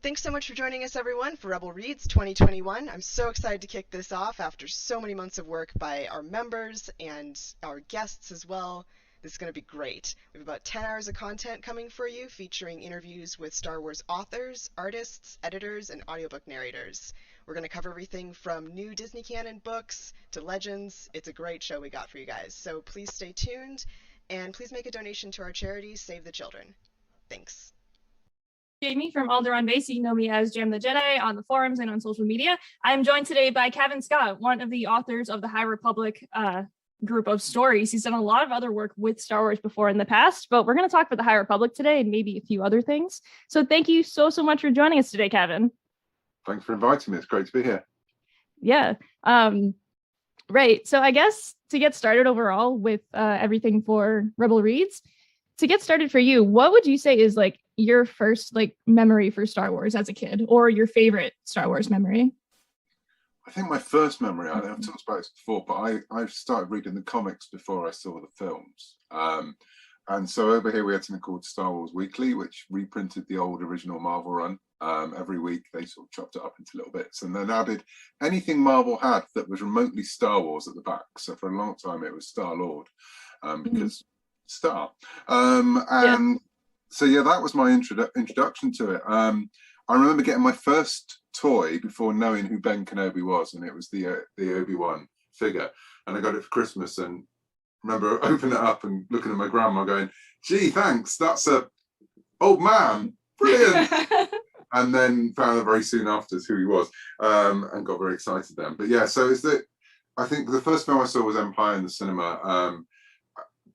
Thanks so much for joining us, everyone, for Rebel Reads 2021. I'm so excited to kick this off after so many months of work by our members and our guests as well. This is going to be great. We have about 10 hours of content coming for you, featuring interviews with Star Wars authors, artists, editors, and audiobook narrators. We're going to cover everything from new Disney canon books to legends. It's a great show we got for you guys. So please stay tuned, and please make a donation to our charity, Save the Children. Thanks. Jamie from Alderaan Base. You know me as Jam the Jedi on the forums and on social media. I'm joined today by Kevin Scott, one of the authors of the High Republic group of stories. He's done a lot of other work with Star Wars before in the past, but we're going to talk about the High Republic today and maybe a few other things. So thank you so much for joining us today, Kevin. Thanks for inviting me. It's great to be here. Yeah. Right. So I guess to get started overall with everything for Rebel Reads, to get started for you, what would you say is like your first like memory for Star Wars as a kid, or your favorite Star Wars memory? I think my first memory, I've talked about this before, but I started reading the comics before I saw the films. And so over here we had something called Star Wars Weekly, which reprinted the old original Marvel run. Every week they sort of chopped it up into little bits and then added anything Marvel had that was remotely Star Wars at the back. So for a long time it was Star-Lord, because Star. So yeah, that was my introduction to it. I remember getting my first toy before knowing who Ben Kenobi was, and it was the Obi-Wan figure, and I got it for Christmas. And remember opening it up and looking at my grandma going, gee, thanks, that's a old man, brilliant. And then found out very soon after who he was, and got very excited then. But yeah, so I think the first film I saw was Empire in the cinema,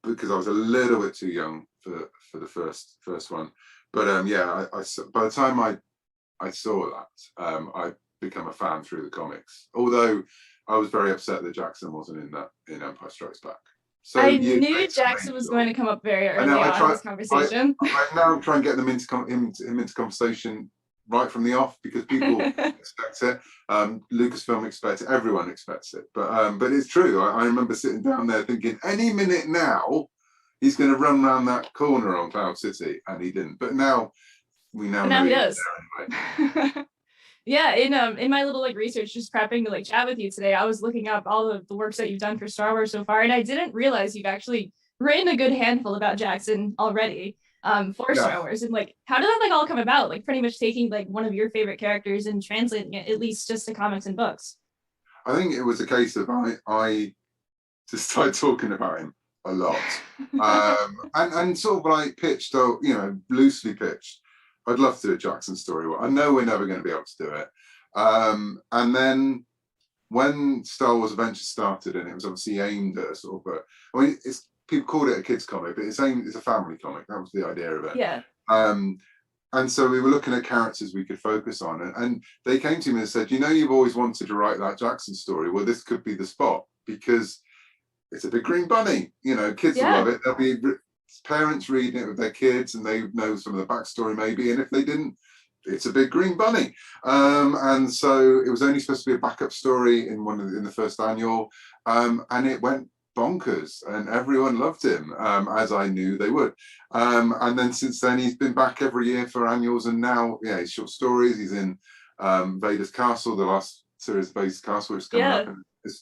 because I was a little bit too young for the first one. But yeah, by the time I saw that, I became a fan through the comics. Although I was very upset that Jackson wasn't in Empire Strikes Back. So I knew Jackson was going to come up very early on in this conversation. I now try and get them into conversation right from the off, because people expect it. Lucasfilm expects it. Everyone expects it. But it's true. I remember sitting down there thinking, any minute now, he's going to run around that corner on Cloud City, and he didn't. But now we know he does. Anyway. Yeah, in my little like research, just prepping to like chat with you today, I was looking up all of the works that you've done for Star Wars so far, and I didn't realize you've actually written a good handful about Jackson already. For Star Wars, and like how did that like all come about, like pretty much taking like one of your favorite characters and translating it at least just to comics and books? I think it was a case of I just started talking about him a lot, and sort of like pitched, or loosely pitched, I'd love to do a Jackson story. I know we're never going to be able to do it, and then when Star Wars Adventures started, and it was obviously aimed at a sort of people called it a kids comic, but it's a family comic. That was the idea of it. Yeah. And so we were looking at characters we could focus on, and they came to me and said, you've always wanted to write that Jackson story. Well, this could be the spot, because it's a big green bunny. Kids will love it. There'll be parents reading it with their kids, and they know some of the backstory maybe. And if they didn't, it's a big green bunny. And so it was only supposed to be a backup story in the first annual, and it went bonkers, and everyone loved him, as I knew they would. And then since then he's been back every year for annuals, and now he's short stories. He's in Vader's Castle, the last series of Vader's Castle, which is coming up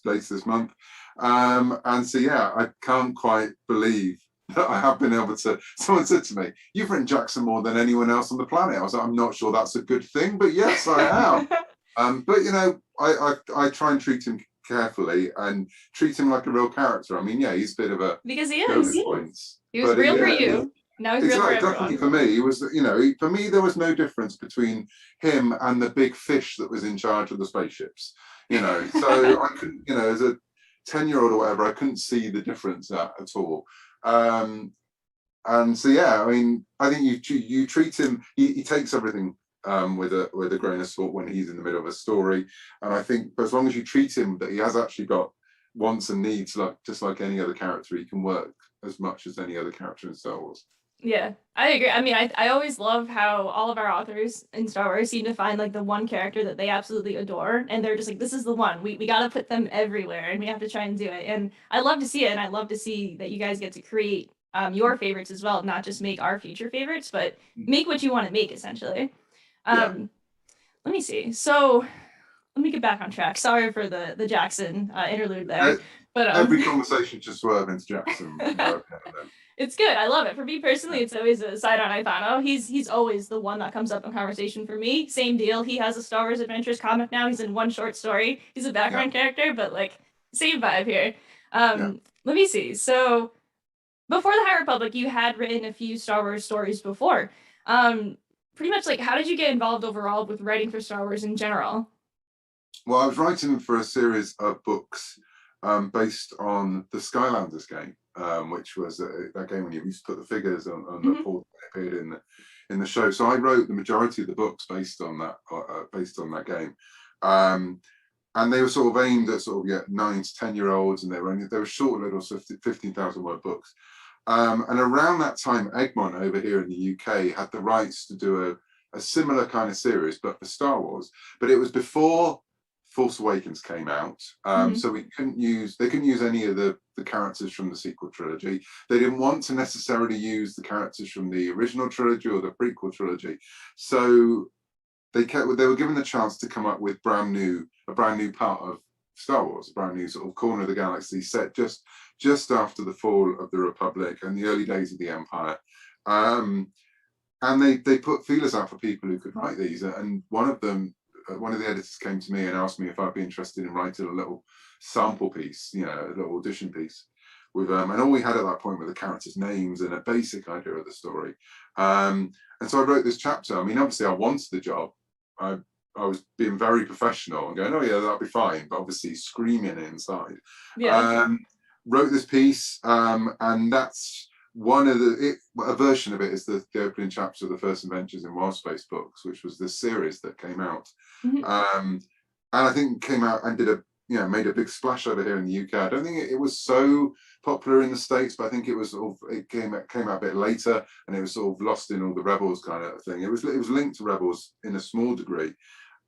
later this month. And so I can't quite believe that I have been able to. Someone said to me, you've written Jackson more than anyone else on the planet. I was like, I'm not sure that's a good thing, but yes, I have. But I try and treat him carefully and treat him like a real character. I mean, he's a bit of a, because he is. He was real for you. Now he's real for everyone. Definitely for me, he was. For me, there was no difference between him and the big fish that was in charge of the spaceships. So I couldn't. As a 10-year-old or whatever, I couldn't see the difference at all. And so I mean, I think you treat him. He takes everything with a grain of salt when he's in the middle of a story, and I think as long as you treat him that he has actually got wants and needs, just like any other character, he can work as much as any other character in Star Wars. Yeah, I agree. I mean, I always love how all of our authors in Star Wars seem to find like the one character that they absolutely adore, and they're just like, this is the one. We got to put them everywhere, and we have to try and do it. And I love to see it, and I love to see that you guys get to create your favorites as well, not just make our future favorites, but make what you want to make, essentially. let me see. So let me get back on track. Sorry for the Jackson interlude there, but Every conversation just swerve into Jackson. it's good. I love it. For me personally, it's always a side on I thought, oh, he's always the one that comes up in conversation for me. Same deal. He has a Star Wars Adventures comic now. He's in one short story. He's a background character, but like same vibe here. Let me see. So before the High Republic, you had written a few Star Wars stories before. Pretty much like, how did you get involved overall with writing for Star Wars in general? Well, I was writing for a series of books based on the Skylanders game, which was that game when you used to put the figures on the board that appeared in the show. So I wrote the majority of the books based on that game. And they were sort of aimed at sort of 9 to 10-year-olds, and they were short little 15,000 word books. And around that time, Egmont over here in the UK had the rights to do a similar kind of series, but for Star Wars. But it was before Force Awakens came out, so they couldn't use any of the characters from the sequel trilogy. They didn't want to necessarily use the characters from the original trilogy or the prequel trilogy, so they were given the chance to come up with a brand new part of Star Wars, a brand new sort of corner of the galaxy set just after the fall of the Republic and the early days of the Empire. And they put feelers out for people who could write these, and one of the editors came to me and asked me if I'd be interested in writing a little sample piece, a little audition piece with and all we had at that point were the characters' names and a basic idea of the story. And so I wrote this chapter. I mean, obviously I wanted the job. I was being very professional and going, oh yeah, that'll be fine, but obviously screaming inside. Wrote this piece, and that's a version of it is the opening chapter of the First Adventures in Wild Space books, which was this series that came out, and I think came out and made a big splash over here in the UK. I don't think it was so popular in the States, but I think it came out a bit later, and it was sort of lost in all the Rebels kind of thing. It was linked to Rebels in a small degree,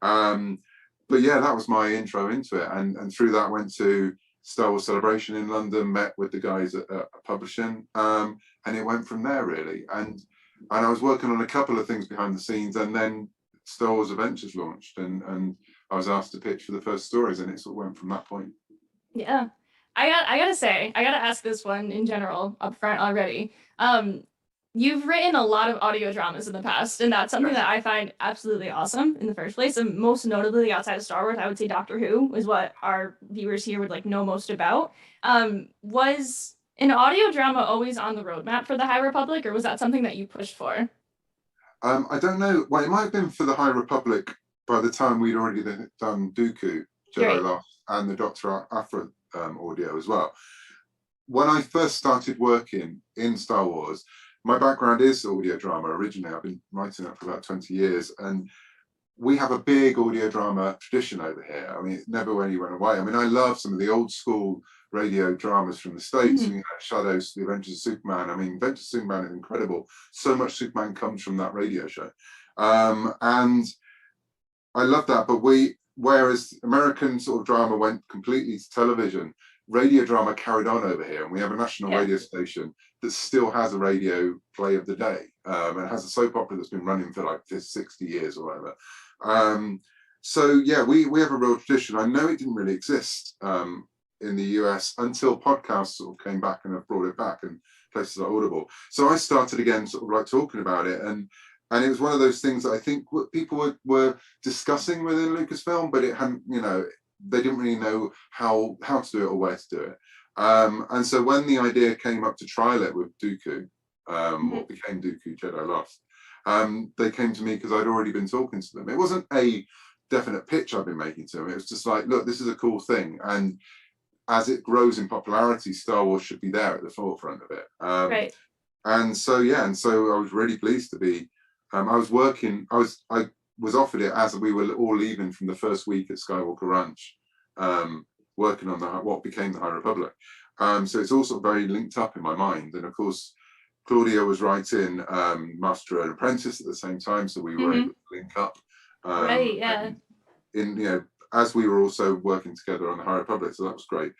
but yeah, that was my intro into it, and through that went to Star Wars Celebration in London, met with the guys at publishing, and it went from there really. And I was working on a couple of things behind the scenes, and then Star Wars Adventures launched, and I was asked to pitch for the first stories, and it sort of went from that point. Yeah, I gotta ask this one in general up front already. You've written a lot of audio dramas in the past, and that's something that I find absolutely awesome in the first place. And most notably outside of Star Wars, I would say Doctor Who is what our viewers here would know most about. Was an audio drama always on the roadmap for the High Republic, or was that something that you pushed for? I don't know. Well, it might have been for the High Republic by the time we'd already done Dooku, Jedi Lost, and the Dr. Aphra audio as well. When I first started working in Star Wars, my background is audio drama originally. I've been writing that for about 20 years, and we have a big audio drama tradition over here. I mean, it never really went away. I mean, I love some of the old school radio dramas from the States, Shadows, The Adventures of Superman. I mean, Adventures of Superman is incredible. So much Superman comes from that radio show. And I love that, but whereas American sort of drama went completely to television, radio drama carried on over here, and we have a national radio station that still has a radio play of the day, and has a soap opera that's been running for 60 years or whatever. So yeah, we have a real tradition. I know it didn't really exist in the US until podcasts sort of came back and have brought it back, and places like Audible. So I started again sort of talking about it, and it was one of those things that I think people were discussing within Lucasfilm, but it hadn't, they didn't really know how to do it or where to do it. And so when the idea came up to trial it with Dooku, what became Dooku Jedi Lost, they came to me because I'd already been talking to them. It wasn't a definite pitch I'd been making to them. It was just look, this is a cool thing. And as it grows in popularity, Star Wars should be there at the forefront of it. Right. And so, yeah, and so I was really pleased to be, I was offered it as we were all leaving from the first week at Skywalker Ranch, working on what became the High Republic. So it's also very linked up in my mind. And of course, Claudia was writing Master and Apprentice at the same time, so we were able to link up. Right, yeah. As we were also working together on the High Republic, so that was great.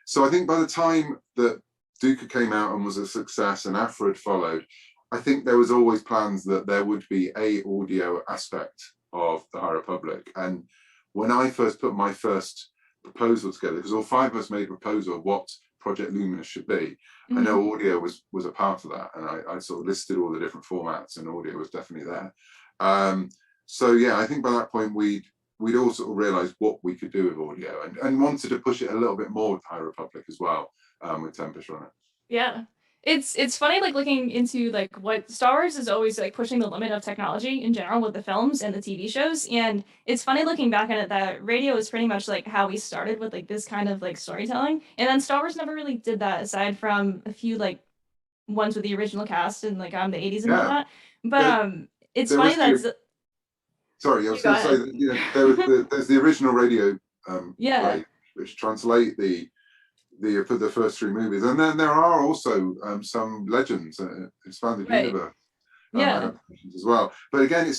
So I think by the time that Dooku came out and was a success, and Aphra had followed, I think there was always plans that there would be a audio aspect of the High Republic. And when I first put my first proposal together, because all 5 of us made a proposal of what Project Luminous should be. I know audio was a part of that, and I sort of listed all the different formats, and audio was definitely there. So yeah, I think by that point we'd all sort of realised what we could do with audio, and wanted to push it a little bit more with High Republic as well, with Tempest Runner. Yeah. It's funny, like, looking into like what Star Wars is always like pushing the limit of technology in general with the films and the TV shows. And it's funny looking back at it that radio is pretty much like how we started with like this kind of like storytelling. And then Star Wars never really did that aside from a few like ones with the original cast in like the 80s and whatnot. But it's funny that sorry, I was going to say that, you know, there's the original radio play, which translate the first 3 movies, and then there are also some Legends, expanded universe as well. But again,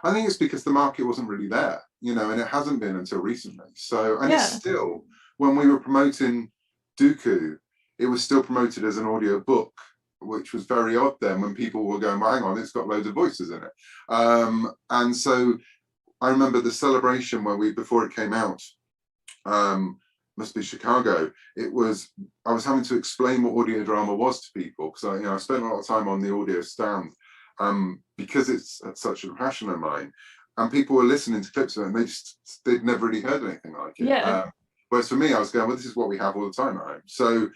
I think it's because the market wasn't really there, you know, and it hasn't been until recently. So, and it's still, when we were promoting Dooku, it was still promoted as an audio book, which was very odd then, when people were going, well, hang on, it's got loads of voices in it. And so I remember the celebration when before it came out, must be Chicago. I was having to explain what audio drama was to people, because I spent a lot of time on the audio stand, because it's such a passion of mine, and people were listening to clips of it, and they'd never really heard anything like it. Whereas for me, I was going, well, this is what we have all the time at home. So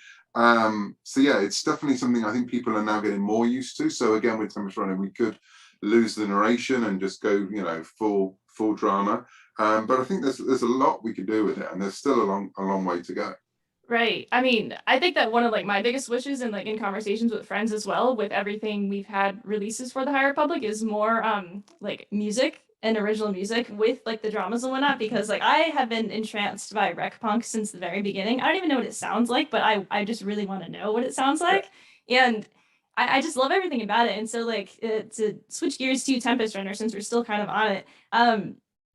yeah, it's definitely something I think people are now getting more used to. So again, with Tempest Running, we could lose the narration and just go, you know, full drama. But I think there's a lot we could do with it, and there's still a long way to go. Right. I mean, I think that one of like my biggest wishes, and like in conversations with friends as well, with everything we've had releases for the High Republic, is more like music and original music with like the dramas and whatnot, because like I have been entranced by rec punk since the very beginning. I don't even know what it sounds like, but I just really want to know what it sounds like. And I just love everything about it. And so like to switch gears to Tempest Runner, since we're still kind of on it,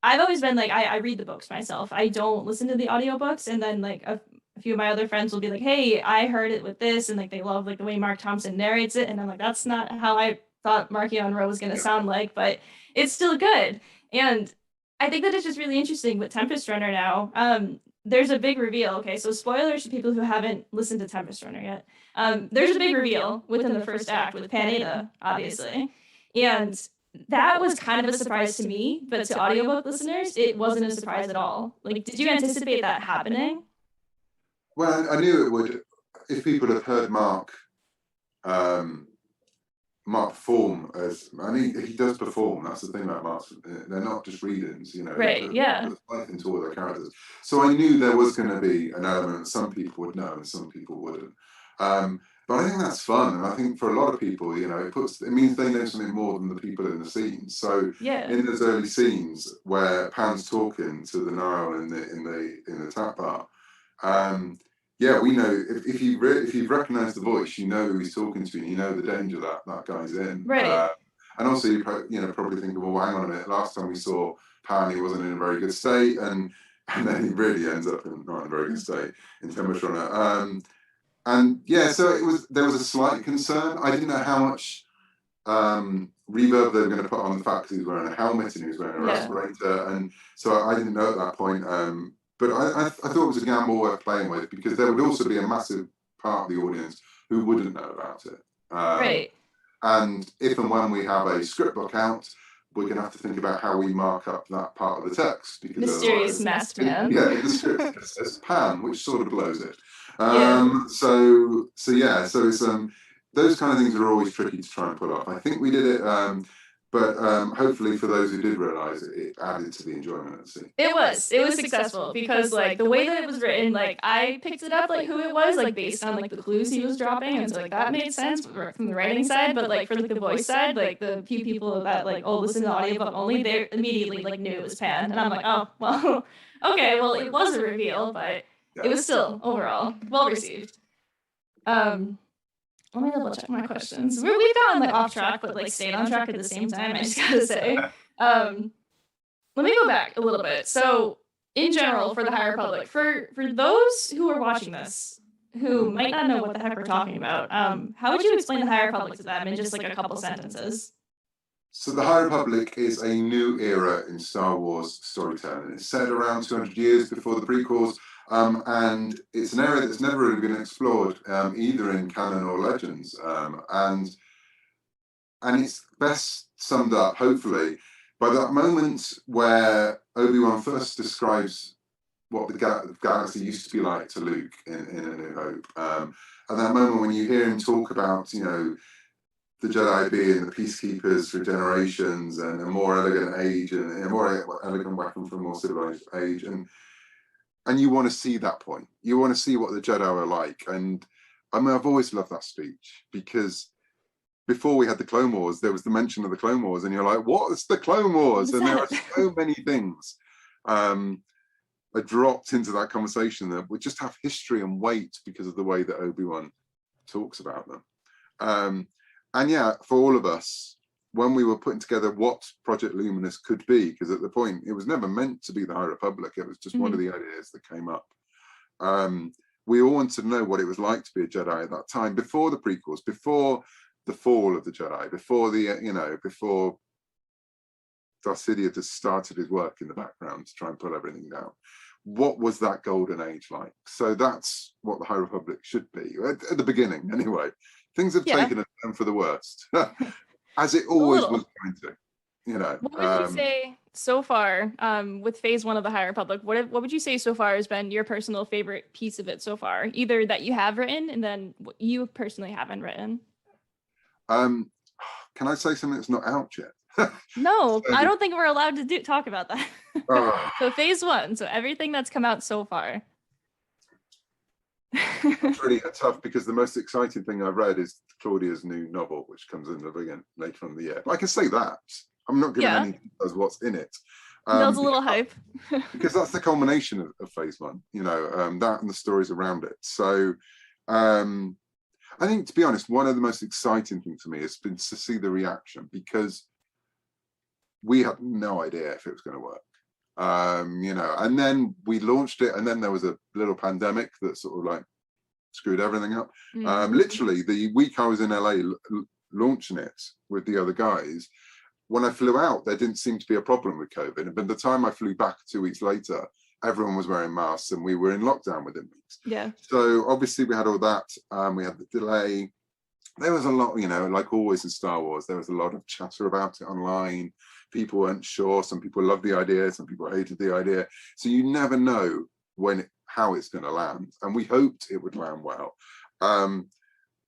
I've always been like, I read the books myself. I don't listen to the audiobooks. And then like a few of my other friends will be like, hey, I heard it with this, and like they love like the way Mark Thompson narrates it. And I'm like, that's not how I thought Markion Rowe was going to sound like, but it's still good. And I think that it's just really interesting with Tempest Runner now. There's a big reveal. Okay, so spoilers to people who haven't listened to Tempest Runner yet. There's a big reveal within the first act with Panada, obviously. And that was kind of a surprise to me, but to audiobook listeners, it wasn't a surprise at all. Like, did you anticipate that happening? Well, I knew it would. If people have heard Mark perform, and he does perform. That's the thing about Mark. They're not just readings, you know. Right. Yeah. Life into all their characters. So I knew there was going to be an element some people would know and some people wouldn't. But I think that's fun, and I think for a lot of people, you know, it means they know something more than the people in the scenes. So in those early scenes where Pan's talking to the Nile in the tap bar, yeah, we know if you recognise the voice, you know who he's talking to, and you know the danger that guy's in. Right. And also, you probably think, well, hang on a minute. Last time we saw Pan, he wasn't in a very good state, and then he really ends up not in a very good state in Tempest Runner. And yeah, so there was a slight concern. I didn't know how much reverb they were going to put on the fact that he was wearing a helmet and he was wearing a respirator, and so I didn't know at that point. But I thought it was a gamble worth playing with, because there would also be a massive part of the audience who wouldn't know about it. Right. And if and when we have a script book out, we're going to have to think about how we mark up that part of the text, because mysterious masked man. Yeah, the script says Pan, which sort of blows it. So it's those kind of things are always tricky to try and pull off. I think we did it, but hopefully for those who did realise it, it added to the enjoyment of the scene. It was successful, because like the way that it was written, like I picked it up like who it was, like based on like the clues he was dropping, and so like that made sense from the writing side. But like for like the voice side, like the few people that like listen to audiobook only, they immediately like knew it was Pan, and I'm like, oh well, okay, well it was a reveal, but it was still overall well received. Let me double check my questions. We've gotten like off track, but like stayed on track at the same time, I just gotta say. Let me go back a little bit. So in general, for the High Republic, for those who are watching this who might not know what the heck we're talking about, how would you explain the High Republic to them in just like a couple sentences? So the High Republic is a new era in Star Wars storytelling. It's set around 200 years before the prequels, and it's an area that's never really been explored, either in canon or legends. And it's best summed up, hopefully, by that moment where Obi-Wan first describes what the galaxy used to be like to Luke in A New Hope. And that moment when you hear him talk about, you know, the Jedi being the peacekeepers for generations and a more elegant age and a more elegant weapon for a more civilized age. And you want to see that point. You want to see what the Jedi are like. And I mean, I've always loved that speech because before we had the Clone Wars, there was the mention of the Clone Wars, and you're like, what's the Clone Wars? And there are so many things are dropped into that conversation that would just have history and weight because of the way that Obi-Wan talks about them. And yeah, for all of us, when we were putting together what Project Luminous could be, because at the point it was never meant to be the High Republic, it was just one of the ideas that came up. We all wanted to know what it was like to be a Jedi at that time, before the prequels, before the fall of the Jedi, before before Darth Sidious just started his work in the background to try and pull everything down. What was that golden age like? So that's what the High Republic should be, at the beginning anyway. Things have taken a turn for the worst, as it always was going to, you know. What would you say so far, with phase 1 of the High Republic, what would you say so far has been your personal favorite piece of it so far? Either that you have written and then what you personally haven't written. Can I say something that's not out yet? No, I don't think we're allowed to talk about that. So phase 1, so everything that's come out so far. It's really tough because the most exciting thing I've read is Claudia's new novel, which comes in later on in the year. But I can say that. I'm not giving any details what's in it. Builds a little hype. Because that's the culmination of phase 1, you know, that and the stories around it. So I think, to be honest, one of the most exciting things for me has been to see the reaction, because we had no idea if it was going to work. You know, and then we launched it, and then there was a little pandemic that sort of like screwed everything up. Literally, the week I was in LA launching it with the other guys, when I flew out, there didn't seem to be a problem with COVID. And by the time I flew back 2 weeks later, everyone was wearing masks and we were in lockdown within weeks. Yeah. So obviously we had all that. We had the delay. There was a lot, you know, like always in Star Wars, there was a lot of chatter about it online. People weren't sure. Some people loved the idea. Some people hated the idea. So you never know how it's going to land. And we hoped it would land well.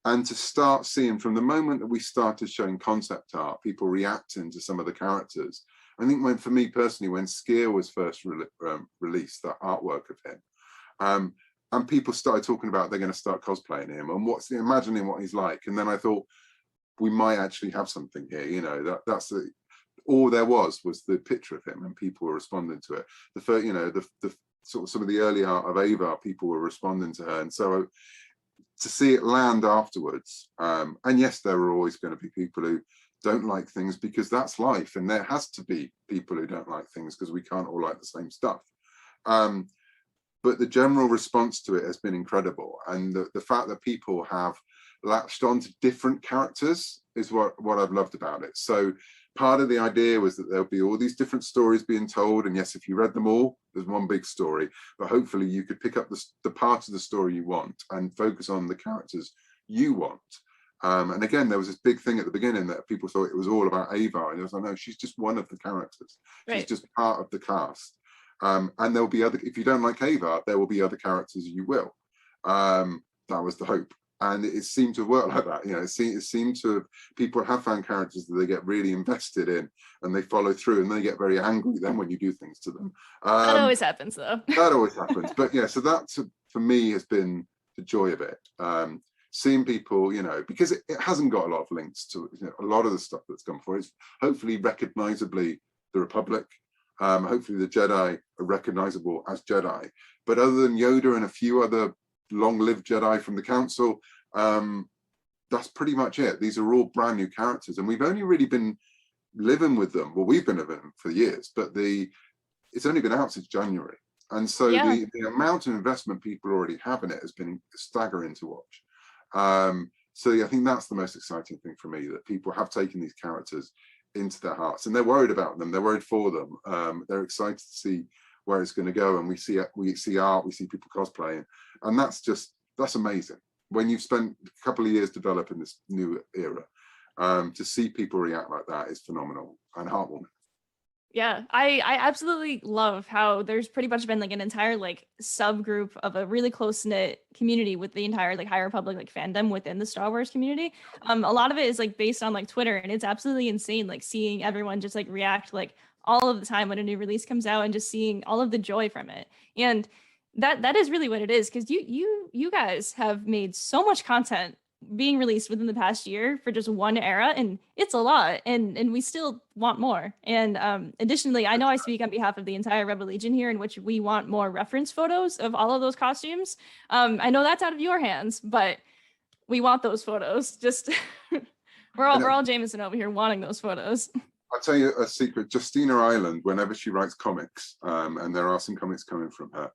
And to start seeing from the moment that we started showing concept art, people reacting to some of the characters. I think for me personally, when Skier was first released, that artwork of him, and people started talking about they're going to start cosplaying him and imagining what he's like. And then I thought, we might actually have something here, you know, that's all there was the picture of him, and people were responding to it. The first, you know, the sort of some of the early art of Ava, people were responding to her. And so to see it land afterwards, and yes, there are always going to be people who don't like things, because that's life, and there has to be people who don't like things because we can't all like the same stuff. But the general response to it has been incredible, and the fact that people have latched on to different characters is what I've loved about it. So part of the idea was that there'll be all these different stories being told, and yes, if you read them all, there's one big story, but hopefully you could pick up the part of the story you want and focus on the characters you want. And again, there was this big thing at the beginning that people thought it was all about Ava, and it was like, no, she's just one of the characters. She's just part of the cast. And there'll be if you don't like Ava, there will be other characters you will. That was the hope. And it seemed to work like that. You know, it seemed to have, people have found characters that they get really invested in, and they follow through, and they get very angry then when you do things to them. That always happens, though. That always happens. But yeah, so that for me has been the joy of it. Seeing people, you know, because it hasn't got a lot of links to, you know, a lot of the stuff that's come for it. It's hopefully recognizably the Republic. Hopefully the Jedi are recognizable as Jedi. But other than Yoda and a few other long-lived Jedi from the Council, that's pretty much it. These are all brand new characters, and we've only really been living with them. Well, we've been living with them for years, but it's only been out since January. And so the amount of investment people already have in it has been staggering to watch. So yeah, I think that's the most exciting thing for me, that people have taken these characters into their hearts, and they're worried about them. They're worried for them. They're excited to see where it's going to go, and we see art, we see people cosplaying, and that's amazing. When you've spent a couple of years developing this new era, to see people react like that is phenomenal and heartwarming. Yeah, I absolutely love how there's pretty much been like an entire like subgroup of a really close knit community with the entire like High Republic like fandom within the Star Wars community. A lot of it is like based on like Twitter, and it's absolutely insane like seeing everyone just like react like all of the time when a new release comes out and just seeing all of the joy from it. And that is really what it is, because you guys have made so much content being released within the past year for just one era, and it's a lot, and we still want more. And additionally, I know I speak on behalf of the entire Rebel Legion here, in which we want more reference photos of all of those costumes. I know that's out of your hands, but we want those photos. Just we're all Jameson over here wanting those photos. I'll tell you a secret. Justina Ireland, whenever she writes comics, and there are some comics coming from her,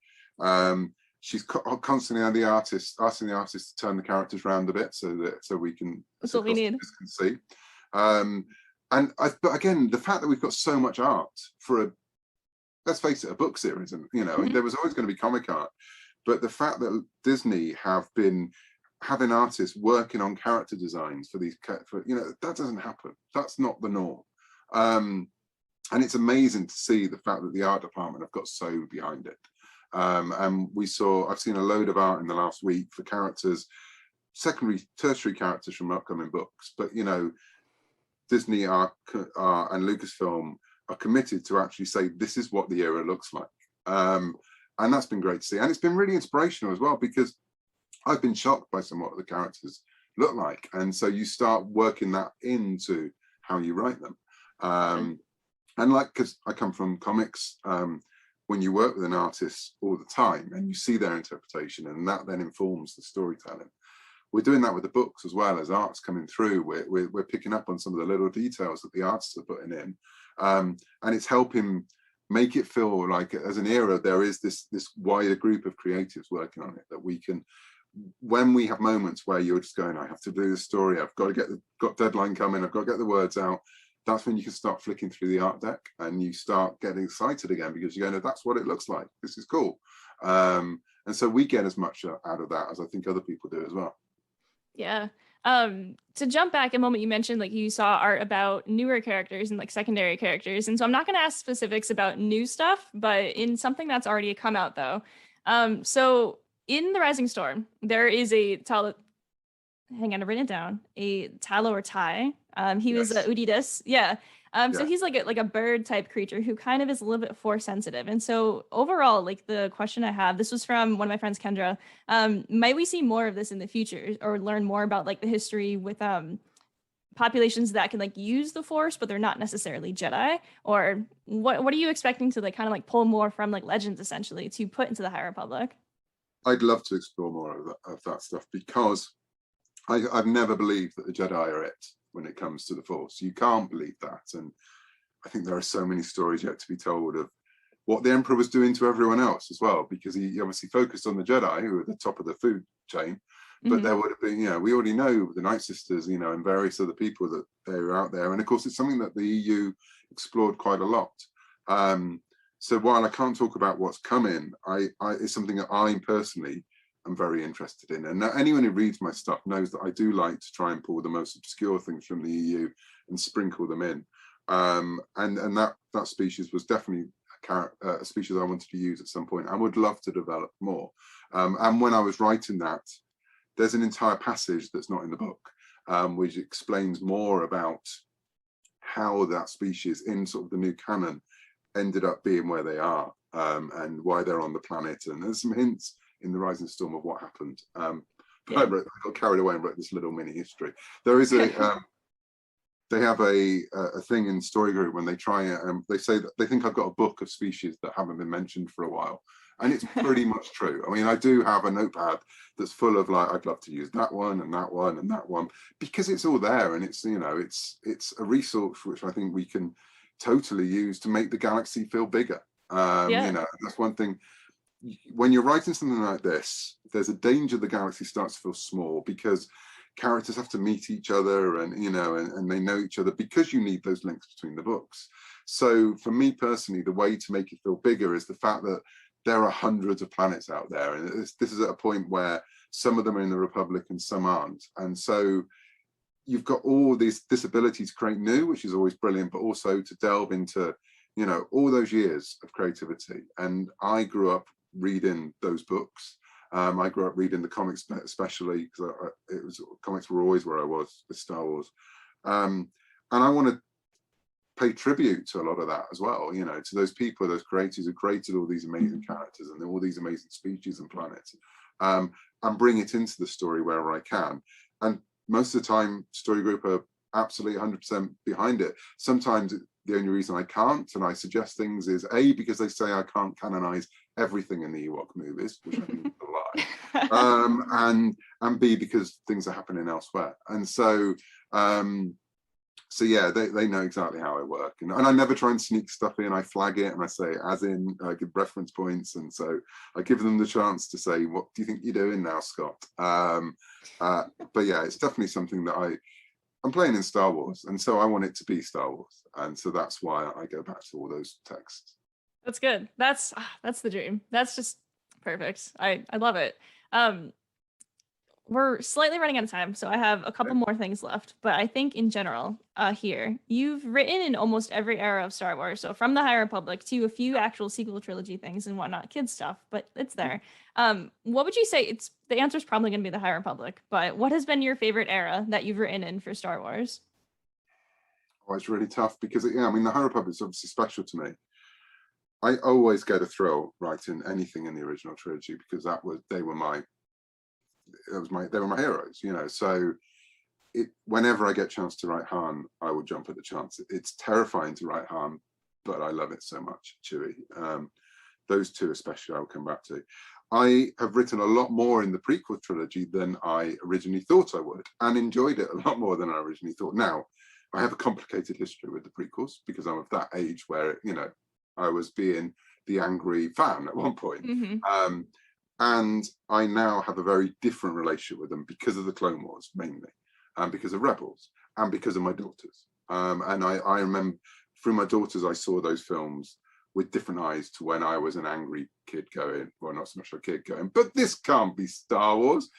she's constantly asking the artist to turn the characters around a bit so we can, that's what we need, can see. But again, the fact that we've got so much art for let's face it, a book series, and there was always going to be comic art, but the fact that Disney have been having artists working on character designs for these, that doesn't happen. That's not the norm. And it's amazing to see the fact that the art department have got so behind it. And I've seen a load of art in the last week for characters, secondary, tertiary characters from upcoming books. But Disney and Lucasfilm are committed to actually say this is what the era looks like, and that's been great to see. And it's been really inspirational as well, because I've been shocked by some of what the characters look like, and so you start working that into how you write them. And because I come from comics, when you work with an artist all the time and you see their interpretation, and that then informs the storytelling. We're doing that with the books as well. As art's coming through, we're picking up on some of the little details that the artists are putting in, and it's helping make it feel like, as an era, there is this wider group of creatives working on it, that we can, when we have moments where you're just going, I have to do this story, I've got to got deadline coming, I've got to get the words out. That's when you can start flicking through the art deck and you start getting excited again, because you're going, that's what it looks like. This is cool. And so we get as much out of that as I think other people do as well. Yeah. To jump back a moment, you mentioned like you saw art about newer characters and like secondary characters. And so I'm not going to ask specifics about new stuff, but in something that's already come out though. So in The Rising Storm, there is a hang on, I've written it down. A Talo or Tai. He was Udidus. Yeah. So he's like a bird type creature who kind of is a little bit force sensitive. And so overall, like the question I have, this was from one of my friends, Kendra. Might we see more of this in the future, or learn more about like the history with populations that can like use the force, but they're not necessarily Jedi? Or what are you expecting to like kind of like pull more from like legends essentially to put into the High Republic? I'd love to explore more of that stuff, because I've never believed that the Jedi are it when it comes to the Force. You can't believe that. And I think there are so many stories yet to be told of what the Emperor was doing to everyone else as well, because he obviously focused on the Jedi, who are at the top of the food chain. But there would have been, we already know the Night Sisters, and various other people that they were out there. And of course, it's something that the EU explored quite a lot. So while I can't talk about what's coming, it's something that I personally I'm very interested in. And anyone who reads my stuff knows that I do like to try and pull the most obscure things from the EU and sprinkle them in. And that species was definitely a species I wanted to use at some point. I would love to develop more. And when I was writing that, there's an entire passage that's not in the book, which explains more about how that species in sort of the new canon ended up being where they are, and why they're on the planet. And there's some hints in The Rising Storm of what happened. But I got carried away and wrote this little mini history. There is they have a thing in Story Group when they try they say that they think I've got a book of species that haven't been mentioned for a while, and it's pretty much true. I mean, I do have a notepad that's full of like, I'd love to use that one and that one and that one, because it's all there, and it's it's a resource which I think we can totally use to make the galaxy feel bigger. That's one thing. When you're writing something like this, there's a danger the galaxy starts to feel small, because characters have to meet each other, and and they know each other because you need those links between the books. So for me personally, the way to make it feel bigger is the fact that there are hundreds of planets out there, and this is at a point where some of them are in the Republic and some aren't, and so you've got all this ability to create new, which is always brilliant, but also to delve into all those years of creativity. And I grew up reading those books. I grew up reading the comics, especially because comics were always where I was with Star Wars, and I want to pay tribute to a lot of that as well, to those people, those creators who created all these amazing characters and all these amazing species and planets, and bring it into the story wherever I can. And most of the time, Story Group are absolutely 100% behind it. Sometimes the only reason I can't, and I suggest things, is A, because they say I can't canonize everything in the Ewok movies, which I think is a lie, and B, because things are happening elsewhere. And so yeah, they know exactly how I work, and I never try and sneak stuff in. I flag it and I say as in, I give reference points, and so I give them the chance to say, what do you think you're doing now, Scott? But yeah, it's definitely something that I'm playing in Star Wars, and so I want it to be Star Wars, and so that's why I go back to all those texts. That's good. That's the dream. That's just perfect. I love it. We're slightly running out of time, so I have a couple more things left. But I think in general, here, you've written in almost every era of Star Wars. So from the High Republic to a few actual sequel trilogy things and whatnot, kids stuff, but it's there. What would you say? The answer is probably going to be the High Republic, but what has been your favorite era that you've written in for Star Wars? Oh, it's really tough because, the High Republic is obviously special to me. I always get a thrill writing anything in the original trilogy because they were my heroes, so whenever I get a chance to write Han, I will jump at the chance. It's terrifying to write Han, but I love it so much. Chewie, those two especially, I'll come back to. I have written a lot more in the prequel trilogy than I originally thought I would, and enjoyed it a lot more than I originally thought. Now, I have a complicated history with the prequels because I'm of that age where I was being the angry fan at one point. And I now have a very different relationship with them because of the Clone Wars, mainly, and because of Rebels, and because of my daughters. And I remember through my daughters, I saw those films with different eyes to when I was an angry kid going, well, not so much a kid going, but this can't be Star Wars.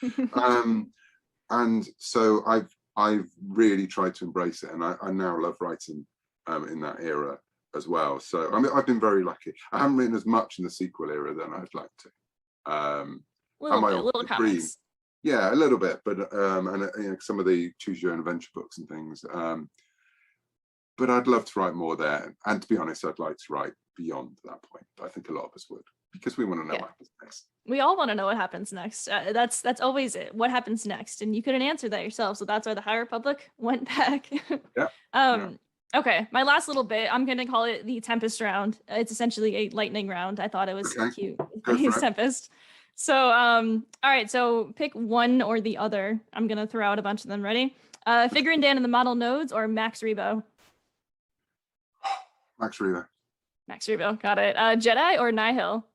And so I've really tried to embrace it, and I now love writing in that era as well. So I've been very lucky. I haven't written as much in the sequel era than I'd like to. Little comments. Yeah, a little bit, but some of the choose your own adventure books and things. But I'd love to write more there, and to be honest, I'd like to write beyond that point. I think a lot of us would, because we want to know what happens next. We all want to know what happens next. That's always it. What happens next? And you couldn't answer that yourself, so that's why the High Republic went back. Okay, my last little bit, I'm going to call it the Tempest round. It's essentially a lightning round. I thought it was so cute. It's Tempest. So, all right, so pick one or the other. I'm going to throw out a bunch of them. Ready? Figuring Dan in the model nodes or Max Rebo? Max Rebo. Max Rebo, got it. Jedi or Nihil?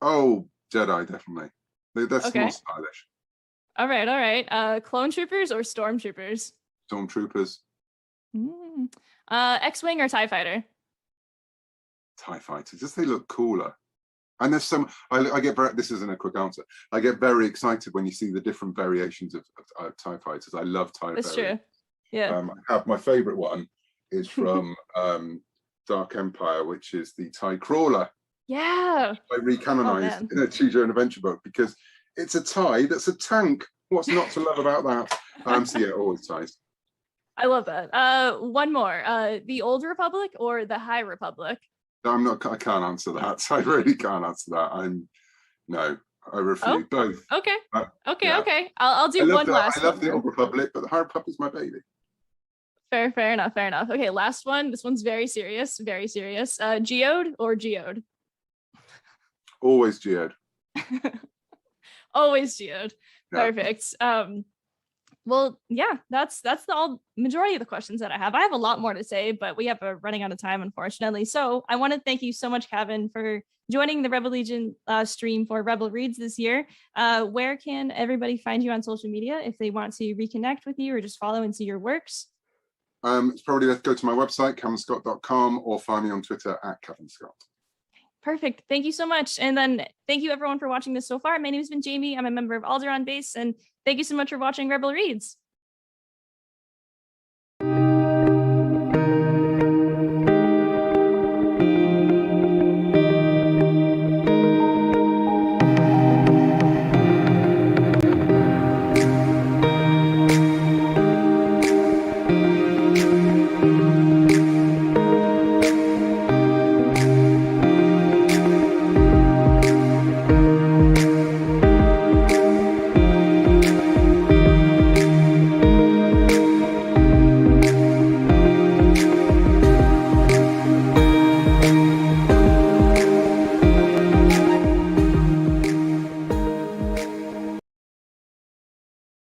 Oh, Jedi, definitely. That's more stylish. All right. Clone Troopers or Stormtroopers? Stormtroopers. X-Wing or TIE Fighter? TIE Fighters, just they look cooler. And there's some, I get very, this isn't a quick answer, I get very excited when you see the different variations of TIE Fighters. I love TIE Fighters. That's true. Yeah. I have my favorite one is from Dark Empire, which is the TIE Crawler. Yeah. I recanonized in a Choose Your Own Adventure book because it's a TIE that's a tank. What's not to love about that? So yeah, always TIEs. I love that. One more. The Old Republic or the High Republic? I can't answer that. I really can't answer that. I refuse both. Okay. Okay. I'll do one last one. I love the Old Republic, but the High Republic's my baby. Fair enough. Okay, last one. This one's very serious. Geode or Geode? Always Geode. Always Geode. Yeah. Perfect. Well, yeah, that's the majority of the questions that I have. I have a lot more to say, but we have running out of time, unfortunately. So I want to thank you so much, Kevin, for joining the Rebel Legion stream for Rebel Reads this year. Where can everybody find you on social media if they want to reconnect with you or just follow and see your works? It's probably best to go to my website, kevinscott.com, or find me on Twitter at kevinscott. Perfect. Thank you so much. And then thank you everyone for watching this so far. My name has been Jamie. I'm a member of Alderaan Base, and thank you so much for watching Rebel Reads.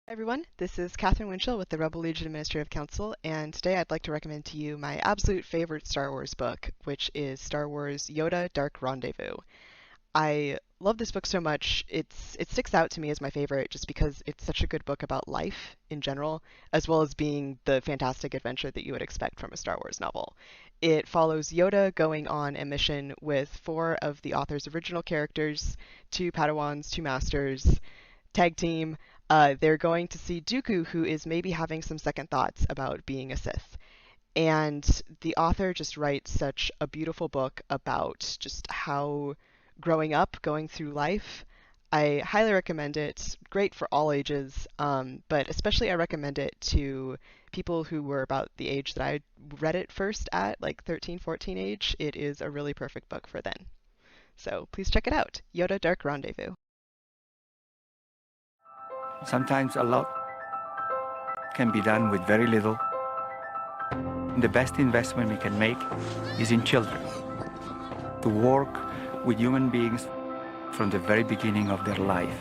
Everyone, this is Catherine Winchell with the Rebel Legion Administrative Council, and today I'd like to recommend to you my absolute favorite Star Wars book, which is Star Wars Yoda Dark Rendezvous. I love this book so much. It sticks out to me as my favorite just because it's such a good book about life in general, as well as being the fantastic adventure that you would expect from a Star Wars novel. It follows Yoda going on a mission with 4 of the author's original characters, 2 Padawans, 2 Masters, tag team. They're going to see Dooku, who is maybe having some second thoughts about being a Sith. And the author just writes such a beautiful book about just how growing up, going through life. I highly recommend it. Great for all ages, but especially I recommend it to people who were about the age that I read it first at, like 13, 14 age. It is a really perfect book for then. So please check it out, Yoda Dark Rendezvous. Sometimes a lot can be done with very little. The best investment we can make is in children. To work with human beings from the very beginning of their life.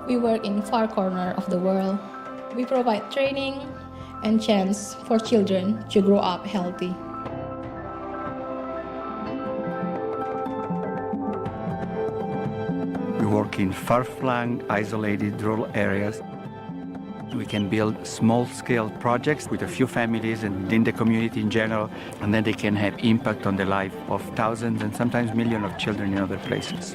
We work in far corner of the world. We provide training and chance for children to grow up healthy. We work in far-flung, isolated rural areas. We can build small-scale projects with a few families and in the community in general, and then they can have impact on the life of thousands and sometimes millions of children in other places.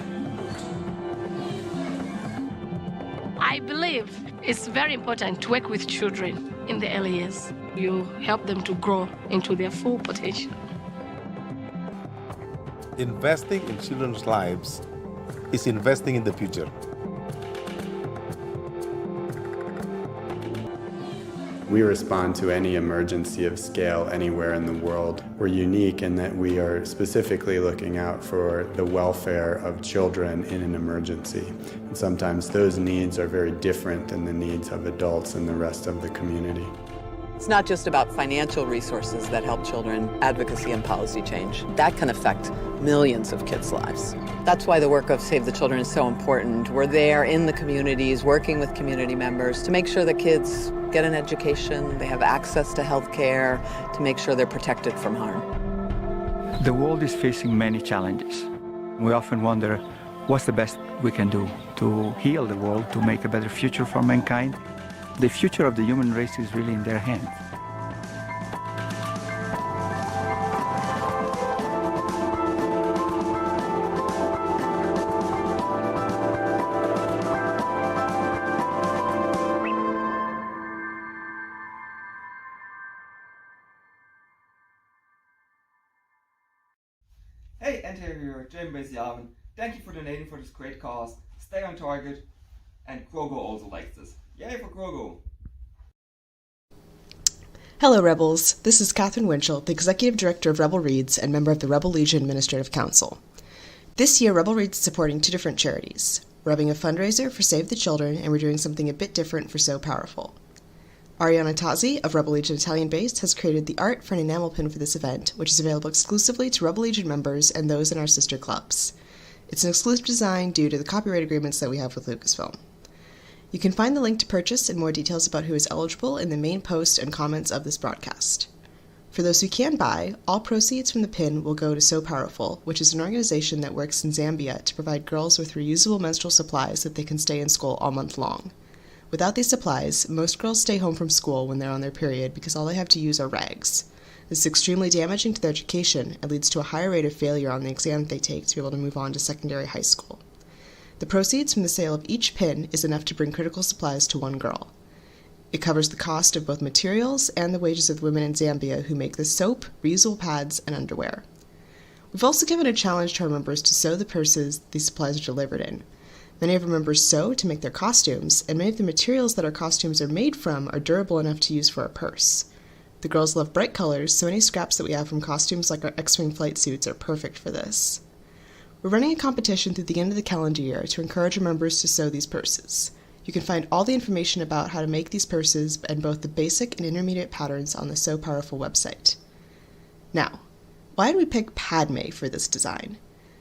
I believe it's very important to work with children in the early years. You help them to grow into their full potential. Investing in children's lives is investing in the future. We respond to any emergency of scale anywhere in the world. We're unique in that we are specifically looking out for the welfare of children in an emergency. And sometimes those needs are very different than the needs of adults and the rest of the community. It's not just about financial resources that help children, advocacy and policy change. That can affect millions of kids' lives. That's why the work of Save the Children is so important. We're there in the communities, working with community members to make sure that kids get an education, they have access to health care, to make sure they're protected from harm. The world is facing many challenges. We often wonder, what's the best we can do to heal the world, to make a better future for mankind? The future of the human race is really in their hands. Hey, Enter here, Jamie Yavin. Thank you for donating for this great cause. Stay on target. And Krogo also likes this. Yay for Krogo! Hello, Rebels. This is Catherine Winchell, the Executive Director of Rebel Reads and member of the Rebel Legion Administrative Council. This year, Rebel Reads is supporting 2 different charities. We're having a fundraiser for Save the Children, and we're doing something a bit different for So Powerful. Ariana Tazzi of Rebel Legion Italian Base has created the art for an enamel pin for this event, which is available exclusively to Rebel Legion members and those in our sister clubs. It's an exclusive design due to the copyright agreements that we have with Lucasfilm. You can find the link to purchase and more details about who is eligible in the main post and comments of this broadcast. For those who can buy, all proceeds from the pin will go to So Powerful, which is an organization that works in Zambia to provide girls with reusable menstrual supplies that they can stay in school all month long. Without these supplies, most girls stay home from school when they're on their period because all they have to use are rags. This is extremely damaging to their education and leads to a higher rate of failure on the exam they take to be able to move on to secondary high school. The proceeds from the sale of each pin is enough to bring critical supplies to one girl. It covers the cost of both materials and the wages of the women in Zambia who make the soap, reusable pads, and underwear. We've also given a challenge to our members to sew the purses these supplies are delivered in. Many of our members sew to make their costumes, and many of the materials that our costumes are made from are durable enough to use for a purse. The girls love bright colors, so any scraps that we have from costumes like our X-Wing flight suits are perfect for this. We're running a competition through the end of the calendar year to encourage our members to sew these purses. You can find all the information about how to make these purses and both the basic and intermediate patterns on the So Powerful website. Now, why did we pick Padme for this design?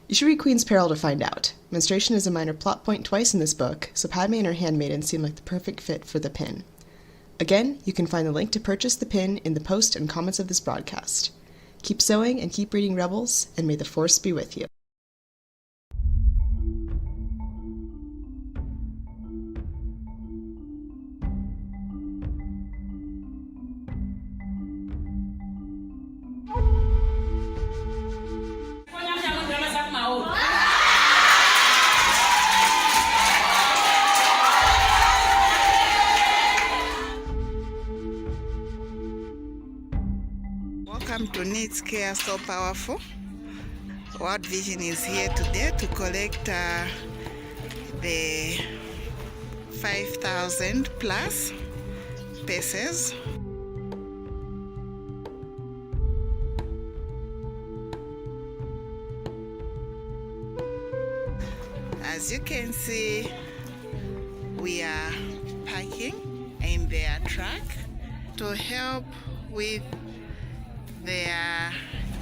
You should read Queen's Peril to find out. Menstruation is a minor plot point twice in this book, so Padme and her handmaiden seem like the perfect fit for the pin. Again, you can find the link to purchase the pin in the post and comments of this broadcast. Keep sewing and keep reading Rebels, and may the Force be with you. Welcome to Needs Care So Powerful. World Vision is here today to collect the 5,000 plus pieces. As you can see, we are packing in their truck to help with their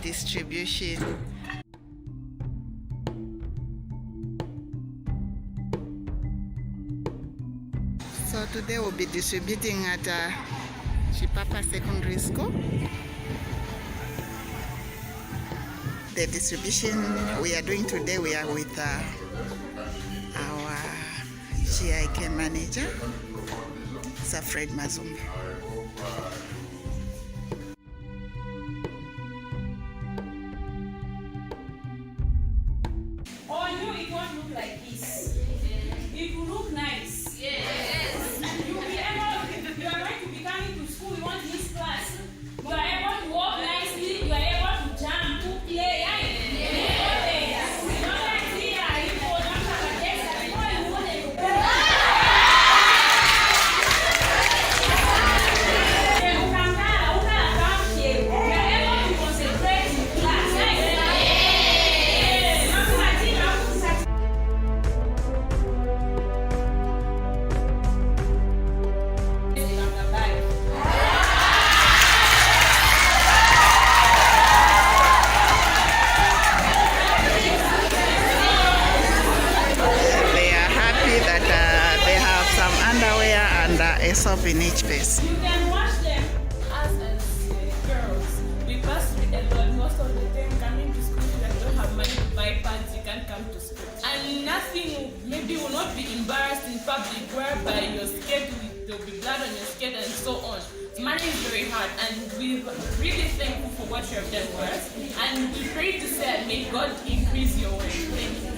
distribution. So today we'll be distributing at Chipapa Secondary School. The distribution we are doing today, we are with our GIK manager, Sir Fred Mazumba. Soap in each piece. You can wash them. Us as girls, we pass through a lot. Most of the time coming to school, you don't have money to buy pads, you can't come to school. And nothing maybe will not be embarrassed in public whereby your skirt, there will be blood on your skirt and so on. Money is very hard, and we're really thankful for what you have done for us. And we pray to say, may God increase your work. Thank you.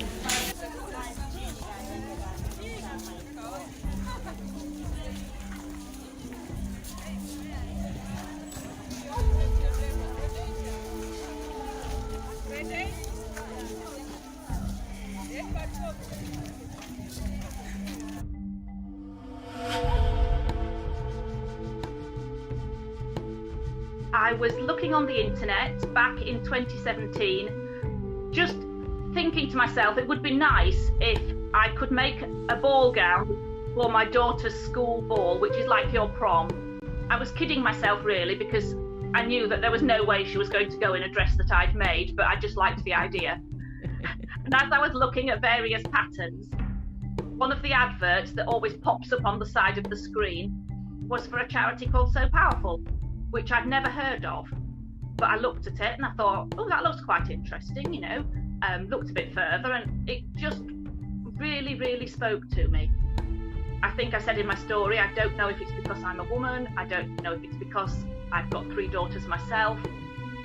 I was looking on the internet back in 2017, just thinking to myself, it would be nice if I could make a ball gown for my daughter's school ball, which is like your prom. I was kidding myself really, because I knew that there was no way she was going to go in a dress that I'd made, but I just liked the idea. And as I was looking at various patterns, one of the adverts that always pops up on the side of the screen was for a charity called So Powerful, which I'd never heard of. But I looked at it and I thought, oh, that looks quite interesting, you know. Looked a bit further and it just really, really spoke to me. I think I said in my story, I don't know if it's because I'm a woman, I don't know if it's because I've got 3 daughters myself,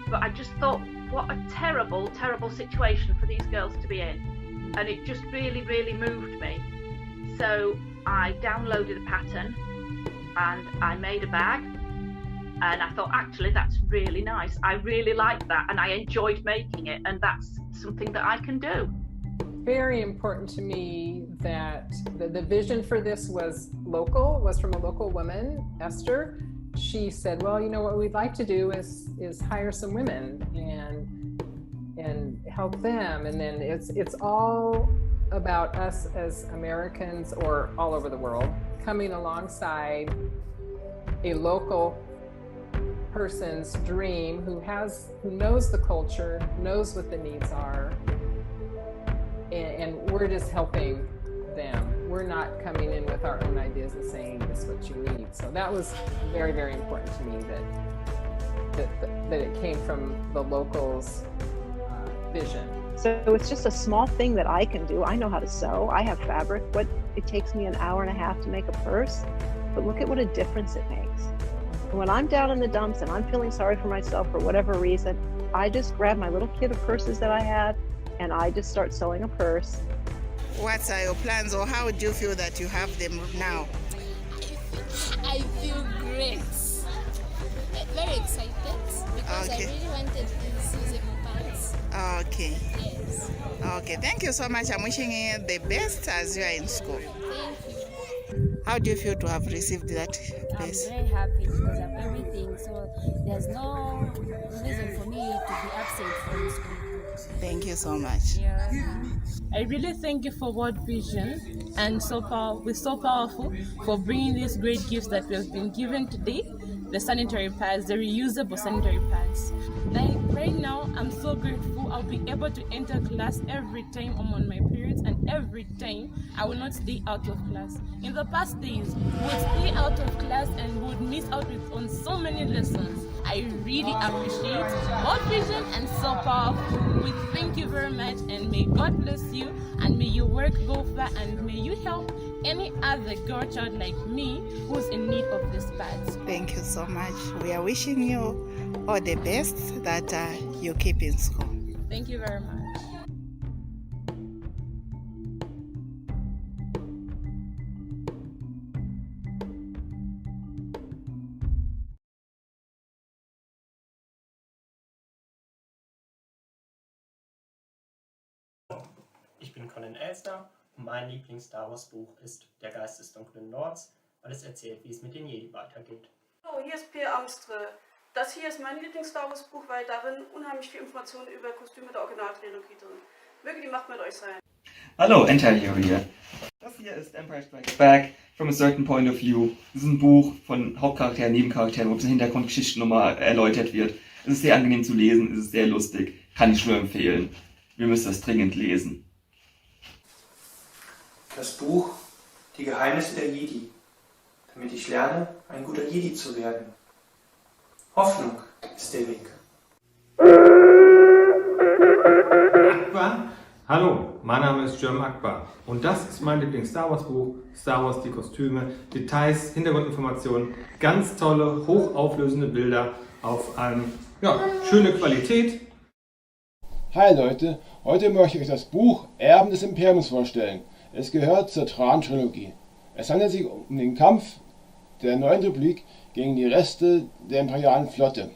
but I just thought, what a terrible, terrible situation for these girls to be in. And it just really, really moved me. So I downloaded a pattern and I made a bag. And I thought, actually, that's really nice. I really like that. And I enjoyed making it. And that's something that I can do. Very important to me that the vision for this was from a local woman, Esther. She said, well, you know, what we'd like to do is hire some women and help them. And then it's all about us as Americans or all over the world coming alongside a local person's dream who knows the culture, knows what the needs are, and we're just helping them. We're not coming in with our own ideas and saying this is what you need. So that was very, very important to me that it came from the locals' vision. So it's just a small thing that I can do. I know how to sew. I have fabric. It takes me an hour and a half to make a purse, but look at what a difference it makes. And when I'm down in the dumps and I'm feeling sorry for myself for whatever reason, I just grab my little kit of purses that I had and I just start sewing a purse. What are your plans, or how do you feel that you have them now? I feel great. Very excited because I really wanted these usable pants. Okay. Yes. Okay, thank you so much. I'm wishing you the best as you are in school. Thank you. How do you feel to have received that place? I'm very happy because of everything. So there's no reason for me to be absent from school. Thank you so much. Yeah. I really thank you for World Vision and So Powerful for bringing these great gifts that we have been given today, the sanitary pads, the reusable sanitary pads. Like right now, I'm so grateful I'll be able to enter class every time I'm on my periods, and every time I will not stay out of class. In the past days, we would stay out of class and would miss out on so many lessons. I really appreciate World Vision and So Powerful. We thank you very much, and may God bless you, and may your work go far, and may you help any other girl child like me who's in need of these pads. Thank you so much. We are wishing you all the best that you keep in school. Thank you very much. Ich bin Colin Elster und mein Lieblings-Star Wars Buch ist Der Geist des dunklen Lords, weil es erzählt, wie es mit den Jedi weitergeht. Hallo, hier ist Pierre Amstre. Das hier ist mein Lieblings-Star Wars Buch, weil darin unheimlich viel Informationen über Kostüme der Originaltrilogie drin. Möge die Macht mit euch sein. Hallo, Enter hier. Das hier ist Empire Strikes Back from a certain point of view. Das ist ein Buch von Hauptcharakteren, Nebencharakteren, wo ein bisschen Hintergrundgeschichten nochmal erläutert wird. Es ist sehr angenehm zu lesen, es ist sehr lustig. Kann ich nur empfehlen. Wir müssen das dringend lesen. Das Buch Die Geheimnisse der Jedi, damit ich lerne, ein guter Jedi zu werden. Hoffnung ist der Weg. Akbar? Hallo, mein Name ist Jim Akbar und das ist mein Lieblings-Star Wars Buch, Star Wars die Kostüme, Details, Hintergrundinformationen, ganz tolle, hochauflösende Bilder auf schöne Qualität. Hi Leute, heute möchte ich euch das Buch Erben des Imperiums vorstellen. Es gehört zur Thrawn-Trilogie. Es handelt sich um den Kampf der Neuen Republik gegen die Reste der imperialen Flotte.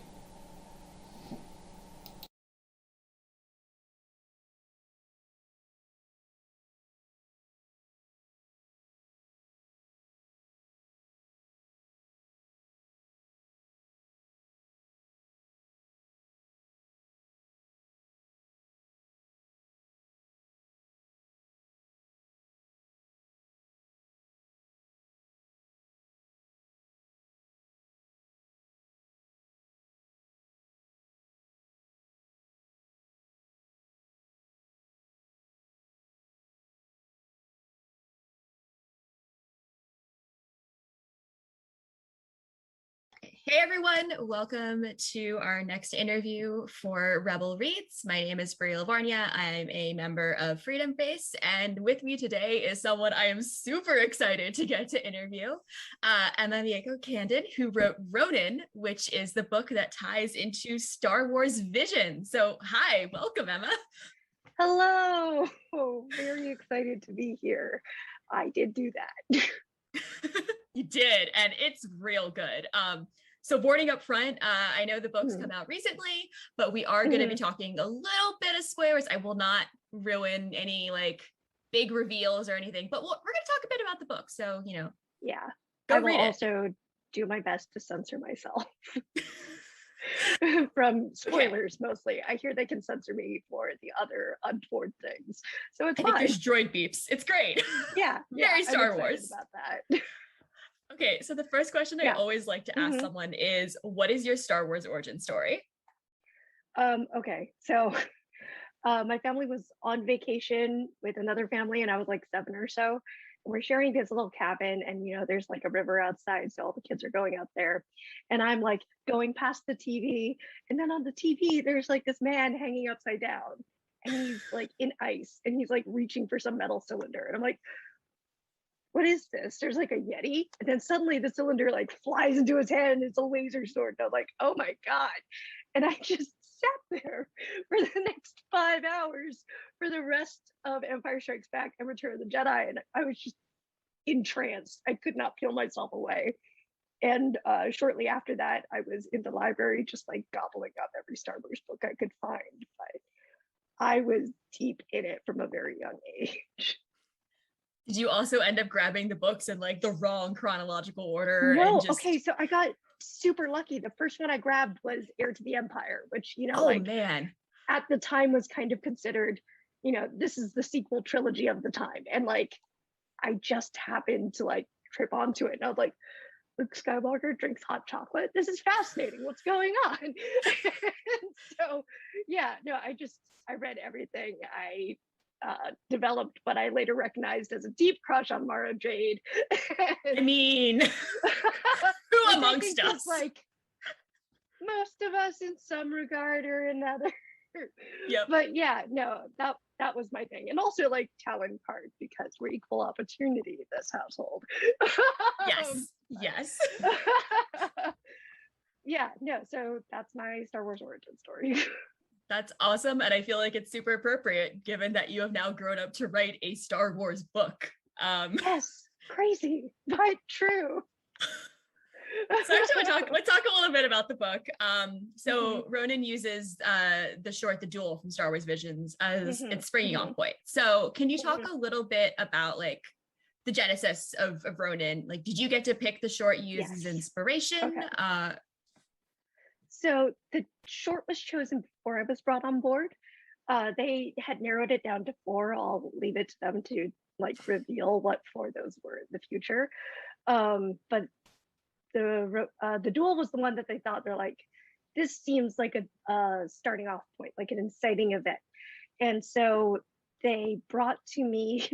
Hey everyone, welcome to our next interview for Rebel Reads. My name is Bria Lavarnia. I'm a member of Freedom Face, and with me today is someone I am super excited to get to interview, Emma Mieko Candid, who wrote Ronin, which is the book that ties into Star Wars Vision. So hi, welcome Emma. Hello, very excited to be here. I did do that. You did, and it's real good. So boarding up front, I know the book's come out recently, but we are going to be talking a little bit of spoilers. I will not ruin any like big reveals or anything, but we're going to talk a bit about the book. So, you know, yeah, I will also do my best to censor myself from spoilers. Mostly, I hear they can censor me for the other untoward things, so it's I fine. think there's droid beeps. It's great. Yeah, very Star Wars about that. Okay, so the first question I always like to ask someone is, what is your Star Wars origin story? Okay, so my family was on vacation with another family, and I was like 7 or so. And we're sharing this little cabin, and you know, there's like a river outside, so all the kids are going out there. And I'm like going past the TV, and then on the TV, there's like this man hanging upside down, and he's like in ice, and he's like reaching for some metal cylinder. And I'm like, what is this? There's like a Yeti. And then suddenly the cylinder like flies into his hand and it's a laser sword. And I'm like, oh my God. And I just sat there for the next 5 hours for the rest of Empire Strikes Back and Return of the Jedi. And I was just entranced. I could not peel myself away. And shortly after that, I was in the library just like gobbling up every Star Wars book I could find. But I was deep in it from a very young age. Did you also end up grabbing the books in like the wrong chronological order? No, and just... okay, so I got super lucky. The first one I grabbed was Heir to the Empire, which, you know, oh, like man, at the time was kind of considered, you know, this is the sequel trilogy of the time. And like, I just happened to like trip onto it. And I was like, Luke Skywalker drinks hot chocolate. This is fascinating. What's going on? And so, yeah, no, I read everything. I developed what I later recognized as a deep crush on Mara Jade. I mean, who amongst us? Like most of us in some regard or another. Yep. But yeah, no, that was my thing. And also like Talon Card, because we're equal opportunity in this household. Yes. Yes. Yeah, no, so that's my Star Wars origin story. That's awesome. And I feel like it's super appropriate given that you have now grown up to write a Star Wars book. Yes, crazy, but true. So actually, let's talk a little bit about the book. So Ronin uses the duel from Star Wars Visions as its springing off point. So can you talk a little bit about like the genesis of Ronin? Like, did you get to pick the short you used as inspiration? Okay. So the short was chosen before I was brought on board. They had narrowed it down to 4. I'll leave it to them to like reveal what 4 those were in the future. But the duel was the one that they thought, they're like, this seems like a starting off point, like an inciting event. And so they brought to me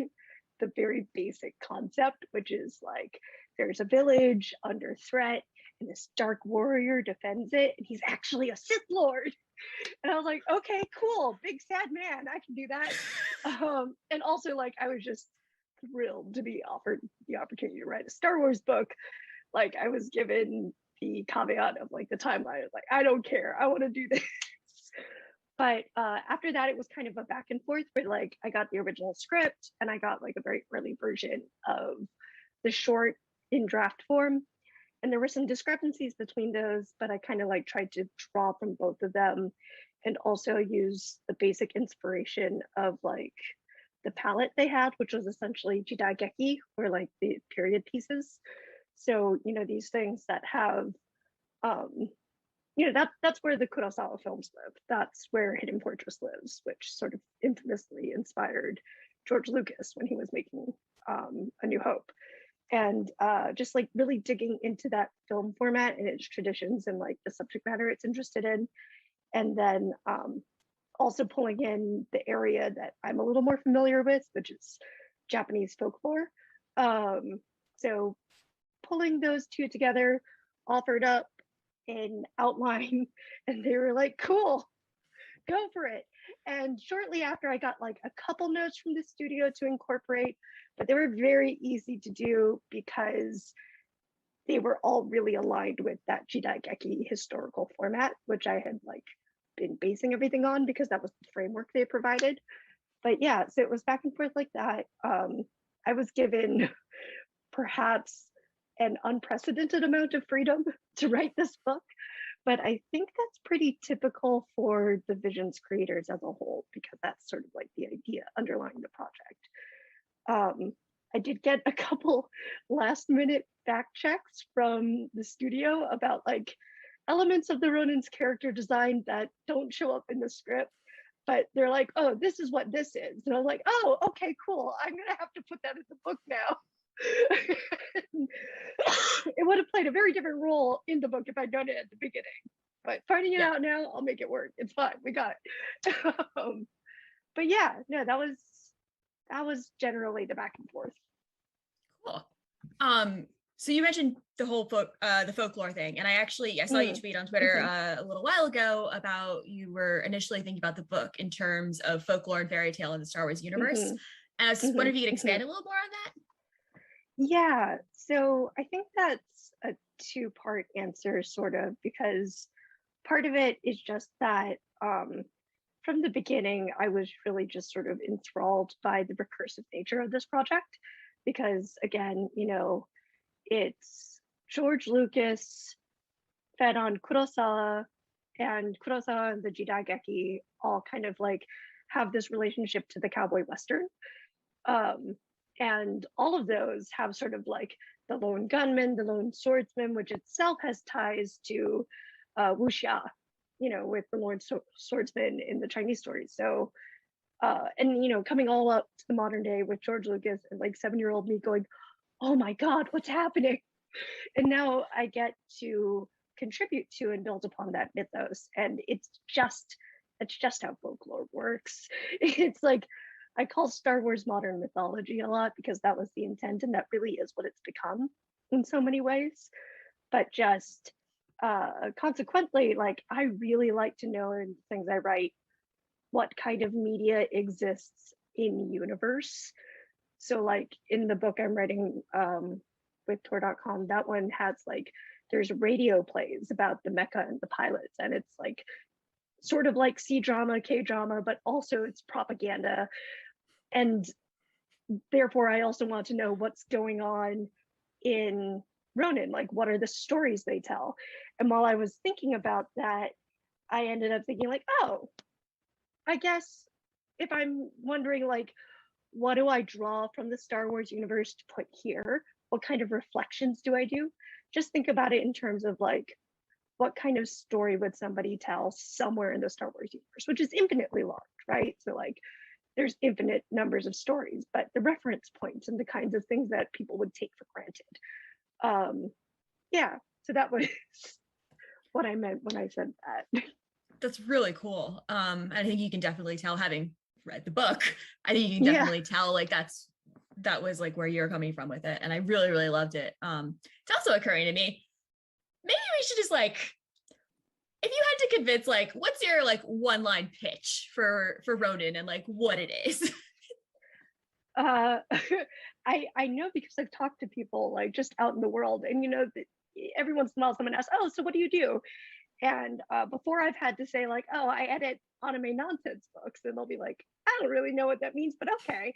the very basic concept, which is like, there's a village under threat and this dark warrior defends it, and he's actually a Sith Lord. And I was like, okay, cool, big sad man, I can do that. And also like, I was just thrilled to be offered the opportunity to write a Star Wars book. Like I was given the caveat of like the timeline. I was like, I don't care, I want to do this. But after that, it was kind of a back and forth where like I got the original script and I got like a very early version of the short in draft form. And there were some discrepancies between those, but I kind of like tried to draw from both of them and also use the basic inspiration of like the palette they had, which was essentially jidaigeki, or like the period pieces. So, you know, these things that have, you know, that's where the Kurosawa films live. That's where Hidden Fortress lives, which sort of infamously inspired George Lucas when he was making A New Hope. And just like really digging into that film format and its traditions and like the subject matter it's interested in. And then also pulling in the area that I'm a little more familiar with, which is Japanese folklore. So pulling those two together, offered up an outline, and they were like, cool, go for it. And shortly after, I got like a couple notes from the studio to incorporate, but they were very easy to do because they were all really aligned with that Jidaigeki historical format, which I had like been basing everything on because that was the framework they provided. But yeah, so it was back and forth like that. I was given perhaps an unprecedented amount of freedom to write this book, but I think that's pretty typical for the Visions creators as a whole, because that's sort of like the idea underlying the project. I did get a couple last minute fact checks from the studio about like elements of the Ronin's character design that don't show up in the script, but they're like, oh, this is what this is. And I was like, oh, okay, cool. I'm gonna have to put that in the book now. It would have played a very different role in the book if I'd done it at the beginning. But finding it out now, I'll make it work. It's fine. We got it. But yeah, no, that was generally the back and forth. Cool. So you mentioned the whole the folklore thing, and I saw you tweet on Twitter a little while ago about you were initially thinking about the book in terms of folklore and fairy tale in the Star Wars universe. And I was wondering if you could expand a little more on that. Yeah, so I think that's a two-part answer, sort of, because part of it is just that from the beginning, I was really just sort of enthralled by the recursive nature of this project, because again, you know, it's George Lucas fed on Kurosawa, and Kurosawa and the Jidaigeki all kind of like have this relationship to the cowboy western. And all of those have sort of like the lone gunman, the lone swordsman, which itself has ties to wuxia, you know, with the lone swordsman in the Chinese stories. So, and you know, coming all up to the modern day with George Lucas and like 7-year-old me going, oh my God, what's happening? And now I get to contribute to and build upon that mythos. And it's just how folklore works. It's like, I call Star Wars modern mythology a lot because that was the intent, and that really is what it's become in so many ways. But just consequently, like, I really like to know in things I write what kind of media exists in universe. So like in the book I'm writing with Tor.com, that one has like, there's radio plays about the mecha and the pilots, and it's like sort of like C-drama, K-drama, but also it's propaganda. And therefore, I also want to know what's going on in Ronin, like what are the stories they tell? And while I was thinking about that, I ended up thinking like, oh, I guess if I'm wondering like, what do I draw from the Star Wars universe to put here? What kind of reflections do I do? Just think about it in terms of like, what kind of story would somebody tell somewhere in the Star Wars universe, which is infinitely large, right? So like, there's infinite numbers of stories, but the reference points and the kinds of things that people would take for granted. Yeah, so that was what I meant when I said that. That's really cool. I think you can definitely tell, having read the book, I think you can definitely tell like that was like where you're coming from with it. And I really, really loved it. It's also occurring to me, maybe we should just like, if you had to convince, like, what's your like one line pitch for Ronin and like what it is? I know because I've talked to people like just out in the world, and you know, every once in a while someone asks, oh, so what do you do? And before I've had to say like, oh, I edit anime nonsense books, and they'll be like, I don't really know what that means, but okay.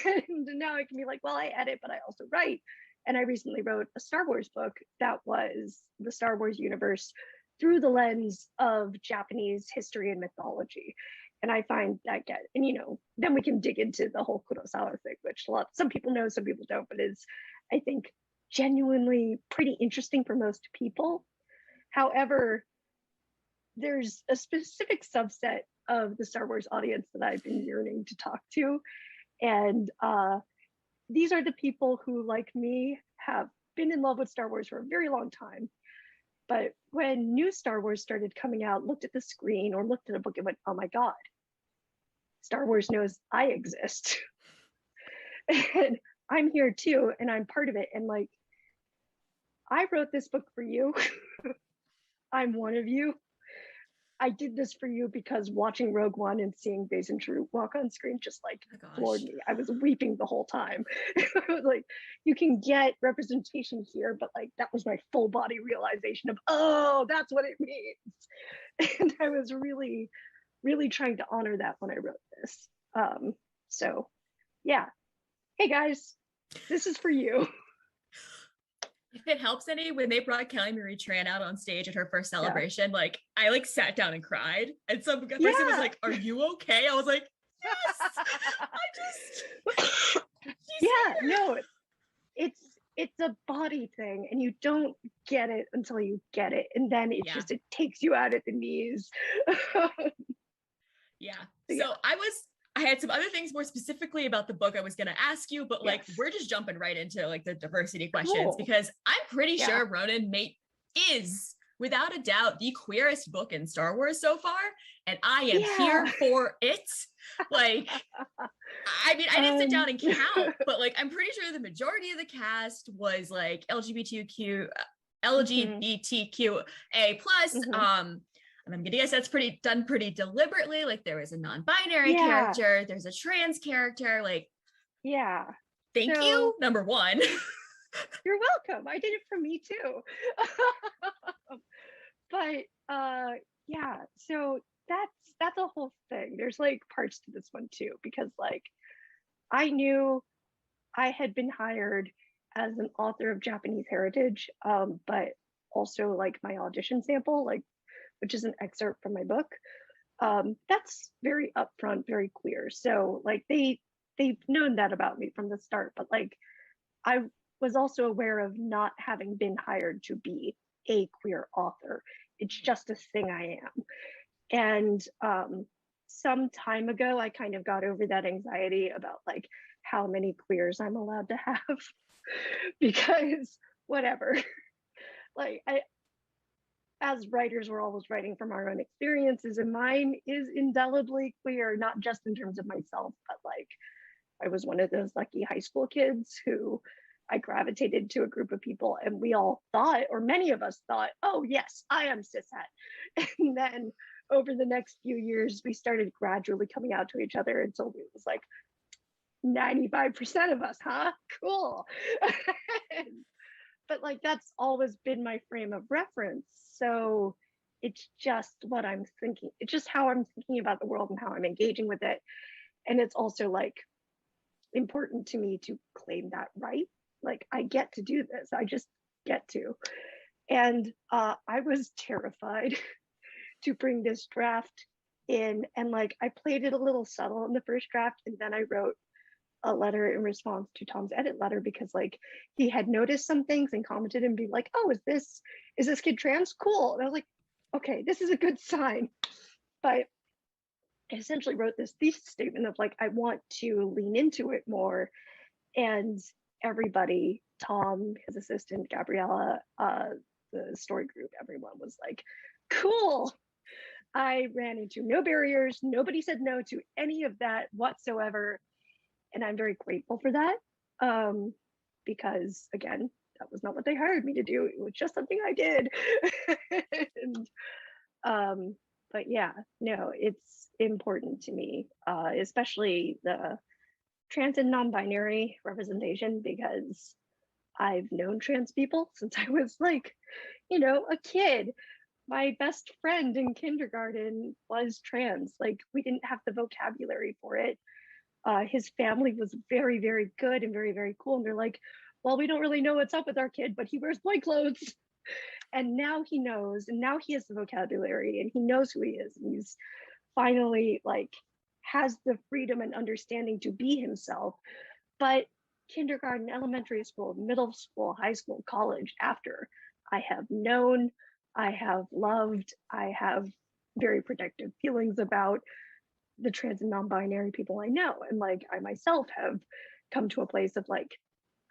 And now I can be like, well, I edit, but I also write. And I recently wrote a Star Wars book that was the Star Wars universe through the lens of Japanese history and mythology. And I find that and you know, then we can dig into the whole Kurosawa thing, which some people know, some people don't, but is, I think, genuinely pretty interesting for most people. However, there's a specific subset of the Star Wars audience that I've been yearning to talk to. And these are the people who, like me, have been in love with Star Wars for a very long time. But when new Star Wars started coming out, looked at the screen or looked at a book and went, oh my God, Star Wars knows I exist. And I'm here too, and I'm part of it. And like, I wrote this book for you. I'm one of you. I did this for you because watching Rogue One and seeing Base and True walk on screen just like floored me. I was weeping the whole time. I was like, you can get representation here, but like that was my full body realization of, oh, that's what it means. And I was really, really trying to honor that when I wrote this. So yeah. Hey guys, this is for you. If it helps any, when they brought Kelly Marie Tran out on stage at her first celebration, like I like sat down and cried. And some person was like, "Are you okay?" I was like, "Yes." No, it's a body thing, and you don't get it until you get it, and then it takes you out at the knees. So I had some other things more specifically about the book I was going to ask you, but like we're just jumping right into like the diversity questions because I'm pretty sure Ronan Mate is without a doubt the queerest book in Star Wars so far, and I am here for it. Like, I mean, I didn't sit down and count, but like I'm pretty sure the majority of the cast was like LGBTQA plus. And I'm gonna guess that's done pretty deliberately. Like there was a non-binary character, there's a trans character. Like, thank you. Number one. You're welcome. I did it for me too. But so that's a whole thing. There's like parts to this one too, because like I knew I had been hired as an author of Japanese heritage, but also like my audition sample, like which is an excerpt from my book. That's very upfront, very queer. So like they've known that about me from the start, but like I was also aware of not having been hired to be a queer author. It's just a thing I am. And some time ago, I kind of got over that anxiety about like how many queers I'm allowed to have because whatever. Like as writers, we're always writing from our own experiences, and mine is indelibly queer, not just in terms of myself, but like I was one of those lucky high school kids who I gravitated to a group of people, and we all thought, or many of us thought, oh yes, I am cishet. And then over the next few years, we started gradually coming out to each other until it was like 95% of us, huh? Cool. But like that's always been my frame of reference. So it's just what I'm thinking. It's just how I'm thinking about the world and how I'm engaging with it. And it's also like important to me to claim that right. Like I get to do this. I just get to. And I was terrified to bring this draft in. And like I played it a little subtle in the first draft, and then I wrote a letter in response to Tom's edit letter because like he had noticed some things and commented and be like, oh, is this kid trans? Cool. And I was like, okay, this is a good sign. But I essentially wrote this thesis statement of like, I want to lean into it more. And everybody, Tom, his assistant, Gabriella, the story group, everyone was like, cool. I ran into no barriers. Nobody said no to any of that whatsoever. And I'm very grateful for that because, again, that was not what they hired me to do. It was just something I did. But yeah, no, it's important to me, especially the trans and non-binary representation, because I've known trans people since I was like, a kid. My best friend in kindergarten was trans. Like we didn't have the vocabulary for it. His family was very, very good and very, very cool. And they're like, well, we don't really know what's up with our kid, but he wears boy clothes. And now he knows, and now he has the vocabulary and he knows who he is. And he's finally like has the freedom and understanding to be himself. But kindergarten, elementary school, middle school, high school, college, after, I have known, I have loved, I have very protective feelings about the trans and non-binary people I know. And like I myself have come to a place of like,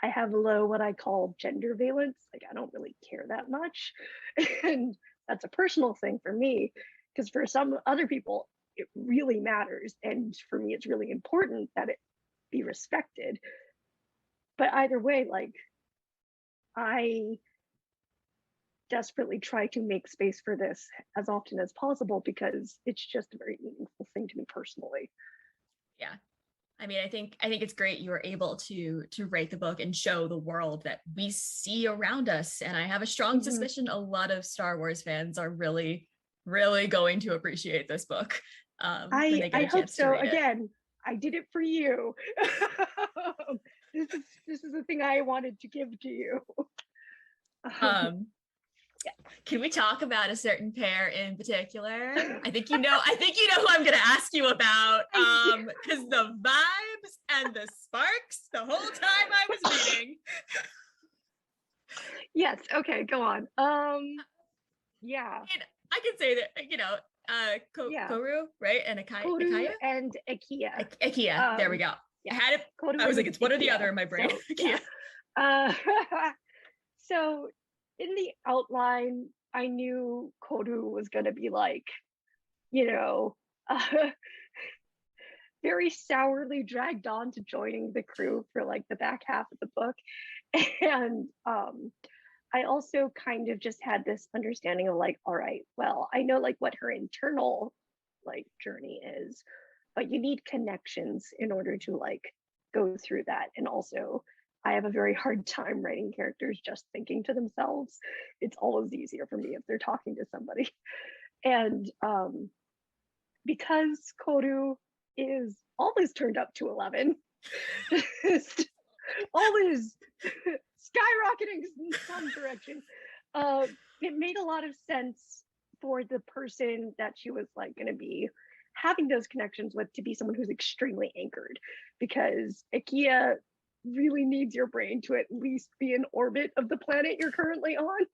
I have low what I call gender valence. Like I don't really care that much. And that's a personal thing for me, because for some other people, it really matters. And for me, it's really important that it be respected. But either way, like I desperately try to make space for this as often as possible because it's just a very meaningful thing to me personally. Yeah. I mean, I think it's great you were able to write the book and show the world that we see around us. And I have a strong suspicion a lot of Star Wars fans are really, really going to appreciate this book when they get a hope chance so. to read it. Again, I did it for you. This is the thing I wanted to give to you. Can we talk about a certain pair in particular? I think you know who I'm gonna ask you about. Because the vibes and the sparks the whole time I was reading. Yes, okay, go on. Yeah. I can say that, Koru, right? And Koru and Akia. Akia, there we go. Yeah. I had it. Koru I was like, and it's one or the Akia. other in my brain. So, Akia. yeah. So in the outline, I knew Koru was gonna be like, very sourly dragged on to joining the crew for like the back half of the book. And I also kind of just had this understanding of like, all right, well, I know like what her internal like journey is, but you need connections in order to like go through that. And also I have a very hard time writing characters just thinking to themselves. It's always easier for me if they're talking to somebody. And because Koru is always turned up to 11, just always skyrocketing in some direction, it made a lot of sense for the person that she was like going to be having those connections with to be someone who's extremely anchored, because Akia really needs your brain to at least be in orbit of the planet you're currently on.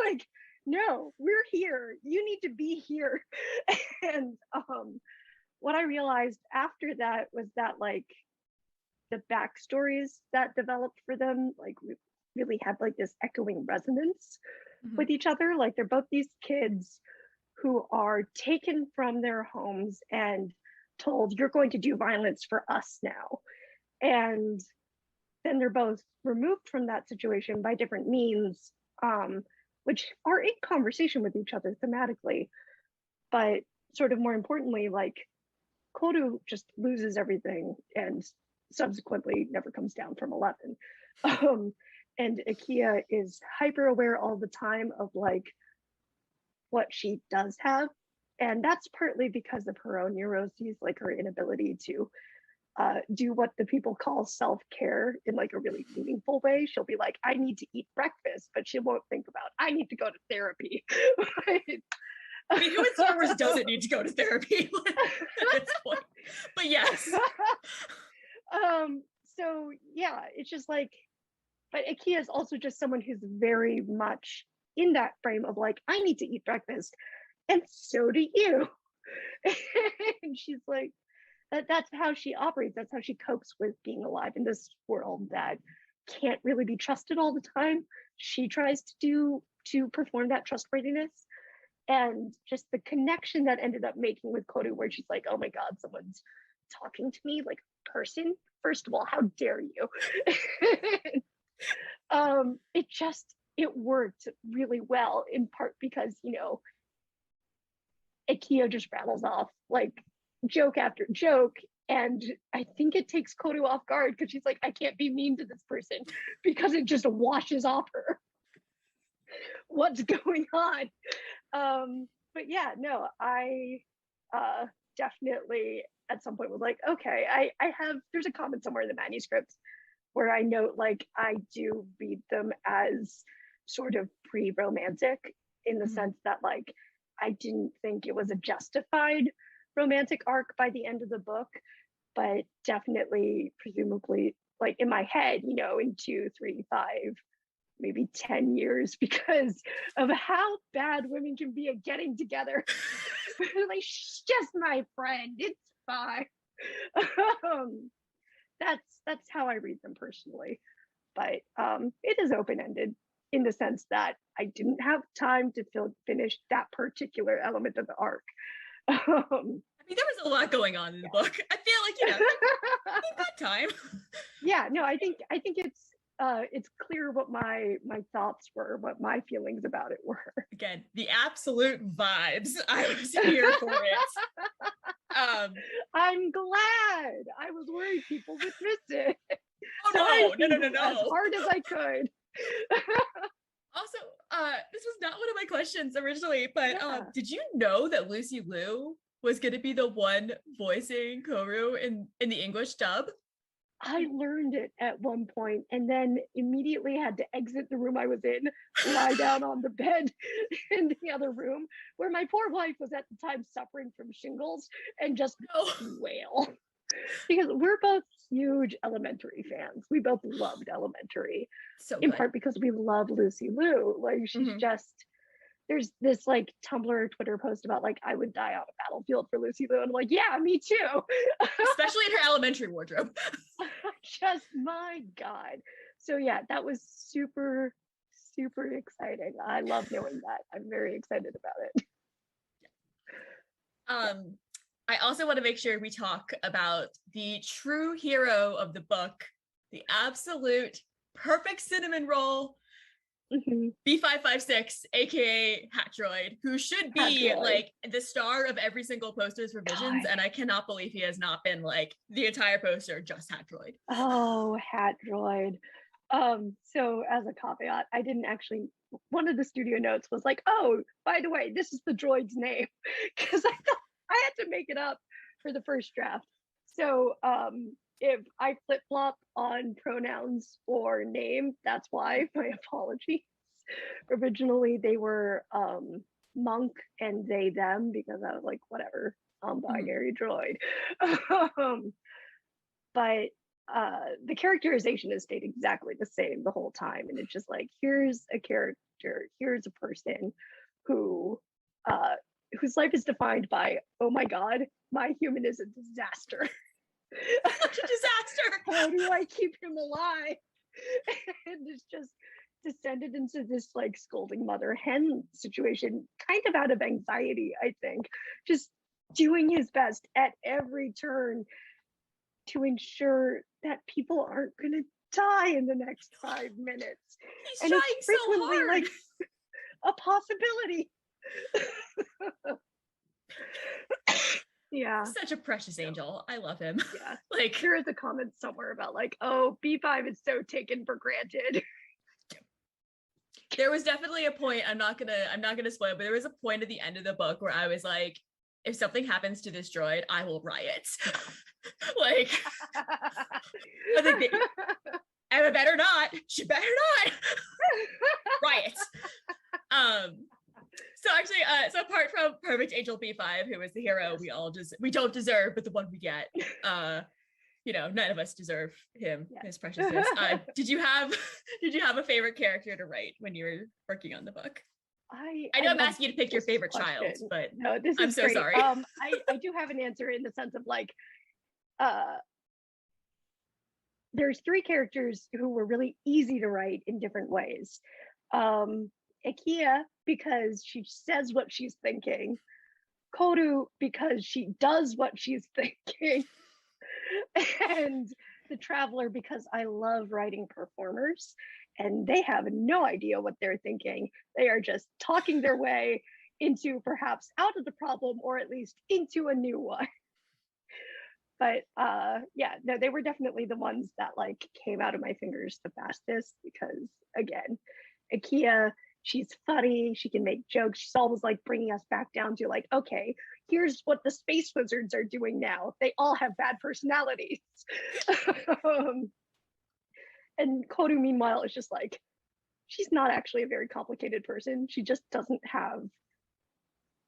Like, no, we're here, you need to be here. And what I realized after that was that like the backstories that developed for them like really had like this echoing resonance with each other. Like they're both these kids who are taken from their homes and told, you're going to do violence for us now. And then they're both removed from that situation by different means, which are in conversation with each other thematically. But sort of more importantly, like Koru just loses everything and subsequently never comes down from 11. And Akia is hyper aware all the time of like what she does have. And that's partly because of her own neuroses, like her inability to do what the people call self-care in like a really meaningful way. She'll be like, I need to eat breakfast, but she won't think about, I need to go to therapy. I mean, who in Star Wars doesn't need to go to therapy at this point? But yes. So yeah, it's just like, but Akia is also just someone who's very much in that frame of like, I need to eat breakfast, and so do you. And she's like, that's how she operates. That's how she copes with being alive in this world that can't really be trusted all the time. She tries to perform that trustworthiness. And just the connection that ended up making with Koru, where she's like, oh my God, someone's talking to me like a person. First of all, how dare you? It worked really well, in part because, Akia just rattles off like joke after joke. And I think it takes Koru off guard because she's like, I can't be mean to this person because it just washes off her what's going on. But yeah, no, I definitely at some point was like, okay, there's a comment somewhere in the manuscript where I note like I do read them as sort of pre-romantic, in the sense that like I didn't think it was a justified romantic arc by the end of the book, but definitely presumably like in my head, in 2, 3, 5, maybe 10 years, because of how bad women can be at getting together. Like, she's just my friend, it's fine. That's how I read them personally. But it is open-ended in the sense that I didn't have time to finish that particular element of the arc. I mean, there was a lot going on in the book. I feel like, you've got time. Yeah, no, I think it's clear what my thoughts were, what my feelings about it were. Again, the absolute vibes. I was here for it. I'm glad. I was worried people would miss it. Oh so I no. as hard as I could. Also, this was not one of my questions originally, but Yeah. did you know that Lucy Liu was going to be the one voicing Koru in the English dub? I learned it at one point and then immediately had to exit the room I was in, lie down on the bed in the other room where my poor wife was at the time suffering from shingles and just wail. Because we're both huge Elementary fans. We both loved Elementary. So in good. part because we love Lucy Liu. Like she's just, there's this like Tumblr, Twitter post about like, I would die on a battlefield for Lucy Liu. And I'm like, yeah, me too. Especially in her elementary wardrobe. Just my God. So yeah, that was super, super exciting. I love knowing that. I'm very excited about it. I also want to make sure we talk about the true hero of the book, the absolute perfect cinnamon roll, B556, aka Hat Droid, who should be like the star of every single poster's revisions, and I cannot believe he has not been like the entire poster just Hat Droid. Oh, Hat Droid. So as a caveat, I didn't actually, one of the studio notes was like, oh, by the way, this is the droid's name, because I thought I had to make it up for the first draft. So if I flip-flop on pronouns or name, that's why, my apologies. Originally they were monk and they them, because I was like, whatever, binary droid. But the characterization has stayed exactly the same the whole time, and it's just like, here's a character, here's a person who whose life is defined by, oh my God, my human is a disaster. Such a disaster. How do I keep him alive? And it's just descended into this like scolding mother hen situation, kind of out of anxiety, I think, just doing his best at every turn to ensure that people aren't going to die in the next 5 minutes. He's and trying it's so frequently hard. like a possibility. Yeah, such a precious angel. I love him. Yeah, like there is a comment somewhere about like, oh, B5 is so taken for granted. There was definitely a point, I'm not gonna spoil, but there was a point at the end of the book where I was like, if something happens to this droid, I will riot. Like, I think Emma better not. She better not. Riot. So actually, so apart from Perfect Angel B5, who is the hero we don't deserve, but the one we get, you know, none of us deserve him, his preciousness. Did you have a favorite character to write when you were working on the book? I know I'm love asking you to pick your this favorite question. child, but no, this is I'm so great. sorry. I do have an answer in the sense of like, there's 3 characters who were really easy to write in different ways. Ikea, because she says what she's thinking. Koru, because she does what she's thinking. And the Traveler, because I love writing performers and they have no idea what they're thinking. They are just talking their way into perhaps out of the problem, or at least into a new one. But yeah, no, they were definitely the ones that like came out of my fingers the fastest, because again, Ikea, she's funny, she can make jokes, she's always like bringing us back down to like, okay, here's what the space wizards are doing now. They all have bad personalities. And Koru, meanwhile, is just like, she's not actually a very complicated person. She just doesn't have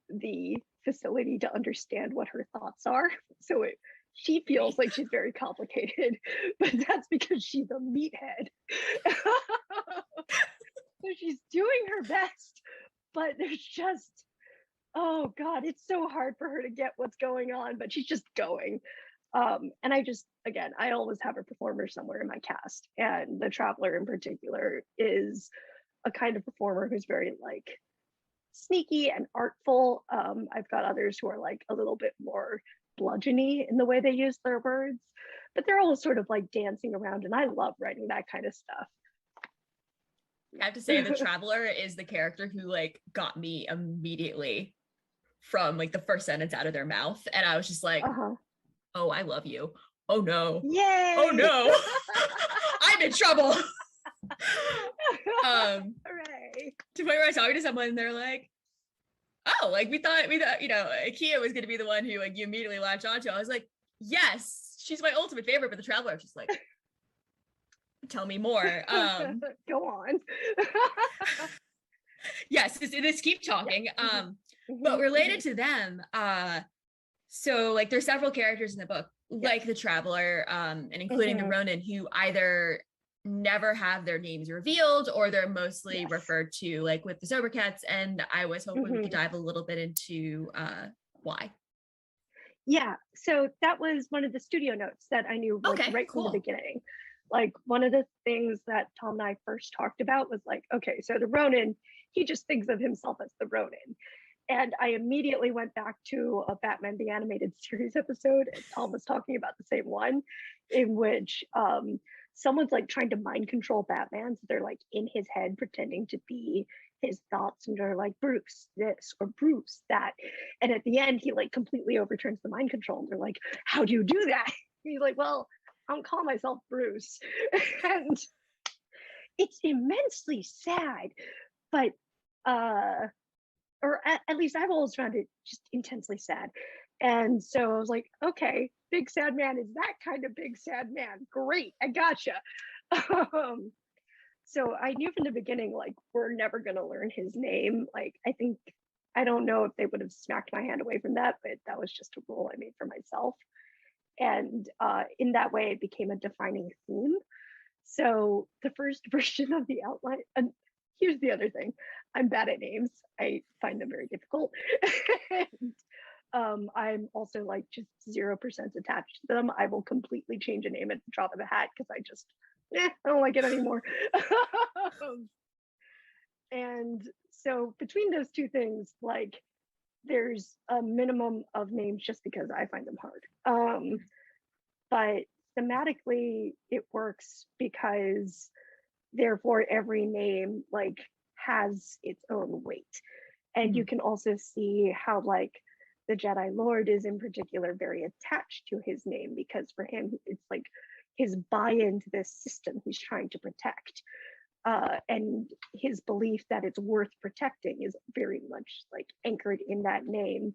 the facility to understand what her thoughts are. So she feels like she's very complicated, but that's because she's a meathead. So she's doing her best, but there's just, oh God, it's so hard for her to get what's going on, but she's just going. And I just, again, I always have a performer somewhere in my cast, and the Traveler in particular is a kind of performer who's very like sneaky and artful. I've got others who are like a little bit more bludgeony in the way they use their words, but they're all sort of like dancing around, and I love writing that kind of stuff. I have to say the Traveler is the character who like got me immediately from like the first sentence out of their mouth. And I was just like, oh, I love you. Oh no. Yay! Oh no. I'm in trouble. Hooray. To the point where I was talking to someone and they're like, oh, like we thought, you know, Akia was gonna be the one who like you immediately latched onto. I was like, yes, she's my ultimate favorite, but the Traveler was just like, tell me more. Go on. Yes, this keep talking. But related to them, so like there's several characters in the book, like the Traveler, and including the Ronin, who either never have their names revealed or they're mostly referred to like with the Sober Cats. And I was hoping we could dive a little bit into why. Yeah, so that was one of the studio notes that I knew like, from the beginning. Like one of the things that Tom and I first talked about was like, okay, so the Ronin, he just thinks of himself as the Ronin. And I immediately went back to a Batman the Animated Series episode, and Tom was talking about the same one, in which someone's like trying to mind control Batman. So they're like in his head pretending to be his thoughts, and they're like, Bruce this or Bruce that. And at the end, he like completely overturns the mind control. And they're like, how do you do that? And he's like, well, I don't call myself Bruce. And it's immensely sad, but or at least I've always found it just intensely sad. And so I was like, okay, big sad man is that kind of big sad man. Great, I gotcha. So I knew from the beginning, like, we're never gonna learn his name. Like, I don't know if they would have smacked my hand away from that, but that was just a rule I made for myself. And in that way, it became a defining theme. So the first version of the outline, and here's the other thing, I'm bad at names. I find them very difficult. And I'm also like just 0% attached to them. I will completely change a name at the drop of a hat because I don't like it anymore. And so between those two things, like there's a minimum of names just because I find them hard. But thematically it works because therefore every name like has its own weight. And you can also see how like the Jedi Lord is in particular very attached to his name, because for him it's like his buy-in to this system he's trying to protect, and his belief that it's worth protecting is very much like anchored in that name,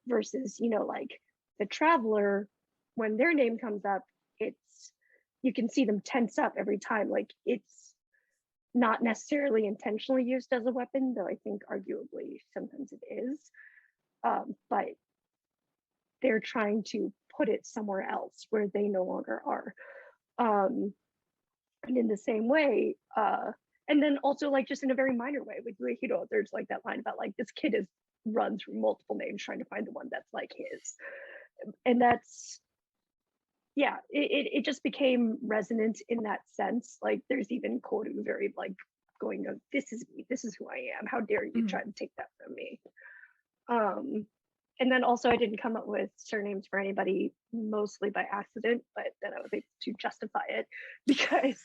versus, you know, like the Traveler, when their name comes up, it's, you can see them tense up every time. Like it's not necessarily intentionally used as a weapon, though I think arguably sometimes it is, but they're trying to put it somewhere else where they no longer are. And in the same way, and then also like just in a very minor way with Yuehiro, there's like that line about like this kid is run through multiple names trying to find the one that's like his. And that's, yeah, it just became resonant in that sense. Like there's even Koru very like going, this is me, this is who I am, how dare you try to take that from me. And then also I didn't come up with surnames for anybody mostly by accident, but then I was able to justify it because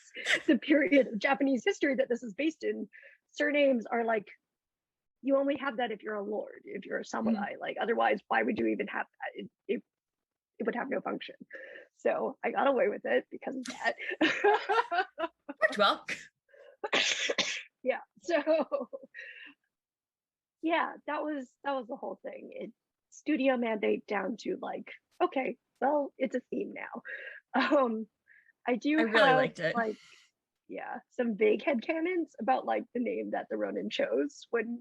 the period of Japanese history that this is based in, surnames are like, you only have that if you're a lord, if you're a samurai. Like otherwise, why would you even have that? It would have no function. So I got away with it because of that. Worked well. Yeah. So yeah, that was the whole thing. It studio mandate down to like, okay, well, it's a theme now. I really liked it. Like, yeah, some vague headcanons about like the name that the Ronin chose when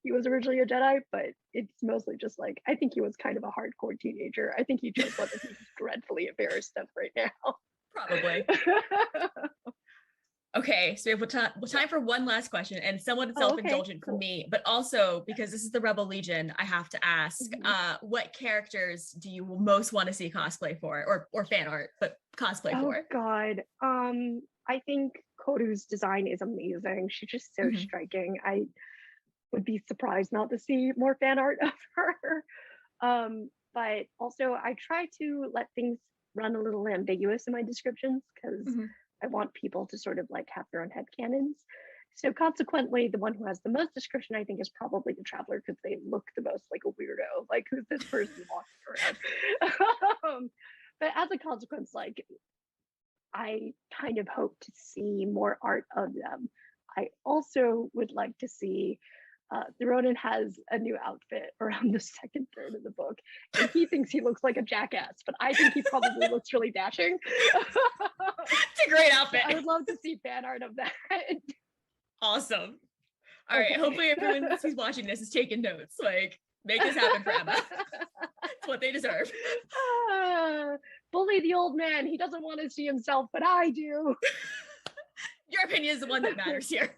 he was originally a Jedi, but it's mostly just like, I think he was kind of a hardcore teenager. I think he chose one that he's dreadfully embarrassed of right now. Probably. Okay, so we have time for one last question, and somewhat self-indulgent for me, but also because this is the Rebel Legion, I have to ask, what characters do you most want to see cosplay for, or fan art, but cosplay for? Oh God, I think Koru's design is amazing. She's just so striking. I would be surprised not to see more fan art of her. But also I try to let things run a little ambiguous in my descriptions, because I want people to sort of like have their own headcanons. So consequently, the one who has the most description, I think, is probably the traveler because they look the most like a weirdo. Like, who's this person walking around? But as a consequence, like, I kind of hope to see more art of them. I also would like to see the Ronin has a new outfit around the second third of the book, and he thinks he looks like a jackass, but I think he probably looks really dashing. It's a great outfit. I would love to see fan art of that. Awesome. All right. Okay. Hopefully everyone who's watching this is taking notes. Like, make this happen for Emma. It's what they deserve. Bully the old man. He doesn't want to see himself, but I do. Your opinion is the one that matters here.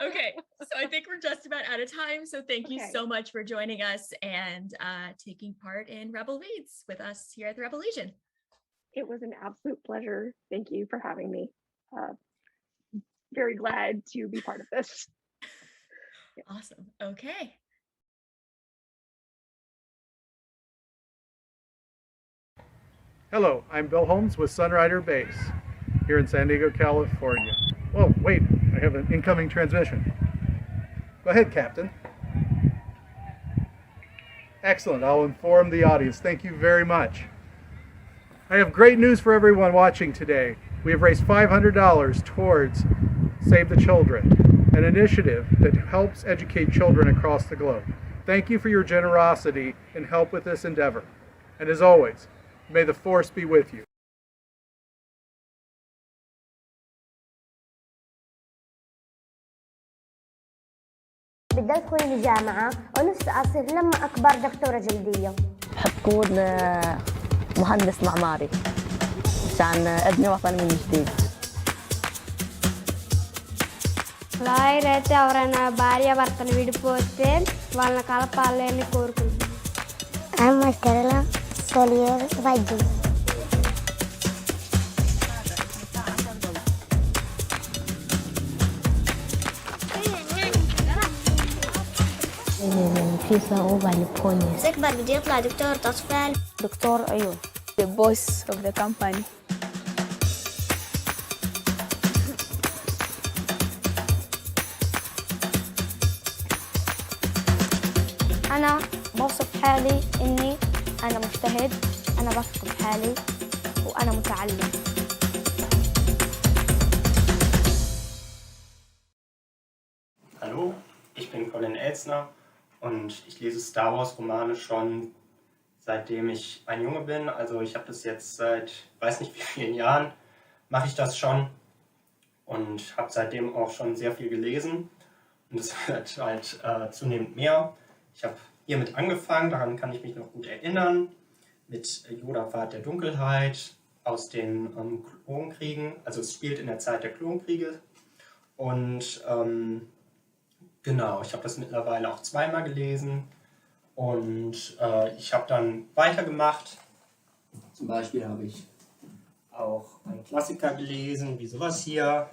Okay, so I think we're just about out of time. So thank you so much for joining us and taking part in Rebel Reads with us here at the Rebel Legion. It was an absolute pleasure. Thank you for having me. Very glad to be part of this. Awesome. Okay. Hello, I'm Bill Holmes with Sunrider Base here in San Diego, California. Oh, wait, I have an incoming transmission. Go ahead, Captain. Excellent, I'll inform the audience. Thank you very much. I have great news for everyone watching today. We have raised $500 towards Save the Children, an initiative that helps educate children across the globe. Thank you for your generosity and help with this endeavor. And as always, may the force be with you. بدي أدخل الجامعة ونفسي أصير لما أكبر دكتورة جلدية. بحب أكون مهندس معماري عشان أبني وطني من جديد. అయితే ఎవరైనా భార్య భర్తలు విడిపోతే వాళ్ళని కలపాలని కోరుకుంటున్నాను. أما كرلا سولير فاجي. في صعوبة للبوليس. أكبر بدي يطلع دكتور أطفال. دكتور عيون. The boss of the company. أنا بوصف حالي إني أنا مجتهد، أنا بثق بحالي وأنا متعلم. Hallo, ich bin Colin Elzner und ich lese Star Wars Romane schon seitdem ich ein Junge bin. Also ich habe das jetzt seit weiß nicht wie vielen Jahren mache ich das schon und habe seitdem auch schon sehr viel gelesen und es wird halt zunehmend mehr. Ich habe hiermit angefangen, daran kann ich mich noch gut erinnern, mit Yoda Pfad der Dunkelheit aus den Klonkriegen. Also es spielt in der Zeit der Klonkriege und genau, ich habe das mittlerweile auch zweimal gelesen und ich habe dann weitergemacht. Zum Beispiel habe ich auch einen Klassiker gelesen, wie sowas hier,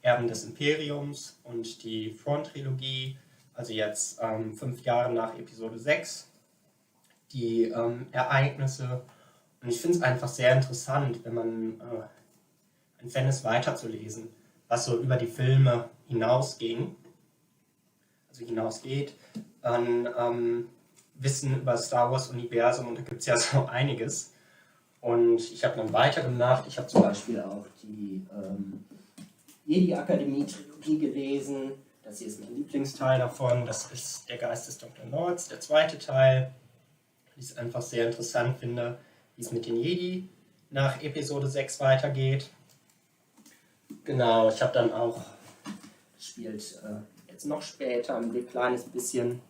Erben des Imperiums und die Thrawn-Trilogie, also jetzt 5 Jahre nach Episode 6, die Ereignisse. Und ich finde es einfach sehr interessant, wenn man ein Fan ist, weiterzulesen, was so über die Filme hinausgeht, an Wissen über das Star Wars Universum, und da gibt es ja so einiges. Und ich habe dann weitergemacht. Ich habe zum Beispiel auch die Jedi-Akademie-Trilogie gelesen. Das hier ist mein Lieblingsteil davon. Das ist Der Geist des Dr. Nords, der zweite Teil. Ich es einfach sehr interessant finde, wie es mit den Jedi nach Episode 6 weitergeht. Genau, ich habe dann auch, das spielt jetzt noch später, ein kleines bisschen,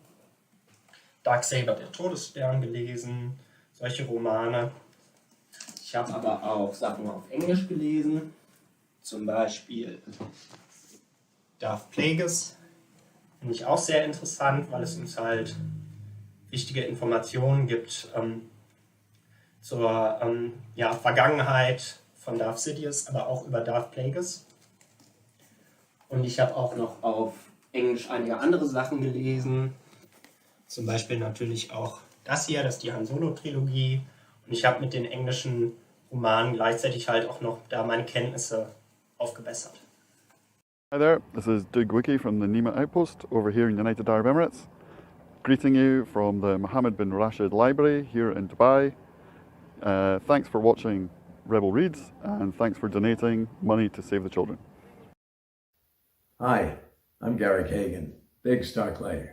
Darksaber, der Todesstern gelesen, solche Romane. Ich habe aber auch Sachen auf Englisch gelesen, zum Beispiel Darth Plagueis, finde ich auch sehr interessant, weil es uns halt wichtige Informationen gibt zur Vergangenheit von Darth Sidious, aber auch über Darth Plagueis. Und ich habe auch noch auf Englisch einige andere Sachen gelesen, zum Beispiel natürlich auch das hier, das ist die Han Solo Trilogie. Und ich habe mit den englischen Roman gleichzeitig halt auch noch da meine Kenntnisse aufgebessert. Hi there, this is Doug Wiki from the Nima Outpost over here in United Arab Emirates. Greeting you from the Mohammed bin Rashid Library here in Dubai. Thanks for watching Rebel Reads and thanks for donating money to save the children. Hi, I'm Garrick Hagan, big Starklighter,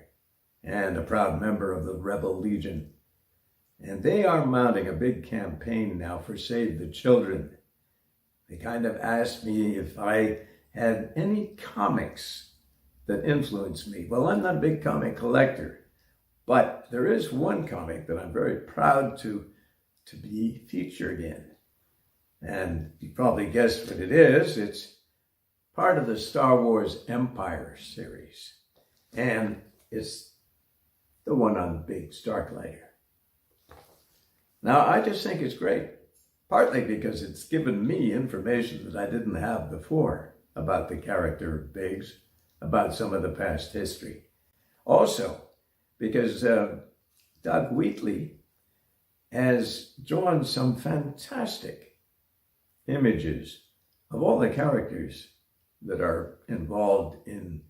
and a proud member of the Rebel Legion. And they are mounting a big campaign now for Save the Children. They kind of asked me if I had any comics that influenced me. Well, I'm not a big comic collector, but there is one comic that I'm very proud to be featured in. And you probably guessed what it is. It's part of the Star Wars Empire series. And it's the one on the big Starklighter. Now, I just think it's great, partly because it's given me information that I didn't have before about the character of Biggs, about some of the past history. Also, because Doug Wheatley has drawn some fantastic images of all the characters that are involved in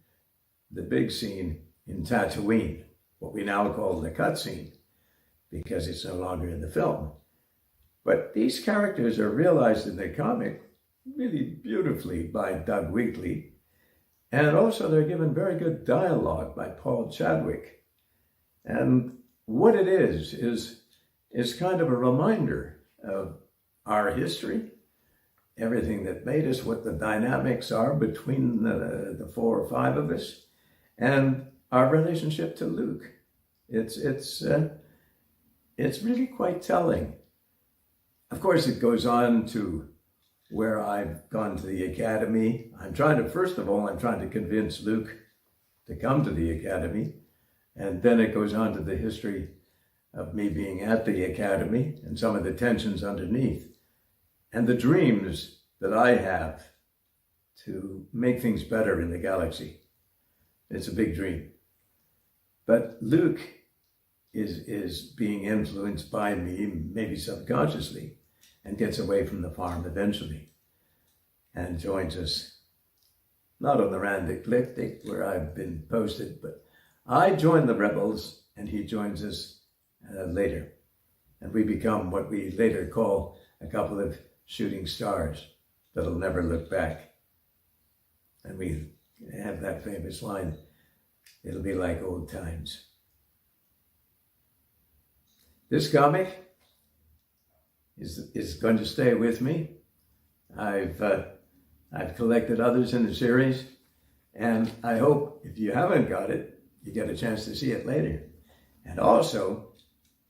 the big scene in Tatooine, what we now call the cutscene, because it's no longer in the film. But these characters are realized in the comic really beautifully by Doug Wheatley, and also they're given very good dialogue by Paul Chadwick. And what it is kind of a reminder of our history, everything that made us, what the dynamics are between the 4 or 5 of us, and our relationship to Luke. It's really quite telling. Of course, it goes on to where I've gone to the academy. First of all, I'm trying to convince Luke to come to the academy. And then it goes on to the history of me being at the academy and some of the tensions underneath. And the dreams that I have to make things better in the galaxy. It's a big dream. But Luke is being influenced by me, maybe subconsciously, and gets away from the farm eventually and joins us, not on the Rand Ecliptic where I've been posted, but I join the rebels and he joins us later. And we become what we later call a couple of shooting stars that'll never look back. And we have that famous line, it'll be like old times. This comic is going to stay with me. I've collected others in the series, and I hope if you haven't got it, you get a chance to see it later. And also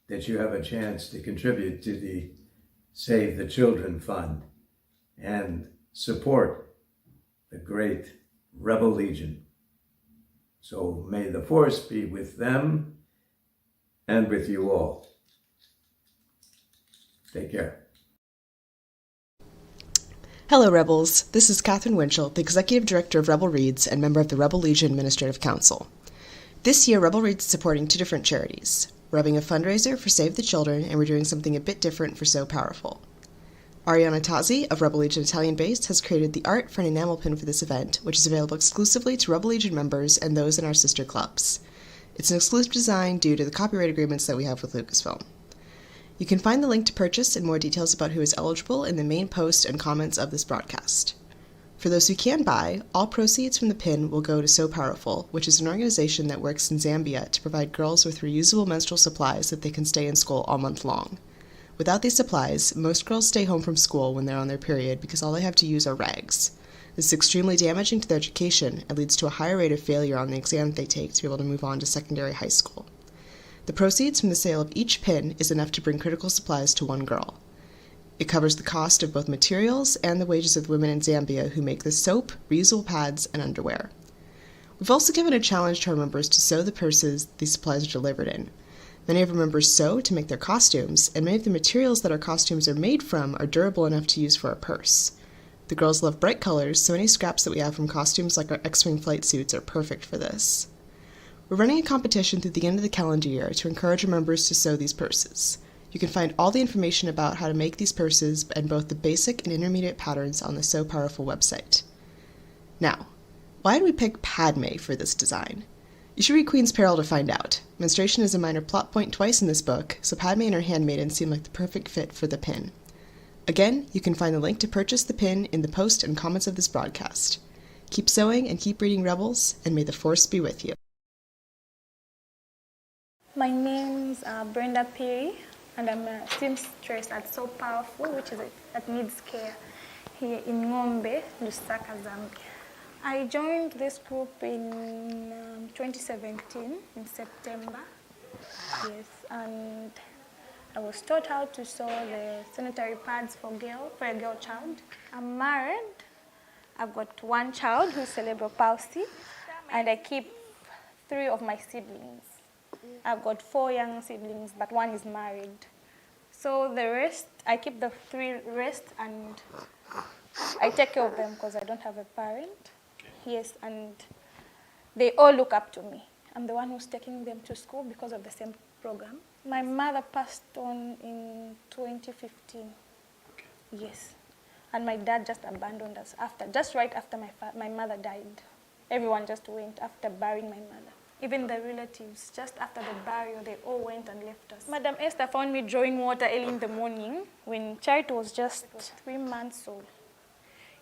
that you have a chance to contribute to the Save the Children Fund and support the great Rebel Legion. So may the Force be with them and with you all. Take care. Hello, Rebels. This is Catherine Winchell, the Executive Director of Rebel Reads and member of the Rebel Legion Administrative Council. This year, Rebel Reads is supporting 2 different charities. We're having a fundraiser for Save the Children, and we're doing something a bit different for So Powerful. Ariana Tazzi of Rebel Legion Italian Base has created the art for an enamel pin for this event, which is available exclusively to Rebel Legion members and those in our sister clubs. It's an exclusive design due to the copyright agreements that we have with Lucasfilm. You can find the link to purchase and more details about who is eligible in the main post and comments of this broadcast. For those who can buy, all proceeds from the pin will go to So Powerful, which is an organization that works in Zambia to provide girls with reusable menstrual supplies that they can stay in school all month long. Without these supplies, most girls stay home from school when they're on their period because all they have to use are rags. This is extremely damaging to their education and leads to a higher rate of failure on the exam that they take to be able to move on to secondary high school. The proceeds from the sale of each pin is enough to bring critical supplies to one girl. It covers the cost of both materials and the wages of the women in Zambia who make the soap, reusable pads, and underwear. We've also given a challenge to our members to sew the purses these supplies are delivered in. Many of our members sew to make their costumes, and many of the materials that our costumes are made from are durable enough to use for a purse. The girls love bright colors, so any scraps that we have from costumes like our X-Wing flight suits are perfect for this. We're running a competition through the end of the calendar year to encourage our members to sew these purses. You can find all the information about how to make these purses and both the basic and intermediate patterns on the So Powerful website. Now, why did we pick Padme for this design? You should read Queen's Peril to find out. Menstruation is a minor plot point twice in this book, so Padme and her handmaiden seem like the perfect fit for the pin. Again, you can find the link to purchase the pin in the post and comments of this broadcast. Keep sewing and keep reading Rebels, and may the Force be with you. My name's Brenda Piri, and I'm a seamstress at So Powerful, which is at Needs Care here in Ngombe, Lusaka, Zambia. I joined this group in 2017, in September. Yes, and I was taught how to sew the sanitary pads for a girl child. I'm married. I've got one child who's cerebral palsy, and I keep 3 of my siblings. I've got 4 young siblings, but one is married. So the rest, I keep the 3 rest, and I take care of them because I don't have a parent. Yes, and they all look up to me. I'm the one who's taking them to school because of the same program. My mother passed on in 2015. Yes. And my dad just abandoned us just right after my mother died. Everyone just went after burying my mother. Even the relatives, just after the burial, they all went and left us. Madam Esther found me drawing water early in the morning when Charity was just 3 months old.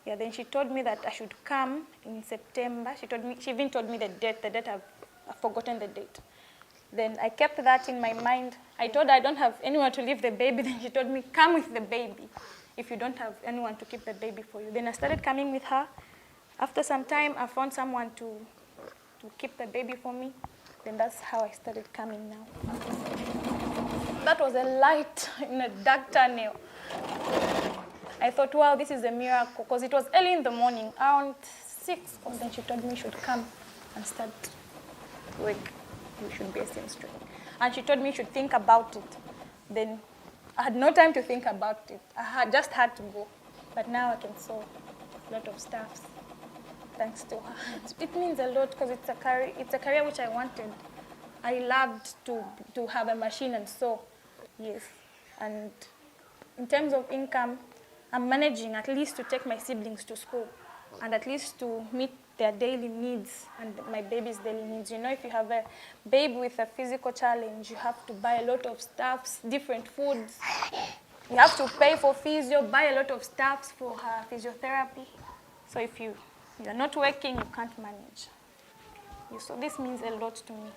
Yeah, then she told me that I should come in September. She even told me the date I've forgotten the date. Then I kept that in my mind. I told her I don't have anyone to leave the baby. Then she told me, come with the baby if you don't have anyone to keep the baby for you. Then I started coming with her. After some time, I found someone to keep the baby for me. Then that's how I started coming now. That was a light in a dark tunnel. I thought, wow, this is a miracle, because it was early in the morning, around 6, and then she told me she should come and start work. We should be a seamstress. And she told me she should think about it. Then I had no time to think about it. I just had to go. But now I can sew a lot of stuffs, thanks to her. It means a lot because it's a career which I wanted. I loved to have a machine and sew, yes. And in terms of income, I'm managing at least to take my siblings to school and at least to meet their daily needs and my baby's daily needs. You know, if you have a baby with a physical challenge, you have to buy a lot of stuffs, different foods. You have to pay for physio, buy a lot of stuffs for her physiotherapy. So if you're not working, you can't manage. So this means a lot to me.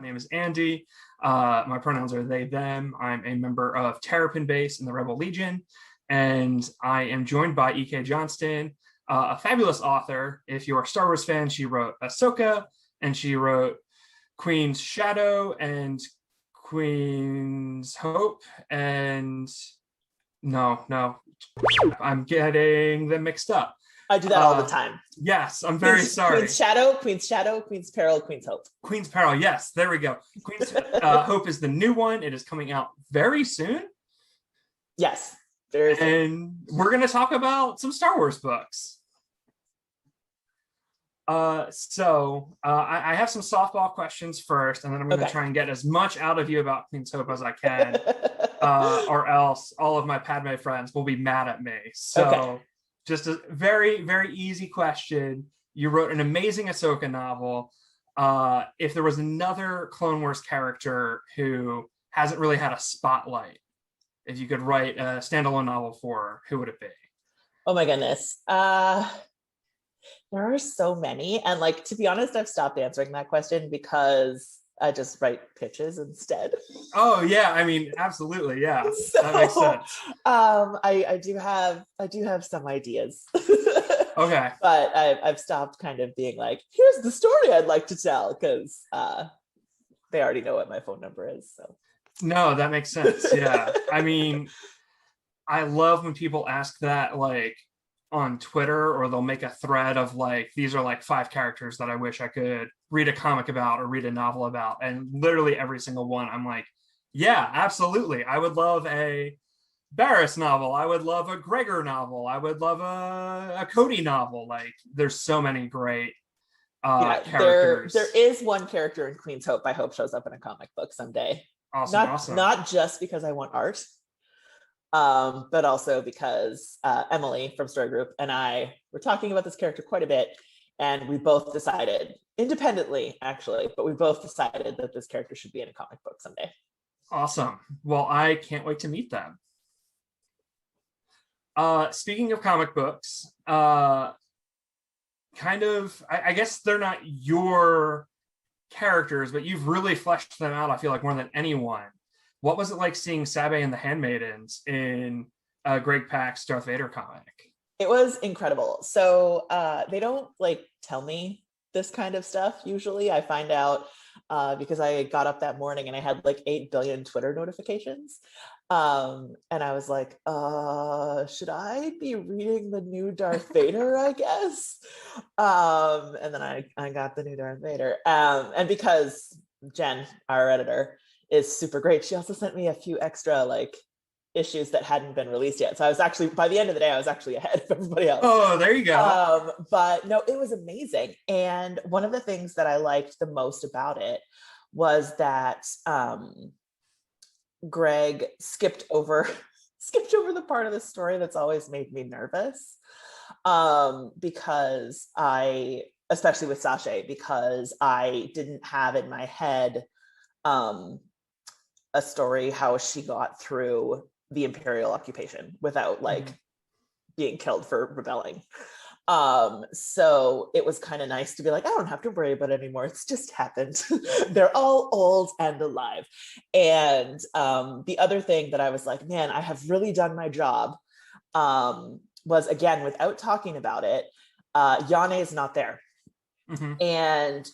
name is Andy. My pronouns are they, them. I'm a member of Terrapin Base in the Rebel Legion, and I am joined by E.K. Johnston, a fabulous author. If you're a Star Wars fan, she wrote Ahsoka, and she wrote Queen's Shadow and Queen's Hope, and no, I'm getting them mixed up. I do that all the time. Yes, I'm very sorry. Queen's Shadow, Queen's Peril, Queen's Hope. Queen's Peril, yes, there we go. Queen's Hope is the new one. It is coming out very soon. Yes, very soon. And we're going to talk about some Star Wars books. I have some softball questions first, and then I'm going to try and get as much out of you about Queen's Hope as I can, or else all of my Padme friends will be mad at me. So just a very, very easy question. You wrote an amazing Ahsoka novel. If there was another Clone Wars character who hasn't really had a spotlight, if you could write a standalone novel for her, who would it be? Oh my goodness. There are so many. And like, to be honest, I've stopped answering that question because I just write pitches instead. Oh yeah, I mean, absolutely, yeah. So, that makes sense. I do have some ideas. Okay. But I've stopped kind of being like, here's the story I'd like to tell, because they already know what my phone number is. So no, that makes sense. Yeah. I mean, I love when people ask that, like, on Twitter, or they'll make a thread of like, these are like 5 characters that I wish I could read a comic about or read a novel about, and literally every single one I'm like, yeah, absolutely, I would love a Barriss novel, I would love a Gregor novel, I would love a Cody novel. Like, there's so many great characters. There is one character in Queen's Hope I hope shows up in a comic book someday. Awesome. Not just because I want art, but also because Emily from Story Group and I were talking about this character quite a bit, and we both decided, independently actually, but we both decided that this character should be in a comic book someday. Awesome. Well, I can't wait to meet them. Speaking of comic books, I guess they're not your characters, but you've really fleshed them out, I feel like, more than anyone. What was it like seeing Sabe and the Handmaidens in Greg Pak's Darth Vader comic? It was incredible. So they don't like tell me this kind of stuff usually. I find out because I got up that morning and I had like 8 billion Twitter notifications. And I was like, should I be reading the new Darth Vader, I guess? And then I got the new Darth Vader. And because Jen, our editor, is super great, she also sent me a few extra like issues that hadn't been released yet. So I was actually, by the end of the day, I was actually ahead of everybody else. Oh, there you go. But no, it was amazing. And one of the things that I liked the most about it was that Greg skipped over the part of the story that's always made me nervous. Because especially with Sasha, because I didn't have in my head a story how she got through the Imperial occupation without like being killed for rebelling. So it was kind of nice to be like, I don't have to worry about it anymore. It's just happened. They're all old and alive. And the other thing that I was like, man, I have really done my job, was, again, without talking about it, Yane is not there. And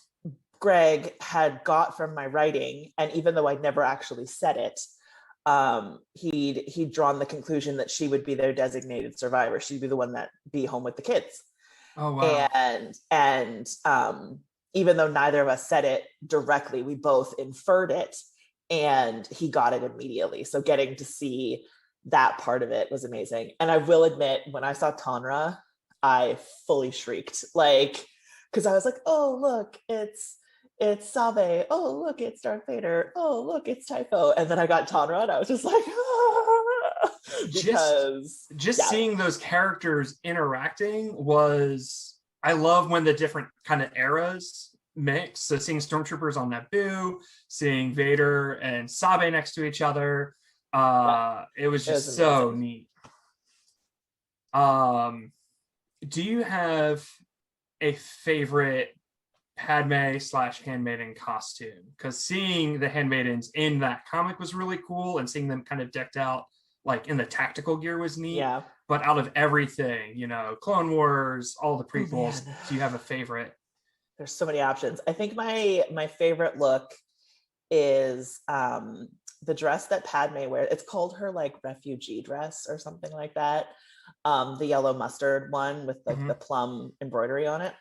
Greg had got from my writing, and even though I'd never actually said it, he'd drawn the conclusion that she would be their designated survivor. She'd be the one that be home with the kids. Oh wow! And even though neither of us said it directly, we both inferred it, and he got it immediately. So getting to see that part of it was amazing. And I will admit, when I saw Tonra, I fully shrieked, like, because I was like, oh look, it's Sabe. Oh, look, it's Darth Vader. Oh, look, it's Typho. And then I got Tonra, and I was just like, because seeing those characters interacting was, I love when the different kind of eras mix. So seeing stormtroopers on Naboo, seeing Vader and Sabe next to each other, it was just so neat. Do you have a favorite Padme / handmaiden costume, because seeing the handmaidens in that comic was really cool, and seeing them kind of decked out like in the tactical gear was neat. Yeah. But out of everything, Clone Wars, all the prequels, man. do you have a favorite? There's so many options. I think my favorite look is the dress that Padme wears. It's called her like refugee dress or something like that. The yellow mustard one with like the plum embroidery on it.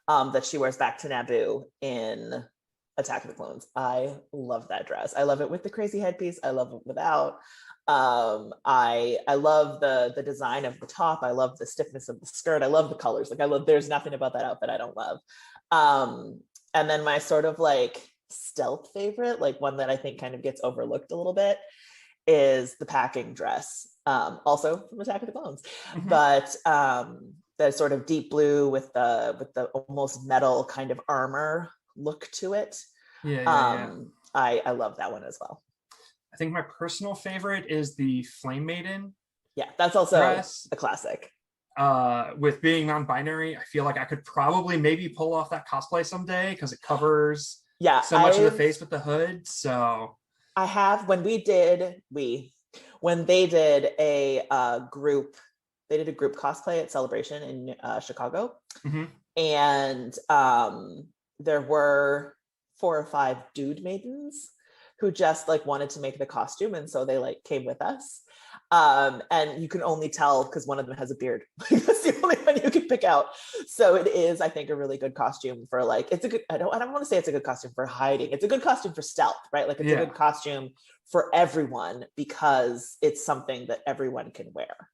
That she wears back to Naboo in Attack of the Clones. I love that dress. I love it with the crazy headpiece. I love it without. I love the design of the top. I love the stiffness of the skirt. I love the colors. Like there's nothing about that outfit I don't love. And then my sort of like stealth favorite, like one that I think kind of gets overlooked a little bit, is the packing dress. Also from Attack of the Clones, but the sort of deep blue with the almost metal kind of armor look to it. Yeah. I love that one as well. I think my personal favorite is the Flame Maiden. Yeah, that's also dress. a classic. With being non-binary, I feel like I could probably maybe pull off that cosplay someday because it covers so much of the face with the hood. So I have, when they did a group cosplay at Celebration in Chicago, and there were 4 or 5 dude maidens who just like wanted to make the costume, and so they like came with us. And you can only tell because one of them has a beard. That's the only one you can pick out. So it is, I think, a really good costume for like, it's a good, I don't want to say it's a good costume for hiding. It's a good costume for stealth, right? Like it's a good costume for everyone because it's something that everyone can wear.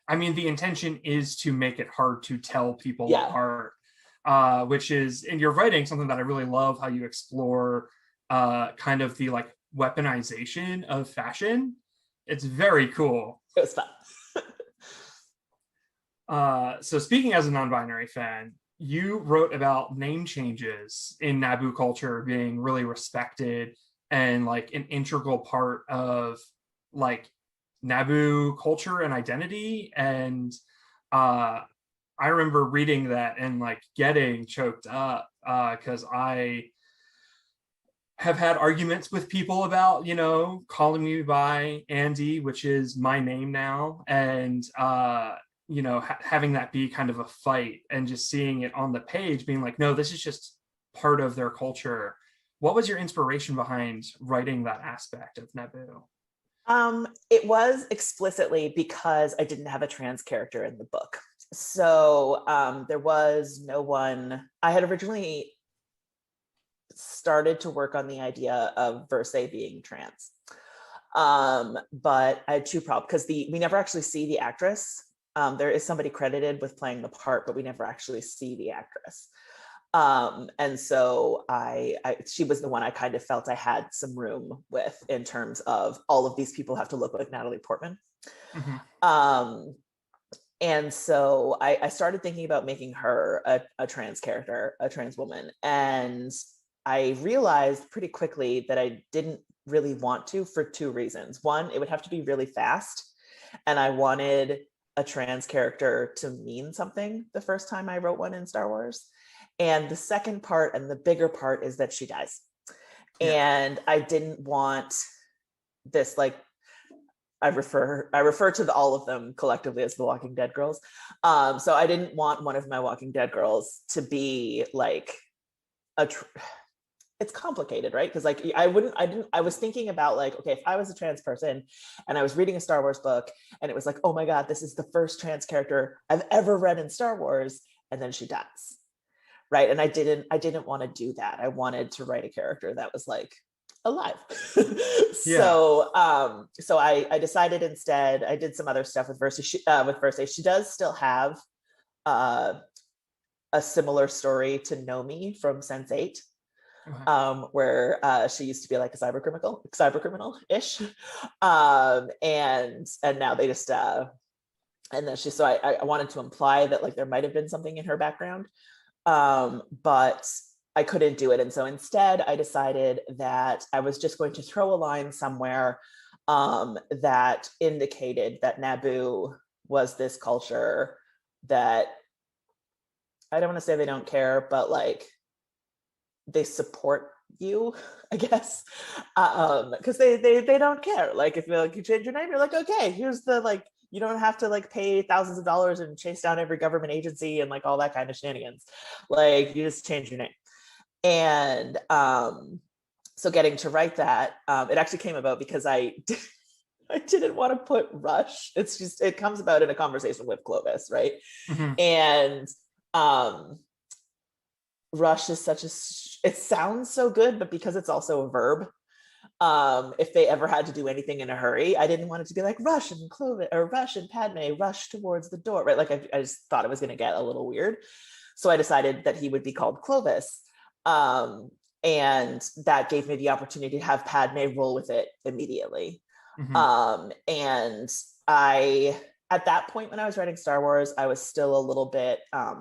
I mean, the intention is to make it hard to tell people apart, which is, in your writing, something that I really love, how you explore kind of the like weaponization of fashion. It's very cool. It was fun. So speaking as a non-binary fan, you wrote about name changes in Naboo culture being really respected and like an integral part of like Naboo culture and identity. And I remember reading that and like getting choked up because I have had arguments with people about, calling me by Andy, which is my name now. And, having that be kind of a fight and just seeing it on the page being like, no, this is just part of their culture. What was your inspiration behind writing that aspect of Naboo? It was explicitly because I didn't have a trans character in the book. So there was no one. I had originally started to work on the idea of Verse being trans. But I had 2 problems because we never actually see the actress. There is somebody credited with playing the part, but we never actually see the actress. And so she was the one I kind of felt I had some room with in terms of all of these people have to look like Natalie Portman. And so I started thinking about making her a trans character, a trans woman. And I realized pretty quickly that I didn't really want to for 2 reasons. One, it would have to be really fast. And I wanted a trans character to mean something the first time I wrote one in Star Wars. And the second part and the bigger part is that she dies. And I didn't want this, like, I refer to all of them collectively as the Walking Dead girls. So I didn't want one of my Walking Dead girls to be like it's complicated, right? Because like I was thinking about like, okay, if I was a trans person and I was reading a Star Wars book and it was like, oh my God, this is the first trans character I've ever read in Star Wars, and then she dies. Right. And I didn't want to do that. I wanted to write a character that was like alive. So I decided instead, I did some other stuff with Verse. She does still have a similar story to Nomi from Sense8. Where she used to be like a cyber criminal-ish. And now they just and then so I wanted to imply that like there might have been something in her background. But I couldn't do it. And so instead I decided that I was just going to throw a line somewhere that indicated that Naboo was this culture that, I don't want to say they don't care, but like they support you, I guess, because they don't care. Like if you change your name, you're like, okay, here's the like, you don't have to like pay thousands of dollars and chase down every government agency and like all that kind of shenanigans. Like you just change your name. And so getting to write that, it actually came about because I didn't want to put Rush. It's just, it comes about in a conversation with Clovis, right? Mhm. And Rush is such a, it sounds so good, but because it's also a verb, if they ever had to do anything in a hurry, I didn't want it to be like Rush and Clovis or Rush and Padme rush towards the door, right? Like I just thought it was going to get a little weird. So I decided that he would be called Clovis. And that gave me the opportunity to have Padme roll with it immediately. And I, at that point when I was writing Star Wars, I was still a little bit, I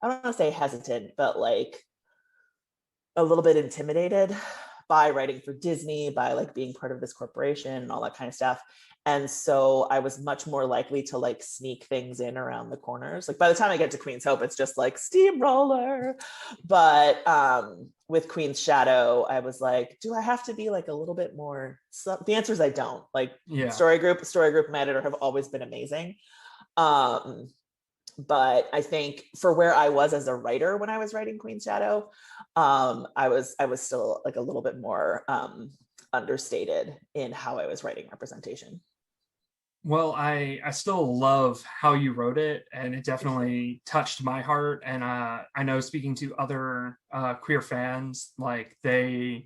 don't want to say hesitant, but like a little bit intimidated by writing for Disney, by like being part of this corporation and all that kind of stuff. And so I was much more likely to like sneak things in around the corners. Like by the time I get to Queen's Hope, it's just like steamroller. But with Queen's Shadow, I was like, do I have to be like a little bit more? So the answer is I don't. Like Story Group, my editor have always been amazing. But I think for where I was as a writer when I was writing Queen's Shadow, I was still like a little bit more understated in how I was writing representation. Well, I still love how you wrote it, and it definitely touched my heart. And I know speaking to other queer fans, like they're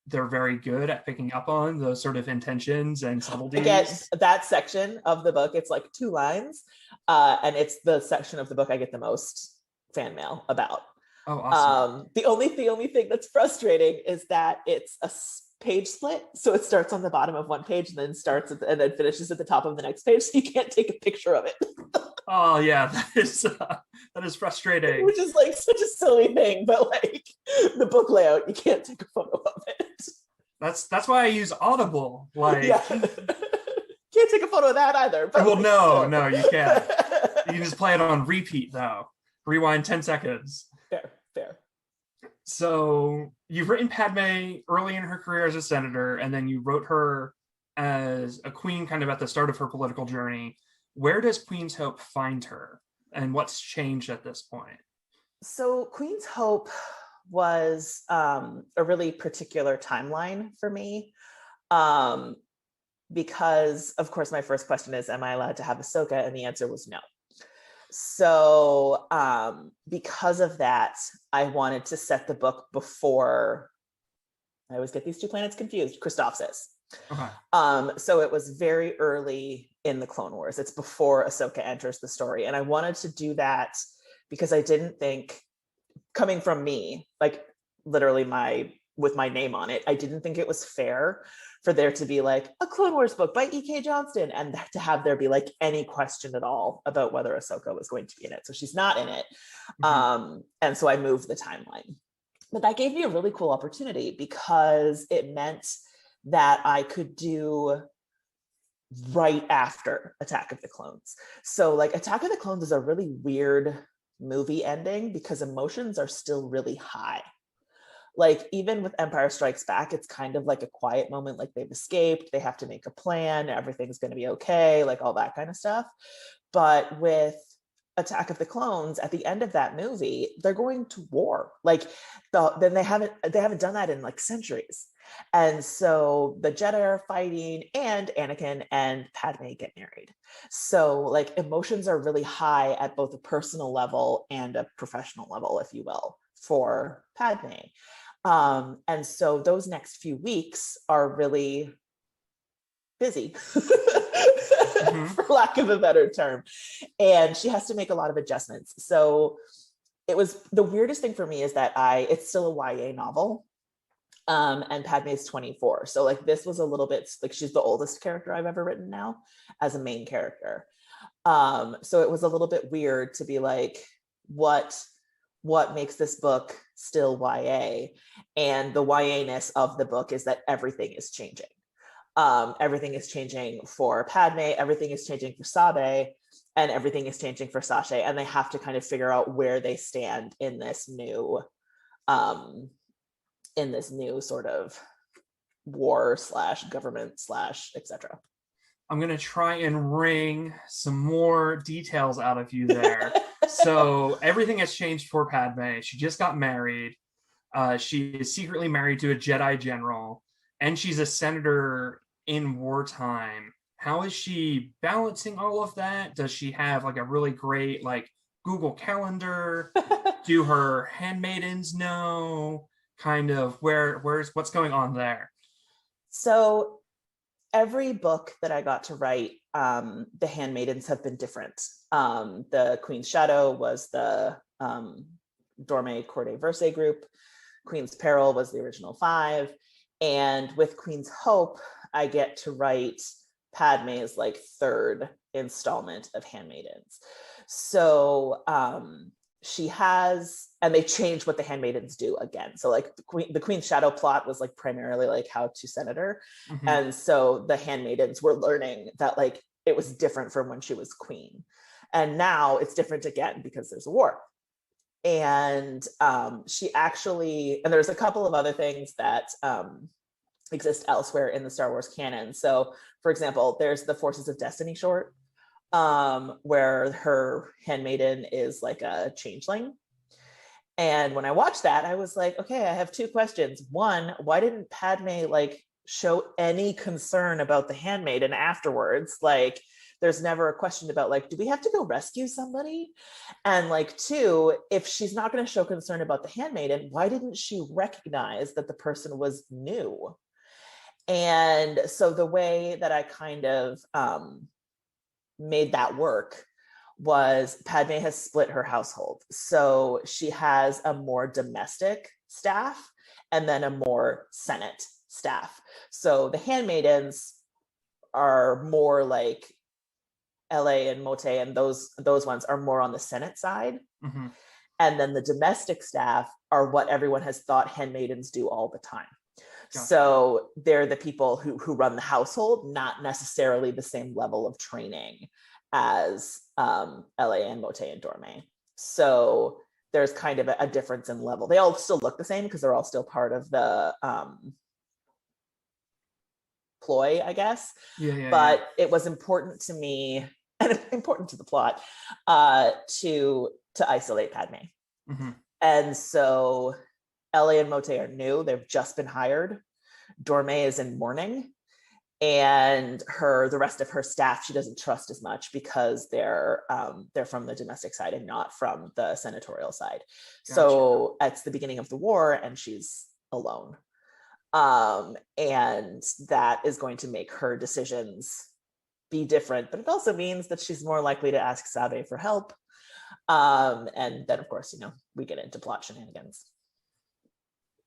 very good at picking up on those sort of intentions and subtleties. I get that section of the book. It's like 2 lines, and it's the section of the book I get the most fan mail about. Oh, awesome. The only thing that's frustrating is that it's a page split, so it starts on the bottom of one page and then and then finishes at the top of the next page, so you can't take a picture of it. Oh yeah, that is frustrating. Which is like such a silly thing, but like the book layout, you can't take a photo of it. That's why I use Audible. Like, yeah. Can't take a photo of that either. But well, no, you can't. You can just play it on repeat though. Rewind 10 seconds. Fair. So you've written Padme early in her career as a senator, and then you wrote her as a queen kind of at the start of her political journey. Where does Queen's Hope find her, and what's changed at this point? So Queen's Hope was a really particular timeline for me, because of course my first question is, am I allowed to have Ahsoka? And the answer was no. So because of that, I wanted to set the book before, I always get these 2 planets confused, Christophsis. Okay. So it was very early in the Clone Wars. It's before Ahsoka enters the story. And I wanted to do that because I didn't think, coming from me, like literally with my name on it, I didn't think it was fair for there to be like a Clone Wars book by E.K. Johnston and to have there be like any question at all about whether Ahsoka was going to be in it. So she's not in it. And so I moved the timeline. But that gave me a really cool opportunity because it meant that I could do right after Attack of the Clones. So like Attack of the Clones is a really weird movie ending because emotions are still really high. Like even with Empire Strikes Back, it's kind of like a quiet moment, like they've escaped, they have to make a plan, everything's going to be okay, like all that kind of stuff. But with Attack of the Clones, at the end of that movie, they're going to war. Like then they haven't done that in like centuries. And so the Jedi are fighting and Anakin and Padme get married. So like emotions are really high at both a personal level and a professional level, if you will, for Padme. And so those next few weeks are really busy, for lack of a better term. And she has to make a lot of adjustments. So it was, the weirdest thing for me is that it's still a YA novel. And Padme is 24. So like this was a little bit like, she's the oldest character I've ever written now as a main character. So it was a little bit weird to be like, what makes this book still YA? And the YA-ness of the book is that everything is changing. Everything is changing for Padme, everything is changing for Sabe. and everything is changing for Sasha, and they have to kind of figure out where they stand in this new sort of war / government / etc. I'm going to try and wring some more details out of you there. So everything has changed for Padme. She just got married. She is secretly married to a Jedi general, and she's a senator in wartime. How is she balancing all of that? Does she have like a really great like Google Calendar? Do her handmaidens know kind of what's going on there? So every book that I got to write, the handmaidens have been different. The Queen's Shadow was the Dorme Corday Verse group. Queen's Peril was the original 5. And with Queen's Hope, I get to write Padme's like 3rd installment of handmaidens. So she has, and they changed what the handmaidens do again. So like the Queen's Shadow plot was like primarily like how to senator. Mhm. And so the handmaidens were learning that like it was different from when she was queen. And now it's different again because there's a war. And she actually, and there's a couple of other things that exist elsewhere in the Star Wars canon. So for example, there's the Forces of Destiny short, where her handmaiden is like a changeling. And when I watched that, I was like, okay, I have 2 questions. One, why didn't Padme like show any concern about the handmaiden afterwards? Like, there's never a question about like, do we have to go rescue somebody? And like 2, if she's not going to show concern about the handmaiden, why didn't she recognize that the person was new? And so the way that I kind of made that work was Padme has split her household. So she has a more domestic staff and then a more Senate staff. So the handmaidens are more like LA and Mote, and those ones are more on the Senate side. Mm-hmm. And then the domestic staff are what everyone has thought handmaidens do all the time. Gotcha. So they're the people who run the household, not necessarily the same level of training as LA and Mote and Dorme. So there's kind of a difference in level. They all still look the same because they're all still part of the ploy, I guess. But it was important to me and important to the plot to isolate Padme. Mm-hmm. And so LA and Mote are new. They've just been hired. Dorme is in mourning. And the rest of her staff, she doesn't trust as much because they're from the domestic side and not from the senatorial side. Gotcha. So it's the beginning of the war and she's alone. And that is going to make her decisions be different, but it also means that she's more likely to ask Sabe for help. And then of course, we get into plot shenanigans.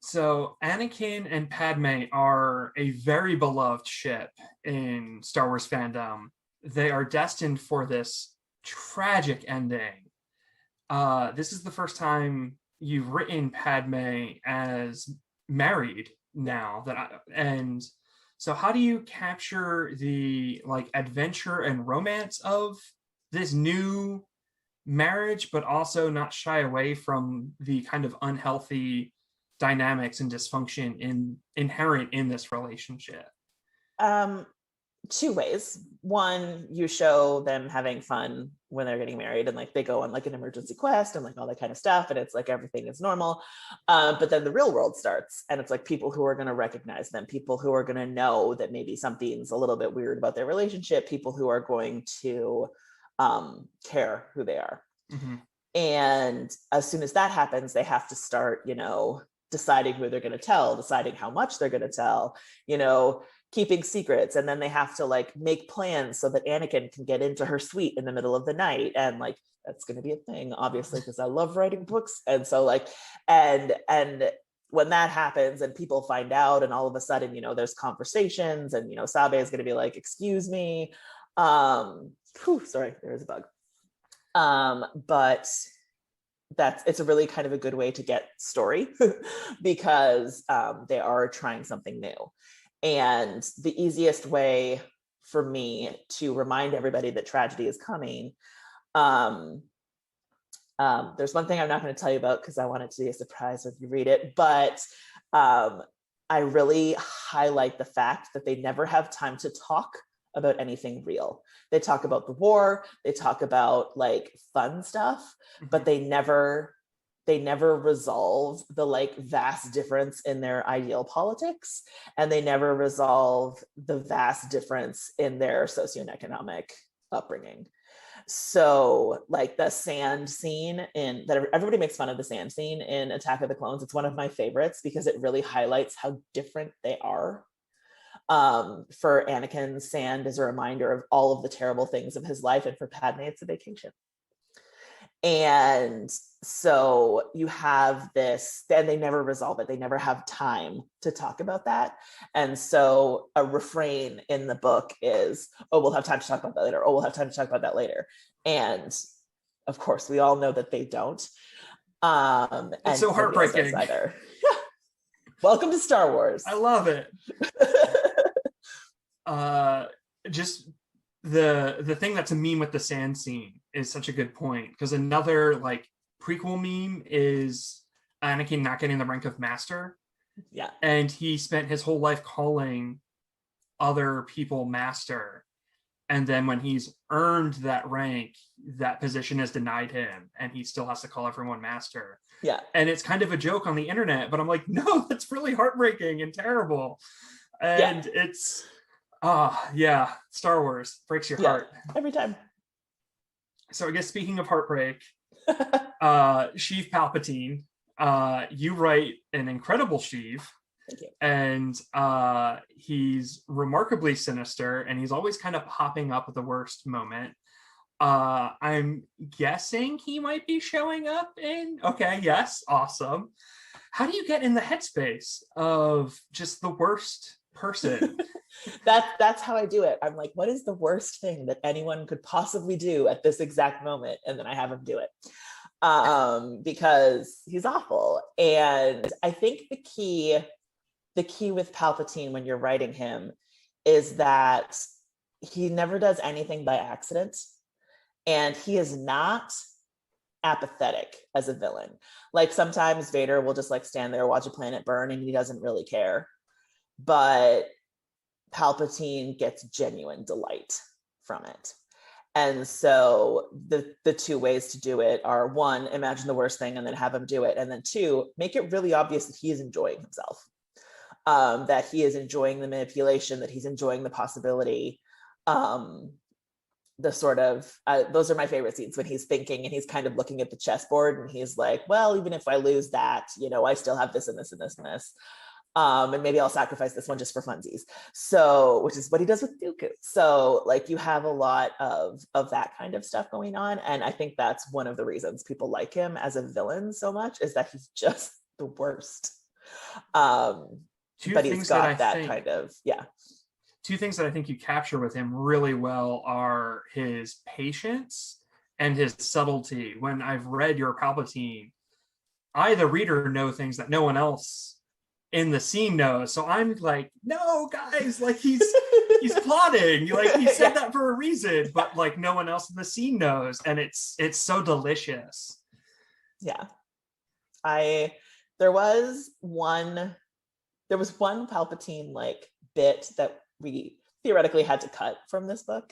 So Anakin and Padme are a very beloved ship in Star Wars fandom. They are destined for this tragic ending. This is the first time you've written Padme as married now. And so how do you capture the like adventure and romance of this new marriage, but also not shy away from the kind of unhealthy dynamics and dysfunction inherent in this relationship? 2 ways. One, you show them having fun when they're getting married and like they go on like an emergency quest and like all that kind of stuff, and it's like everything is normal. But then the real world starts and it's like people who are going to recognize them, people who are going to know that maybe something's a little bit weird about their relationship, people who are going to care who they are. Mm-hmm. And as soon as that happens, they have to start, deciding who they're going to tell, deciding how much they're going to tell, keeping secrets. And then they have to like make plans so that Anakin can get into her suite in the middle of the night. And like, that's going to be a thing, obviously, because I love writing books. And so like, and when that happens and people find out and all of a sudden, there's conversations and, Sabe is going to be like, excuse me. Sorry, there's a bug. But it's a really kind of a good way to get story because they are trying something new. And the easiest way for me to remind everybody that tragedy is coming. There's one thing I'm not going to tell you about because I want it to be a surprise when you read it, but I really highlight the fact that they never have time to talk about anything real. They talk about the war, they talk about like fun stuff, but they never resolve the like vast difference in their ideal politics, and they never resolve the vast difference in their socioeconomic upbringing. So like the sand scene that everybody makes fun of, the sand scene in Attack of the Clones, it's one of my favorites because it really highlights how different they are. For Anakin, sand is a reminder of all of the terrible things of his life, and for Padme, it's a vacation. And so you have this, and they never resolve it. They never have time to talk about that. And so a refrain in the book is, oh, we'll have time to talk about that later. Oh, we'll have time to talk about that later. And of course, we all know that they don't. It's so heartbreaking. Either. Welcome to Star Wars. I love it. Just the thing that's a meme with the sand scene is such a good point, because another like prequel meme is Anakin not getting the rank of master. Yeah. And he spent his whole life calling other people master. And then when he's earned that rank, that position is denied him, and he still has to call everyone master. Yeah. And it's kind of a joke on the internet, but I'm like, no, that's really heartbreaking and terrible. And it's Star Wars breaks your heart every time. So I guess speaking of heartbreak, Sheev Palpatine, you write an incredible Sheev. Thank you. And he's remarkably sinister, and he's always kind of popping up at the worst moment. I'm guessing he might be showing up in... Okay, yes, awesome. How do you get in the headspace of just the worst person? That's how I do it. I'm like, what is the worst thing that anyone could possibly do at this exact moment? And then I have him do it. Because he's awful. And I think the key with Palpatine when you're writing him is that he never does anything by accident, and he is not apathetic as a villain. Like sometimes Vader will just like stand there, watch a planet burn, and he doesn't really care. But Palpatine gets genuine delight from it. And so the two ways to do it are, one, imagine the worst thing and then have him do it. And then two, make it really obvious that he is enjoying himself. That he is enjoying the manipulation, that he's enjoying the possibility. The sort of, those are my favorite scenes, when he's thinking and he's kind of looking at the chessboard and he's like, well, even if I lose that, I still have this and this and this and this. And maybe I'll sacrifice this one just for funsies. So, which is what he does with Dooku. So like you have a lot of that kind of stuff going on. And I think that's one of the reasons people like him as a villain so much, is that he's just the worst. But he's got that kind of, Two things that I think you capture with him really well are his patience and his subtlety. When I've read your Palpatine, I, the reader, know things that no one else in the scene knows. So I'm like, no, guys, like he's plotting. Like he said that for a reason, but like no one else in the scene knows, and it's so delicious. Yeah, there was one Palpatine like bit that we theoretically had to cut from this book.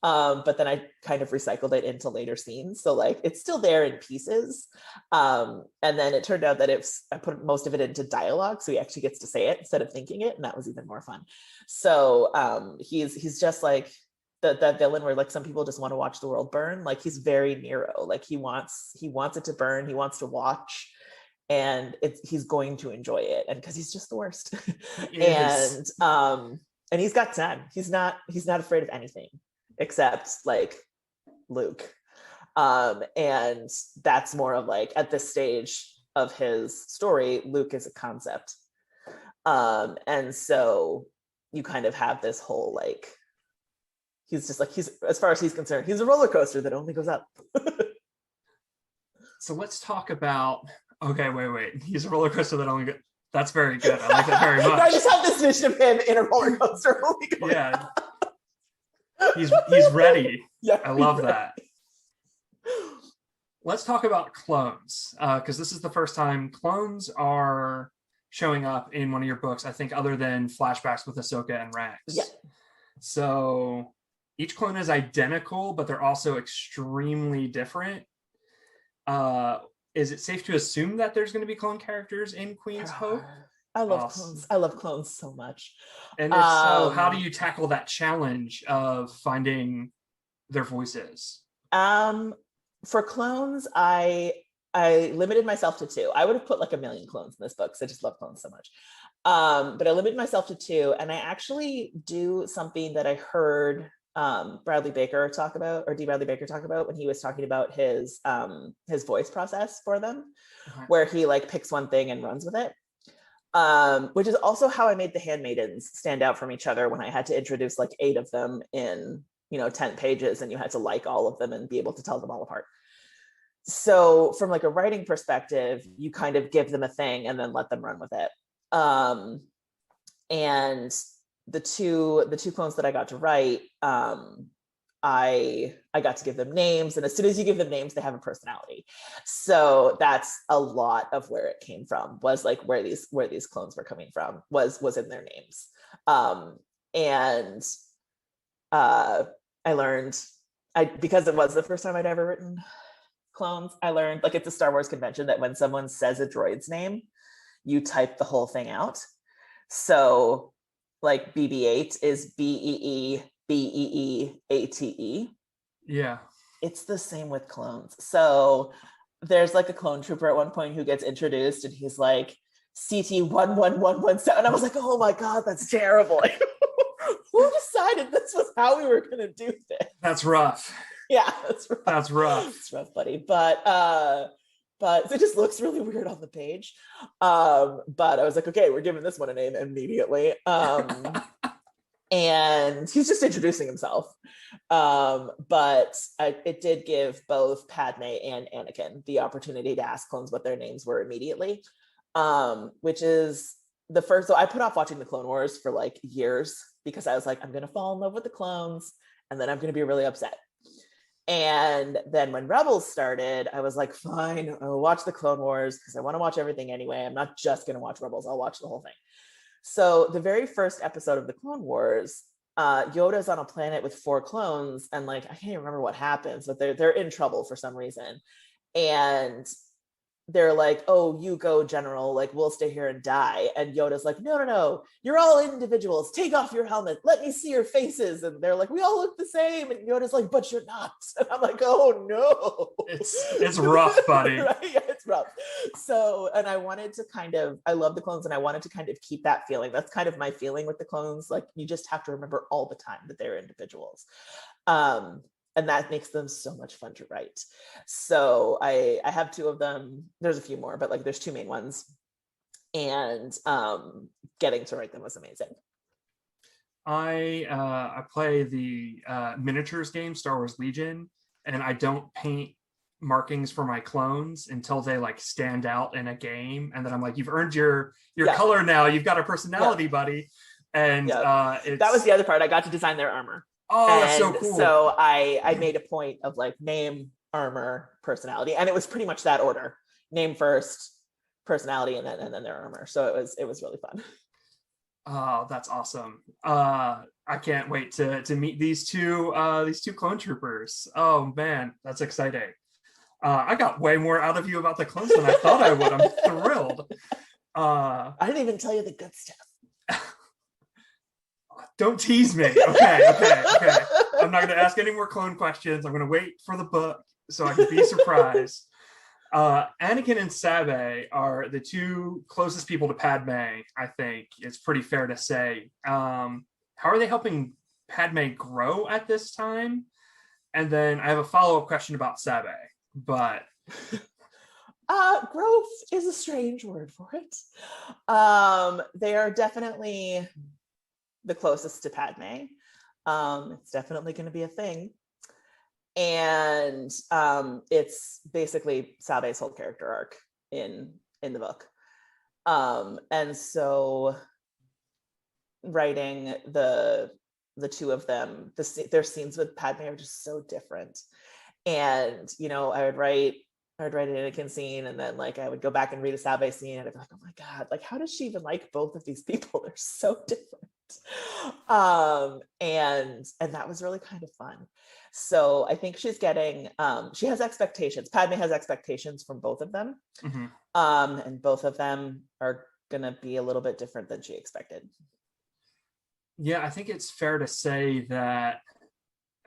But then I kind of recycled it into later scenes. So like, it's still there in pieces. And then it turned out that I put most of it into dialogue. So he actually gets to say it instead of thinking it. And that was even more fun. So he's just like that villain where like some people just want to watch the world burn. Like he's very Nero. Like he wants it to burn. He wants to watch, and he's going to enjoy it. And cause he's just the worst. And he's got time. He's not afraid of anything except like Luke. And that's more of like, at this stage of his story, Luke is a concept. And so you kind of have this whole like, he's just like, as far as he's concerned, he's a roller coaster that only goes up. So let's talk about, okay, wait. He's a roller coaster that only goes, that's very good. I like that very much. I just have this vision of him in a roller coaster only going up. He's ready. Yeah, I love that. Let's talk about clones, because this is the first time clones are showing up in one of your books, I think, other than flashbacks with Ahsoka and Rex. Yeah. So each clone is identical, but they're also extremely different. Is it safe to assume that there's going to be clone characters in Queen's Hope? I love clones. I love clones so much. And if so, how do you tackle that challenge of finding their voices? For clones, I limited myself to 2. I would have put like a million clones in this book because I just love clones so much. But I limited myself to 2, and I actually do something that I heard Bradley Baker talk about, or D. Bradley Baker talk about, when he was talking about his voice process for them, where he like picks one thing and runs with it. Which is also how I made the handmaidens stand out from each other when I had to introduce like 8 of them in 10 pages, and you had to like all of them and be able to tell them all apart. So from like a writing perspective, you kind of give them a thing and then let them run with it. And the two clones that I got to write, I got to give them names, and as soon as you give them names, they have a personality. So that's a lot of where it came from, was like where these clones were coming from was in their names. And I learned, because it was the first time I'd ever written clones, I learned, like, it's a Star Wars convention that when someone says a droid's name, you type the whole thing out. So like BB-8 is BEEBEEATE. Yeah. It's the same with clones. So there's like a clone trooper at one point who gets introduced, and he's like CT11117, and I was like, oh my God, that's terrible. Who decided this was how we were gonna do this? That's rough. Yeah, that's rough. That's rough. It's rough, buddy. But it just looks really weird on the page. But I was like, okay, we're giving this one a name immediately. And he's just introducing himself. But it did give both Padme and Anakin the opportunity to ask clones what their names were immediately, which is the first. So I put off watching the Clone Wars for like years because I was like, I'm going to fall in love with the clones, and then I'm going to be really upset. And then when Rebels started, I was like, fine, I'll watch the Clone Wars because I want to watch everything anyway. I'm not just going to watch Rebels. I'll watch the whole thing. So the very first episode of the Clone Wars, Yoda's on a planet with 4 clones, and like, I can't even remember what happens, but they're in trouble for some reason. And they're like, oh, you go, General, like, we'll stay here and die. And Yoda's like, no, you're all individuals. Take off your helmet. Let me see your faces. And they're like, we all look the same. And Yoda's like, but you're not. And I'm like, oh no. It's rough, buddy. Right? Yeah, it's rough. So, and I wanted to I love the clones, and I wanted to kind of keep that feeling. That's kind of my feeling with the clones. Like, you just have to remember all the time that they're individuals. And that makes them so much fun to write. So I have 2 of them. There's a few more, but like, there's 2 main ones. And getting to write them was amazing. I play the miniatures game, Star Wars Legion, and I don't paint markings for my clones until they like stand out in a game. And then I'm like, you've earned your color now. You've got a personality, buddy. And that was the other part. I got to design their armor. Oh, that's so cool. So I made a point of like name, armor, personality, and it was pretty much that order: name first, personality, and then their armor. So it was really fun. Oh, that's awesome. I can't wait to meet these two clone troopers. Oh man, that's exciting. I got way more out of you about the clones than I thought I would. I'm thrilled. I didn't even tell you the good stuff. Don't tease me. Okay. I'm not going to ask any more clone questions. I'm going to wait for the book so I can be surprised. Anakin and Sabe are the 2 closest people to Padme, I think. It's pretty fair to say. How are they helping Padme grow at this time? And then I have a follow-up question about Sabe, but... growth is a strange word for it. They are definitely the closest to Padme. It's definitely going to be a thing. And it's basically Sabe's whole character arc in the book. And so writing the the two of them, their scenes with Padme are just so different. And, you know, I would write an Anakin scene, and then like I would go back and read a Sabe scene, and I'd be like, oh my God, like how does she even like both of these people? They're so different. And that was really kind of fun. So I think she's getting, she has expectations. Padme has expectations from both of them. Mm-hmm. And both of them are gonna be a little bit different than she expected. Yeah, I think it's fair to say that,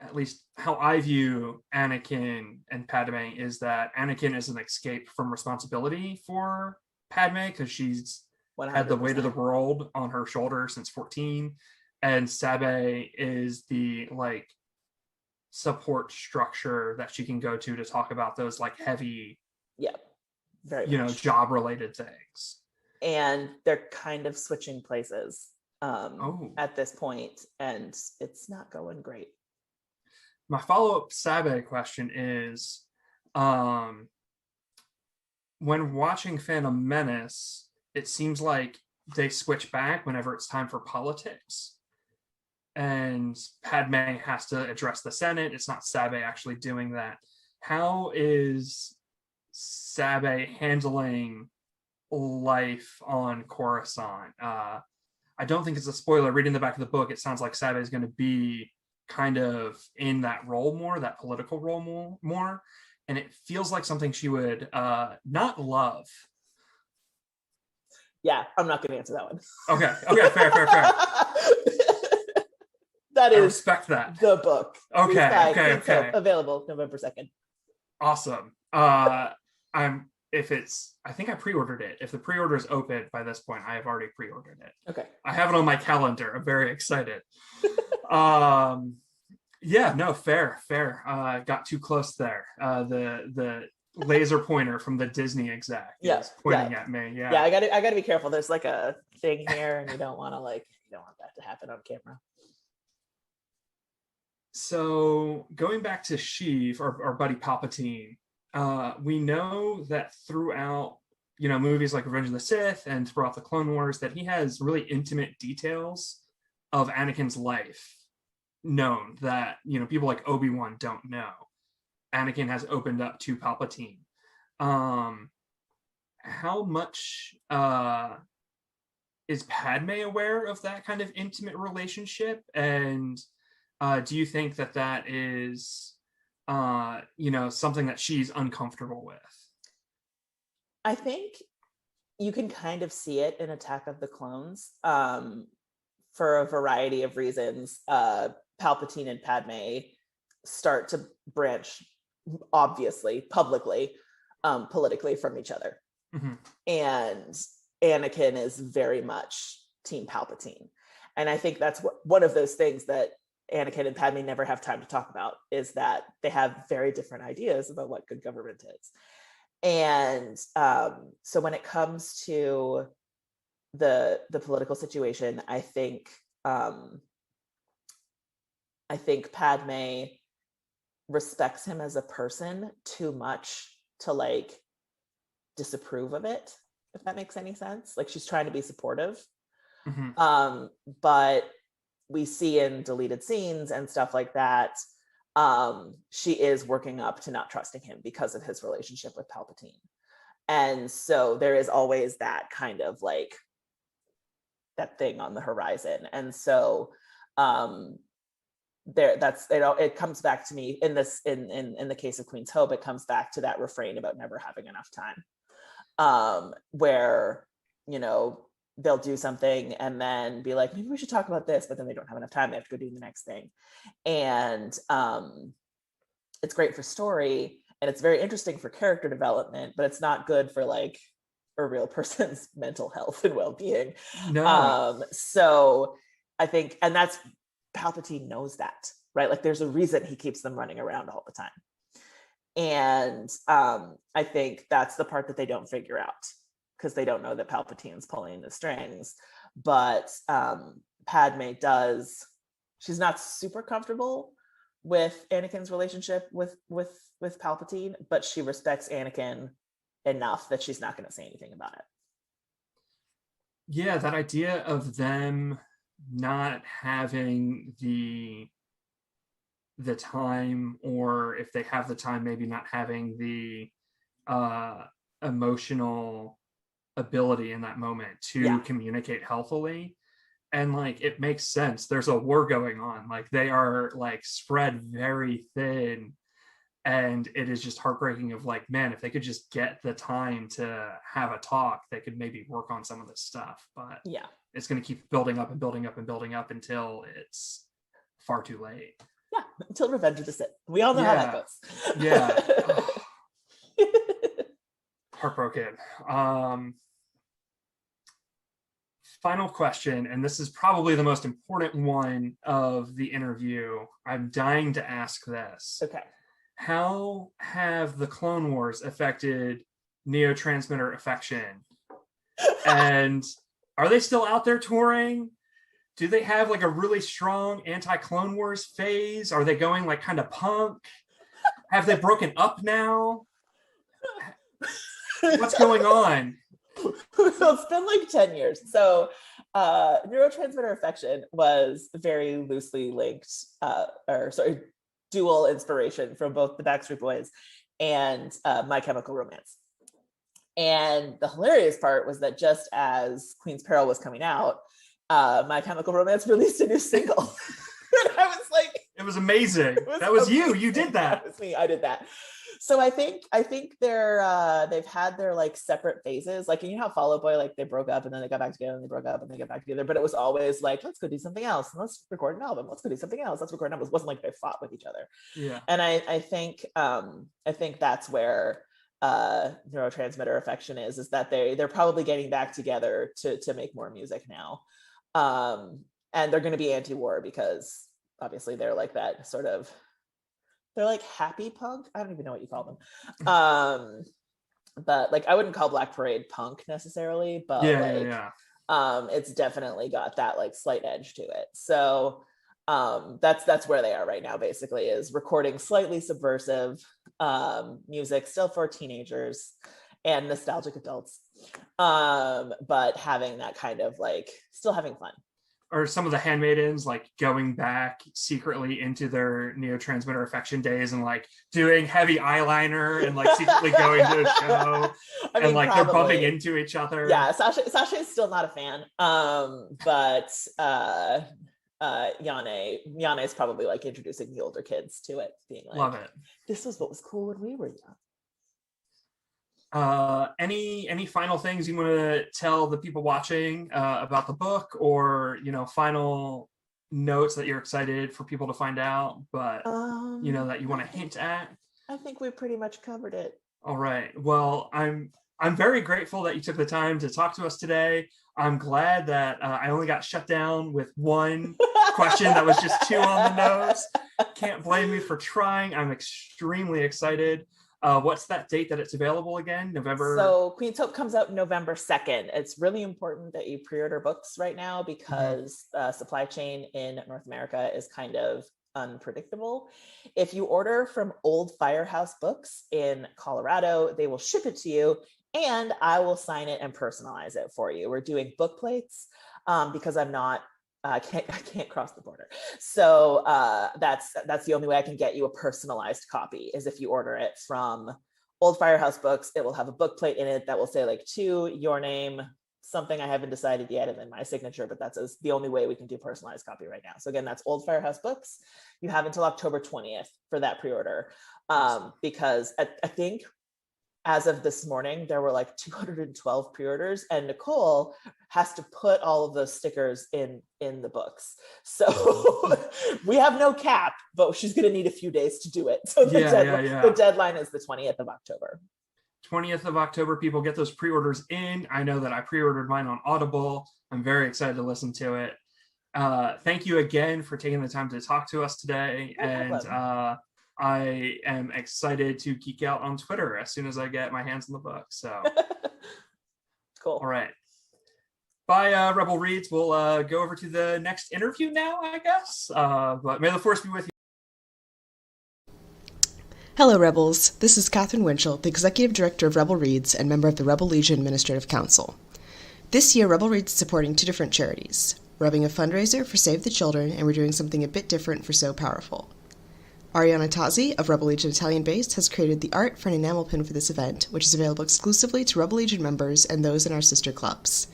at least how I view Anakin and Padme, is that Anakin is an escape from responsibility for Padme, because she's 100%. Had the weight of the world on her shoulder since 14, and Sabe is the like support structure that she can go to talk about those like heavy, very you know, job related things. And they're kind of switching places at this point, and it's not going great. My follow-up Sabe question is, when watching Phantom Menace, it seems like they switch back whenever it's time for politics, and Padme has to address the Senate. It's not Sabe actually doing that. How is Sabe handling life on Coruscant? I don't think it's a spoiler. Reading the back of the book, it sounds like Sabe is going to be kind of in that role more, that political role more, and it feels like something she would not love. Yeah, I'm not going to answer that one. Okay, fair. That is, I respect that. The book. Okay. Available November 2nd. Awesome. I think I pre-ordered it. If the pre-order is open by this point, I have already pre-ordered it. Okay. I have it on my calendar. I'm very excited. Yeah, no, fair. Got too close there. The laser pointer from the Disney exec is pointing at me. Yeah, I gotta be careful. There's like a thing here, and you don't want that to happen on camera. So going back to Sheev, our buddy Palpatine, we know that throughout, you know, movies like Revenge of the Sith and throughout the Clone Wars, that he has really intimate details of Anakin's life known that, you know, people like Obi-Wan don't know. Anakin has opened up to Palpatine. How much is Padme aware of that kind of intimate relationship? And do you think that is, you know, something that she's uncomfortable with? I think you can kind of see it in Attack of the Clones for a variety of reasons. Palpatine and Padme start to branch, obviously, publicly, politically from each other. Mm-hmm. And Anakin is very much Team Palpatine. And I think that's one of those things that Anakin and Padme never have time to talk about, is that they have very different ideas about what good government is. And so when it comes to the political situation, I think Padme respects him as a person too much to like disapprove of it, if that makes any sense. Like, she's trying to be supportive. Mm-hmm. But we see in deleted scenes and stuff like that, she is working up to not trusting him because of his relationship with Palpatine. And so there is always that kind of like that thing on the horizon. And so it comes back to me in this, in the case of Queen's Hope, it comes back to that refrain about never having enough time, where, you know, they'll do something and then be like, maybe we should talk about this, but then they don't have enough time. They have to go do the next thing. And it's great for story, and it's very interesting for character development, but it's not good for like a real person's mental health and well-being. No. So I think, and that's, Palpatine knows that, right? Like, there's a reason he keeps them running around all the time. And I think that's the part that they don't figure out, because they don't know that Palpatine's pulling the strings. But Padme does. She's not super comfortable with Anakin's relationship with Palpatine, but she respects Anakin enough that she's not going to say anything about it. Yeah, that idea of them not having the time, or if they have the time, maybe not having the emotional ability in that moment to communicate healthily. And like, it makes sense. There's a war going on. Like, they are like spread very thin, and it is just heartbreaking of like, man, if they could just get the time to have a talk, they could maybe work on some of this stuff. But yeah, it's going to keep building up and building up and building up until it's far too late. Yeah, until Revenge of the Sith. We all know how that goes. Yeah. Heartbroken. Final question, and this is probably the most important one of the interview. I'm dying to ask this. Okay. How have the Clone Wars affected neurotransmitter affection? And are they still out there touring? Do they have like a really strong anti-Clone Wars phase? Are they going like kind of punk? Have they broken up now? What's going on? Well, it's been like 10 years. So neurotransmitter affection was very loosely linked, dual inspiration from both the Backstreet Boys and My Chemical Romance. And the hilarious part was that just as Queen's Peril was coming out, My Chemical Romance released a new single. And I was like, it was amazing. That was amazing. You did that. That was me. I did that. So I think they've had their like separate phases. Like, you know how Fall Out Boy, like they broke up and then they got back together and they broke up and they got back together. But it was always like, let's go do something else. And let's record an album. Let's go do something else. Let's record an album. It wasn't like they fought with each other. Yeah. And I think that's where neurotransmitter affection is that they're probably getting back together to make more music now. And they're going to be anti-war because obviously they're like that sort of, they're like happy punk. I don't even know what you call them. But like, I wouldn't call Black Parade punk necessarily, but it's definitely got that like slight edge to it. So that's where they are right now, basically, is recording slightly subversive music still for teenagers and nostalgic adults, but having that kind of like still having fun. Are some of the handmaidens like going back secretly into their neurotransmitter affection days and like doing heavy eyeliner and like secretly going to a show? I mean, and like probably. They're bumping into each other? Yeah, Sasha is still not a fan, but Yane is probably like introducing the older kids to it, being like, love it. This was what was cool when we were young. Any final things you want to tell the people watching about the book, or final notes that you're excited for people to find out, but that you want to hint at? I think we pretty much covered it. All right. Well, I'm very grateful that you took the time to talk to us today. I'm glad that I only got shut down with one question that was just too on the nose. Can't blame me for trying. I'm extremely excited. What's that date that it's available again? November? So Queen's Hope comes out November 2nd. It's really important that you pre-order books right now because supply chain in North America is kind of unpredictable. If you order from Old Firehouse Books in Colorado, they will ship it to you and I will sign it and personalize it for you. We're doing book plates because I can't cross the border. So that's the only way I can get you a personalized copy is if you order it from Old Firehouse Books. It will have a book plate in it that will say like to your name, something I haven't decided yet, and then my signature, but that's the only way we can do personalized copy right now. So again, that's Old Firehouse Books. You have until October 20th for that pre-order because I think as of this morning, there were like 212 pre-orders, and Nicole has to put all of those stickers in the books. So we have no cap, but she's going to need a few days to do it. So the deadline is the 20th of October. 20th of October, people get those pre-orders in. I know that I pre-ordered mine on Audible. I'm very excited to listen to it. Thank you again for taking the time to talk to us today. I am excited to geek out on Twitter as soon as I get my hands on the book. So cool. All right. Bye, Rebel Reads. We'll go over to the next interview now, I guess. But may the force be with you. Hello, Rebels. This is Catherine Winchell, the Executive Director of Rebel Reads and member of the Rebel Legion Administrative Council. This year, Rebel Reads is supporting two different charities. We're having a fundraiser for Save the Children, and we're doing something a bit different for So Powerful. Ariana Tazzi of Rebel Legion Italian Base has created the art for an enamel pin for this event, which is available exclusively to Rebel Legion members and those in our sister clubs.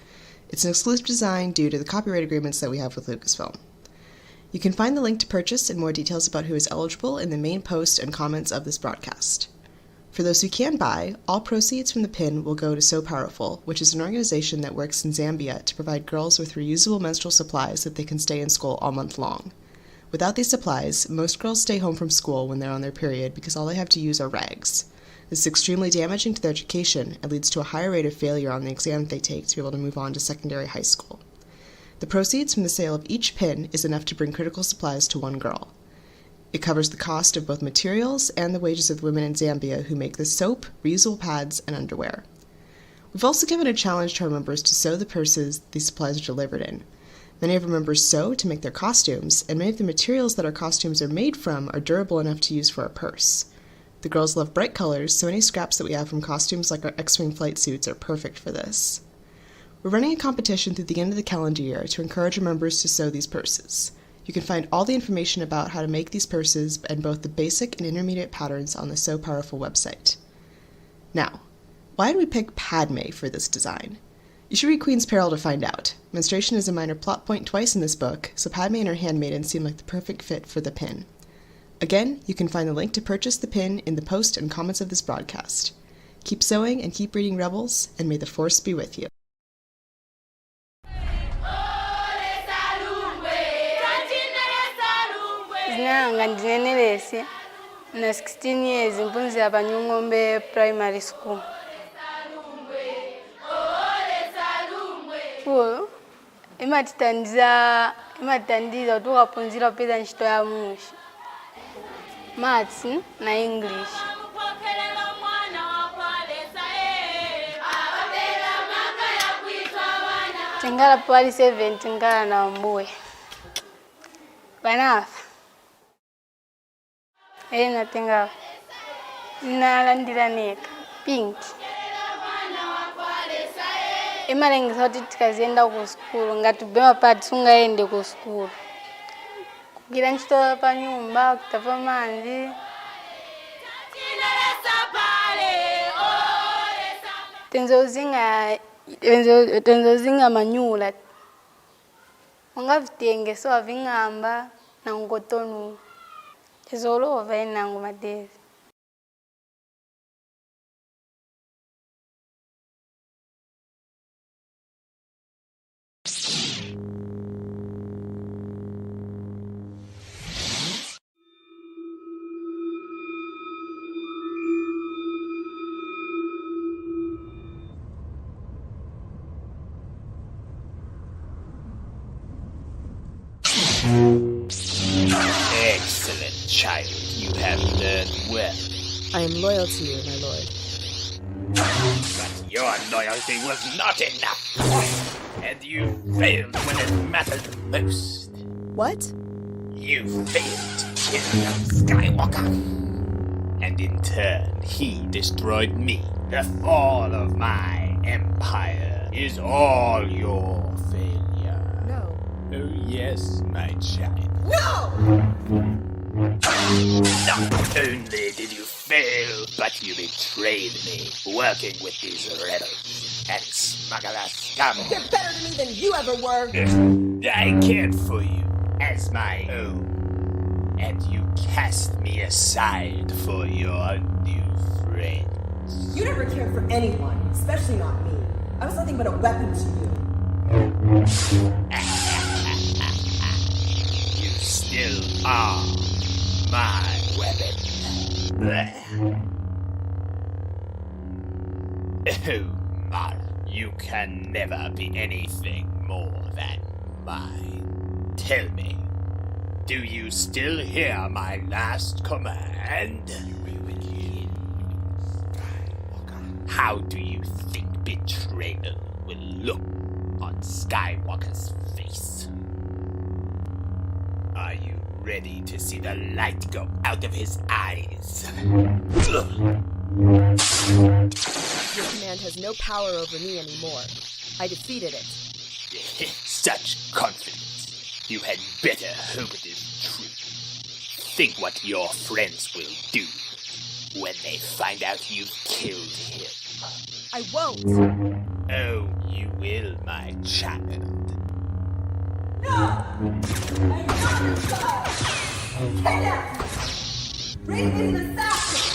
It's an exclusive design due to the copyright agreements that we have with Lucasfilm. You can find the link to purchase and more details about who is eligible in the main post and comments of this broadcast. For those who can buy, all proceeds from the pin will go to So Powerful, which is an organization that works in Zambia to provide girls with reusable menstrual supplies that they can stay in school all month long. Without these supplies, most girls stay home from school when they're on their period because all they have to use are rags. This is extremely damaging to their education and leads to a higher rate of failure on the exam they take to be able to move on to secondary high school. The proceeds from the sale of each pin is enough to bring critical supplies to one girl. It covers the cost of both materials and the wages of the women in Zambia who make the soap, reusable pads, and underwear. We've also given a challenge to our members to sew the purses these supplies are delivered in. Many of our members sew to make their costumes, and many of the materials that our costumes are made from are durable enough to use for a purse. The girls love bright colors, so any scraps that we have from costumes like our X-Wing flight suits are perfect for this. We're running a competition through the end of the calendar year to encourage our members to sew these purses. You can find all the information about how to make these purses and both the basic and intermediate patterns on the So Powerful website. Now, why did we pick Padme for this design? You should read Queen's Peril to find out. Menstruation is a minor plot point twice in this book, so Padme and her handmaiden seem like the perfect fit for the pin. Again, you can find the link to purchase the pin in the post and comments of this broadcast. Keep sewing and keep reading Rebels, and may the Force be with you. Zinanga ndinenelesi na 16 years mpunzi abanyungombe primary school. Imatitandiza tukapunzira peza ntchito ya mushi. Maths na English. Tingala pali 7 tingala na mbuwe. Banafa. Natenga. Nalandira neka. Pink. Imalengisa kuti tikazienda ku school ngatubema pati sungaende ku school. Kugira ntchito pa nyumba kutava manzi. Tenzozinga manyula. Ungavitenge so avingamba na ngotonu. Tezolova inangu madezi. Excellent, child. You have learned well. I am loyal to you, my lord. But your loyalty was not enough. And you failed when it mattered most. What? You failed to kill young Skywalker. And in turn, he destroyed me. The fall of my empire is all your failure. No. Oh yes, my child. No! Not only did you fail, but you betrayed me, working with these rebels and smuggler scum. They're better to me than you ever were! I cared for you as my own, and you cast me aside for your new friends. You never cared for anyone, especially not me. I was nothing but a weapon to you. You still are my weapon. Oh, Mar, you can never be anything more than mine. Tell me, do you still hear my last command? How do you think betrayal will look on Skywalker's face? Are you ready to see the light go out of his eyes? Your command has no power over me anymore. I defeated it. such confidence. You had better hope it is true. Think what your friends will do when they find out you've killed him. I won't. Oh, you will, my child. Reed is an assassin.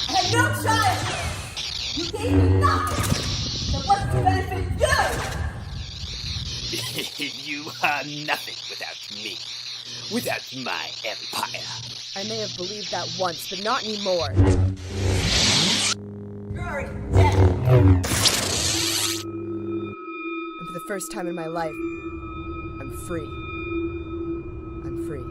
I have no child. You gave me nothing. So what's to benefit you? You are nothing without me. Without my empire. I may have believed that once, but not anymore. You're already dead. And for the first time in my life, I'm free. I'm free.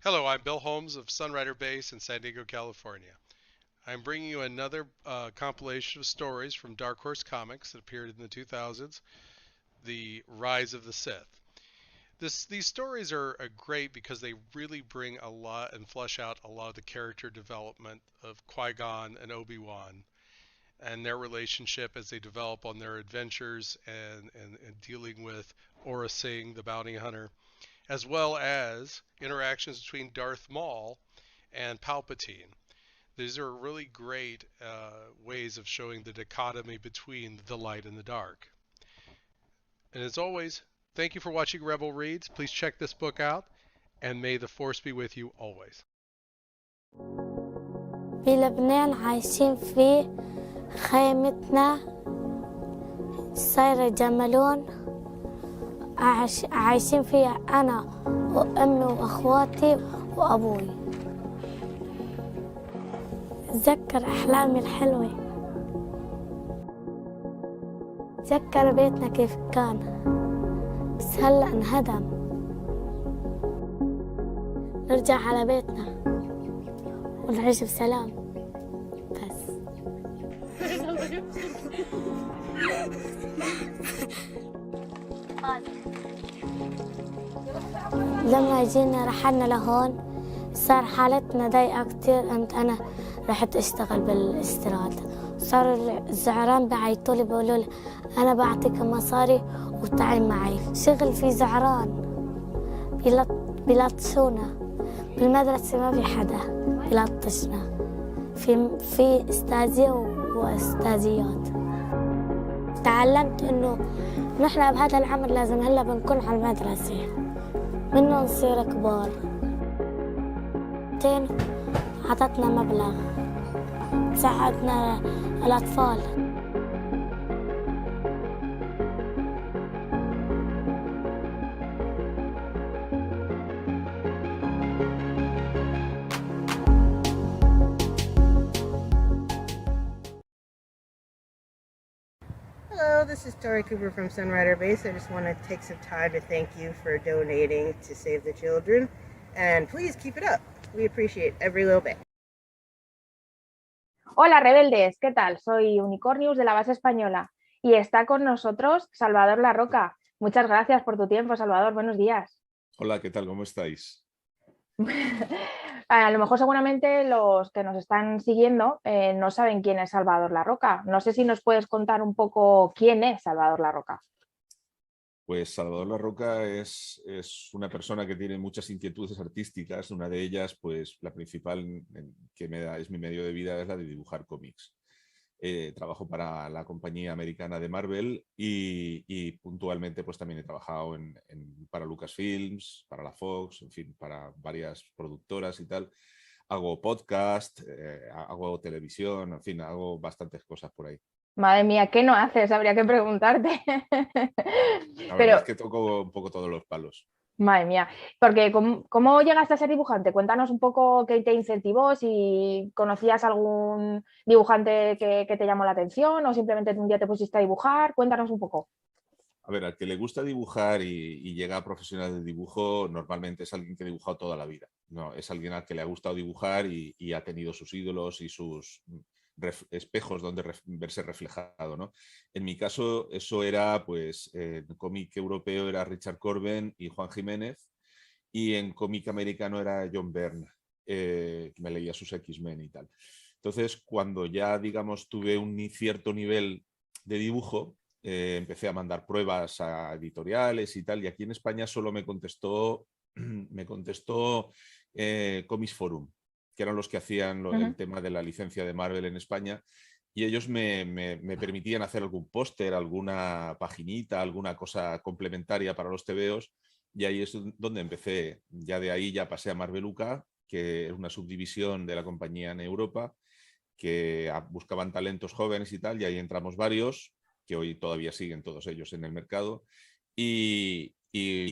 Hello, I'm Bill Holmes of Sunrider Base in San Diego, California. I'm bringing you another compilation of stories from Dark Horse Comics that appeared in the 2000s, The Rise of the Sith. These stories are great because they really bring a lot and flesh out a lot of the character development of Qui-Gon and Obi-Wan and their relationship as they develop on their adventures and dealing with Aurra Sing, the bounty hunter, as well as interactions between Darth Maul and Palpatine. These are really great ways of showing the dichotomy between the light and the dark. And as always, thank you for watching Rebel Reads. Please check this book out, and may the Force be with you always. في لبنان عايشين في خيمتنا صايرة جملون عايشين فيها أنا وأمي وأخواتي وأبوي. أتذكر أحلامي الحلوة، أتذكر بيتنا كيف كان، بس هلأ انهدم. نرجع على بيتنا ونعيش بسلام بس. لما جينا رحلنا لهون صار حالتنا ضيقة كتير. قمت أنا رحت أشتغل بالاستيراد. صار الزعران بعيطولي بيقولوا لي أنا بعطيك مصاري وتعي معي. شغل في زعران بيلطشونا بالمدرسة، ما في حدا بيلطشنا. في استاذية واستاذيات. تعلمت إنه نحن بهذا العمر لازم هلا بنكون على المدرسة منه نصير كبار. عطتنا مبلغ ساعدنا الأطفال. Hello, this is Tori Cooper from Sunrider Base. I just want to take some time to thank you for donating to Save the Children. And please keep it up. We appreciate every little bit. Hola rebeldes, ¿qué tal? Soy Unicornius de la base española y está con nosotros Salvador La Roca. Muchas gracias por tu tiempo, Salvador. Buenos días. Hola, ¿qué tal? ¿Cómo estáis? A lo mejor seguramente los que nos están siguiendo no saben quién es Salvador La Roca. No sé si nos puedes contar un poco quién es Salvador La Roca. Pues Salvador La Roca es una persona que tiene muchas inquietudes artísticas. Una de ellas, pues la principal que me da, es mi medio de vida, es la de dibujar cómics. Trabajo para la compañía americana de Marvel y puntualmente pues también he trabajado para Lucasfilms, para la Fox, en fin, para varias productoras y tal. Hago podcast, hago televisión, en fin, hago bastantes cosas por ahí. Madre mía, ¿qué no haces? Habría que preguntarte. La verdad es que toco un poco todos los palos. Madre mía, porque ¿cómo llegaste a ser dibujante? Cuéntanos un poco qué te incentivó, si conocías algún dibujante que te llamó la atención o simplemente un día te pusiste a dibujar. Cuéntanos un poco. A ver, al que le gusta dibujar y llega a profesional de dibujo, normalmente es alguien que ha dibujado toda la vida. No, es alguien al que le ha gustado dibujar y ha tenido sus ídolos y sus espejos donde verse reflejado, ¿no? En mi caso, eso era, pues, en cómic europeo era Richard Corben y Juan Jiménez, y en cómic americano era John Byrne, que me leía sus X-Men y tal. Entonces, cuando ya, digamos, tuve un cierto nivel de dibujo, empecé a mandar pruebas a editoriales y tal, y aquí en España solo me contestó Comics Forum, que eran los que hacían el tema de la licencia de Marvel en España, y ellos me permitían hacer algún póster, alguna paginita, alguna cosa complementaria para los tebeos, y ahí es donde empecé. Ya de ahí ya pasé a Marvel UK, que es una subdivisión de la compañía en Europa, que buscaban talentos jóvenes y tal, y ahí entramos varios, que hoy todavía siguen todos ellos en el mercado, y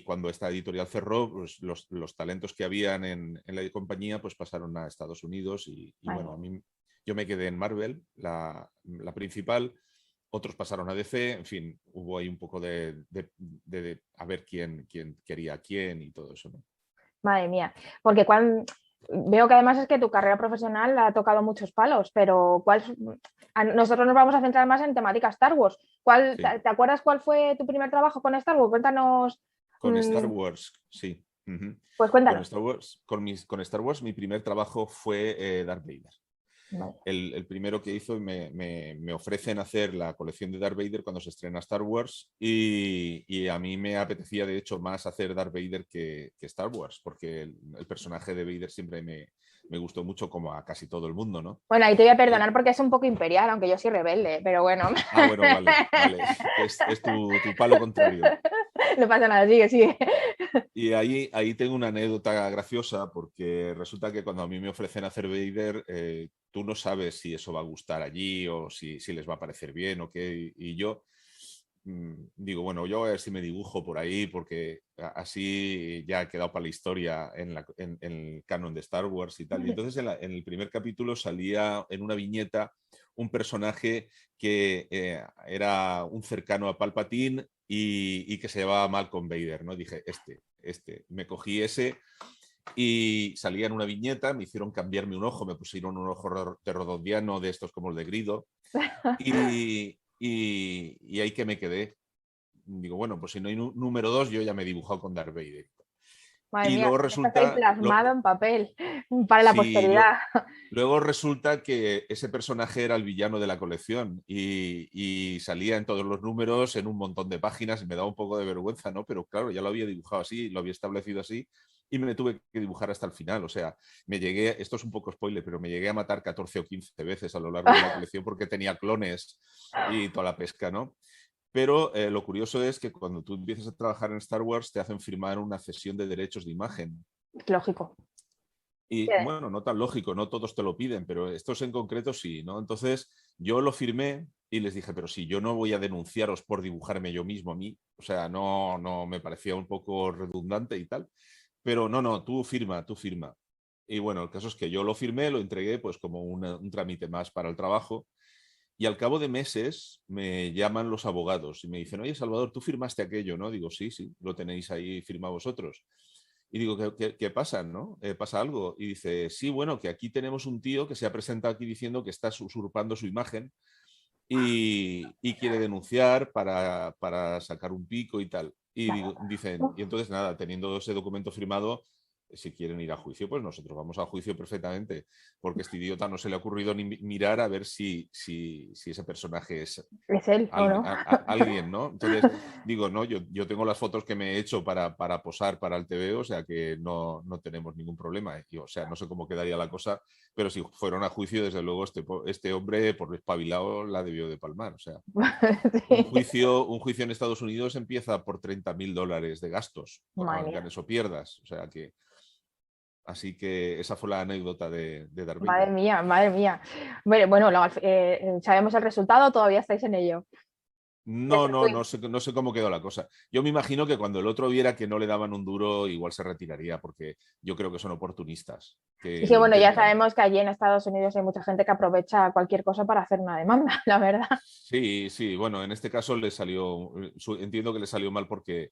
cuando esta editorial cerró, pues los talentos que habían en la compañía pues pasaron a Estados Unidos, y bueno, yo me quedé en Marvel, la principal, otros pasaron a DC, en fin, hubo ahí un poco de a ver quién quería a quién y todo eso, ¿no? Madre mía, porque veo que además es que tu carrera profesional ha tocado muchos palos, pero nosotros nos vamos a centrar más en temática Star Wars. Sí. ¿Te acuerdas cuál fue tu primer trabajo con Star Wars? Cuéntanos. Con Star Wars, sí. Pues cuéntanos. Con Star Wars mi primer trabajo fue Darth Vader. Vale. El primero que hizo, me ofrecen hacer la colección de Darth Vader cuando se estrena Star Wars, y a mí me apetecía de hecho más hacer Darth Vader que Star Wars, porque el personaje de Vader siempre me gustó mucho, como a casi todo el mundo, ¿no? Bueno, ahí te voy a perdonar porque es un poco imperial, aunque yo soy rebelde, pero bueno. Ah, bueno, vale. Es tu palo contrario. No pasa nada, sigue. Y ahí tengo una anécdota graciosa, porque resulta que cuando a mí me ofrecen hacer Vader, tú no sabes si eso va a gustar allí o si les va a parecer bien o qué. Y yo digo, bueno, yo a ver si me dibujo por ahí, porque así ya ha quedado para la historia en el canon de Star Wars y tal. Y entonces en el primer capítulo salía en una viñeta un personaje que era un cercano a Palpatine y que se llevaba mal con Vader, ¿no? Dije, me cogí ese y salía en una viñeta, me hicieron cambiarme un ojo, me pusieron un ojo de rododiano de estos como el de Grido, y ahí que me quedé. Digo, bueno, pues si no hay número 2, yo ya me he dibujado con Darth Vader. Madre Y mía, luego estás ahí resulta... plasmado en papel para la posteridad. Luego resulta que ese personaje era el villano de la colección y salía en todos los números, en un montón de páginas, y me daba un poco de vergüenza, ¿no? Pero claro, ya lo había dibujado así, lo había establecido así, y me tuve que dibujar hasta el final. O sea, esto es un poco spoiler, pero me llegué a matar 14 o 15 veces a lo largo de la colección porque tenía clones y toda la pesca, ¿no? Pero lo curioso es que cuando tú empiezas a trabajar en Star Wars te hacen firmar una cesión de derechos de imagen. Lógico. Y bueno, no tan lógico, no todos te lo piden, pero estos en concreto sí, ¿no? Entonces yo lo firmé y les dije, pero si yo no voy a denunciaros por dibujarme yo mismo a mí, o sea, no me parecía un poco redundante y tal, pero no, tú firma. Y bueno, el caso es que yo lo firmé, lo entregué pues como un trámite más para el trabajo, y al cabo de meses me llaman los abogados y me dicen, oye, Salvador, tú firmaste aquello, ¿no? Digo, sí, lo tenéis ahí firmado vosotros. Y digo, ¿qué pasa, no? ¿Pasa algo? Y dice, sí, bueno, que aquí tenemos un tío que se ha presentado aquí diciendo que estás usurpando su imagen y quiere denunciar para sacar un pico y tal. Y dicen, y entonces nada, teniendo ese documento firmado, si quieren ir a juicio, pues nosotros vamos a juicio perfectamente, porque a este idiota no se le ha ocurrido ni mirar a ver si ese personaje es él o no. alguien, ¿no? Entonces, digo, no, yo tengo las fotos que me he hecho para posar para el TV, o sea que no tenemos ningún problema. Y, o sea, no sé cómo quedaría la cosa, pero si fueron a juicio, desde luego este hombre, por espabilado, la debió de palmar. O sea, sí. un juicio en Estados Unidos empieza por $30.000 de gastos, ganes o pierdas. O sea que... Así que esa fue la anécdota de Darth Vader. Madre mía. Bueno, sabemos el resultado, todavía estáis en ello. No sé cómo quedó la cosa. Yo me imagino que cuando el otro viera que no le daban un duro, igual se retiraría, porque yo creo que son oportunistas. Sí, bueno, ya sabemos que allí en Estados Unidos hay mucha gente que aprovecha cualquier cosa para hacer una demanda, la verdad. Sí, bueno, en este caso entiendo que le salió mal porque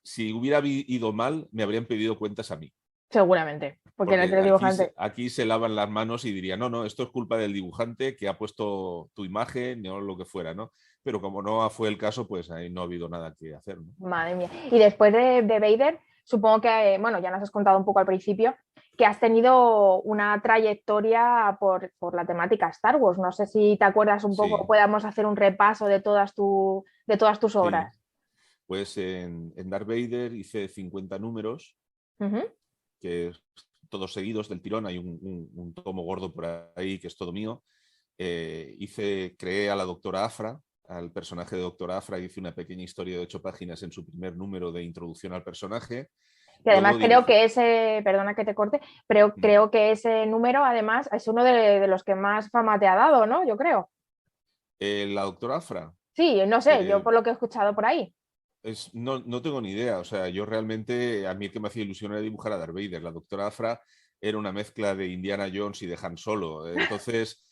si hubiera ido mal, me habrían pedido cuentas a mí. Seguramente. porque no Porque eres dibujante. aquí se lavan las manos y dirían, no, esto es culpa del dibujante que ha puesto tu imagen o lo que fuera, ¿no? Pero como no fue el caso, pues ahí no ha habido nada que hacer, ¿no? Madre mía. Y después de Vader, supongo que, bueno, ya nos has contado un poco al principio, que has tenido una trayectoria por la temática Star Wars. No sé si te acuerdas un poco, Sí, podamos hacer un repaso de todas tus sí. obras. Pues en Darth Vader hice 50 números, Ujú. que todos seguidos del tirón, hay un tomo gordo por ahí que es todo mío. Creé a la doctora Afra, al personaje de doctora Afra, hice una pequeña historia de 8 páginas en su primer número de introducción al personaje. Y además Luego creo dibujé que ese, perdona que te corte, pero creo que ese número además es uno de los que más fama te ha dado, ¿no? Yo creo. la doctora Afra. Sí, no sé, yo eh, por lo que he escuchado por ahí. no tengo ni idea. O sea, yo realmente, a mí el que me hacía ilusión era dibujar a Darth Vader. La doctora Afra era una mezcla de Indiana Jones y de Han Solo. Entonces,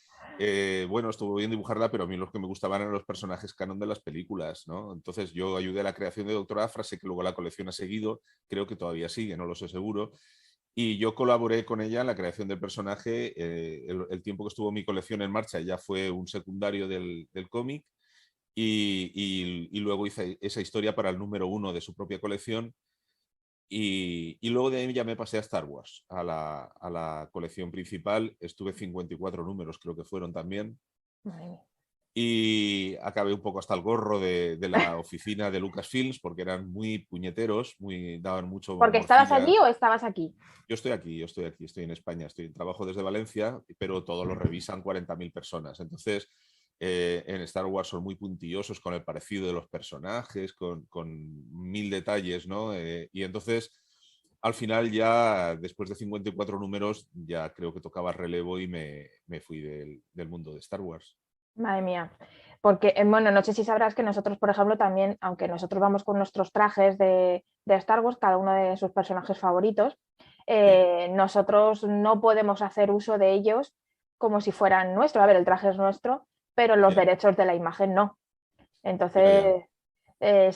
bueno, estuvo bien dibujarla, pero a mí los que me gustaban eran los personajes canon de las películas, ¿no? Entonces yo ayudé a la creación de doctora Afra, sé que luego la colección ha seguido, creo que todavía sigue, no lo sé seguro. Y yo colaboré con ella en la creación del personaje. El tiempo que estuvo mi colección en marcha ya fue un secundario del cómic y luego hice esa historia para el número 1 de su propia colección y luego de ahí ya me pasé a Star Wars, a la colección principal. Estuve 54 números, creo que fueron también. Madre mía. Y acabé un poco hasta el gorro de la oficina de Lucasfilms porque eran muy puñeteros, daban mucho ¿Porque estabas morcilla. allí o estabas aquí? Yo estoy aquí, estoy en España, trabajo desde Valencia, pero todo lo revisan 40.000 personas. Entonces, en Star Wars son muy puntillosos con el parecido de los personajes, con 1000 detalles, ¿no? Y entonces, al final ya, después de 54 números, ya creo que tocaba relevo y me fui del mundo de Star Wars. Madre mía. Porque, bueno, no sé si sabrás que nosotros, por ejemplo, también, aunque nosotros vamos con nuestros trajes de Star Wars, cada uno de sus personajes favoritos, nosotros no podemos hacer uso de ellos como si fueran nuestros. A ver, el traje es nuestro, pero los derechos de la imagen no. Ya, ya. Entonces,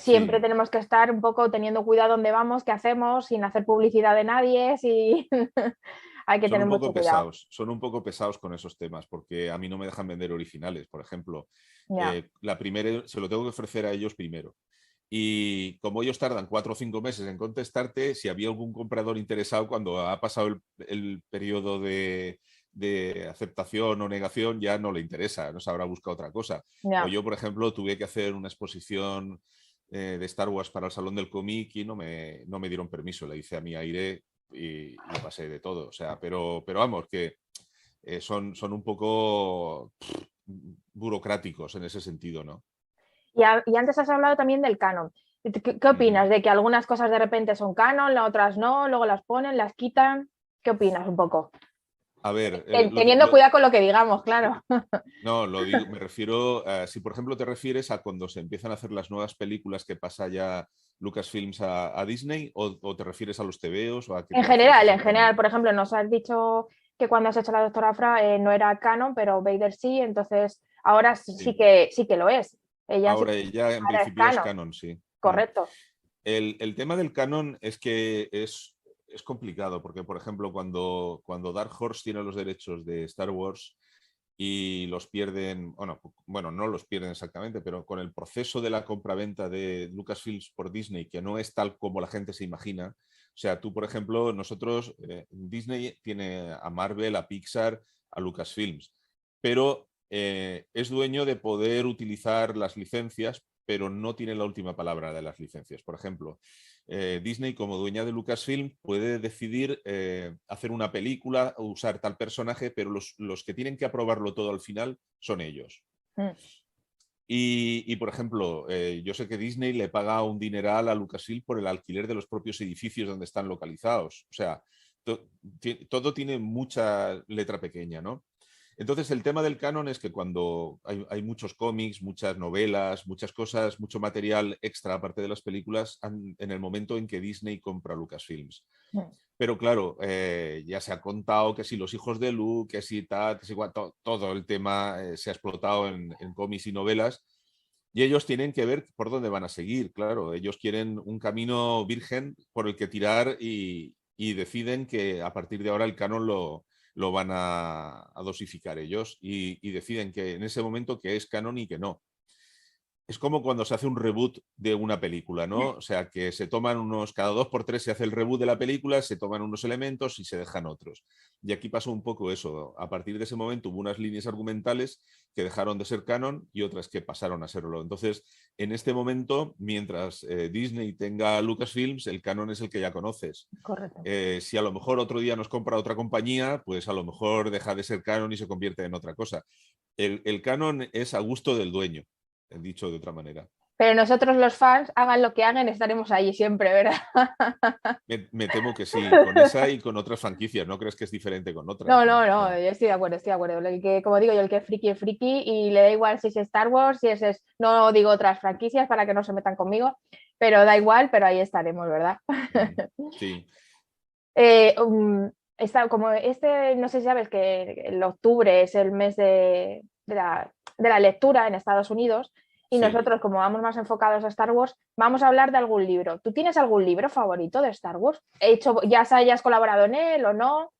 siempre Sí, tenemos que estar un poco teniendo cuidado dónde vamos, qué hacemos, sin hacer publicidad de nadie, si... hay que tener mucho cuidado. son un poco pesados con esos temas, porque a mí no me dejan vender originales. Por ejemplo, Ya. la primera se lo tengo que ofrecer a ellos primero. Y como ellos tardan 4 o 5 meses en contestarte, si había algún comprador interesado cuando ha pasado el periodo de aceptación o negación, ya no le interesa, no se habrá buscado otra cosa. O Ya. yo, por ejemplo, tuve que hacer una exposición de Star Wars para el Salón del Cómic y no me dieron permiso, le hice a mi aire y pasé de todo. O sea, pero vamos, que son un poco burocráticos en ese sentido, ¿no? Y antes has hablado también del canon. ¿Qué opinas? ¿De que algunas cosas de repente son canon, las otras no, luego las ponen, las quitan? ¿Qué opinas un poco? A ver, Teniendo cuidado con lo que digamos, claro. no, lo digo, me refiero, si por ejemplo te refieres a cuando se empiezan a hacer las nuevas películas que pasa ya Lucasfilms a Disney, o te refieres a los tebeos o a qué te refieres En exactamente. general, por ejemplo, nos has dicho que cuando has hecho la doctora Afra no era canon, pero Vader sí, entonces ahora Sí. sí que lo es. Ella sí Ahora que ya en ahora es principio es canon, canon, sí. correcto. El tema del canon es que es complicado, porque por ejemplo cuando Dark Horse tiene los derechos de Star Wars y los pierden, bueno, no los pierden exactamente, pero con el proceso de la compraventa de Lucasfilms por Disney, que no es tal como la gente se imagina. O sea, tú, por ejemplo, nosotros, Disney tiene a Marvel, a Pixar, a Lucasfilms, pero es dueño de poder utilizar las licencias, pero no tiene la última palabra de las licencias. Por ejemplo, Disney, como dueña de Lucasfilm, puede decidir hacer una película o usar tal personaje, pero los que tienen que aprobarlo todo al final son ellos. Mm. Y por ejemplo, yo sé que Disney le paga un dineral a Lucasfilm por el alquiler de los propios edificios donde están localizados. O sea, todo tiene mucha letra pequeña, ¿no? Entonces, el tema del canon es que cuando hay muchos cómics, muchas novelas, muchas cosas, mucho material extra aparte de las películas, en el momento en que Disney compra Lucasfilms. Pero claro, ya se ha contado que si los hijos de Luke, que si tal, que si igual, todo el tema se ha explotado en cómics y novelas. Y ellos tienen que ver por dónde van a seguir, claro. Ellos quieren un camino virgen por el que tirar y deciden que a partir de ahora el canon lo van a dosificar ellos y deciden que en ese momento que es canon y que no. Es como cuando se hace un reboot de una película, ¿no? O sea, que se toman cada 2 por 3 se hace el reboot de la película, se toman unos elementos y se dejan otros. Y aquí pasó un poco eso. A partir de ese momento hubo unas líneas argumentales que dejaron de ser canon y otras que pasaron a serlo. Entonces, en este momento, mientras Disney tenga Lucasfilms, el canon es el que ya conoces. Correcto. Si a lo mejor otro día nos compra otra compañía, pues a lo mejor deja de ser canon y se convierte en otra cosa. El canon es a gusto del dueño, dicho de otra manera. Pero nosotros los fans, hagan lo que hagan, estaremos allí siempre, ¿verdad? Me temo que sí, con esa y con otras franquicias. ¿No crees que es diferente con otras? No, no, no, yo estoy de acuerdo, estoy de acuerdo. El que, como digo yo, el que es friki y le da igual si es Star Wars, si es, no digo otras franquicias para que no se metan conmigo, pero da igual, pero ahí estaremos, ¿verdad? Sí. Como no sé si sabes que el octubre es el mes de la lectura en Estados Unidos y Sí. nosotros, como vamos más enfocados a Star Wars, vamos a hablar de algún libro. ¿Tú tienes algún libro favorito de Star Wars? Ya hayas colaborado en él o no.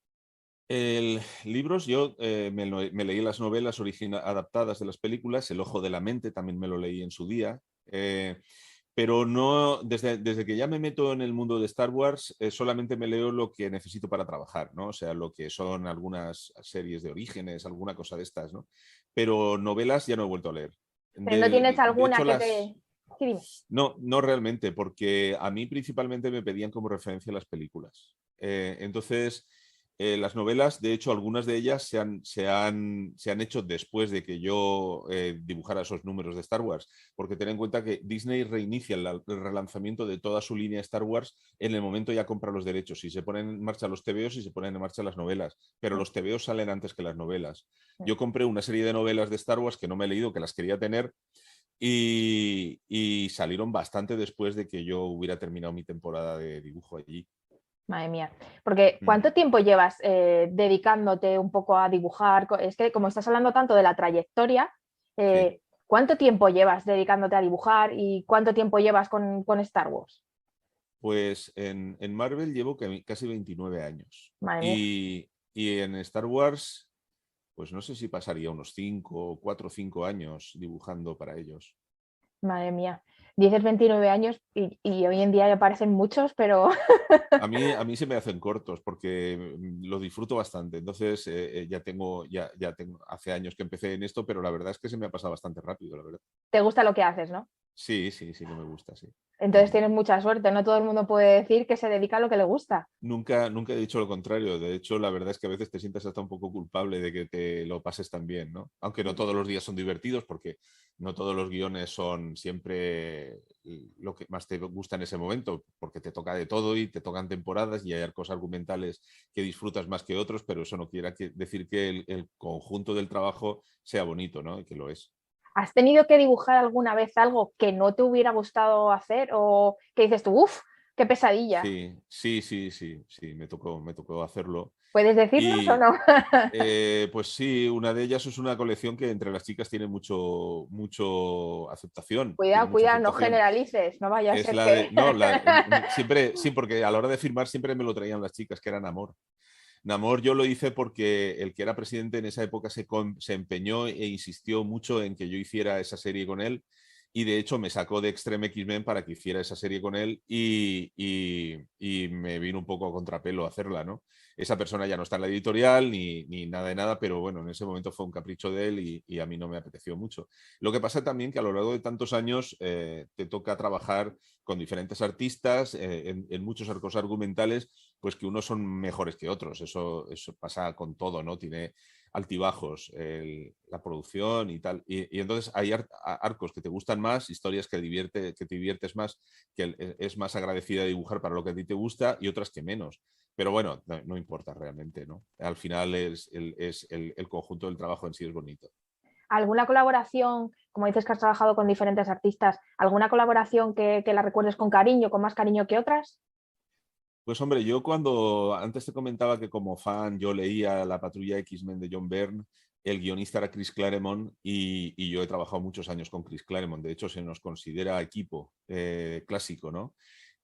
Libros, yo me leí las novelas adaptadas de las películas, El ojo de la mente también me lo leí en su día, pero no, desde que ya me meto en el mundo de Star Wars, solamente me leo lo que necesito para trabajar, ¿no? O sea, lo que son algunas series de Orígenes, alguna cosa de estas, ¿no? Pero novelas ya no he vuelto a leer. Pero no tienes De alguna hecho, que te... Sí, dime. No, no realmente, porque a mí principalmente me pedían como referencia las películas. Entonces, las novelas, de hecho, algunas de ellas se han hecho después de que yo dibujara esos números de Star Wars, porque ten en cuenta que Disney reinicia el relanzamiento de toda su línea Star Wars en el momento ya compra los derechos y se ponen en marcha los TVOs y se ponen en marcha las novelas, pero los TVOs salen antes que las novelas. Yo compré una serie de novelas de Star Wars que no me he leído, que las quería tener, y salieron bastante después de que yo hubiera terminado mi temporada de dibujo allí. Madre mía, porque ¿cuánto tiempo llevas dedicándote un poco a dibujar? Es que como estás hablando tanto de la trayectoria, Sí. ¿cuánto tiempo llevas dedicándote a dibujar y cuánto tiempo llevas con Star Wars? Pues en Marvel llevo casi 29 años. Madre mía. Y en Star Wars, pues no sé si pasaría unos 4 o 5 años dibujando para ellos. Madre mía. Dices 29 años y hoy en día me parecen muchos, pero... A mí se me hacen cortos porque lo disfruto bastante. Entonces ya tengo, hace años que empecé en esto, pero la verdad es que se me ha pasado bastante rápido, la verdad. Te gusta lo que haces, ¿no? Sí, que me gusta, sí. Entonces tienes mucha suerte, no todo el mundo puede decir que se dedica a lo que le gusta. Nunca he dicho lo contrario. De hecho, la verdad es que a veces te sientes hasta un poco culpable de que te lo pases tan bien, ¿no? Aunque no todos los días son divertidos, porque no todos los guiones son siempre lo que más te gusta en ese momento, porque te toca de todo y te tocan temporadas y hay arcos argumentales que disfrutas más que otros, pero eso no quiere decir que el conjunto del trabajo sea bonito, ¿no? Y que lo es. ¿Has tenido que dibujar alguna vez algo que no te hubiera gustado hacer o que dices tú, uff, qué pesadilla? Sí, me tocó hacerlo. ¿Puedes decirnos o no? Pues sí, una de ellas es una colección que entre las chicas tiene mucho aceptación. Cuidado, no generalices, no vaya a ser que... Siempre, sí, porque a la hora de firmar siempre me lo traían las chicas, que era Namor. Namor yo lo hice porque el que era presidente en esa época se empeñó e insistió mucho en que yo hiciera esa serie con él y de hecho me sacó de Extreme X-Men para que hiciera esa serie con él y me vino un poco a contrapelo hacerla, ¿no? Esa persona ya no está en la editorial ni nada de nada, pero bueno, en ese momento fue un capricho de él y a mí no me apeteció mucho. Lo que pasa también que a lo largo de tantos años te toca trabajar con diferentes artistas en muchos arcos argumentales, pues que unos son mejores que otros. Eso pasa con todo, ¿no? Tiene altibajos la producción y tal. Y entonces hay arcos que te gustan más, historias que te diviertes más, que es más agradecida de dibujar para lo que a ti te gusta y otras que menos. Pero bueno, no importa realmente, ¿no? Al final es el conjunto del trabajo en sí es bonito. ¿Alguna colaboración, como dices que has trabajado con diferentes artistas, alguna colaboración que la recuerdes con cariño, con más cariño que otras? Pues hombre, yo antes te comentaba que como fan yo leía La Patrulla X-Men de John Byrne, el guionista era Chris Claremont y yo he trabajado muchos años con Chris Claremont. De hecho, se nos considera equipo clásico, ¿no?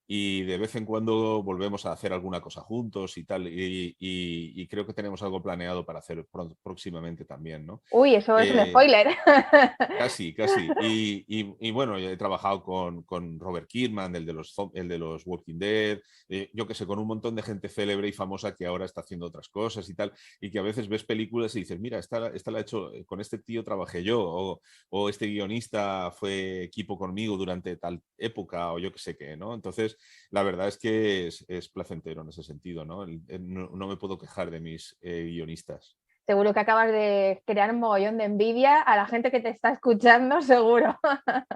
y de vez en cuando volvemos a hacer alguna cosa juntos y tal, y creo que tenemos algo planeado para hacer próximamente también, ¿no? Uy, eso es un spoiler. Casi, casi. Y bueno, yo he trabajado con Robert Kirkman, el de los Walking Dead, yo que sé, con un montón de gente célebre y famosa que ahora está haciendo otras cosas y tal, y que a veces ves películas y dices, mira, esta la he hecho, con este tío trabajé yo, o este guionista fue equipo conmigo durante tal época, o yo que sé qué, ¿no? Entonces, la verdad es que es placentero en ese sentido, ¿no? No me puedo quejar de mis guionistas. Seguro que acabas de crear un mogollón de envidia a la gente que te está escuchando, seguro.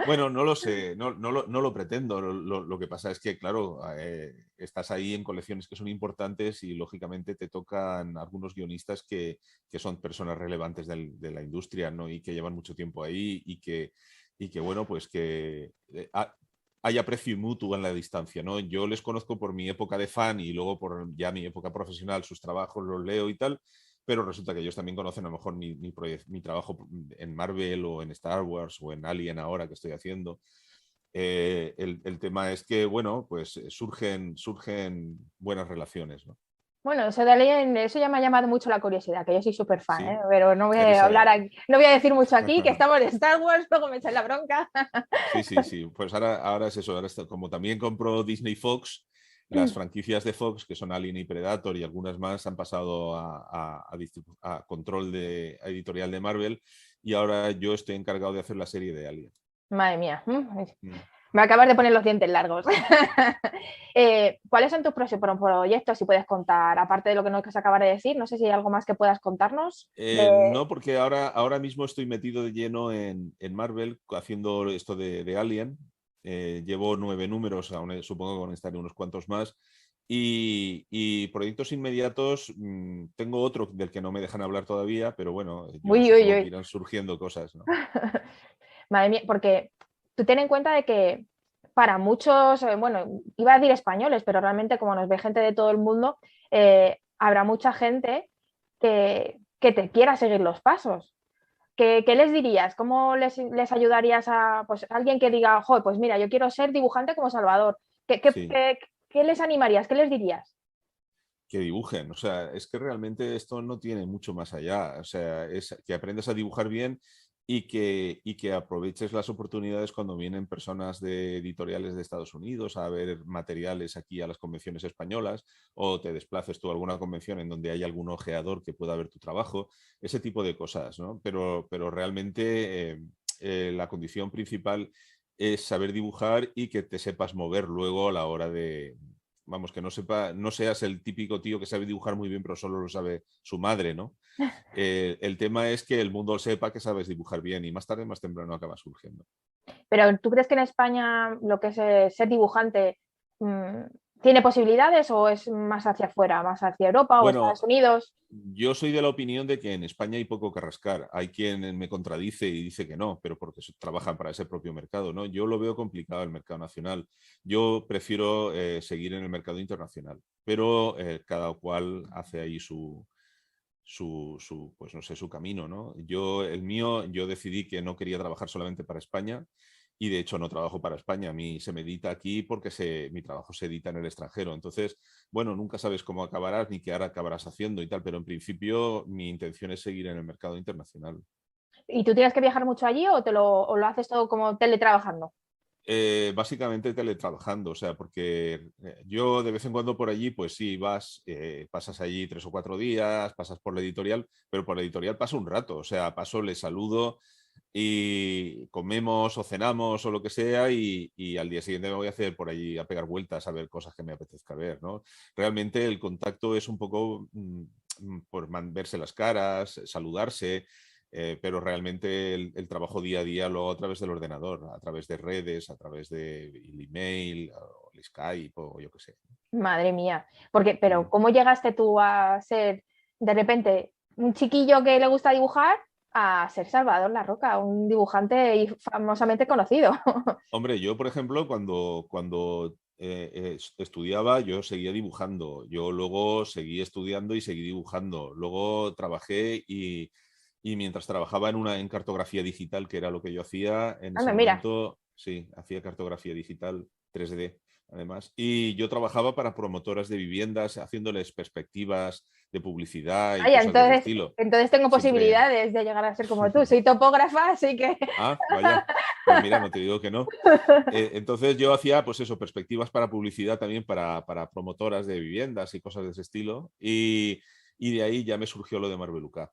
Bueno, no lo sé, no lo pretendo. Lo que pasa es que, claro, estás ahí en colecciones que son importantes y lógicamente te tocan algunos guionistas que son personas relevantes de la industria, ¿no? Y que llevan mucho tiempo ahí y que bueno, pues que hay aprecio mutuo en la distancia, ¿no? Yo les conozco por mi época de fan y luego por ya mi época profesional, sus trabajos los leo y tal, pero resulta que ellos también conocen a lo mejor mi trabajo en Marvel o en Star Wars o en Alien ahora que estoy haciendo. El tema es que, bueno, pues surgen buenas relaciones, ¿no? Bueno, eso de Alien, eso ya me ha llamado mucho la curiosidad, que yo soy súper fan, Sí, pero no voy eres... a hablar aquí, no voy a decir mucho aquí, que estamos de Star Wars, luego me echan la bronca. Sí, sí, sí. Pues ahora es eso. Ahora como también compró Disney Fox, las franquicias de Fox, que son Alien y Predator y algunas más, han pasado a control editorial de Marvel y ahora yo estoy encargado de hacer la serie de Alien. Madre mía, Mm. me acabas de poner los dientes largos. ¿Cuáles son tus próximos proyectos, si puedes contar, aparte de lo que nos acabas de decir? No sé si hay algo más que puedas contarnos. No, porque ahora mismo estoy metido de lleno en Marvel haciendo esto de Alien. Llevo 9 números, aún supongo que van a estar unos cuantos más. Y proyectos inmediatos, tengo otro del que no me dejan hablar todavía, pero bueno, yo Uy, uy, supongo que uy. irán surgiendo cosas, ¿no? Madre mía, porque tú ten en cuenta de que para muchos, bueno, iba a decir españoles, pero realmente como nos ve gente de todo el mundo, habrá mucha gente que te quiera seguir los pasos. ¿Qué les dirías? ¿Cómo les ayudarías a pues, alguien que diga, joder, pues mira, yo quiero ser dibujante como Salvador? Sí. ¿Qué les animarías? ¿Qué les dirías? Que dibujen. O sea, es que realmente esto no tiene mucho más allá. O sea, es que aprendas a dibujar bien y que aproveches las oportunidades cuando vienen personas de editoriales de Estados Unidos a ver materiales aquí a las convenciones españolas o te desplaces tú a alguna convención en donde hay algún ojeador que pueda ver tu trabajo, ese tipo de cosas, ¿no? Pero realmente la condición principal es saber dibujar y que te sepas mover luego a la hora de, vamos, que no seas el típico tío que sabe dibujar muy bien, pero solo lo sabe su madre, ¿no? El tema es que el mundo sepa que sabes dibujar bien y más tarde, más temprano acaba surgiendo. Pero ¿tú crees que en España lo que es ser dibujante tiene posibilidades o es más hacia afuera, más hacia Europa o Bueno, Estados Unidos? yo soy de la opinión de que en España hay poco que rascar. Hay quien me contradice y dice que no, pero porque trabajan para ese propio mercado, ¿no? Yo lo veo complicado el mercado nacional. Yo prefiero seguir en el mercado internacional, pero cada cual hace ahí pues no sé, su camino, ¿no? Yo decidí que no quería trabajar solamente para España y de hecho no trabajo para España. A mí se me edita aquí porque mi trabajo se edita en el extranjero. Entonces, bueno, nunca sabes cómo acabarás ni qué ahora acabarás haciendo y tal, pero en principio mi intención es seguir en el mercado internacional. ¿Y tú tienes que viajar mucho allí o lo haces todo como teletrabajando? Básicamente teletrabajando, o sea, porque yo de vez en cuando por allí, pues sí, pasas allí 3 o 4 días, pasas por la editorial, pero por la editorial paso un rato, o sea, paso, le saludo y comemos o cenamos o lo que sea y al día siguiente me voy a hacer por allí a pegar vueltas a ver cosas que me apetezca ver, ¿no? Realmente el contacto es un poco por verse las caras, saludarse, pero realmente el trabajo día a día lo hago a través del ordenador, a través de redes, a través del email, o el Skype o yo qué sé. Madre mía, pero ¿cómo llegaste tú a ser de repente un chiquillo que le gusta dibujar a ser Salvador La Roca, un dibujante y famosamente conocido? Hombre, yo por ejemplo, cuando estudiaba, yo seguía dibujando. Yo luego seguí estudiando y seguí dibujando. Luego trabajé y mientras trabajaba en cartografía digital, que era lo que yo hacía, en ese Anda, mira. momento, sí, hacía cartografía digital 3D además. Y yo trabajaba para promotoras de viviendas, haciéndoles perspectivas de publicidad y Vaya, cosas de ese estilo. entonces tengo Siempre. posibilidades de llegar a ser como tú. Soy topógrafa, así que... Ah, vaya. Pues mira, no te digo que no. Entonces yo hacía, pues eso, perspectivas para publicidad también para promotoras de viviendas y cosas de ese estilo. Y de ahí ya me surgió lo de Marbeluca.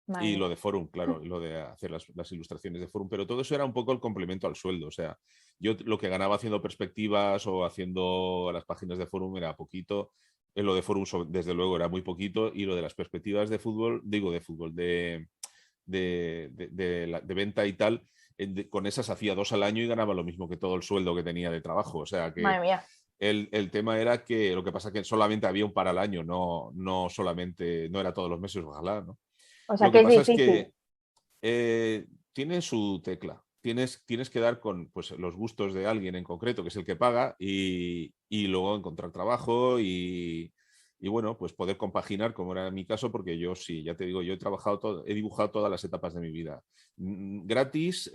Y Vale. lo de Forum, claro, y lo de hacer las ilustraciones de Forum, pero todo eso era un poco el complemento al sueldo. O sea, yo lo que ganaba haciendo perspectivas o haciendo las páginas de Forum era poquito. Lo de Forum, desde luego, era muy poquito. Y lo de las perspectivas de fútbol, digo de fútbol, de venta y tal, con esas hacía 2 al año y ganaba lo mismo que todo el sueldo que tenía de trabajo. O sea que Madre mía. el tema era que lo que pasa es que solamente había un para al año, no solamente, no era todos los meses, ojalá, ¿no? O sea Lo que que es pasa es difícil. que tiene su tecla. Tienes que dar con pues, los gustos de alguien en concreto, que es el que paga, y luego encontrar trabajo y bueno, pues poder compaginar, como era mi caso, porque yo sí, ya te digo, yo he dibujado todas las etapas de mi vida. Gratis,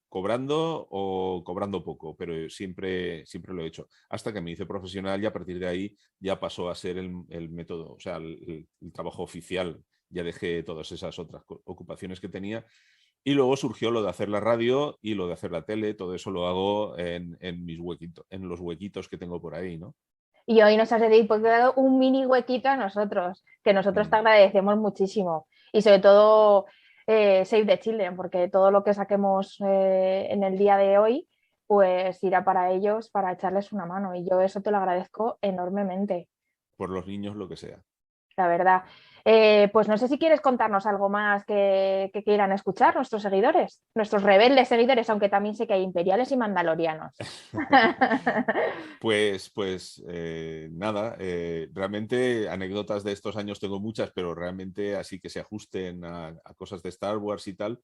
cobrando o cobrando poco, pero siempre lo he hecho. Hasta que me hice profesional y a partir de ahí ya pasó a ser el método, o sea, el trabajo oficial. Ya dejé todas esas otras ocupaciones que tenía. Y luego surgió lo de hacer la radio y lo de hacer la tele. Todo eso lo hago en mis huequitos, en los huequitos que tengo por ahí, ¿no? Y hoy nos has dedicado un mini huequito a nosotros, que nosotros te agradecemos muchísimo. Y sobre todo Save the Children, porque todo lo que saquemos en el día de hoy, pues irá para ellos, para echarles una mano. Y yo eso te lo agradezco enormemente, Por los niños, lo que sea. la verdad. Pues no sé si quieres contarnos algo más que quieran escuchar nuestros seguidores, nuestros rebeldes seguidores, aunque también sé que hay imperiales y mandalorianos. Pues nada, realmente anécdotas de estos años tengo muchas, pero realmente así que se ajusten a cosas de Star Wars y tal.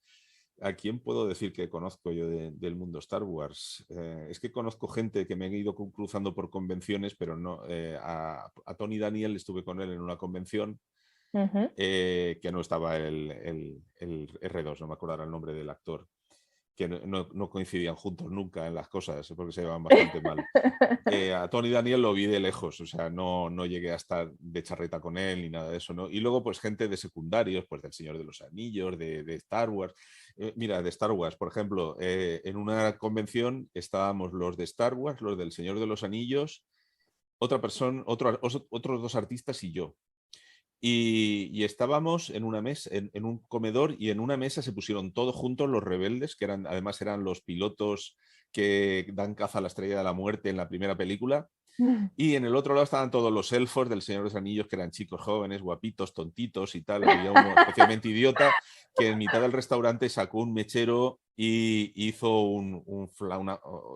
¿A quién puedo decir que conozco yo del mundo Star Wars? Es que conozco gente que me he ido cruzando por convenciones, pero no. A Tony Daniel estuve con él en una convención que no estaba el R2, no me acuerdo ahora el nombre del actor, que no coincidían juntos nunca en las cosas porque se llevaban bastante mal. A Tony Daniel lo vi de lejos, o sea, no llegué a estar de charreta con él ni nada de eso, ¿no? Y luego, pues, gente de secundarios, pues del Señor de los Anillos, de Star Wars. Mira, de Star Wars, por ejemplo, en una convención estábamos los de Star Wars, los del Señor de los Anillos, otra persona, otros 2 artistas y yo. Y estábamos en una mesa, en un comedor, y en una mesa se pusieron todos juntos los rebeldes, que además eran los pilotos que dan caza a la Estrella de la Muerte en la primera película. Y en el otro lado estaban todos los elfos del Señor de los Anillos, que eran chicos jóvenes, guapitos, tontitos y tal. Había uno especialmente idiota que en mitad del restaurante sacó un mechero y hizo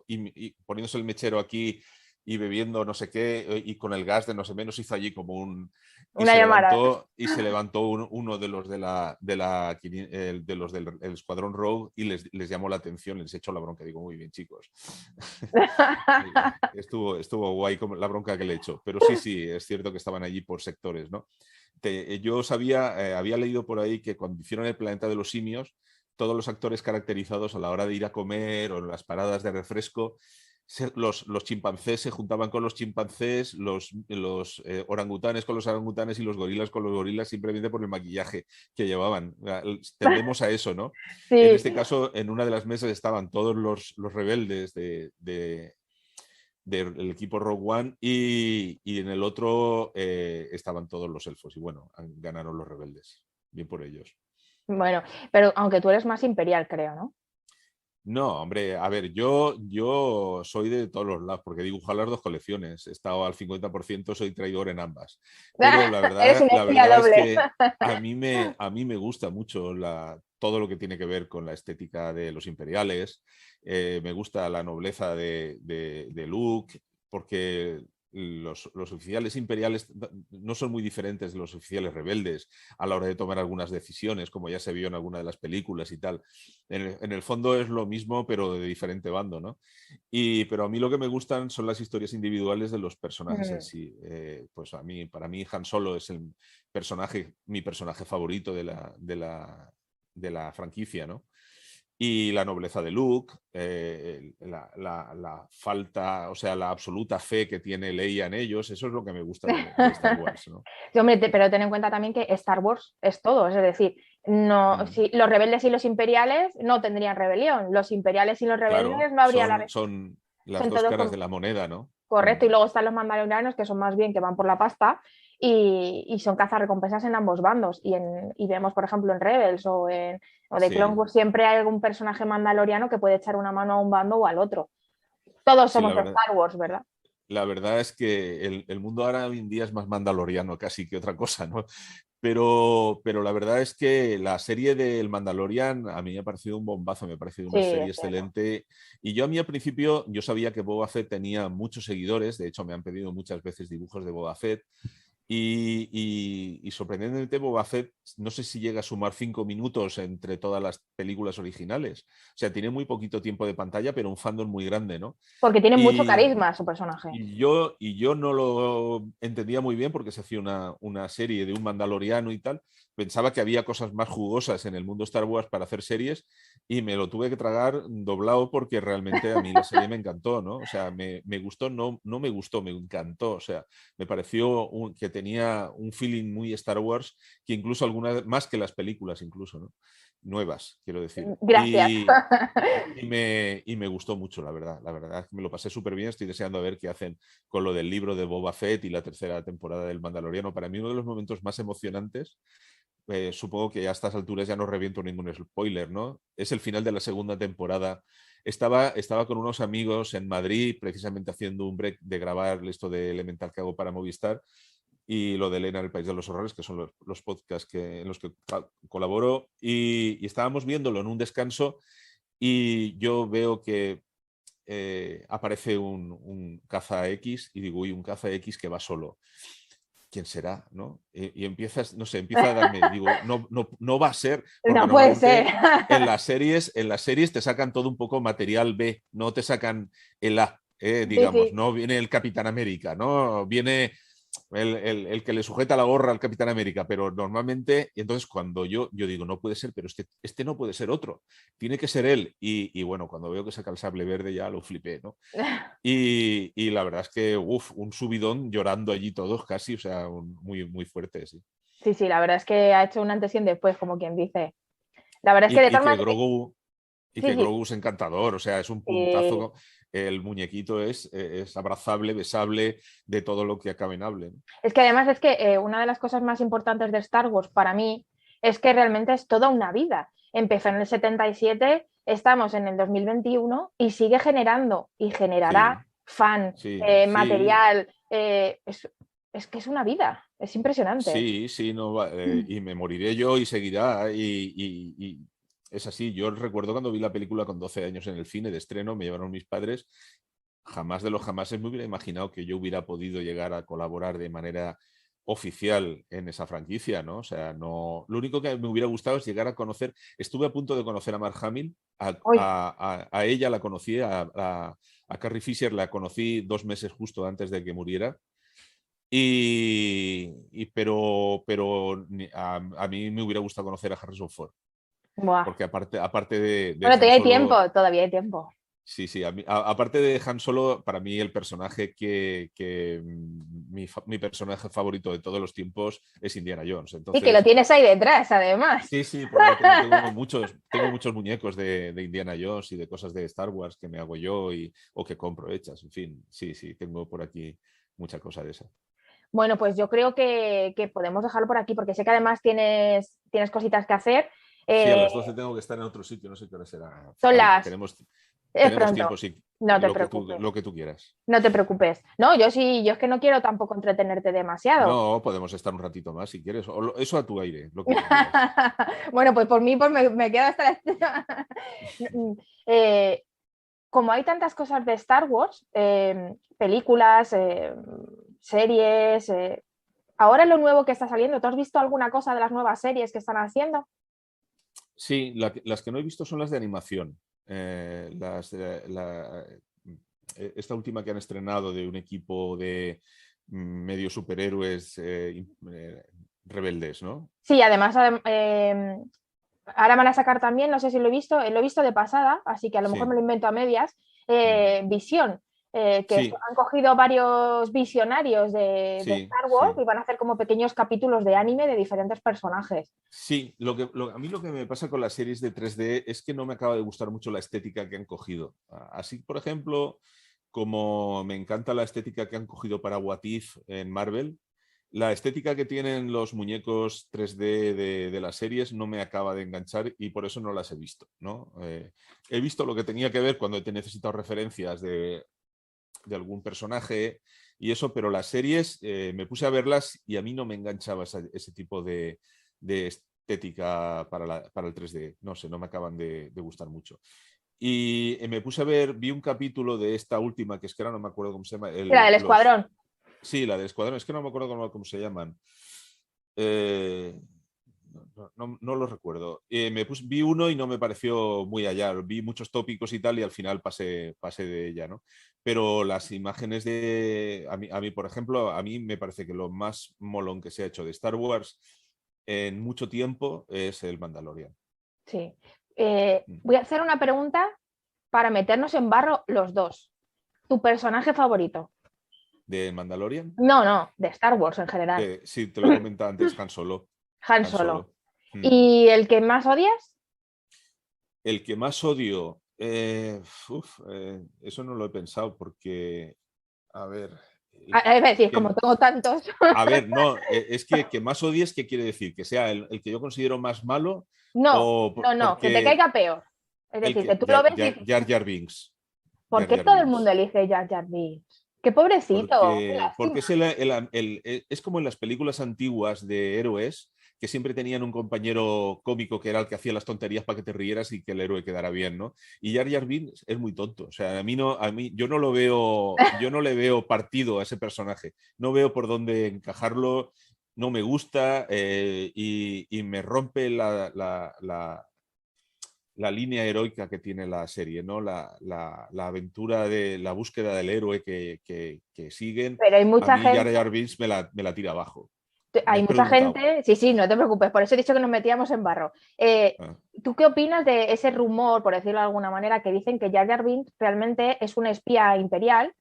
y poniéndose el mechero aquí y bebiendo no sé qué, y con el gas de no sé menos, hizo allí como un... Y Una llamada. se levantó uno de los de los del Escuadrón Rogue y les llamó la atención, les echó la bronca. Digo, muy bien, chicos. Estuvo guay como la bronca que le echó. Pero sí, es cierto que estaban allí por sectores, ¿no? Yo había leído por ahí que cuando hicieron El planeta de los simios, todos los actores caracterizados a la hora de ir a comer o en las paradas de refresco, los chimpancés se juntaban con los chimpancés, los orangutanes con los orangutanes y los gorilas con los gorilas, simplemente por el maquillaje que llevaban. Tendemos a eso, ¿no? Sí. En este caso, en una de las mesas estaban todos los rebeldes del equipo Rogue One y en el otro estaban todos los elfos. Y bueno, ganaron los rebeldes. Bien por ellos. Bueno, pero aunque tú eres más imperial, creo, ¿no? No, hombre, a ver, yo soy de todos los lados, porque dibujo las 2 colecciones. He estado al 50%, soy traidor en ambas. Pero la Eres un espía verdad es doble. que a mí me gusta mucho todo lo que tiene que ver con la estética de los imperiales. Me gusta la nobleza de Luke, porque los oficiales imperiales no son muy diferentes de los oficiales rebeldes a la hora de tomar algunas decisiones, como ya se vio en alguna de las películas y tal. En el fondo es lo mismo, pero de diferente bando, ¿no? Pero a mí lo que me gustan son las historias individuales de los personajes en sí. Pues para mí Han Solo es mi personaje favorito de la franquicia, ¿no? y la nobleza de Luke, la falta, o sea, la absoluta fe que tiene Leia en ellos, eso es lo que me gusta de Star Wars, ¿no? Sí, hombre, pero ten en cuenta también que Star Wars es todo, es decir, no, si los rebeldes y los imperiales no tendrían rebelión, los imperiales y los Claro, rebeldes no habría la... son las Son dos todos caras de la moneda, ¿no? correcto, y luego están los mandalorianos que son más bien que van por la pasta y son cazarrecompensas en ambos bandos. Y vemos, por ejemplo, en Rebels o de Clone Sí, Wars siempre hay algún personaje mandaloriano que puede echar una mano a un bando o al otro. Todos sí, somos de Star Wars, ¿verdad? la verdad es que el mundo ahora hoy en día es más mandaloriano casi que otra cosa, ¿no? Pero la verdad es que la serie del Mandalorian a mí me ha parecido un bombazo, me ha parecido Sí, una serie es cierto. excelente. Y yo a mí al principio, yo sabía que Boba Fett tenía muchos seguidores, de hecho me han pedido muchas veces dibujos de Boba Fett. Y sorprendentemente Boba Fett, no sé si llega a sumar 5 minutos entre todas las películas originales. O sea, tiene muy poquito tiempo de pantalla, pero un fandom muy grande, ¿no? Porque tiene mucho Y, carisma su personaje. y yo no lo entendía muy bien porque se hacía una serie de un mandaloriano y tal. Pensaba que había cosas más jugosas en el mundo Star Wars para hacer series y me lo tuve que tragar doblado porque realmente a mí la serie me encantó, ¿no? O sea, me gustó, no me gustó, me encantó. O sea, me pareció que tenía un feeling muy Star Wars que incluso algunas, más que las películas incluso, ¿no? Nuevas, quiero decir. Gracias. Y me gustó mucho, la verdad. La verdad es que me lo pasé súper bien. Estoy deseando a ver qué hacen con lo del libro de Boba Fett y la tercera temporada del Mandaloriano. Para mí uno de los momentos más emocionantes, supongo que a estas alturas ya no reviento ningún spoiler, ¿no? Es el final de la segunda temporada. Estaba con unos amigos en Madrid, precisamente haciendo un break de grabar esto de Elemental que hago para Movistar y lo de Elena, el País de los Horrores, que son los podcasts en los que colaboro, y estábamos viéndolo en un descanso y yo veo que aparece un caza X y digo, uy, un caza X que va solo. ¿Quién será? ¿No? Y empiezas, no sé, empieza a darme, digo, no va a ser, porque No puede ser. normalmente en las series te sacan todo un poco material B, no te sacan el A, Sí, digamos, sí. no viene el Capitán América, ¿no? Viene el que le sujeta la gorra al Capitán América, pero normalmente, y entonces cuando yo digo, no puede ser, pero este no puede ser otro, tiene que ser él. Y bueno, cuando veo que saca el sable verde ya lo flipé, ¿no? Y la verdad es que, un subidón llorando allí todos casi, o sea, muy, muy fuerte, sí. Sí, sí, la verdad es que ha hecho un antes y un después, como quien dice. La verdad es que de Y, y todas que maneras... Grogu, y Sí, que sí. Grogu es encantador, o sea, es un Eh, puntazo, el muñequito es abrazable, besable, de todo lo que acabe en hable, ¿no? Es que además es que una de las cosas más importantes de Star Wars para mí es que realmente es toda una vida. Empezó en el 77, estamos en el 2021 y sigue generando y Sí, generará fan, sí, sí, material. Es que es una vida, es impresionante. sí, sí, no, y me moriré yo y seguirá. Y es así. Yo recuerdo cuando vi la película con 12 años en el cine de estreno, me llevaron mis padres. Jamás de los jamases me hubiera imaginado que yo hubiera podido llegar a colaborar de manera oficial en esa franquicia, ¿no? O sea, no. Lo único que me hubiera gustado es llegar a conocer. Estuve a punto de conocer a Mark Hamill, Uy, a ella la conocí, a Carrie Fisher la conocí 2 meses justo antes de que muriera. Pero a mí me hubiera gustado conocer a Harrison Ford, buah. porque aparte de Bueno, Han Solo, todavía hay tiempo. sí, sí, aparte de Han Solo, para mí el personaje mi personaje favorito de todos los tiempos es Indiana Jones. Y que lo Entonces, tienes ahí detrás, además. sí, sí, por ahí tengo muchos muñecos de Indiana Jones y de cosas de Star Wars que me hago yo o que compro hechas. En fin, sí, sí, tengo por aquí mucha cosa de esa. Bueno, pues yo creo que podemos dejarlo por aquí porque sé que además tienes cositas que hacer. Sí, a Eh, las 12 tengo que estar en otro sitio, no sé qué hora será. son las... Tenemos, Es tenemos pronto, tiempo, sí, no te lo preocupes. que tú quieras. No te preocupes. No, yo sí, yo es que no quiero tampoco entretenerte demasiado. No, podemos estar un ratito más si quieres. Eso a tu aire, lo que tú quieras. Bueno, pues por mí pues me quedo hasta eh, como hay tantas cosas de Star Wars, películas, series, ahora lo nuevo que está saliendo, ¿tú has visto alguna cosa de las nuevas series que están haciendo? Sí, las que no he visto son las de animación. Esta última que han estrenado de un equipo de medio superhéroes rebeldes, ¿no? Sí, además ahora van a sacar también, no sé si lo he visto de pasada, así que a lo mejor Sí. me lo invento a medias, Visión, que Sí, han cogido varios visionarios de sí, Star Wars sí. y van a hacer como pequeños capítulos de anime de diferentes personajes. Sí, a mí lo que me pasa con las series de 3D es que no me acaba de gustar mucho la estética que han cogido. Así, por ejemplo, como me encanta la estética que han cogido para What If en Marvel, la estética que tienen los muñecos 3D de las series no me acaba de enganchar y por eso no las he visto, ¿no? He visto lo que tenía que ver cuando he necesitado referencias de algún personaje y eso, pero las series me puse a verlas y a mí no me enganchaba ese tipo de estética para el 3D. No sé, no me acaban de gustar mucho. Y me puse a ver, vi un capítulo de esta última, que es que ahora no me acuerdo cómo se llama. La del Escuadrón. Sí, la de Escuadrón, es que no me acuerdo cómo se llaman. Eh, no lo recuerdo. Vi uno y no me pareció muy allá. Vi muchos tópicos y tal y al final pasé de ella, ¿no? Pero las imágenes a mí, por ejemplo, a mí me parece que lo más molón que se ha hecho de Star Wars en mucho tiempo es el Mandalorian. Sí. Voy a hacer una pregunta para meternos en barro los dos. ¿Tu personaje favorito? ¿De Mandalorian? No, de Star Wars en general. Sí, te lo he comentado antes, Han Solo. Han Han Solo. Solo. Mm. ¿Y el que más odias? El que más odio, eso no lo he pensado porque, a ver, Es decir, que- como tengo tantos. a ver, no, es que más odies, ¿qué quiere decir? ¿Que sea el que yo considero más malo No, o no, que te porque caiga peor. Es el decir, que que tú lo ves y dices, Jar Jar Binks? ¿por Jar qué Jar todo el Binks. mundo elige Jar Jar Binks? Qué pobrecito, qué Porque lástima. es, es como en las películas antiguas de héroes, que siempre tenían un compañero cómico que era el que hacía las tonterías para que te rieras y que el héroe quedara bien, ¿no? Y Jar Jar Binks es muy tonto. O sea, yo no lo veo, yo no le veo partido a ese personaje. No veo por dónde encajarlo, no me gusta y me rompe la línea heroica que tiene la serie, ¿no? La aventura de la búsqueda del héroe que siguen. Pero hay A mucha mí Jar gente, Jar Binks me la tira abajo. Me hay has mucha preguntado. gente, sí, no te preocupes, por eso he dicho que nos metíamos en barro. Ah. ¿Tú qué opinas de ese rumor, por decirlo de alguna manera, que dicen que Jar Jar Binks realmente es un espía imperial,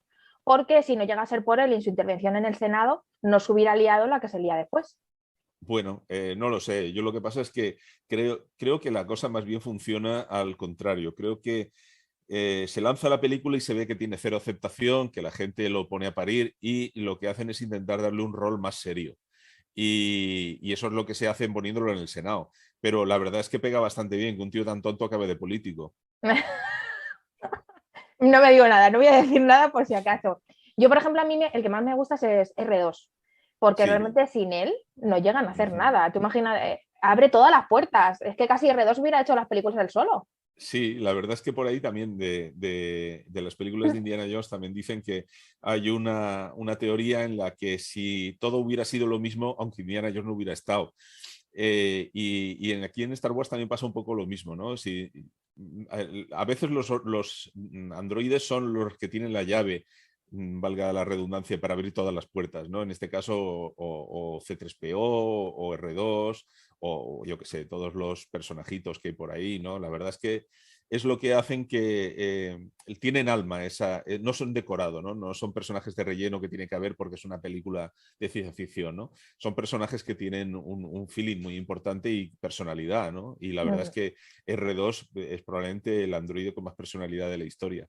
porque si no llega a ser por él y su intervención en el Senado, no se hubiera liado la que se lía después? Bueno, no lo sé. Yo lo que pasa es que creo que la cosa más bien funciona al contrario. Creo que se lanza la película y se ve que tiene cero aceptación, que la gente lo pone a parir y lo que hacen es intentar darle un rol más serio. Y eso es lo que se hace poniéndolo en el Senado. Pero la verdad es que pega bastante bien que un tío tan tonto acabe de político. No me digo nada, no voy a decir nada por si acaso. Yo, por ejemplo, a mí el que más me gusta es R2, porque Sí. realmente sin él no llegan a hacer nada. Tú imaginas, abre todas las puertas. Es que casi R2 hubiera hecho las películas él solo. Sí, la verdad es que por ahí también de las películas de Indiana Jones también dicen que hay una teoría en la que si todo hubiera sido lo mismo, aunque Indiana Jones no hubiera estado. Aquí en Star Wars también pasa un poco lo mismo, ¿no? A veces los androides son los que tienen la llave, valga la redundancia, para abrir todas las puertas, ¿no? En este caso, o C3PO, o R2, o yo qué sé, todos los personajitos que hay por ahí, ¿no? La verdad es que es lo que hacen que tienen alma, no son decorado, ¿no? No son personajes de relleno que tiene que haber porque es una película de ciencia ficción, ¿no? Son personajes que tienen un feeling muy importante y personalidad, ¿no? Y la verdad es que R2 es probablemente el androide con más personalidad de la historia.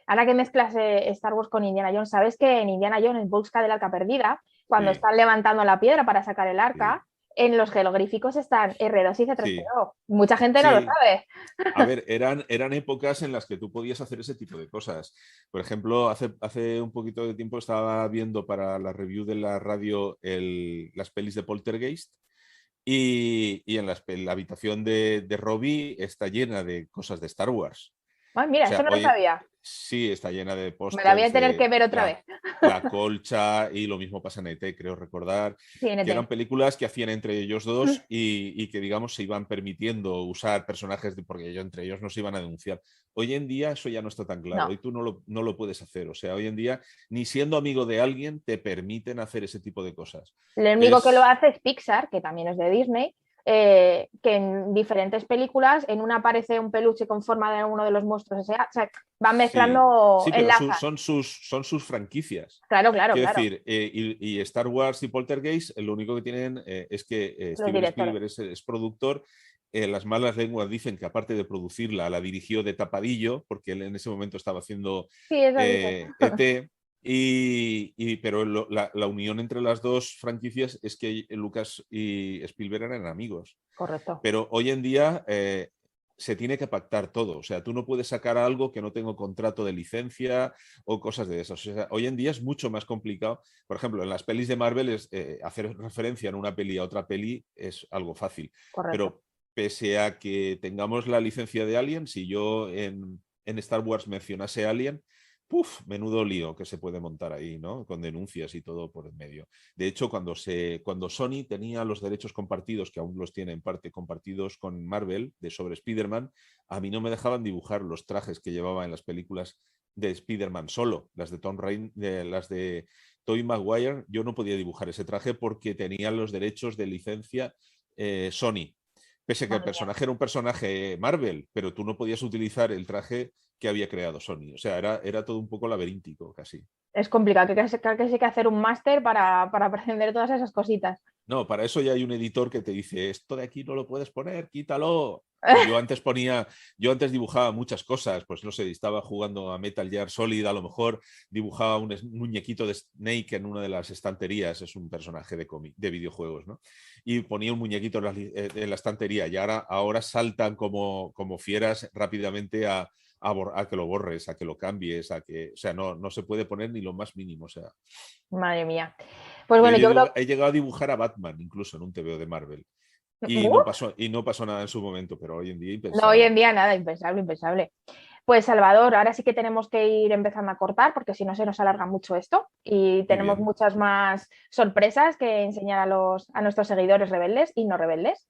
Ahora que mezclas Star Wars con Indiana Jones, ¿sabes que en Indiana Jones en busca del arca perdida, cuando Sí. están levantando la piedra para sacar el arca, en los jeroglíficos están R2 y Sí. C3PO? Mucha gente no lo Sí. sabe. A ver, eran épocas en las que tú podías hacer ese tipo de cosas. Por ejemplo, hace un poquito de tiempo estaba viendo para la review de la radio las pelis de Poltergeist y en la habitación de Robbie está llena de cosas de Star Wars. Ay, O mira, eso sea, no lo oye, sabía. sí, está llena de Me la voy a pósters tener que de ver otra vez. la colcha y lo mismo pasa en ET, creo recordar, Sí, que eran NT. películas que hacían entre ellos dos y que, digamos, se iban permitiendo usar personajes porque entre ellos no se iban a denunciar. Hoy en día eso ya no está tan claro. No. Hoy tú no lo puedes hacer. O sea, hoy en día, ni siendo amigo de alguien, te permiten hacer ese tipo de cosas. Lo único que lo hace es Pixar, que también es de Disney, que en diferentes películas, en una aparece un peluche con forma de uno de los monstruos, o sea, van Sí, mezclando, sí, pero enlazan. son sus franquicias. Claro, claro, Quiero claro. decir, y Star Wars y Poltergeist, lo único que tienen es que Los Steven directores. Spielberg es productor. Las malas lenguas dicen que aparte de producirla, la dirigió de tapadillo, porque él en ese momento estaba haciendo Sí, eso dicen. ET. Pero la unión entre las dos franquicias es que Lucas y Spielberg eran amigos. Correcto. Pero hoy en día se tiene que pactar todo. O sea, tú no puedes sacar algo que no tenga contrato de licencia o cosas de esas. O sea, hoy en día es mucho más complicado. Por ejemplo, en las pelis de Marvel hacer referencia en una peli a otra peli es algo fácil. Correcto. Pero pese a que tengamos la licencia de Alien, si yo en Star Wars mencionase Alien, ¡puf! Menudo lío que se puede montar ahí, ¿no? Con denuncias y todo por el medio. De hecho, cuando Sony tenía los derechos compartidos, que aún los tiene en parte compartidos con Marvel, sobre Spider-Man, a mí no me dejaban dibujar los trajes que llevaba en las películas de Spider-Man solo, las de las de Tobey Maguire, yo no podía dibujar ese traje porque tenía los derechos de licencia Sony. Pese a que el personaje era un personaje Marvel, pero tú no podías utilizar el traje que había creado Sony. O sea, era todo un poco laberíntico casi. Es complicado, que hay que hacer un máster para aprender todas esas cositas. No, para eso ya hay un editor que te dice, esto de aquí no lo puedes poner, quítalo. Y yo antes dibujaba muchas cosas, pues no sé, estaba jugando a Metal Gear Solid, a lo mejor dibujaba un muñequito de Snake en una de las estanterías, es un personaje de videojuegos, ¿no? Y ponía un muñequito en la estantería y ahora saltan como fieras rápidamente a que lo borres, a que lo cambies, o sea, no se puede poner ni lo más mínimo, o sea. Madre mía. Pues bueno, yo creo... He llegado a dibujar a Batman incluso en un TVO de Marvel. Y no pasó nada en su momento, pero hoy en día No, hoy impensable. en día nada, impensable, impensable. Pues Salvador, ahora sí que tenemos que ir empezando a cortar porque si no se nos alarga mucho esto y tenemos bien. muchas más sorpresas que enseñar a nuestros seguidores rebeldes y no rebeldes.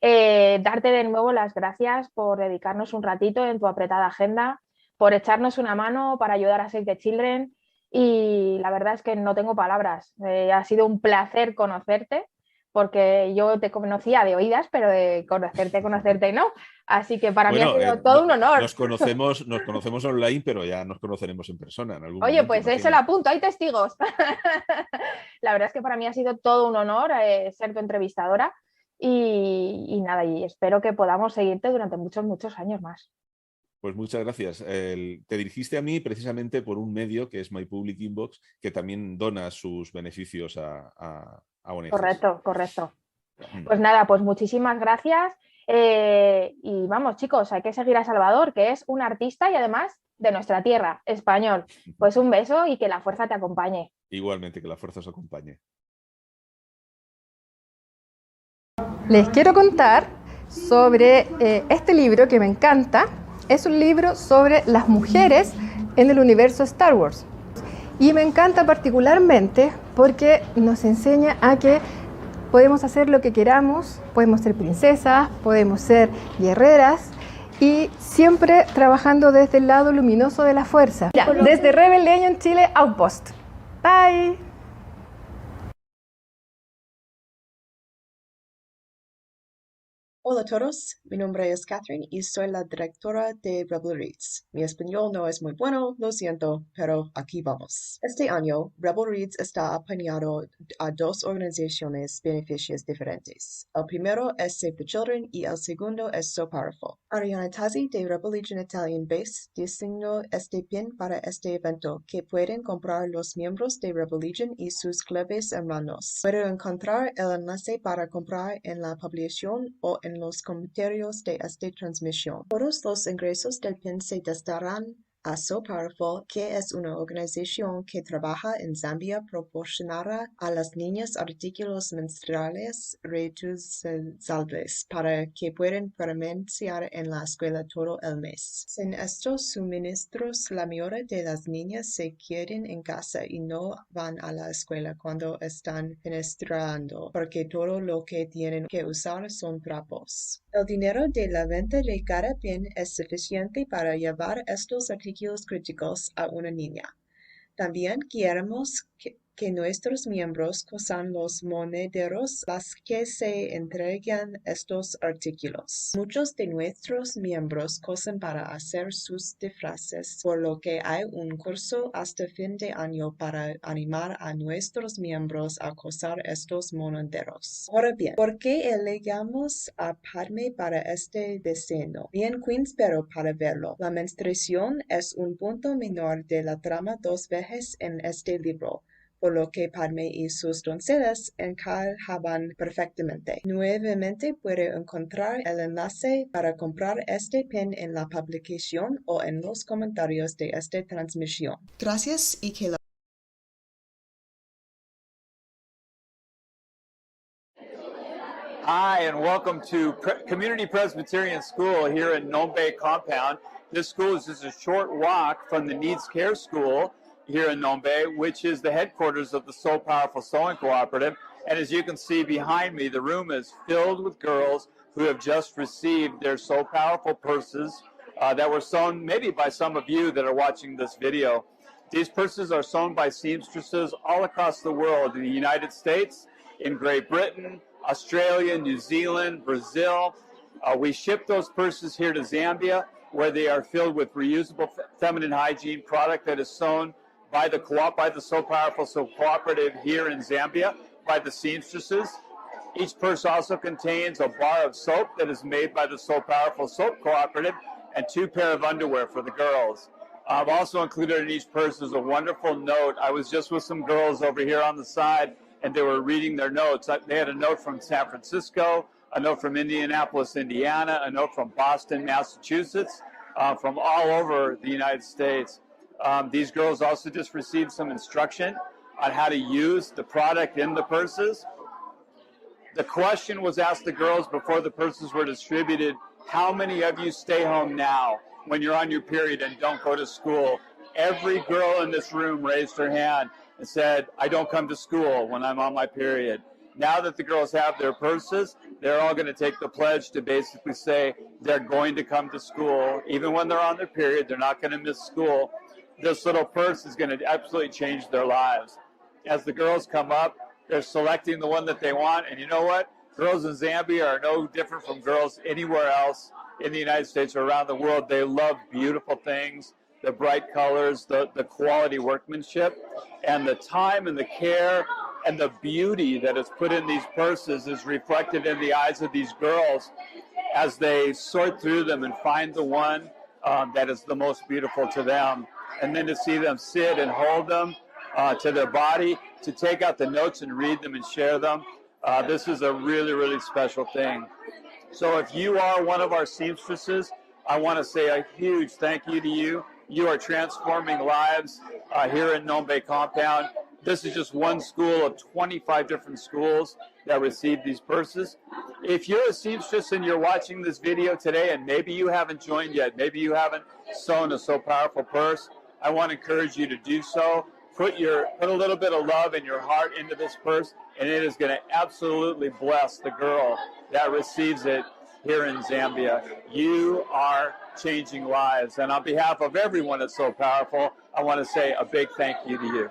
Darte de nuevo las gracias por dedicarnos un ratito en tu apretada agenda, por echarnos una mano para ayudar a Save the Children y la verdad es que no tengo palabras. Ha sido un placer conocerte porque yo te conocía de oídas, pero de conocerte no. Así que para mí ha Bueno, sido todo un honor. nos conocemos online, pero ya nos conoceremos en persona en algún Oye, momento. pues eso lo apunto, hay testigos. La verdad es que para mí ha sido todo un honor ser tu entrevistadora y nada, y espero que podamos seguirte durante muchos, muchos años más. Pues muchas gracias. Te dirigiste a mí precisamente por un medio que es My Public Inbox, que también dona sus beneficios a ONGs. Correcto, correcto. Pues nada, pues muchísimas gracias. Y vamos, chicos, hay que seguir a Salvador, que es un artista y además de nuestra tierra, español. Pues un beso y que la fuerza te acompañe. Igualmente, que la fuerza os acompañe. Les quiero contar sobre este libro que me encanta. Es un libro sobre las mujeres en el universo Star Wars. Y me encanta particularmente porque nos enseña a que podemos hacer lo que queramos, podemos ser princesas, podemos ser guerreras y siempre trabajando desde el lado luminoso de la fuerza. Desde Rebel Legion Chile Outpost. Bye. Hola a todos, mi nombre es Catherine y soy la directora de Rebel Reads. Mi español no es muy bueno, lo siento, pero aquí vamos. Este año, Rebel Reads está apañado a dos organizaciones beneficios diferentes. El primero es Save the Children y el segundo es So Powerful. Ariana Tazzi de Rebel Legion Italian Base diseñó este pin para este evento que pueden comprar los miembros de Rebel Legion y sus clubes hermanos. Pueden encontrar el enlace para comprar en la publicación o en los comentarios de esta transmisión. Todos los ingresos del pin se destinarán a So Powerful, que es una organización que trabaja en Zambia, proporcionará a las niñas artículos menstruales reutilizables para que puedan permanecer en la escuela todo el mes. Sin estos suministros, la mayoría de las niñas se quedan en casa y no van a la escuela cuando están menstruando, porque todo lo que tienen que usar son trapos. El dinero de la venta de cada pin es suficiente para llevar estos artículos críticos a una niña. También queremos que nuestros miembros son los monederos las que se entregan estos artículos. Muchos de nuestros miembros cosen para hacer sus disfraces, por lo que hay un curso hasta fin de año para animar a nuestros miembros a coser estos monederos. Ahora bien, ¿por qué elegamos a Padme para este diseño? Bien, Queens, pero para verlo. La menstruación es un punto menor de la trama dos veces en este libro, por lo que Padme y sus doncellas encajaban perfectamente. Nuevamente puede encontrar el enlace para comprar este pin en la publicación o en los comentarios de esta transmisión. Gracias y que la Hi, and welcome to Community Presbyterian School here in Nome Bay Compound. This school is just a short walk from the Needs Care School here in Nome Bay, which is the headquarters of the So Powerful Sewing Cooperative. And as you can see behind me, the room is filled with girls who have just received their So Powerful purses that were sewn maybe by some of you that are watching this video. These purses are sewn by seamstresses all across the world, in the United States, in Great Britain, Australia, New Zealand, Brazil. We ship those purses here to Zambia, where they are filled with reusable feminine hygiene product that is sewn by the So Powerful So Cooperative here in Zambia, by the seamstresses. Each purse also contains a bar of soap that is made by the So Powerful Soap Cooperative and 2 pair of underwear for the girls. I've also included in each purse is a wonderful note. I was just with some girls over here on the side, and they were reading their notes. They had a note from San Francisco, a note from Indianapolis, Indiana, a note from Boston, Massachusetts, from all over the United States. These girls also just received some instruction on how to use the product in the purses. The question was asked the girls before the purses were distributed, how many of you stay home now when you're on your period and don't go to school? Every girl in this room raised her hand and said, I don't come to school when I'm on my period. Now that the girls have their purses, they're all going to take the pledge to basically say they're going to come to school. Even when they're on their period, they're not going to miss school. This little purse is going to absolutely change their lives. As the girls come up, they're selecting the one that they want. And you know what? Girls in Zambia are no different from girls anywhere else in the United States or around the world. They love beautiful things, the bright colors, the quality workmanship, and the time and the care and the beauty that is put in these purses is reflected in the eyes of these girls as they sort through them and find the one that is the most beautiful to them. And then to see them sit and hold them to their body, to take out the notes and read them and share them. This is a really, really special thing. So if you are one of our seamstresses, I want to say a huge thank you to you. You are transforming lives here in Nome Bay Compound. This is just one school of 25 different schools that receive these purses. If you're a seamstress and you're watching this video today and maybe you haven't joined yet, maybe you haven't sewn a So Powerful purse, I want to encourage you to do so. Put a little bit of love in your heart into this purse, and it is going to absolutely bless the girl that receives it here in Zambia. You are changing lives. And on behalf of everyone at So Powerful, I want to say a big thank you to you.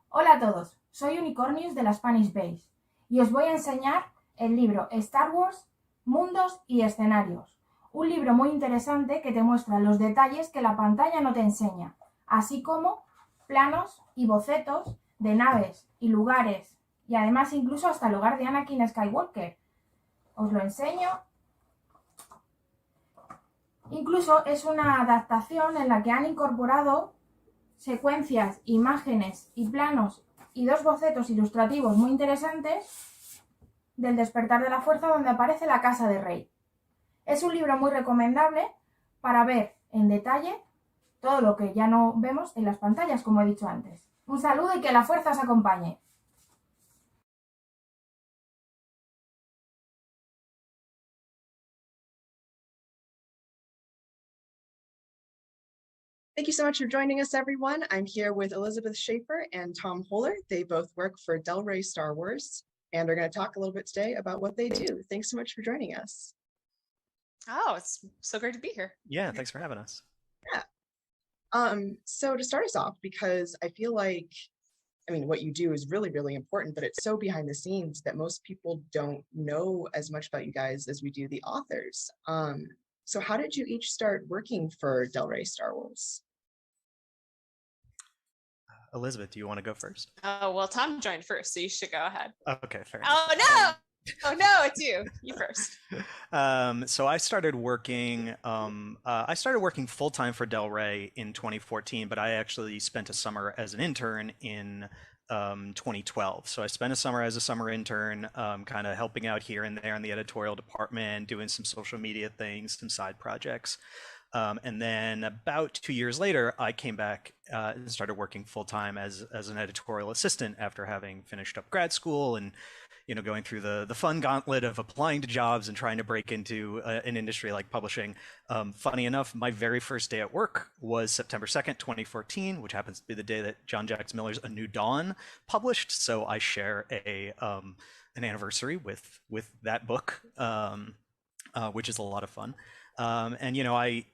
Hola a todos, soy Unicornius de la Spanish Base y os voy a enseñar el libro Star Wars, Mundos y Escenarios. Un libro muy interesante que te muestra los detalles que la pantalla no te enseña, así como planos y bocetos de naves y lugares, y además incluso hasta el hogar de Anakin Skywalker. Os lo enseño. Incluso es una adaptación en la que han incorporado secuencias, imágenes y planos y 2 bocetos ilustrativos muy interesantes del Despertar de la Fuerza, donde aparece la casa de Rey. Es un libro muy recomendable para ver en detalle todo lo que ya no vemos en las pantallas, como he dicho antes. Un saludo y que la fuerza os acompañe. Thank you so much for joining us, everyone. I'm here with Elizabeth Schaefer and Tom Holler. They both work for Del Rey Star Wars, and are going to talk a little bit today about what they do. Thanks so much for joining us. Oh, it's so great to be here. Yeah, thanks for having us. Yeah. So to start us off, because I feel like, I mean, what you do is really, really important, but it's so behind the scenes that most people don't know as much about you guys as we do the authors. So how did you each start working for Del Rey Star Wars? Elizabeth, do you want to go first? Oh, well, Tom joined first, so you should go ahead. Okay, fair enough. Oh, no! Oh, no, it's you. You first. So I started working full-time for Del Rey in 2014, but I actually spent a summer as an intern in 2012. So I spent a summer as a summer intern, kind of helping out here and there in the editorial department, doing some social media things, some side projects. And then about 2 years later, I came back and started working full-time as an editorial assistant after having finished up grad school and, you know, going through the fun gauntlet of applying to jobs and trying to break into an industry like publishing. Funny enough, my very first day at work was September 2nd, 2014, which happens to be the day that John Jax Miller's A New Dawn published. So I share an anniversary with that book, which is a lot of fun. And, you know, I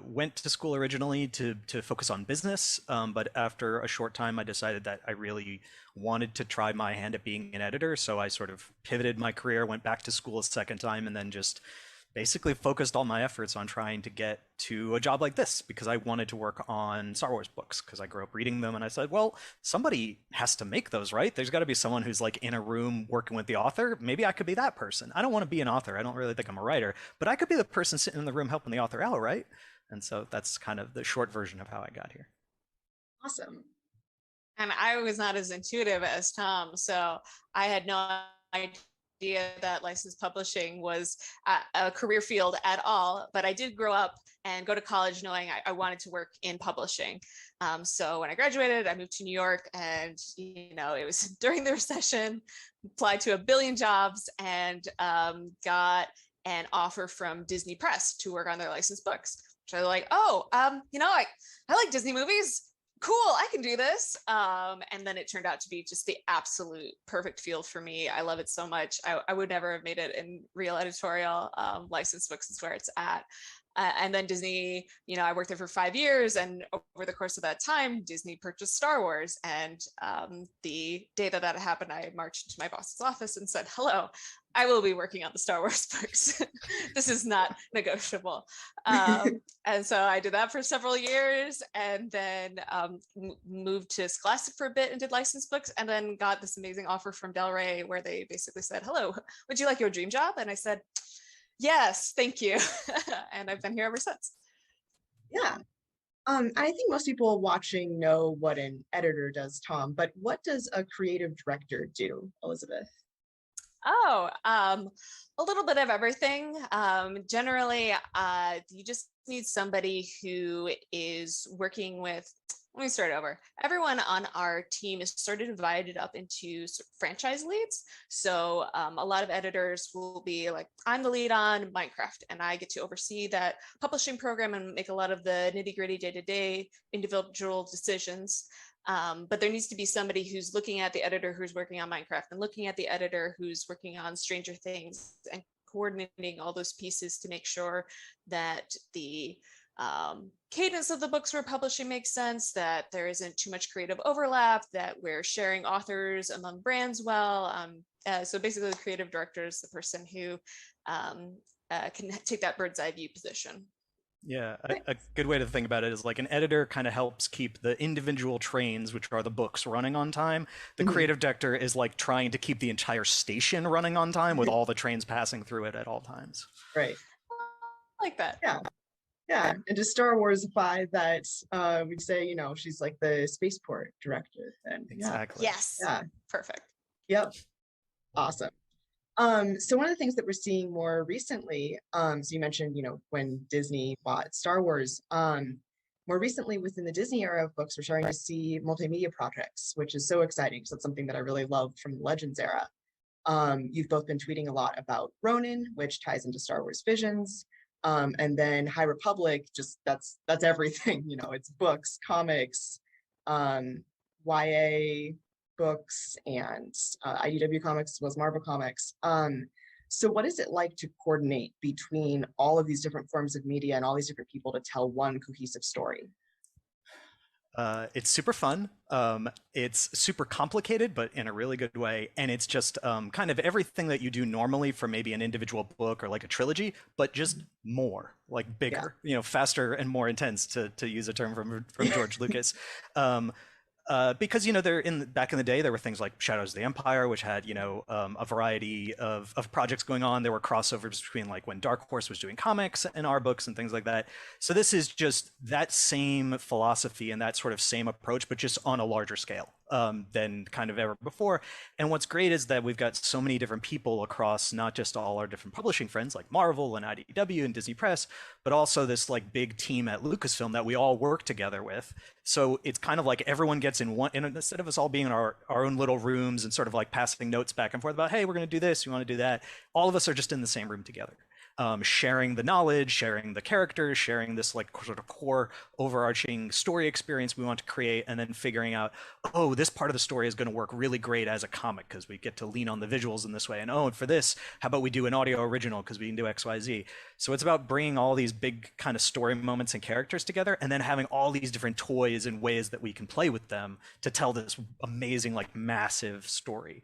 went to school originally to focus on business, but after a short time, I decided that I really wanted to try my hand at being an editor. So I sort of pivoted my career, went back to school a second time, and then just basically focused all my efforts on trying to get to a job like this because I wanted to work on Star Wars books because I grew up reading them, and I said, well, somebody has to make those, right? There's got to be someone who's like in a room working with the author. Maybe I could be that person. I don't want to be an author. I don't really think I'm a writer, but I could be the person sitting in the room helping the author out, right? And so that's kind of the short version of how I got here. Awesome. And I was not as intuitive as Tom, so I had no idea that licensed publishing was a career field at all, but I did grow up and go to college knowing I wanted to work in publishing. So when I graduated, I moved to New York, and you know, it was during the recession, applied to a billion jobs, and got an offer from Disney Press to work on their licensed books. So I was like, oh, you know, I like Disney movies. Cool, I can do this. And then it turned out to be just the absolute perfect field for me. I love it so much. I would never have made it in real editorial. Licensed books is where it's at. And then Disney, you know, I worked there for 5 years, and over the course of that time, Disney purchased Star Wars. And the day that happened, I marched into my boss's office and said, hello, I will be working on the Star Wars books. This is not negotiable. And so I did that for several years, and then moved to Scholastic for a bit and did licensed books, and then got this amazing offer from Del Rey where they basically said, hello, would you like your dream job? And I said, yes, thank you. And I've been here ever since. Yeah. I think most people watching know what an editor does, Tom, but what does a creative director do, Elizabeth? Oh, a little bit of everything. Generally, you just need somebody who is working with, let me start over. Everyone on our team is sort of divided up into franchise leads. So a lot of editors will be like, I'm the lead on Minecraft, and I get to oversee that publishing program and make a lot of the nitty-gritty day-to-day individual decisions. But there needs to be somebody who's looking at the editor who's working on Minecraft and looking at the editor who's working on Stranger Things and coordinating all those pieces to make sure that the cadence of the books we're publishing makes sense, that there isn't too much creative overlap, that we're sharing authors among brands well. So basically the creative director is the person who can take that bird's eye view position. Yeah, a good way to think about it is like an editor kind of helps keep the individual trains, which are the books, running on time. The creative director is like trying to keep the entire station running on time with all the trains passing through it at all times. Right. I like that. Yeah. Yeah. And to Star Warsify that, we'd say, you know, she's like the spaceport director. And Exactly. Yes. Yeah. Perfect. Yep. Awesome. So one of the things that we're seeing more recently, so you mentioned, you know, when Disney bought Star Wars, more recently within the Disney era of books, we're starting to see multimedia projects, which is so exciting because that's something that I really love from the Legends era. You've both been tweeting a lot about Ronin, which ties into Star Wars Visions. And then High Republic, just that's everything. You know, it's books, comics, YA books, and IDW comics as well as Marvel comics. So what is it like to coordinate between all of these different forms of media and all these different people to tell one cohesive story? It's super fun. It's super complicated, but in a really good way. And it's just kind of everything that you do normally for maybe an individual book or like a trilogy, but just more, like bigger, you know, faster and more intense, to use a term from George Lucas. Because, you know, back in the day, there were things like Shadows of the Empire, which had, you know, a variety of projects going on. There were crossovers between like when Dark Horse was doing comics and our books and things like that. So this is just that same philosophy and that sort of same approach, but just on a larger scale than kind of ever before. And what's great is that we've got so many different people across not just all our different publishing friends like Marvel and IDW and Disney Press, but also this like big team at Lucasfilm that we all work together with. So it's kind of like everyone gets in one, and instead of us all being in our own little rooms and sort of like passing notes back and forth about, hey, we're going to do this, you want to do that, all of us are just in the same room together. Sharing the knowledge, sharing the characters, sharing this like sort of core overarching story experience we want to create, and then figuring out, oh, this part of the story is going to work really great as a comic because we get to lean on the visuals in this way. And oh, and for this, how about we do an audio original because we can do X, Y, Z. So it's about bringing all these big kind of story moments and characters together, and then having all these different toys and ways that we can play with them to tell this amazing, like massive story.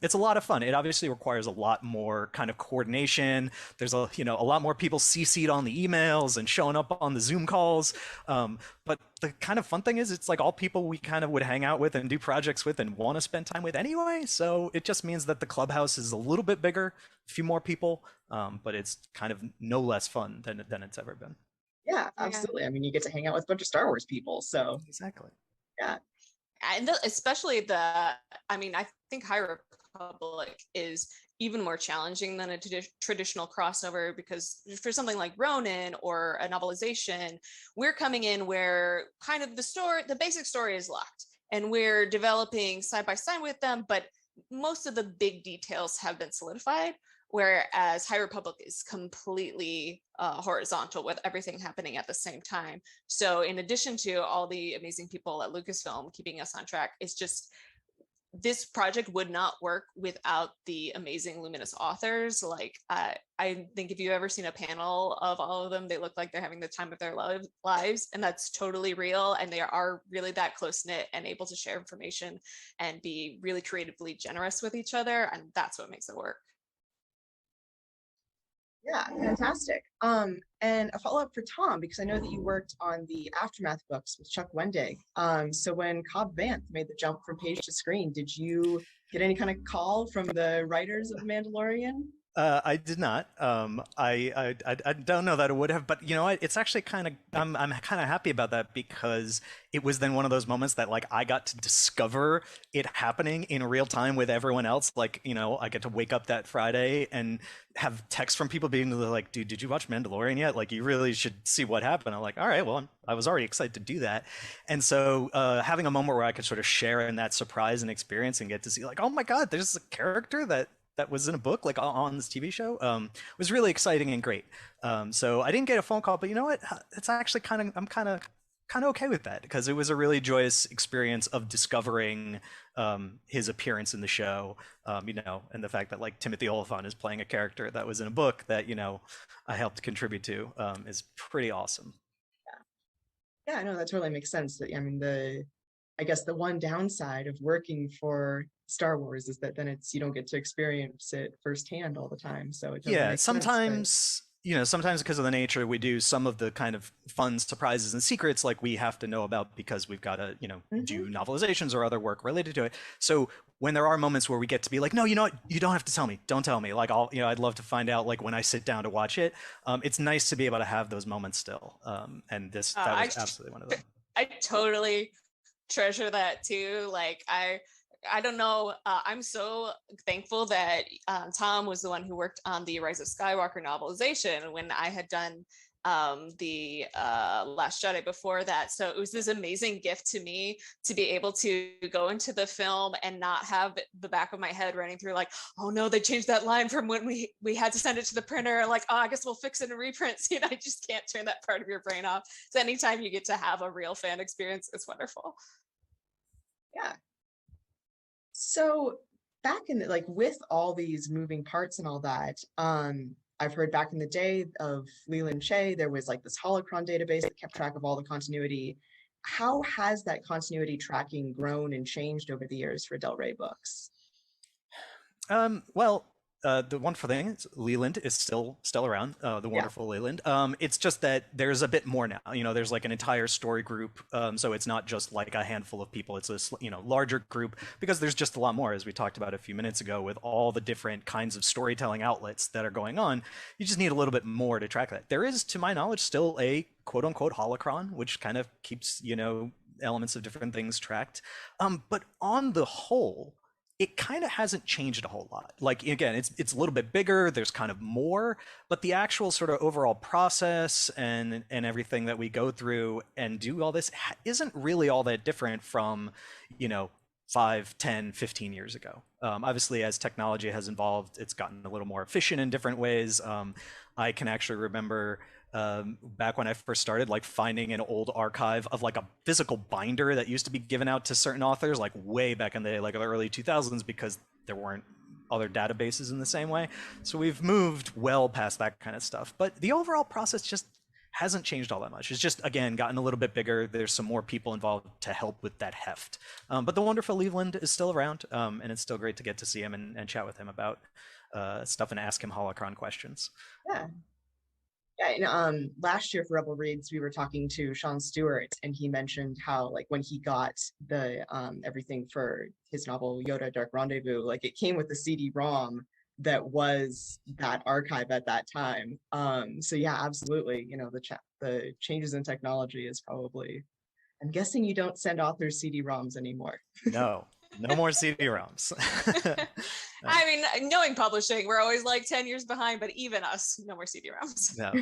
It's a lot of fun. It obviously requires a lot more kind of coordination. There's a lot more people CC'd on the emails and showing up on the Zoom calls. But the kind of fun thing is it's like all people we kind of would hang out with and do projects with and want to spend time with anyway. So it just means that the clubhouse is a little bit bigger, a few more people, but it's kind of no less fun than it's ever been. Yeah, absolutely. I mean, you get to hang out with a bunch of Star Wars people. So exactly. Yeah. And especially I mean, I think High Republic is even more challenging than a traditional crossover, because for something like Ronin or a novelization, we're coming in where kind of the basic story is locked, and we're developing side by side with them, but most of the big details have been solidified. Whereas High Republic is completely horizontal with everything happening at the same time. So in addition to all the amazing people at Lucasfilm keeping us on track, it's just this project would not work without the amazing Luminous authors. Like I think if you've ever seen a panel of all of them, they look like they're having the time of their lives, and that's totally real. And they are really that close knit and able to share information and be really creatively generous with each other. And that's what makes it work. Yeah, fantastic. And a follow-up for Tom, because I know that you worked on the Aftermath books with Chuck Wendig. So when Cobb Vanth made the jump from page to screen, did you get any kind of call from the writers of The Mandalorian? I did not. I don't know that it would have, but you know what? It's actually kind of I'm kind of happy about that, because it was then one of those moments that like I got to discover it happening in real time with everyone else. Like, you know, I get to wake up that Friday and have texts from people being like, "Dude, did you watch Mandalorian yet? Like, you really should see what happened." I'm like, "All right, well, I was already excited to do that," and so having a moment where I could sort of share in that surprise and experience and get to see like, "Oh my God, there's a character that was in a book like on this TV show," was really exciting and great. So I didn't get a phone call, but you know what? It's actually I'm kind of okay with that, because it was a really joyous experience of discovering his appearance in the show, you know, and the fact that like Timothy Oliphant is playing a character that was in a book that, you know, I helped contribute to, is pretty awesome. Yeah, I know that totally makes sense. I mean, I guess the one downside of working for Star Wars is that then you don't get to experience it firsthand all the time. So it totally makes sometimes sense, you know, sometimes because of the nature, we do some of the kind of fun surprises and secrets like we have to know about because we've got to, you know, do novelizations or other work related to it. So when there are moments where we get to be like, no, you know what, you don't have to tell me, don't tell me. Like I'd love to find out like when I sit down to watch it. It's nice to be able to have those moments still. And that was absolutely one of them. I totally treasure that too. Like I don't know. I'm so thankful that Tom was the one who worked on the Rise of Skywalker novelization when I had done the Last Jedi before that. So it was this amazing gift to me to be able to go into the film and not have the back of my head running through like, oh no, they changed that line from when we had to send it to the printer. Like, oh, I guess we'll fix it in reprints. You know, I just can't turn that part of your brain off. So anytime you get to have a real fan experience, it's wonderful. Yeah. So back in like with all these moving parts and all that, I've heard back in the day of Leland Che, there was like this holocron database that kept track of all the continuity. How has that continuity tracking grown and changed over the years for Del Rey books? Well, the wonderful thing is Leland is still around. The wonderful Leland. It's just that there's a bit more now. You know, there's like an entire story group. So it's not just like a handful of people. It's a larger group because there's just a lot more, as we talked about a few minutes ago, with all the different kinds of storytelling outlets that are going on. You just need a little bit more to track that. There is, to my knowledge, still a quote unquote holocron, which kind of keeps elements of different things tracked. But on the whole, it kind of hasn't changed a whole lot. Like, again, it's a little bit bigger, there's kind of more, but the actual sort of overall process and everything that we go through and do all this isn't really all that different from 5, 10, 15 years ago. Obviously, as technology has evolved, it's gotten a little more efficient in different ways. I can actually remember back when I first started, like finding an old archive of like a physical binder that used to be given out to certain authors, like way back in the like the early 2000s, because there weren't other databases in the same way. So we've moved well past that kind of stuff. But the overall process just hasn't changed all that much. It's just, again, gotten a little bit bigger. There's some more people involved to help with that heft. But the wonderful Leland is still around, and it's still great to get to see him and chat with him about stuff and ask him holocron questions. Yeah. Yeah, and last year for Rebel Reads, we were talking to Sean Stewart, and he mentioned how, like, when he got the everything for his novel Yoda: Dark Rendezvous, like it came with the CD-ROM that was that archive at that time. So yeah, absolutely. The changes in technology is probably. I'm guessing you don't send authors CD-ROMs anymore. No more CD-ROMs. I mean, knowing publishing, we're always like 10 years behind, but even us, no more CD-ROMs. No.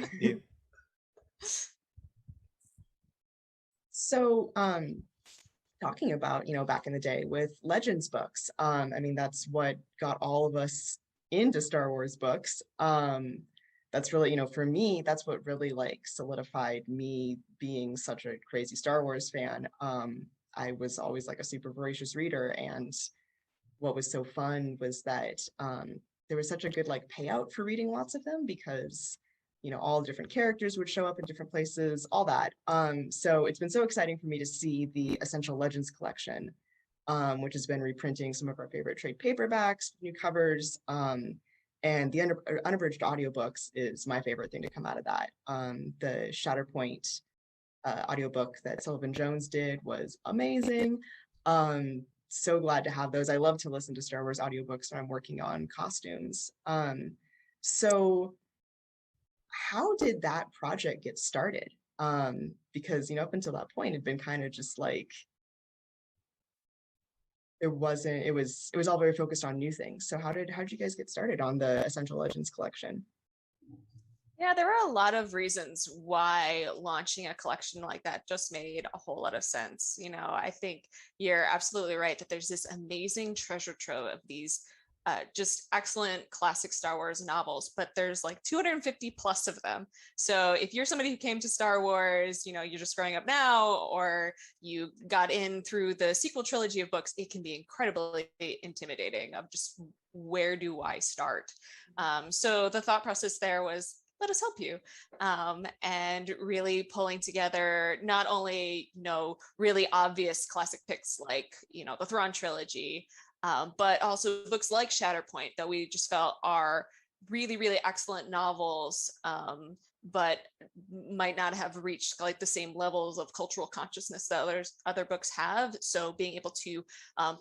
So, talking about, back in the day with Legends books, I mean, that's what got all of us into Star Wars books. That's really, for me, that's what really like solidified me being such a crazy Star Wars fan. I was always like a super voracious reader, and what was so fun was that there was such a good like payout for reading lots of them because all the different characters would show up in different places, all that. So it's been so exciting for me to see the Essential Legends collection, which has been reprinting some of our favorite trade paperbacks, new covers, and the unabridged audiobooks is my favorite thing to come out of that. The Shatterpoint audiobook that Sullivan Jones did was amazing. So glad to have those. I love to listen to Star Wars audiobooks when I'm working on costumes. So how did that project get started? Because up until that point it'd been kind of just like it was all very focused on new things. So how did you guys get started on the Essential Legends collection? Yeah, there were a lot of reasons why launching a collection like that just made a whole lot of sense. I think you're absolutely right that there's this amazing treasure trove of these just excellent classic Star Wars novels, but there's like 250 plus of them. So if you're somebody who came to Star Wars, you're just growing up now, or you got in through the sequel trilogy of books, it can be incredibly intimidating of just where do I start? So the thought process there was, let us help you, and really pulling together not only really obvious classic picks like the Thrawn trilogy, but also books like Shatterpoint that we just felt are really, really excellent novels, but might not have reached like the same levels of cultural consciousness that other books have. So being able to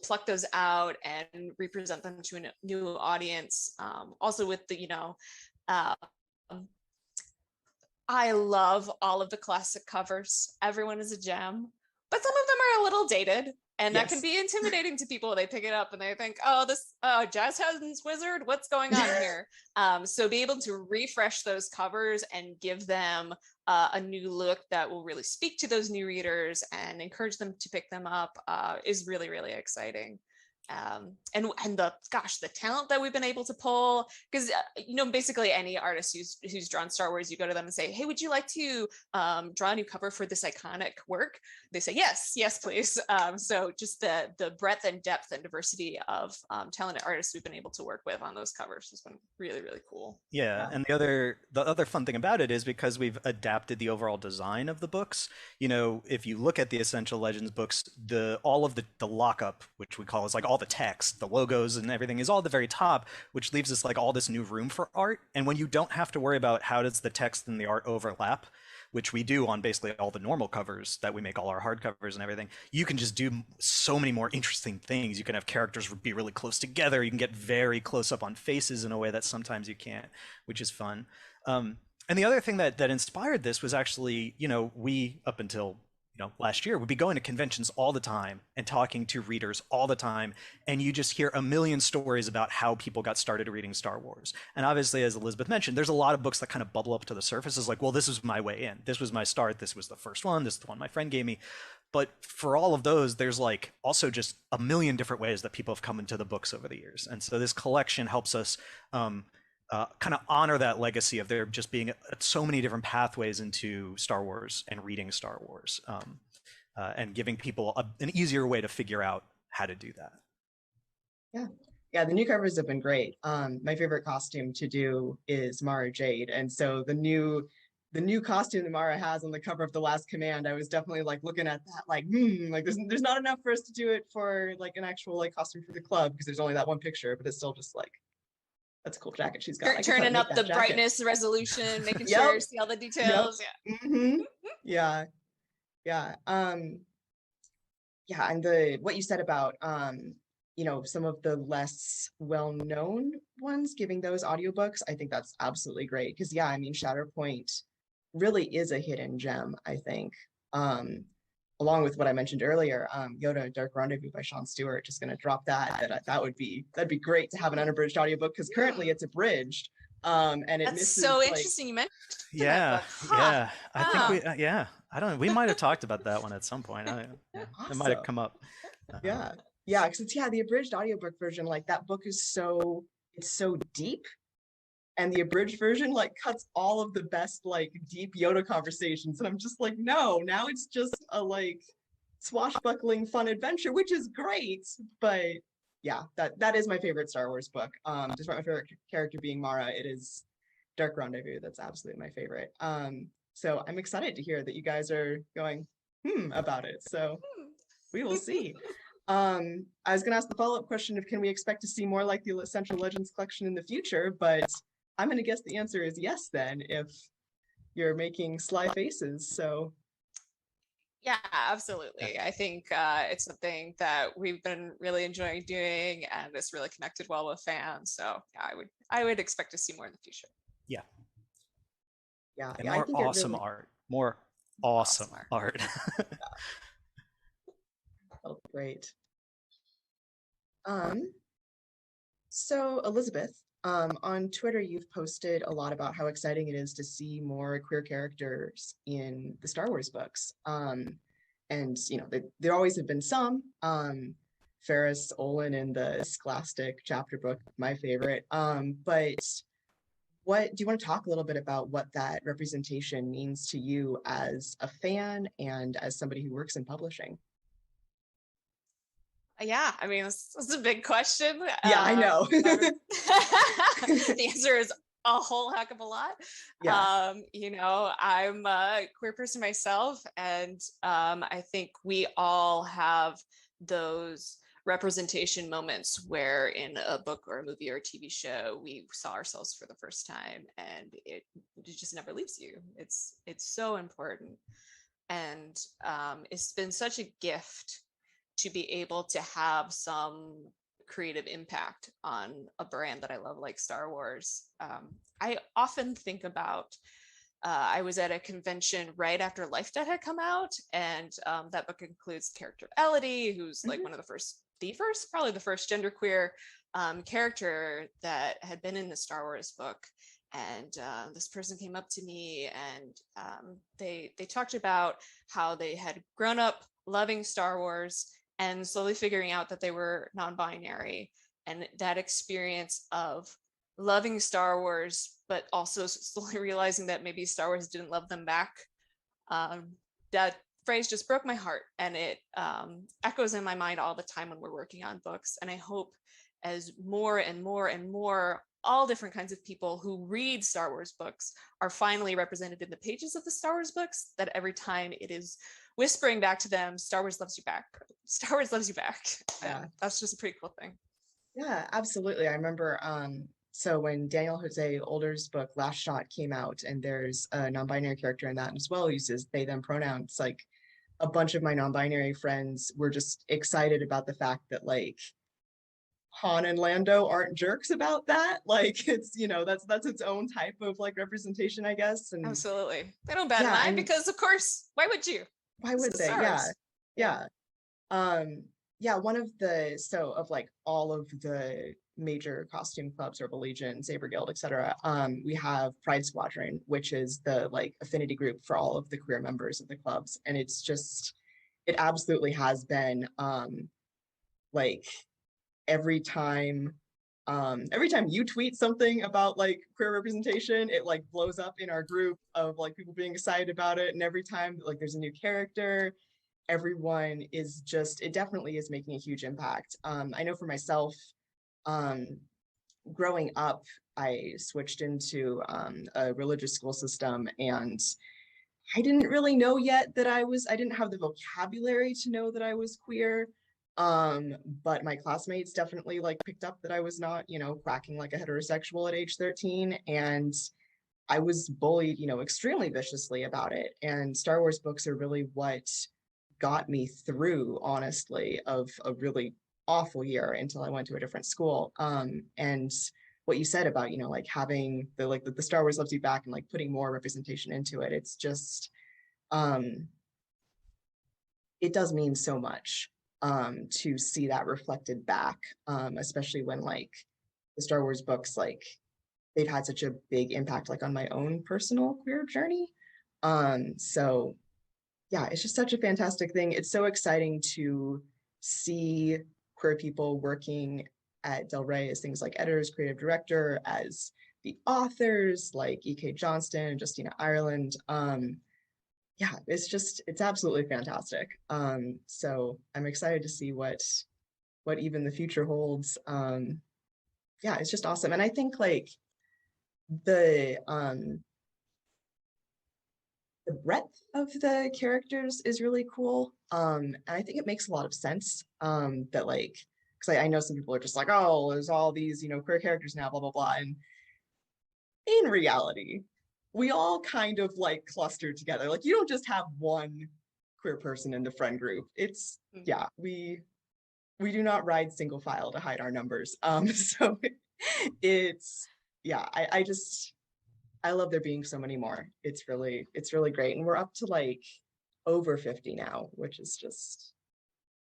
pluck those out and represent them to a new audience, also with the I love all of the classic covers. Everyone is a gem, but some of them are a little dated. And that can Yes. be intimidating to people. They pick it up and they think, oh, this Jazz Hands Wizard, what's going on here? So be able to refresh those covers and give them a new look that will really speak to those new readers and encourage them to pick them up is really, really exciting. And the talent that we've been able to pull, because basically any artist who's drawn Star Wars, you go to them and say, hey, would you like to draw a new cover for this iconic work? They say yes, please. So just the breadth and depth and diversity of talented artists we've been able to work with on those covers has been really, really cool. Yeah, and the other fun thing about it is because we've adapted the overall design of the books. If you look at the Essential Legends books, all of the lockup, which we call, is like all the text, the logos and everything is all at the very top, which leaves us like all this new room for art. And when you don't have to worry about how does the text and the art overlap, which we do on basically all the normal covers that we make, all our hardcovers and everything, you can just do so many more interesting things. You can have characters be really close together. You can get very close up on faces in a way that sometimes you can't, which is fun. And the other thing that inspired this was actually, we, up until last year, would be going to conventions all the time and talking to readers all the time. And you just hear a million stories about how people got started reading Star Wars. And obviously, as Elizabeth mentioned, there's a lot of books that kind of bubble up to the surface as like, well, this was my way in. This was my start. This was the first one. This is the one my friend gave me. But for all of those, there's like also just a million different ways that people have come into the books over the years. And so this collection helps us kind of honor that legacy of there just being so many different pathways into Star Wars and reading Star Wars, and giving people an easier way to figure out how to do that. Yeah, the new covers have been great. My favorite costume to do is Mara Jade, and so the new costume that Mara has on the cover of The Last Command, I was definitely like looking at that like, like there's not enough for us to do it for like an actual like costume for the club because there's only that one picture, but it's still just like, that's a cool jacket she's got. Turning up the brightness, resolution, making sure you see all the details. Yep. Yeah. Yeah. And what you said about some of the less well-known ones, giving those audiobooks, I think that's absolutely great. Because Shatterpoint really is a hidden gem, I think. Along with what I mentioned earlier, Yoda Dark Rendezvous by Sean Stewart, just going to drop that'd be great to have an unabridged audiobook because currently it's abridged. And it misses, so interesting you mentioned that book. Huh. I think we might have talked about that one at some point. It might have come up. Yeah, because the abridged audiobook version, like that book is so deep. And the abridged version like cuts all of the best like deep Yoda conversations. And I'm just like, no, now it's just a like swashbuckling fun adventure, which is great. But yeah, that is my favorite Star Wars book. Despite my favorite character being Mara, it is Dark Rendezvous. That's absolutely my favorite. So I'm excited to hear that you guys are going about it. So we will see. I was gonna ask the follow-up question of can we expect to see more like the Essential Legends collection in the future, but I'm going to guess the answer is yes then, if you're making sly faces, so. Yeah, absolutely. I think it's something that we've been really enjoying doing and it's really connected well with fans. So yeah, I would expect to see more in the future. Yeah. Yeah. And more awesome art. More awesome art. Oh, great. So Elizabeth, on Twitter, you've posted a lot about how exciting it is to see more queer characters in the Star Wars books. And, there always have been some. Ferris Olin in the Scholastic chapter book, my favorite. But do you want to talk a little bit about what that representation means to you as a fan and as somebody who works in publishing? Yeah, I mean, this is a big question. Yeah, I know. The answer is a whole heck of a lot. Yeah. I'm a queer person myself, and I think we all have those representation moments where in a book or a movie or a TV show, we saw ourselves for the first time and it just never leaves you. It's so important. And it's been such a gift to be able to have some creative impact on a brand that I love like Star Wars. I often think about I was at a convention right after Life Debt had come out, and that book includes the character Elodie, who's like one of probably the first genderqueer character that had been in the Star Wars book. And this person came up to me, and they talked about how they had grown up loving Star Wars and slowly figuring out that they were non-binary, and that experience of loving Star Wars, but also slowly realizing that maybe Star Wars didn't love them back. That phrase just broke my heart, and it echoes in my mind all the time when we're working on books. And I hope as more and more and more all different kinds of people who read Star Wars books are finally represented in the pages of the Star Wars books, that every time it is whispering back to them, Star Wars loves you back. Star Wars loves you back. Yeah. That's just a pretty cool thing. Yeah, absolutely. I remember so when Daniel Jose Older's book Last Shot came out, and there's a non-binary character in that as well, uses they them pronouns, like a bunch of my non-binary friends were just excited about the fact that like Han and Lando aren't jerks about that. Like it's, that's its own type of like representation, I guess. And absolutely. They don't bat an eye because of course, why would you? Why would they? Yeah. One of of like all of the major costume clubs, Rebel Legion, Saber Guild, etc. We have Pride Squadron, which is the like affinity group for all of the queer members of the clubs. And it's just, it absolutely has been like every time you tweet something about like queer representation, it like blows up in our group of like people being excited about it. And every time like there's a new character, everyone is just, it definitely is making a huge impact. I know for myself, growing up, I switched into a religious school system, and I didn't really know yet that I didn't have the vocabulary to know that I was queer. But my classmates definitely like picked up that I was not, quacking like a heterosexual at age 13. And I was bullied, extremely viciously about it. And Star Wars books are really what got me through, honestly, of a really awful year until I went to a different school. And what you said about, like having the Star Wars loves you back and like putting more representation into it, it's just, it does mean so much to see that reflected back, especially when like the Star Wars books, like they've had such a big impact like on my own personal queer journey. So yeah, it's just such a fantastic thing. It's so exciting to see queer people working at Del Rey as things like editors, creative director, as the authors like E.K. Johnston and Justina Ireland. Yeah, it's absolutely fantastic. So I'm excited to see what even the future holds. Yeah, it's just awesome. And I think like the breadth of the characters is really cool. And I think it makes a lot of sense that like, because I know some people are just like, oh, there's all these, queer characters now, blah, blah, blah. And in reality, we all kind of like cluster together. Like you don't just have one queer person in the friend group. It's, yeah, we do not ride single file to hide our numbers. So it's, yeah, I love there being so many more. It's really great. And we're up to like over 50 now, which is just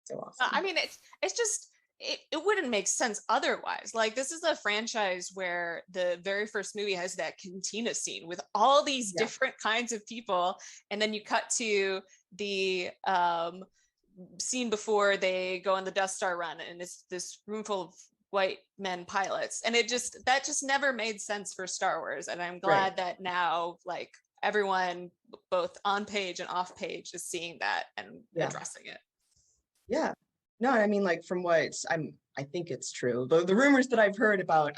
so awesome. I mean, it's just, it wouldn't make sense otherwise. Like this is a franchise where the very first movie has that cantina scene with all these different kinds of people. And then you cut to the scene before they go on the Death Star run, and it's this room full of white men pilots, and that just never made sense for Star Wars. And I'm glad that now like everyone both on page and off page is seeing that and addressing it. Yeah, no, I mean, like from what I think it's true, the rumors that I've heard about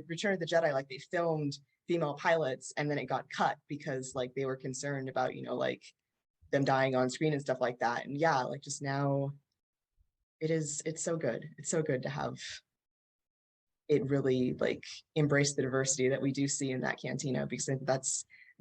Return of the Jedi, like they filmed female pilots and then it got cut because like they were concerned about like them dying on screen and stuff like that. And yeah, like just now it's so good to have it really like embrace the diversity that we do see in that cantina, because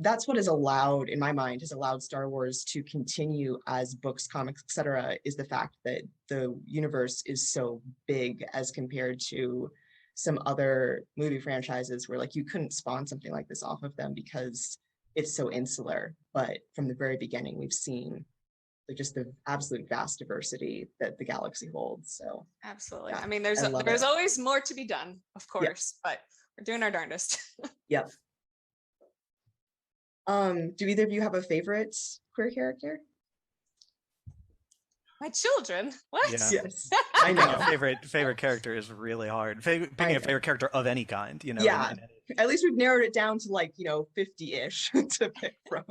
that's what has allowed, in my mind, has allowed Star Wars to continue as books, comics, etc., is the fact that the universe is so big as compared to some other movie franchises where like you couldn't spawn something like this off of them because it's so insular, but from the very beginning, we've seen just the absolute vast diversity that the galaxy holds. So absolutely. yeah, I mean, I love there's it. always more to be done, of course, but we're doing our darndest. Yep. Do either of you have a favorite queer character? My children? What? Yeah. Yes, I Picking know. a favorite character is really hard. Picking a favorite character of any kind, you know. Yeah, at least we've narrowed it down to like 50-ish to pick from.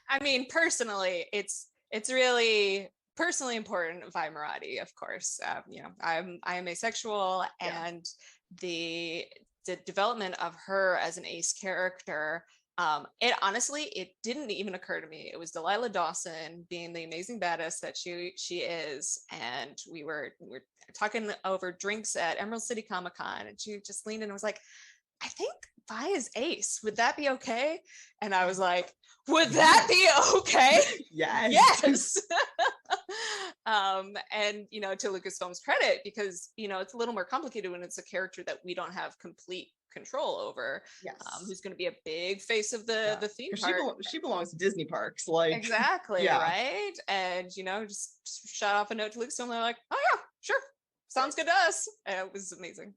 I mean, personally, it's really personally important. Vi Marathi, of course. You know, I am asexual, and the development of her as an ace character. It honestly, it didn't even occur to me. It was Delilah Dawson being the amazing badass that she is, and we were talking over drinks at Emerald City Comic Con, and she just leaned in and was like, "I think Vi is ace. Would that be okay?" And I was like, "Would that be okay?" Yes. Yes. And you know, to Lucasfilm's credit, because you know it's a little more complicated when it's a character that we don't have complete control over. Yes. Who's going to be a big face of the theme park? She belongs to Disney parks, like Exactly, yeah. right? And you know, just shot off a note to Lucasfilm. They're like, "Oh yeah, sure, sounds good to us." And it was amazing.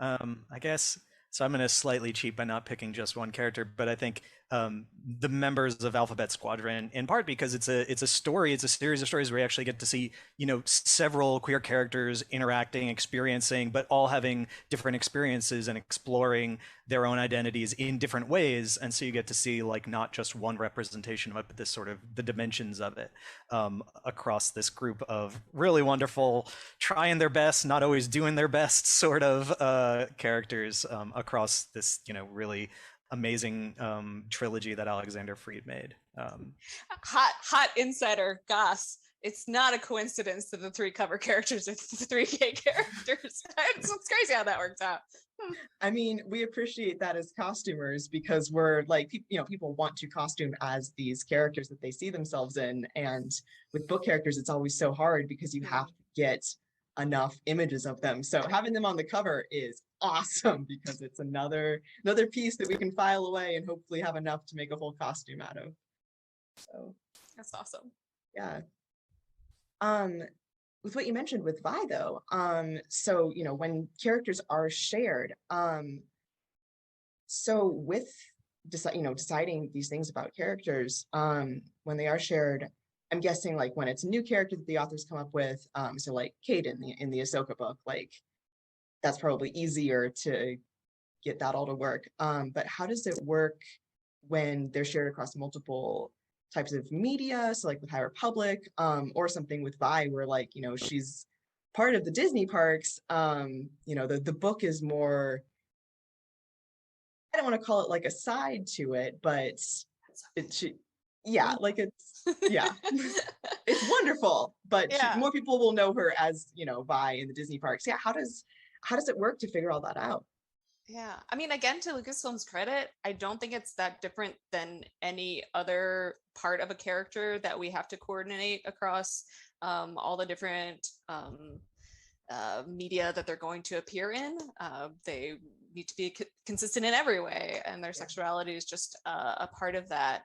I guess so. I'm going to slightly cheat by not picking just one character, but I think the members of Alphabet Squadron, in part because it's a story, it's a series of stories where you actually get to see, you know, several queer characters interacting, experiencing, but all having different experiences and exploring their own identities in different ways. And so you get to see like not just one representation of it, but this sort of the dimensions of it across this group of really wonderful, trying their best, not always doing their best sort of characters across this, you know, really amazing trilogy that Alexander Freed made. Hot insider goss. It's not a coincidence that the 3 cover characters are the 3 gay characters. It's crazy how that works out. I mean, we appreciate that as costumers because we're like, you know, people want to costume as these characters that they see themselves in. And with book characters, it's always so hard because you have to get enough images of them. So having them on the cover is awesome because it's another piece that we can file away and hopefully have enough to make a whole costume out of. So that's awesome. Yeah. With what you mentioned with Vi though, so you know when characters are shared, so with deciding these things about characters, when they are shared, I'm guessing like when it's a new character that the authors come up with, so like Kate in the Ahsoka book, like that's probably easier to get that all to work. But how does it work when they're shared across multiple types of media, so like with High Republic, or something with Vi where like, you know, she's part of the Disney parks, you know, the book is more, I don't want to call it like a side to it, but it should, yeah, like it's, yeah, it's wonderful, but more people will know her as, you know, Vi in the Disney parks. Yeah, how does it work to figure all that out? Yeah, I mean, again, to Lucasfilm's credit, I don't think it's that different than any other part of a character that we have to coordinate across all the different media that they're going to appear in. They need to be consistent in every way, and their sexuality is just a part of that.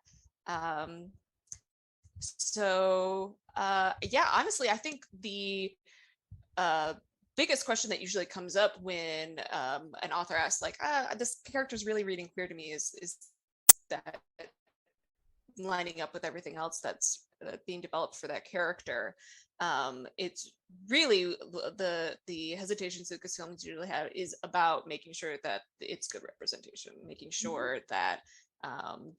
Yeah, honestly, I think the biggest question that usually comes up when an author asks like, this character is really reading queer to me, is that lining up with everything else that's being developed for that character. It's really the hesitations that Lucasfilms usually have is about making sure that it's good representation, making sure that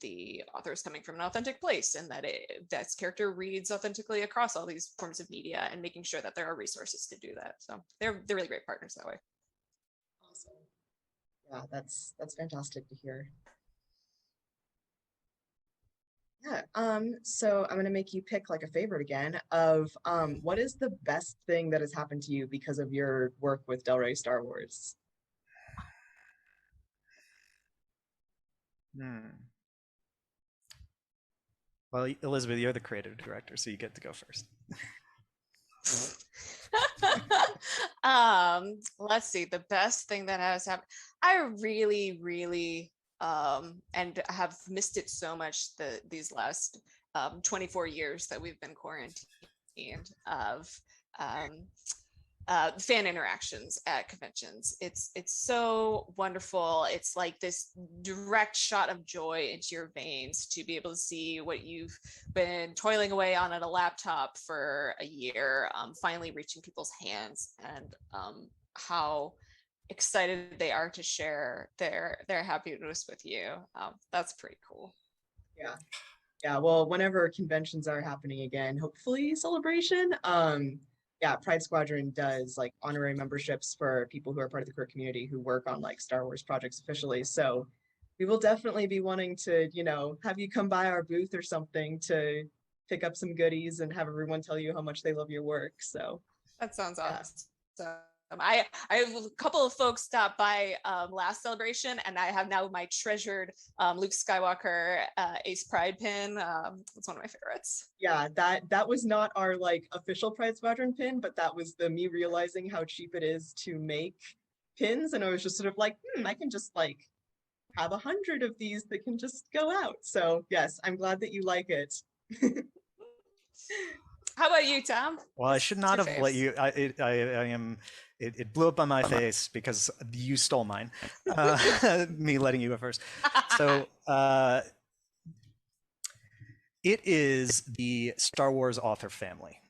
the author is coming from an authentic place and that that character reads authentically across all these forms of media, and making sure that there are resources to do that. So they're really great partners that way. Awesome. Yeah, that's fantastic to hear. Yeah, so I'm gonna make you pick like a favorite again of what is the best thing that has happened to you because of your work with Del Rey Star Wars? Well, Elizabeth, you're the creative director, so you get to go first. Let's see, the best thing that has happened. I really and have missed it so much these last 24 years that we've been quarantined of fan interactions at conventions. It's so wonderful. It's like this direct shot of joy into your veins to be able to see what you've been toiling away on at a laptop for a year, finally reaching people's hands, and how excited they are to share their happiness with you. That's pretty cool. Yeah. Yeah, well, whenever conventions are happening again, hopefully Celebration, yeah, Pride Squadron does like honorary memberships for people who are part of the queer community who work on like Star Wars projects officially. So we will definitely be wanting to, you know, have you come by our booth or something to pick up some goodies and have everyone tell you how much they love your work. So that sounds awesome. I have a couple of folks stop by last Celebration, and I have now my treasured Luke Skywalker Ace Pride pin. It's one of my favorites. Yeah, that was not our like official Pride Squadron pin, but that was me realizing how cheap it is to make pins, and I was just sort of like, I can just like have 100 of these that can just go out. So yes, I'm glad that you like it. How about you, Tom? Well, I should not have let you. It blew up on my face because you stole mine. Me letting you go first. So it is the Star Wars author family,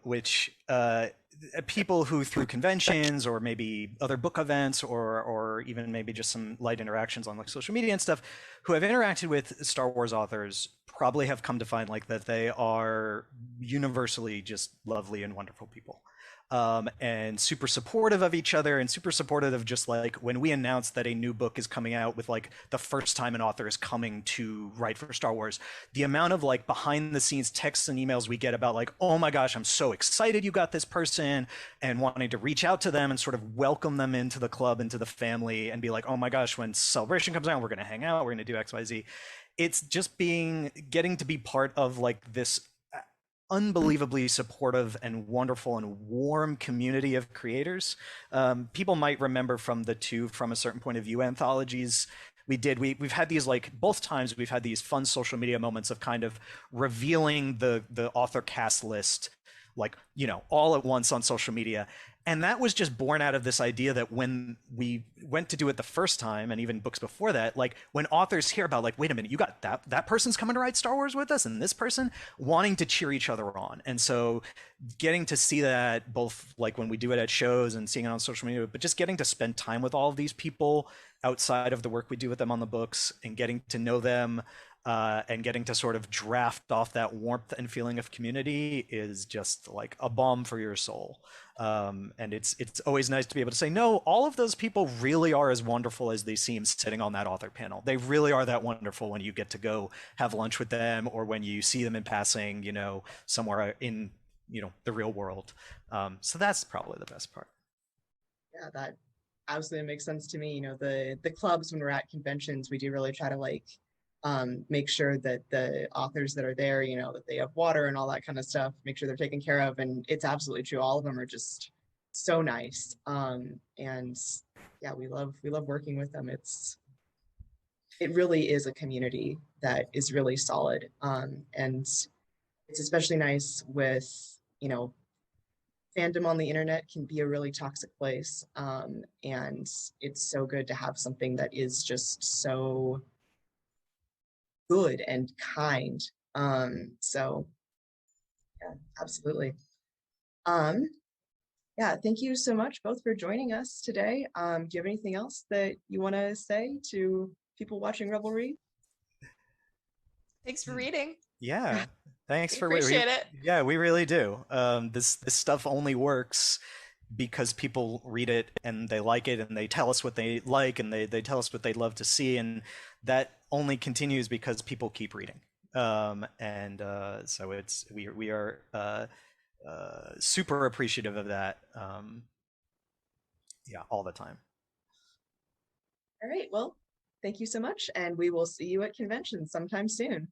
which people who through conventions or maybe other book events or even maybe just some light interactions on like social media and stuff, who have interacted with Star Wars authors probably have come to find like that they are universally just lovely and wonderful people. And super supportive of each other and super supportive of just like when we announce that a new book is coming out with like the first time an author is coming to write for Star Wars, the amount of like behind the scenes texts and emails we get about like, oh my gosh, I'm so excited you got this person, and wanting to reach out to them and sort of welcome them into the club, into the family, and be like, oh my gosh, when Celebration comes out, we're going to hang out, we're going to do XYZ. It's just getting to be part of like this unbelievably supportive and wonderful and warm community of creators. People might remember from the two From a Certain Point of View anthologies we've had these like both times we've had these fun social media moments of kind of revealing the author cast list like, you know, all at once on social media. And that was just born out of this idea that when we went to do it the first time, and even books before that, like when authors hear about like, wait a minute, you got that person's coming to write Star Wars with us, and this person, wanting to cheer each other on. And so getting to see that both like when we do it at shows and seeing it on social media, but just getting to spend time with all of these people outside of the work we do with them on the books and getting to know them, and getting to sort of draft off that warmth and feeling of community is just like a balm for your soul. And it's always nice to be able to say, no, all of those people really are as wonderful as they seem sitting on that author panel. They really are that wonderful when you get to go have lunch with them or when you see them in passing, you know, somewhere in, you know, the real world. So that's probably the best part. Yeah, that absolutely makes sense to me. You know, the clubs, when we're at conventions, we do really try to like make sure that the authors that are there, you know, that they have water and all that kind of stuff, make sure they're taken care of. And it's absolutely true. All of them are just so nice. And yeah, we love working with them. It really is a community that is really solid. And it's especially nice with, you know, fandom on the internet can be a really toxic place. And it's so good to have something that is just so good and kind. So yeah, absolutely. Yeah, thank you so much both for joining us today. Do you have anything else that you want to say to people watching Rebel Read? Thanks for reading. Yeah, thanks for appreciate it. Yeah, we really do. This stuff only works because people read it and they like it and they tell us what they like and they tell us what they'd love to see, and that only continues because people keep reading. So we are super appreciative of that. Yeah, all the time. All right, well, thank you so much, and we will see you at convention sometime soon.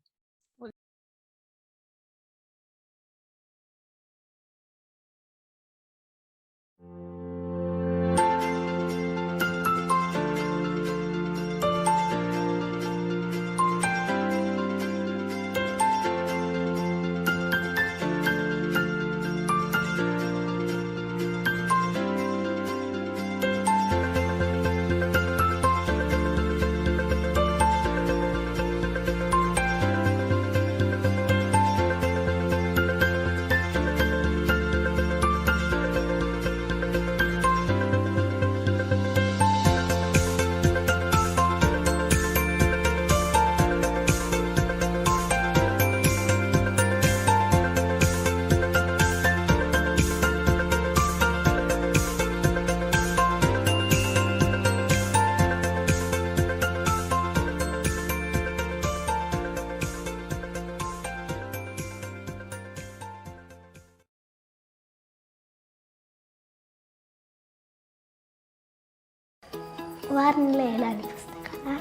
వారిలో ఎలాంటి పుస్తకాలా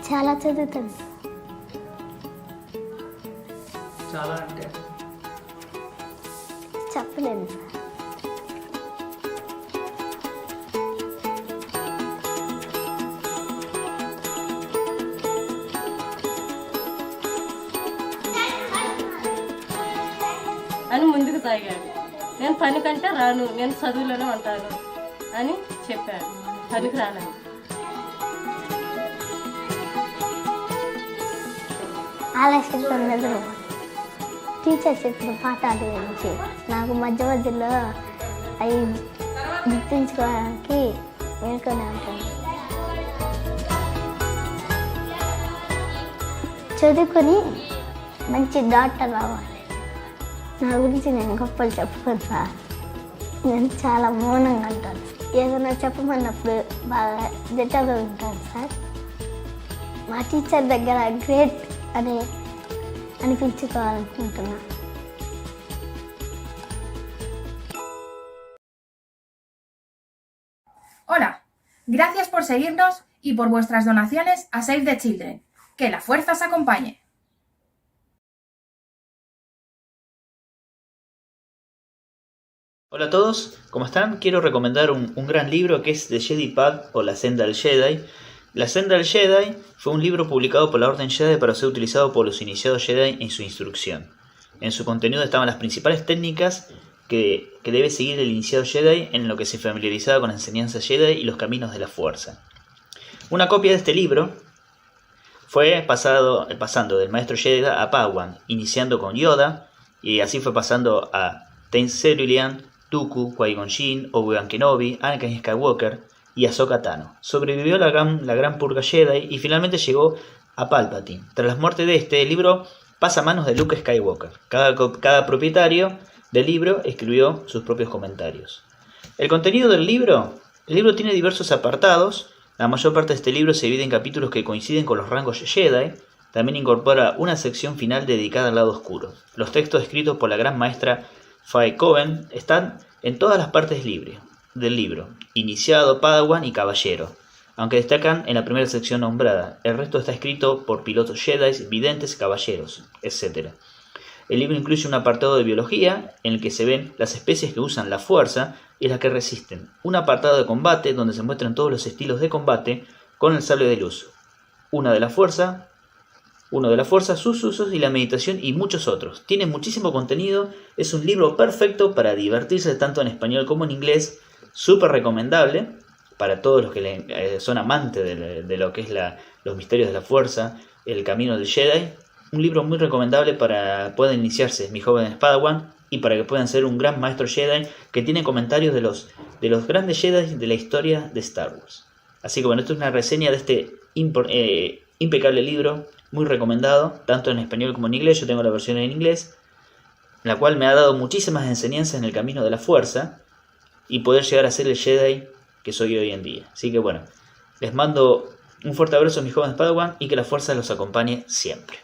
చాలా చదువుతాను. చాలా అంటే చెప్పలేను sir. అని ముందుకు సాగాడు. నేను పని కంటే రాను, నేను చదువులోనే ఉంటాను అని చెప్పాడు. పనికి రానని. ఆలస్యంతో నిద్ర టీచర్ చెప్పిన పాఠాల గురించి నాకు మధ్య మధ్యలో అవి గుర్తుంచుకోవడానికి మేల్కొనే ఉంటాను. చదువుకొని మంచి డాక్టర్ అవ్వాలి. నా గురించి నేను గొప్పలు చెప్పుకోను సార్. నేను చాలా మౌనంగా ఉంటాను. ఏదైనా చెప్పమన్నప్పుడు బాగా దిట్టగా ఉంటాను సార్. మా టీచర్ దగ్గర గ్రేట్ అని అనిపించుకోవాలనుకుంటున్నా. Hola, gracias por seguirnos y por vuestras donaciones a Save the Children. Que la fuerza os acompañe. Hola a todos, ¿cómo están? Quiero recomendar un gran libro que es The Jedi Path o La Senda del Jedi. La Senda del Jedi fue un libro publicado por la Orden Jedi para ser utilizado por los iniciados Jedi en su instrucción. En su contenido estaban las principales técnicas que debe seguir el iniciado Jedi en lo que se familiarizaba con la enseñanza Jedi y los caminos de la fuerza. Una copia de este libro fue pasando del maestro Jedi a Padawan, iniciando con Yoda, y así fue pasando a Tenseirulian, Dooku, Qui-Gon Jinn, Obi-Wan Kenobi, Anakin Skywalker y Ahsoka Tano. Sobrevivió la gran purga Jedi y finalmente llegó a Palpatine. Tras la muerte de este, el libro pasa a manos de Luke Skywalker. Cada propietario del libro escribió sus propios comentarios. El contenido del libro, el libro tiene diversos apartados. La mayor parte de este libro se divide en capítulos que coinciden con los rangos Jedi. También incorpora una sección final dedicada al lado oscuro. Los textos escritos por la gran maestra Faye Cohen están en todas las partes del libro, iniciado, Padawan y caballero, aunque destacan en la primera sección nombrada. El resto está escrito por pilotos Jedi, videntes, caballeros, etc. El libro incluye un apartado de biología en el que se ven las especies que usan la fuerza y las que resisten, un apartado de combate donde se muestran todos los estilos de combate con el sable de luz, uno de la fuerza, sus usos y la meditación y muchos otros. Tiene muchísimo contenido, es un libro perfecto para divertirse tanto en español como en inglés, súper recomendable para todos los que son amantes de lo que es los misterios de la fuerza, el camino del Jedi. Un libro muy recomendable para poder iniciarse, mis jóvenes Padawan, y para que puedan ser un gran maestro Jedi que tiene comentarios de los grandes Jedi de la historia de Star Wars. Así que bueno, esto es una reseña de este impecable libro, muy recomendado, tanto en español como en inglés. Yo tengo la versión en inglés, la cual me ha dado muchísimas enseñanzas en el camino de la fuerza y poder llegar a ser el Jedi que soy hoy en día. Así que bueno, les mando un fuerte abrazo a mis jóvenes Padawan y que la fuerza los acompañe siempre.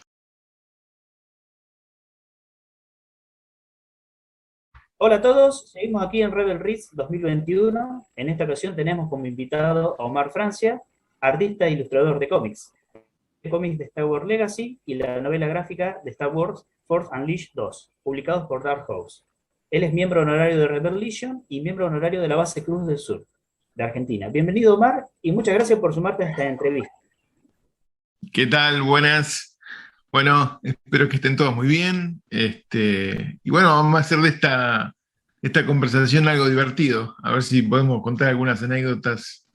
Hola a todos, seguimos aquí en Rebel Reads 2021. En esta ocasión tenemos como invitado a Omar Francia, artista e ilustrador de cómics. Cómics de Star Wars Legacy y la novela gráfica de Star Wars Force Unleashed 2, publicados por Dark Horse. Él es miembro honorario de Rebel Legion y miembro honorario de la base Cruz del Sur, de Argentina. Bienvenido, Omar, y muchas gracias por sumarte a esta entrevista. ¿Qué tal? Buenas. Bueno, espero que estén todos muy bien. Y bueno, vamos a hacer de esta conversación algo divertido. A ver si podemos contar algunas anécdotas.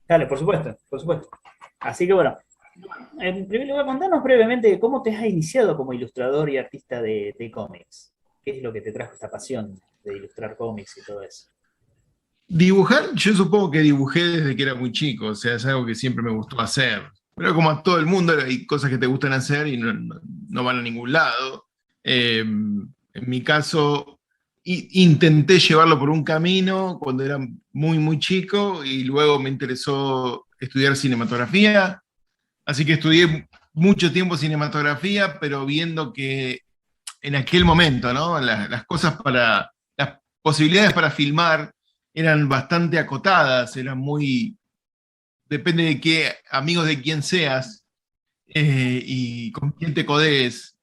Dale, por supuesto, por supuesto. Así que bueno, en primer lugar, contanos brevemente cómo te has iniciado como ilustrador y artista de cómics. ¿Qué es lo que te trajo esta pasión de ilustrar cómics y todo eso? Dibujar, yo supongo que dibujé desde que era muy chico, o sea, es algo que siempre me gustó hacer. Pero como a todo el mundo hay cosas que te gustan hacer y no van a ningún lado. En mi caso, intenté llevarlo por un camino cuando era muy, muy chico y luego me interesó estudiar cinematografía. Así que estudié mucho tiempo cinematografía, pero viendo que en aquel momento, ¿no? Las posibilidades para filmar eran bastante acotadas, eran muy, depende de qué, amigos de quién seas y con quién te codees,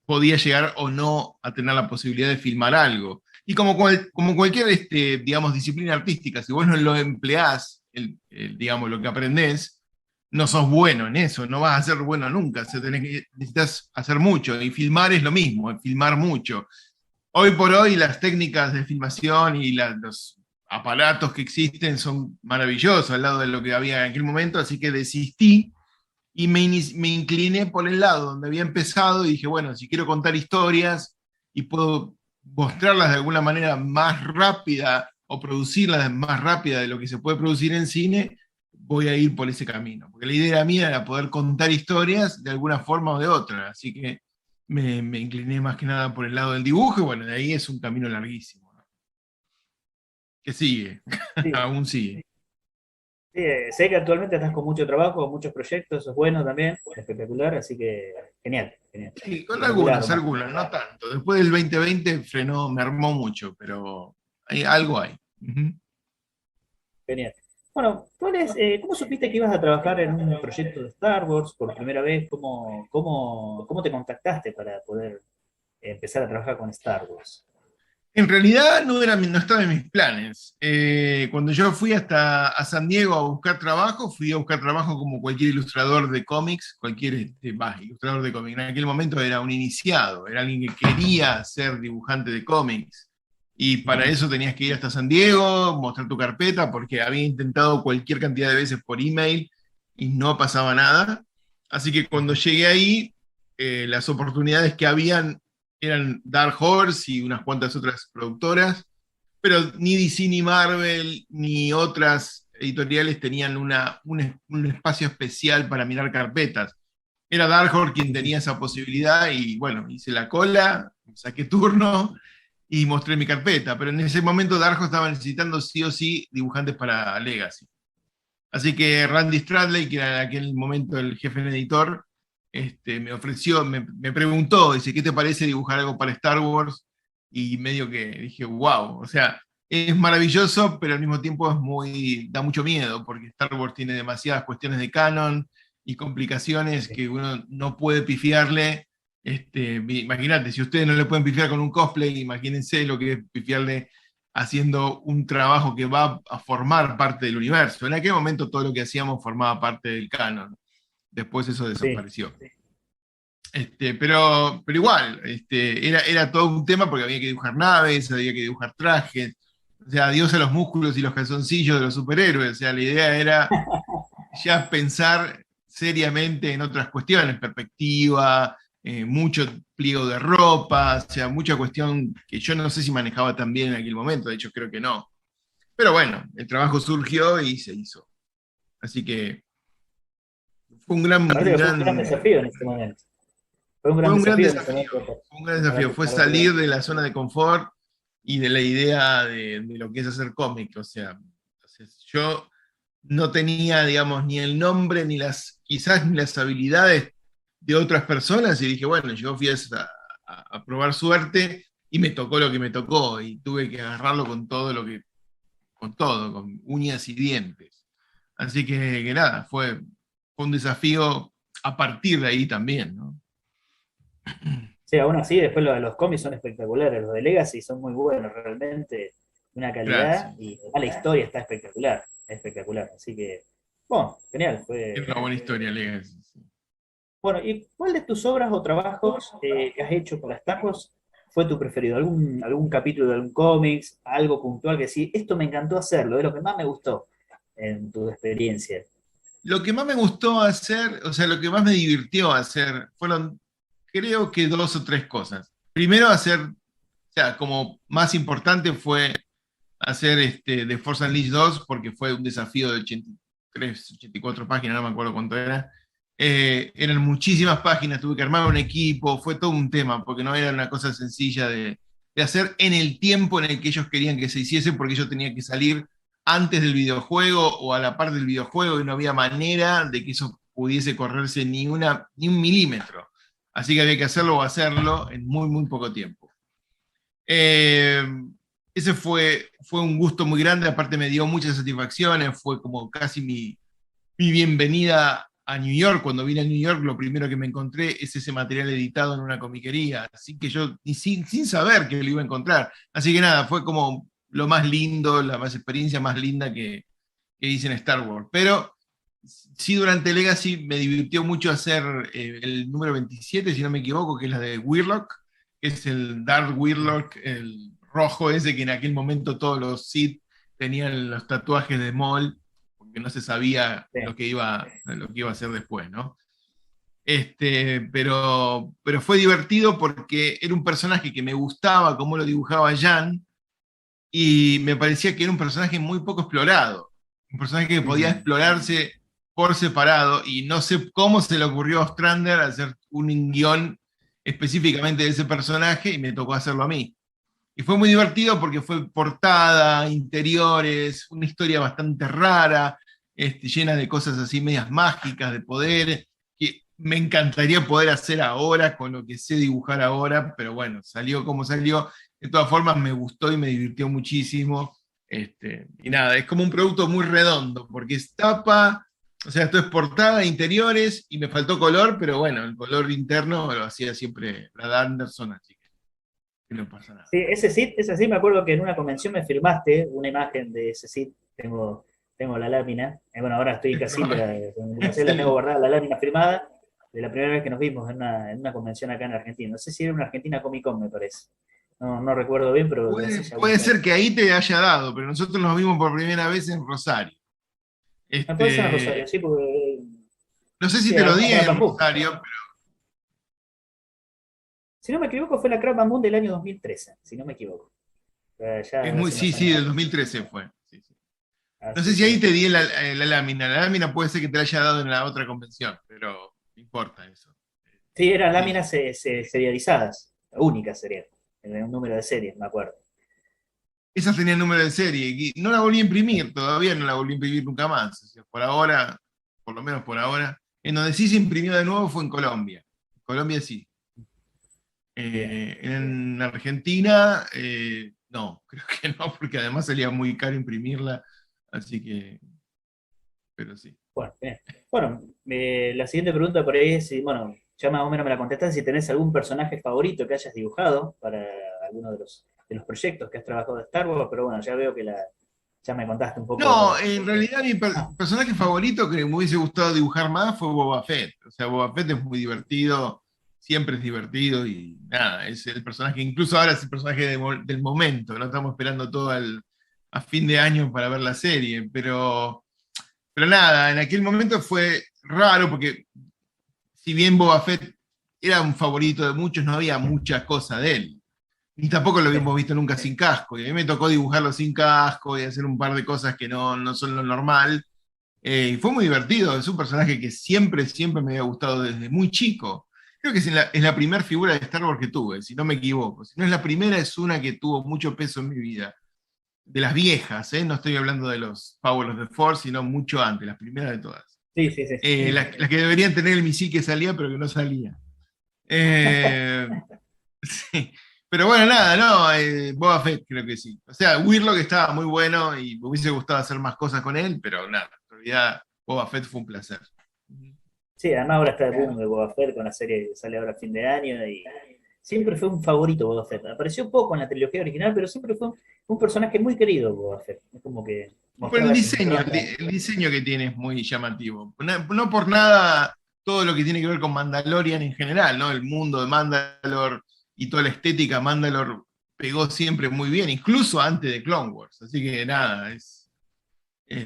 podía llegar o no a tener la posibilidad de filmar algo. Y como cualquier, digamos, disciplina artística, si vos no lo empleás, digamos, lo que aprendés, no sos bueno en eso, no vas a ser bueno nunca, necesitas hacer mucho, y filmar es lo mismo, filmar mucho. Hoy por hoy las técnicas de filmación y los aparatos que existen son maravillosos al lado de lo que había en aquel momento, así que desistí y me incliné por el lado donde había empezado y dije, bueno, si quiero contar historias y puedo mostrarlas de alguna manera más rápida o producirlas más rápida de lo que se puede producir en cine, voy a ir por ese camino. Porque la idea mía era poder contar historias de alguna forma o de otra. Así que me incliné más que nada por el lado del dibujo y bueno, de ahí es un camino larguísimo, ¿no? Que sigue, Sí. aún sigue. Sí, sé que actualmente estás con mucho trabajo, con muchos proyectos, eso es bueno también, espectacular, así que genial, genial. Sí, con Espectacular, algunas, Omar. algunas, no tanto. Después del 2020 frenó, me armó mucho, pero algo hay. Ujú. Genial. Bueno, ¿cómo supiste que ibas a trabajar en un proyecto de Star Wars por primera vez? ¿Cómo te contactaste para poder empezar a trabajar con Star Wars? En realidad no estaba en mis planes. Cuando yo fui hasta a San Diego a buscar trabajo, fui a buscar trabajo como cualquier ilustrador de cómics, cualquier ilustrador de cómics. En aquel momento era un iniciado, era alguien que quería ser dibujante de cómics. Y para eso tenías que ir hasta San Diego, mostrar tu carpeta, porque había intentado cualquier cantidad de veces por email y no pasaba nada. Así que cuando llegué ahí, las oportunidades que habían eran Dark Horse y unas cuantas otras productoras, pero ni DC ni Marvel ni otras editoriales tenían un espacio especial para mirar carpetas. Era Dark Horse quien tenía esa posibilidad y bueno, hice la cola, saqué turno y mostré mi carpeta, pero en ese momento Dark Horse estaba necesitando sí o sí dibujantes para Legacy. Así que Randy Stradley, que era en aquel momento el jefe de editor, me ofreció, me preguntó, dice, ¿qué te parece dibujar algo para Star Wars? Y medio que dije, wow, o sea, es maravilloso, pero al mismo tiempo da mucho miedo, porque Star Wars tiene demasiadas cuestiones de canon y complicaciones que uno no puede pifiarle. Imagínate, si ustedes no le pueden pifiar con un cosplay, imagínense lo que es pifiarle haciendo un trabajo que va a formar parte del universo. En aquel momento todo lo que hacíamos formaba parte del canon. Después eso desapareció. Pero igual, era todo un tema porque había que dibujar naves, había que dibujar trajes, o sea, adiós a los músculos y los calzoncillos de los superhéroes. O sea, la idea era ya pensar seriamente en otras cuestiones, perspectiva, mucho pliego de ropa, o sea, mucha cuestión que yo no sé si manejaba tan bien en aquel momento, de hecho creo que no. Pero bueno, el trabajo surgió y se hizo. Así que fue un gran, Fue un gran desafío en este momento. Fue un fue gran un gran desafío en este desafío, momento. fue un gran desafío, fue Para salir de la zona de confort y de la idea de lo que es hacer cómic. O sea, yo no tenía, digamos, ni el nombre, quizás ni las habilidades de otras personas, y dije, bueno, yo fui a probar suerte y me tocó lo que me tocó, y tuve que agarrarlo con todo, con uñas y dientes. Así que nada, fue un desafío a partir de ahí también, ¿no? Sí, aún así, después los cómics son espectaculares, los de Legacy son muy buenos, realmente una calidad Gracias. y la historia está espectacular, espectacular. Así que, bueno, genial. Es una buena historia, Legacy. Bueno, ¿y cuál de tus obras o trabajos que has hecho con las tacos fue tu preferido? ¿Algún capítulo de algún cómics, algo puntual que sí, esto me encantó hacerlo, es lo que más me gustó en tu experiencia? Lo que más me gustó hacer, o sea, lo que más me divirtió hacer, fueron, creo que dos o tres cosas. Primero, o sea, como más importante fue hacer The Force Unleashed 2, porque fue un desafío de 83, 84 páginas, no me acuerdo cuánto era. Eran muchísimas páginas, tuve que armar un equipo, fue todo un tema, porque no era una cosa sencilla de hacer en el tiempo en el que ellos querían que se hiciese, porque yo tenía que salir antes del videojuego o a la par del videojuego y no había manera de que eso pudiese correrse ni un milímetro. Así que había que hacerlo o hacerlo en muy, muy poco tiempo. Eh, ese fue un gusto muy grande, aparte me dio muchas satisfacciones, fue como casi mi bienvenida a New York. Cuando vine a New York, lo primero que me encontré es ese material editado en una comiquería, así que yo, y sin saber que lo iba a encontrar. Así que nada, fue como lo más lindo, la más experiencia más linda que hice en Star Wars. Pero sí, durante Legacy me divirtió mucho hacer el número 27, si no me equivoco, que es la de Whirlock, que es el Darth Whirlock, el rojo ese que en aquel momento todos los Sith tenían los tatuajes de Maul, porque no se sabía lo que iba a hacer después, ¿no? Pero fue divertido porque era un personaje que me gustaba cómo lo dibujaba Jan, y me parecía que era un personaje muy poco explorado, un personaje que podía explorarse por separado, y no sé cómo se le ocurrió a Ostrander hacer un guión específicamente de ese personaje, y me tocó hacerlo a mí. Y fue muy divertido porque fue portada, interiores, una historia bastante rara, llena de cosas así medias mágicas, de poder, que me encantaría poder hacer ahora con lo que sé dibujar ahora, pero bueno, salió como salió. De todas formas, me gustó y me divirtió muchísimo. Y nada, es como un producto muy redondo, porque es tapa, o sea, esto es portada, interiores, y me faltó color, pero bueno, el color interno lo hacía siempre Brad Anderson, así que no pasa nada. Sí, ese sí me acuerdo que en una convención me firmaste una imagen de ese Cid, tengo la lámina, bueno, ahora estoy en Casilda, la tengo guardada, la lámina firmada, de la primera vez que nos vimos en una convención acá en Argentina. No sé si era una Argentina Comic Con, me parece. No recuerdo bien, pero Puede ser que ahí te haya dado, pero nosotros nos vimos por primera vez en Rosario. Me puede ser en Rosario, sí, porque... No sé si Sí, te lo alguna di Crab en Bamboo. Rosario, pero Si no me equivoco, fue la Crab Bamboo del año 2013, si no me equivoco. Ya es muy, hace sí, unos sí, años. del 2013 fue. Sí, sí. No sé Así si ahí que, te di la lámina. La lámina puede ser que te la haya dado en la otra convención, pero no importa eso. sí, eran Sí, láminas serializadas, únicas serían, en un número de series, me acuerdo. esas tenían número de serie. Y no la volví a imprimir, todavía no la volví a imprimir nunca más. O sea, por ahora, por lo menos por ahora. En donde sí se imprimió de nuevo fue en Colombia. En Colombia sí. Bien. En Argentina, no, creo que no, porque además salía muy caro imprimirla. Así que, pero sí. Bueno, bien. Bueno, la siguiente pregunta por ahí es, bueno, ya más o menos me la contestaste, si tenés algún personaje favorito que hayas dibujado para alguno de los proyectos que has trabajado de Star Wars, pero bueno, ya veo que ya me contaste un No, poco. en realidad mi personaje favorito que me hubiese gustado dibujar más fue Boba Fett. O sea, Boba Fett es muy divertido, siempre es divertido y nada, es el personaje, incluso ahora es el personaje del momento, no estamos esperando a fin de año para ver la serie, pero nada, en aquel momento fue raro porque si bien Boba Fett era un favorito de muchos, no había mucha cosa de él. Ni tampoco lo habíamos visto nunca sin casco. Y a mí me tocó dibujarlo sin casco y hacer un par de cosas que no son lo normal. Y fue muy divertido. Es un personaje que siempre me había gustado desde muy chico. Creo que es la primera figura de Star Wars que tuve, si no me equivoco. Si no es la primera, es una que tuvo mucho peso en mi vida. De las viejas, ¿eh? No estoy hablando de los Power of the Force, sino mucho antes, las primeras de todas. Sí, sí, sí. Las que deberían tener el misil que salía, pero que no salía. Eh, sí. Pero bueno, nada, no, Boba Fett creo que sí. O sea, Whirlock estaba muy bueno y me hubiese gustado hacer más cosas con él, pero nada, en realidad Boba Fett fue un placer. Sí, además ahora está el boom de Boba Fett con la serie que sale ahora a fin de año y siempre fue un favorito Boba Fett. Apareció poco en la trilogía original, pero siempre fue un personaje muy querido Boba Fett. Es como que Por el mostraba esa diseño, impronta. el diseño que tiene es muy llamativo. No por nada todo lo que tiene que ver con Mandalorian en general, ¿no? El mundo de Mandalore y toda la estética Mandalore pegó siempre muy bien, incluso antes de Clone Wars. Así que nada, ¿Te es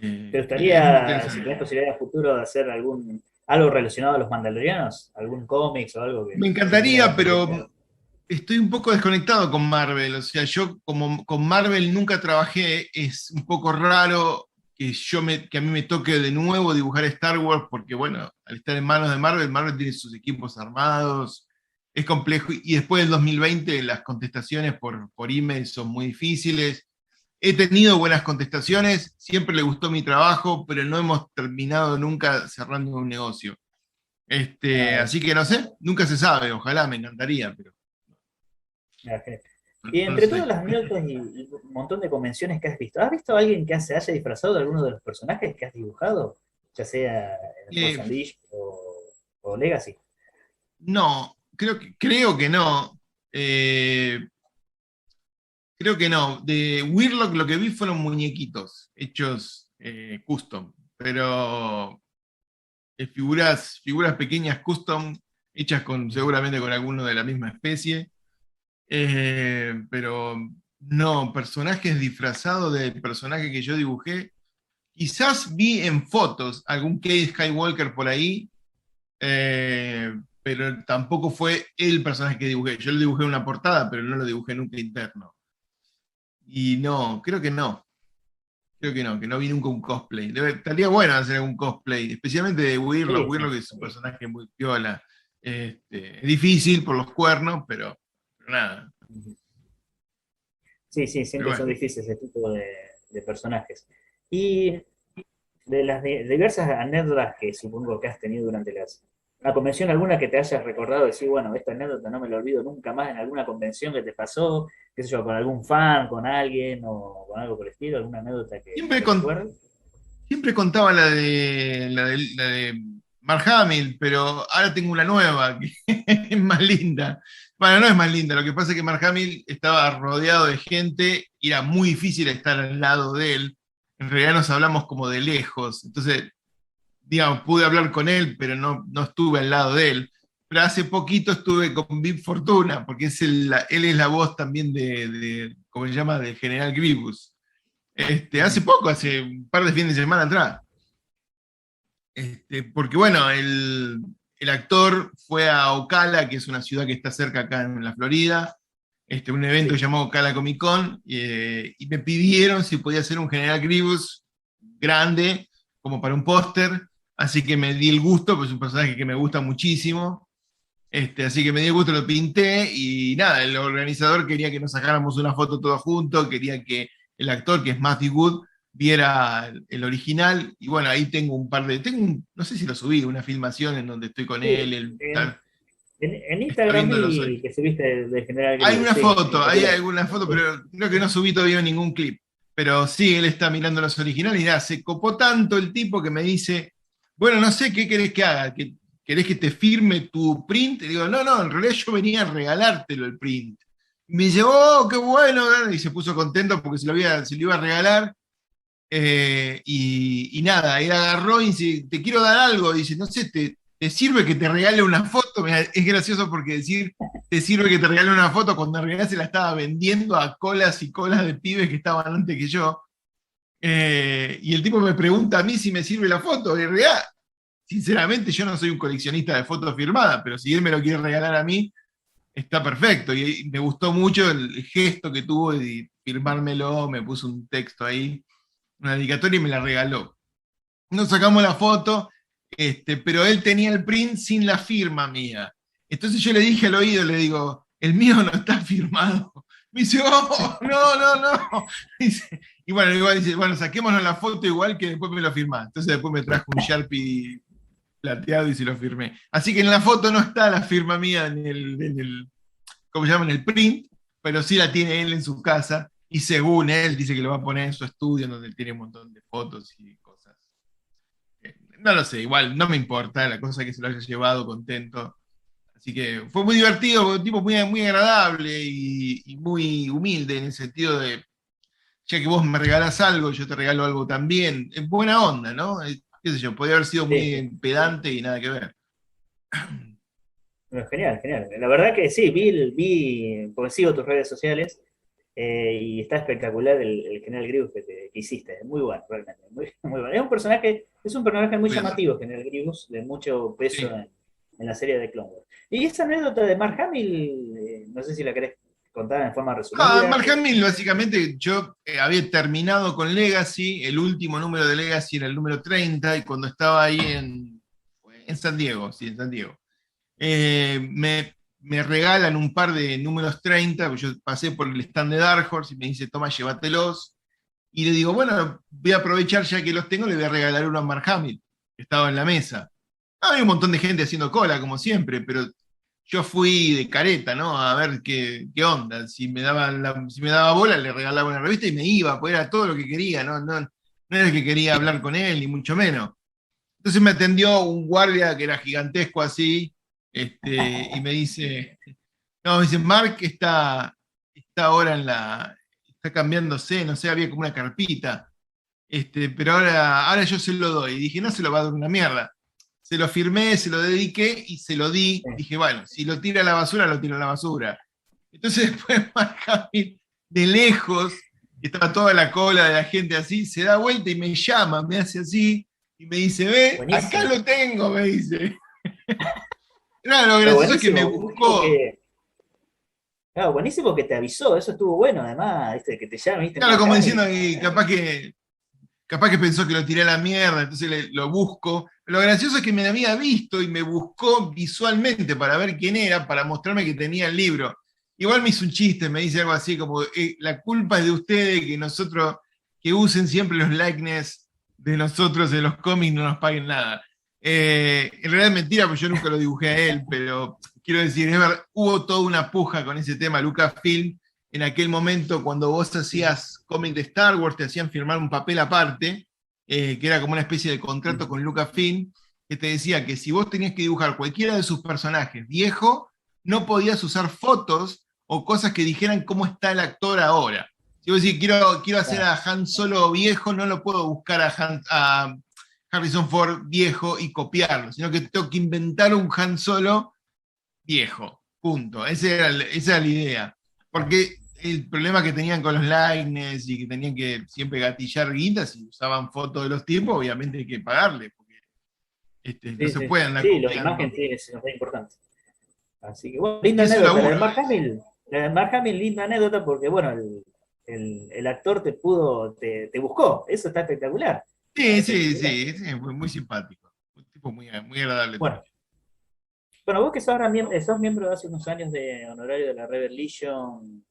muy gustaría, si interesante. tenés posibilidad de futuro, de hacer algo relacionado a los mandalorianos? ¿Algún cómics o algo Me que te llame la encantaría, pero atención? estoy un poco desconectado con Marvel. O sea, yo como con Marvel nunca trabajé, es un poco raro que a mí me toque de nuevo dibujar Star Wars, porque bueno, al estar en manos de Marvel, Marvel tiene sus equipos armados, es complejo, y después del 2020 las contestaciones por email son muy difíciles. He tenido buenas contestaciones, siempre le gustó mi trabajo, pero no hemos terminado nunca cerrando un negocio. Ah, Así que no sé, nunca se sabe, ojalá, me encantaría, pero ok. Y No entre todas sé. las anécdotas y un montón de convenciones que has visto a alguien que se haya disfrazado de alguno de los personajes que has dibujado? Ya sea en Force Eh, Unleashed o Legacy. no, creo que no. Eh, Creo que no. De Weirlock lo que vi fueron muñequitos hechos custom, pero figuras pequeñas custom hechas seguramente con alguno de la misma especie. Pero no, personajes disfrazados del personaje que yo dibujé. Quizás vi en fotos algún Cade Skywalker por ahí, pero tampoco fue el personaje que dibujé. Yo lo dibujé en una portada, pero no lo dibujé nunca interno. Y no, creo que no. Creo que no vi nunca un cosplay. Estaría bueno hacer un cosplay, especialmente de Weirlock. Sí, sí. Weirlock es un personaje muy piola. Es difícil por los cuernos, pero nada. Sí, sí, Pero siempre son bueno. difíciles ese tipo de personajes. Y de las diversas anécdotas que supongo que has tenido durante la convención, alguna que te hayas recordado, decir, bueno, esta anécdota no me la olvido nunca más en alguna convención que te pasó, qué sé yo, con algún fan, con alguien o con algo por el estilo, alguna anécdota Siempre, que recuerdes. siempre contaba la de Mark Hamill, pero ahora tengo una nueva que es más linda. Bueno, no es más linda, lo que pasa es que Mark Hamill estaba rodeado de gente y era muy difícil estar al lado de él. En realidad nos hablamos como de lejos, entonces, digamos, pude hablar con él, pero no estuve al lado de él. Pero hace poquito estuve con Big Fortuna, porque él es la voz también ¿cómo se llama?, del General Grievous. Hace poco, hace un par de fines de semana atrás. Porque bueno, el actor fue a Ocala, que es una ciudad que está cerca acá en la Florida, un evento Sí. llamado Ocala Comic Con, y me pidieron si podía hacer un General Grievous grande, como para un póster, así que me di el gusto, pues es un personaje que me gusta muchísimo, así que me di el gusto, lo pinté, y nada, el organizador quería que nos sacáramos una foto todos juntos, quería que el actor, que es Matthew Wood, viera el original, y bueno, ahí tengo un par de, no sé si lo subí, una filmación en donde estoy con él, Sí, él en está Instagram viendo vi que subiste de General hay Grievous, una sí, foto, hay espectacular. alguna foto, pero creo que no subí todavía ningún clip. Pero sí, él está mirando los originales y nada, se copó tanto el tipo que me dice, bueno, no sé qué querés que haga, ¿querés que te firme tu print? Y digo, no, en realidad yo venía a regalártelo el print. Y me dice, oh, qué bueno, y se puso contento porque se lo iba a regalar. Y nada, él agarró y dice, te quiero dar algo. Dice, no sé, ¿te sirve que te regale una foto? Mirá, es gracioso porque decir, te sirve que te regale una foto cuando en realidad se la estaba vendiendo a colas y colas de pibes que estaban antes que yo. Y el tipo me pregunta a mí si me sirve la foto. Y en realidad, sinceramente, yo no soy un coleccionista de fotos firmadas, pero si él me lo quiere regalar a mí, está perfecto. Y me gustó mucho el gesto que tuvo de firmármelo, me puso un texto ahí, una dedicatoria y me la regaló. Nos sacamos la foto, pero él tenía el print sin la firma mía. Entonces yo le dije al oído, le digo, el mío no está firmado. Me dice, oh, no. Y bueno, igual dice, bueno, saquémonos la foto igual que después me lo firmás. Entonces después me trajo un Sharpie plateado y se lo firmé. Así que en la foto no está la firma mía ¿cómo se llama? En el print, pero sí la tiene él en su casa. Y según él, dice que lo va a poner en su estudio, donde él tiene un montón de fotos y cosas. No lo sé, igual no me importa, la cosa es que se lo haya llevado contento. Así que fue muy divertido, un tipo muy agradable y muy humilde en el sentido de, ya que vos me regalás algo, yo te regalo algo también. Es buena onda, ¿no? Qué sé yo, podría haber sido Sí, sí. muy pedante y nada que ver. Bueno, genial, genial. La verdad que sí, porque sigo tus redes sociales y está espectacular el General Grievous que hiciste. Es muy bueno, realmente. Muy, muy bueno. Es un personaje muy Cuídate. llamativo, General Grievous, de mucho peso Sí. en la serie de Clone Wars. Y esa anécdota de Mark Hamill, no sé si la querés contar en forma resumida. Mark Hamill, básicamente, yo había terminado con Legacy, el último número de Legacy era el número 30, y cuando estaba ahí en San Diego, sí, en San Diego, me regalan un par de números 30, pues yo pasé por el stand de Dark Horse y me dice, toma, llévatelos. Y le digo, bueno, voy a aprovechar ya que los tengo, le voy a regalar uno a Mark Hamill, que estaba en la mesa. Había un montón de gente haciendo cola, como siempre, pero yo fui de careta, ¿no? A ver qué onda. Si me daba bola, le regalaba una revista y me iba, pues era todo lo que quería, ¿no? No era que quería hablar con él, ni mucho menos. Entonces me atendió un guardia que era gigantesco así, y me dice, no, me dice, Mark está ahora está cambiándose, no sé, había como una carpita, pero ahora yo se lo doy. Y dije, no se lo va a dar una mierda. Se lo firmé, se lo dediqué y se lo di. Dije, bueno, si lo tira a la basura, lo tiro a la basura. Entonces después Mark Hamill, de lejos, estaba toda la cola de la gente así, se da vuelta y me llama, me hace así, y me dice, ve, acá Buenísimo. lo tengo, me dice. Claro, lo Pero gracioso es que me buenísimo, un tipo buscó. claro, buenísimo que te avisó, eso estuvo bueno, además, ¿viste? Que te llame, ¿viste? Claro, Mark como Hamill. diciendo, y capaz que pensó que lo tiré a la mierda, entonces lo busco. Lo gracioso es que me había visto y me buscó visualmente para ver quién era, para mostrarme que tenía el libro. Igual me hizo un chiste, me dice algo así como, la culpa es de ustedes que usen siempre los likeness de nosotros en los cómics, no nos paguen nada. En realidad es mentira, porque yo nunca lo dibujé a él, pero quiero decir, hubo toda una puja con ese tema, Lucasfilm, en aquel momento cuando vos hacías cómic de Star Wars, te hacían firmar un papel aparte, que era como una especie de contrato con Lucasfilm, que te decía que si vos tenías que dibujar cualquiera de sus personajes viejo, no podías usar fotos o cosas que dijeran cómo está el actor ahora. Si vos decís, quiero hacer a Han Solo viejo, no lo puedo buscar a Harrison Ford viejo y copiarlo, sino que tengo que inventar un Han Solo viejo. Punto. Esa era la idea. Porque el problema que tenían con los likeness y que tenían que siempre gatillar guitas y usaban fotos de los tipos, obviamente hay que pagarle, porque no Sí, se sí. puede andar Sí, la copiando. imagen sí, es muy importante. Así que bueno, linda Y eso es anécdota. laburo. La de Mark Hamill, linda anécdota porque, bueno, el actor te buscó. Eso está espectacular. Sí, Eso es sí, espectacular. sí, sí, muy simpático. Un tipo muy agradable Bueno, también. bueno, vos que sos, ahora sos miembro de hace unos años de honorario de la Rebel Legion,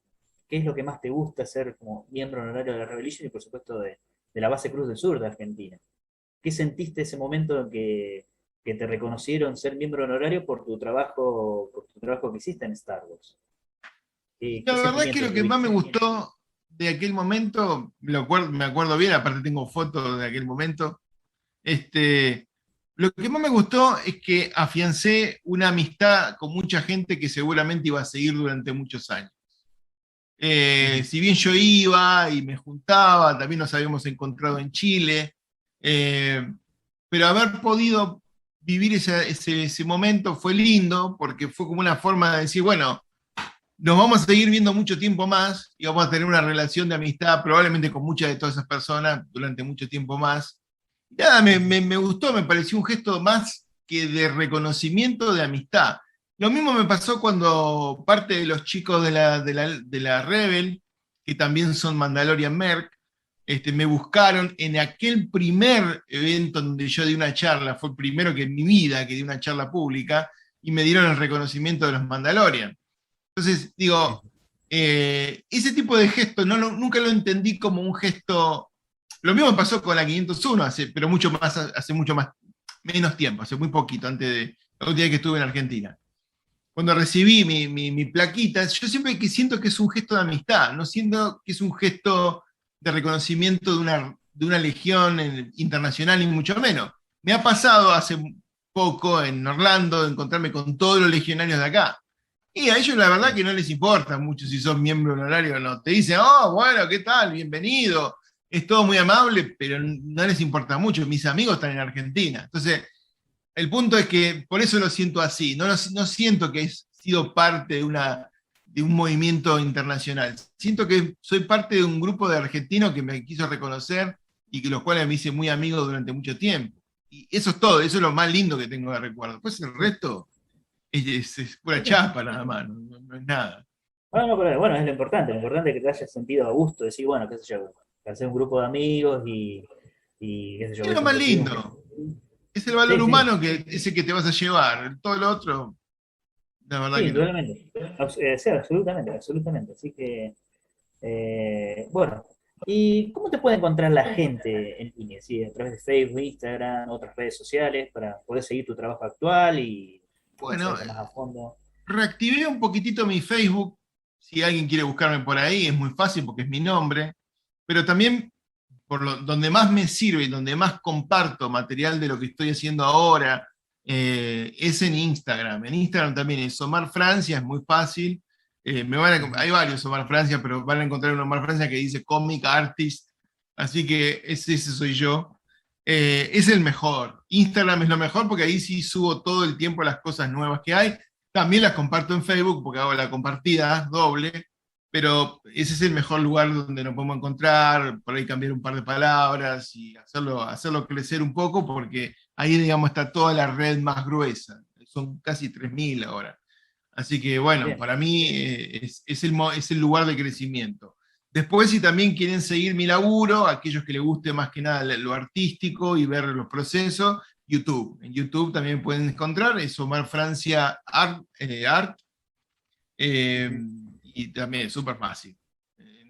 ¿qué es lo que más te gusta ser como miembro honorario de la Rebel Legion y por supuesto de la base Cruz del Sur de Argentina? ¿Qué sentiste ese momento en que te reconocieron ser miembro honorario por tu trabajo que hiciste en Star Wars? La ¿Qué verdad es que sentimiento lo que más me tuviste? gustó de aquel momento, me acuerdo bien, aparte tengo fotos de aquel momento, lo que más me gustó es que afiancé una amistad con mucha gente que seguramente iba a seguir durante muchos años. Si bien yo iba y me juntaba, también nos habíamos encontrado en Chile, eh, pero haber podido vivir ese momento fue lindo porque fue como una forma de decir, bueno, nos vamos a seguir viendo mucho tiempo más y vamos a tener una relación de amistad probablemente con muchas de todas esas personas durante mucho tiempo más. Nada, me gustó, me pareció un gesto más que de reconocimiento de amistad. Lo mismo me pasó cuando parte de los chicos de la Rebel, que también son Mandalorian Merc, me buscaron en aquel primer evento donde yo di una charla, fue el primero que en mi vida que di una charla pública, y me dieron el reconocimiento de los Mandalorian. Entonces, digo, ese tipo de gesto nunca lo entendí como un gesto. Lo mismo me pasó con la 501, pero hace mucho más, menos tiempo, hace muy poquito, antes de la última vez que estuve en Argentina. Cuando recibí mi plaquita, yo siempre que siento que es un gesto de amistad, no siento que es un gesto de reconocimiento de una legión internacional, ni mucho menos. Me ha pasado hace poco en Orlando encontrarme con todos los legionarios de acá. Y a ellos la verdad que no les importa mucho si sos miembro honorario o no. Te dicen, oh, bueno, ¿qué tal? Bienvenido. Es todo muy amable, pero no les importa mucho. Mis amigos están en Argentina. Entonces, el punto es que por eso lo siento así. No siento que he sido parte de un movimiento internacional. Siento que soy parte de un grupo de argentinos que me quiso reconocer y que los cuales me hice muy amigo durante mucho tiempo. Y eso es todo, eso es lo más lindo que tengo de recuerdo. Pues el resto es pura chapa nada más, no es nada. Bueno, pero bueno, es lo importante es que te hayas sentido a gusto, decir, bueno, qué sé yo, hacer un grupo de amigos y qué sé yo, Es ves lo un más recibo. lindo. Es el valor Sí, sí, humano que ese que te vas a llevar. Todo lo otro, la verdad sí, que no. indudablemente. Sí, absolutamente, absolutamente. Así que, bueno, ¿y cómo te puede encontrar la gente en línea? ¿Sí? A través de Facebook, Instagram, otras redes sociales, para poder seguir tu trabajo actual y Bueno, conocerlo más a fondo. reactivé un poquitito mi Facebook. Si alguien quiere buscarme por ahí, es muy fácil porque es mi nombre. Pero también donde más me sirve y donde más comparto material de lo que estoy haciendo ahora, es en Instagram. En Instagram también es Omar Francia, es muy fácil. Hay varios Omar Francia, pero van a encontrar un Omar Francia que dice Comic Artist, así que ese soy yo. Es el mejor. Instagram es lo mejor porque ahí sí subo todo el tiempo las cosas nuevas que hay. También las comparto en Facebook porque hago la compartida doble, pero ese es el mejor lugar donde nos podemos encontrar, por ahí cambiar un par de palabras y hacerlo crecer un poco, porque ahí, digamos, está toda la red más gruesa. Son casi 3.000 ahora. Así que, bueno, para mí es el lugar de crecimiento. Después, si también quieren seguir mi laburo, aquellos que les guste más que nada lo artístico y ver los procesos, YouTube. En YouTube también pueden encontrar, es Omar Francia Art, y también es súper fácil.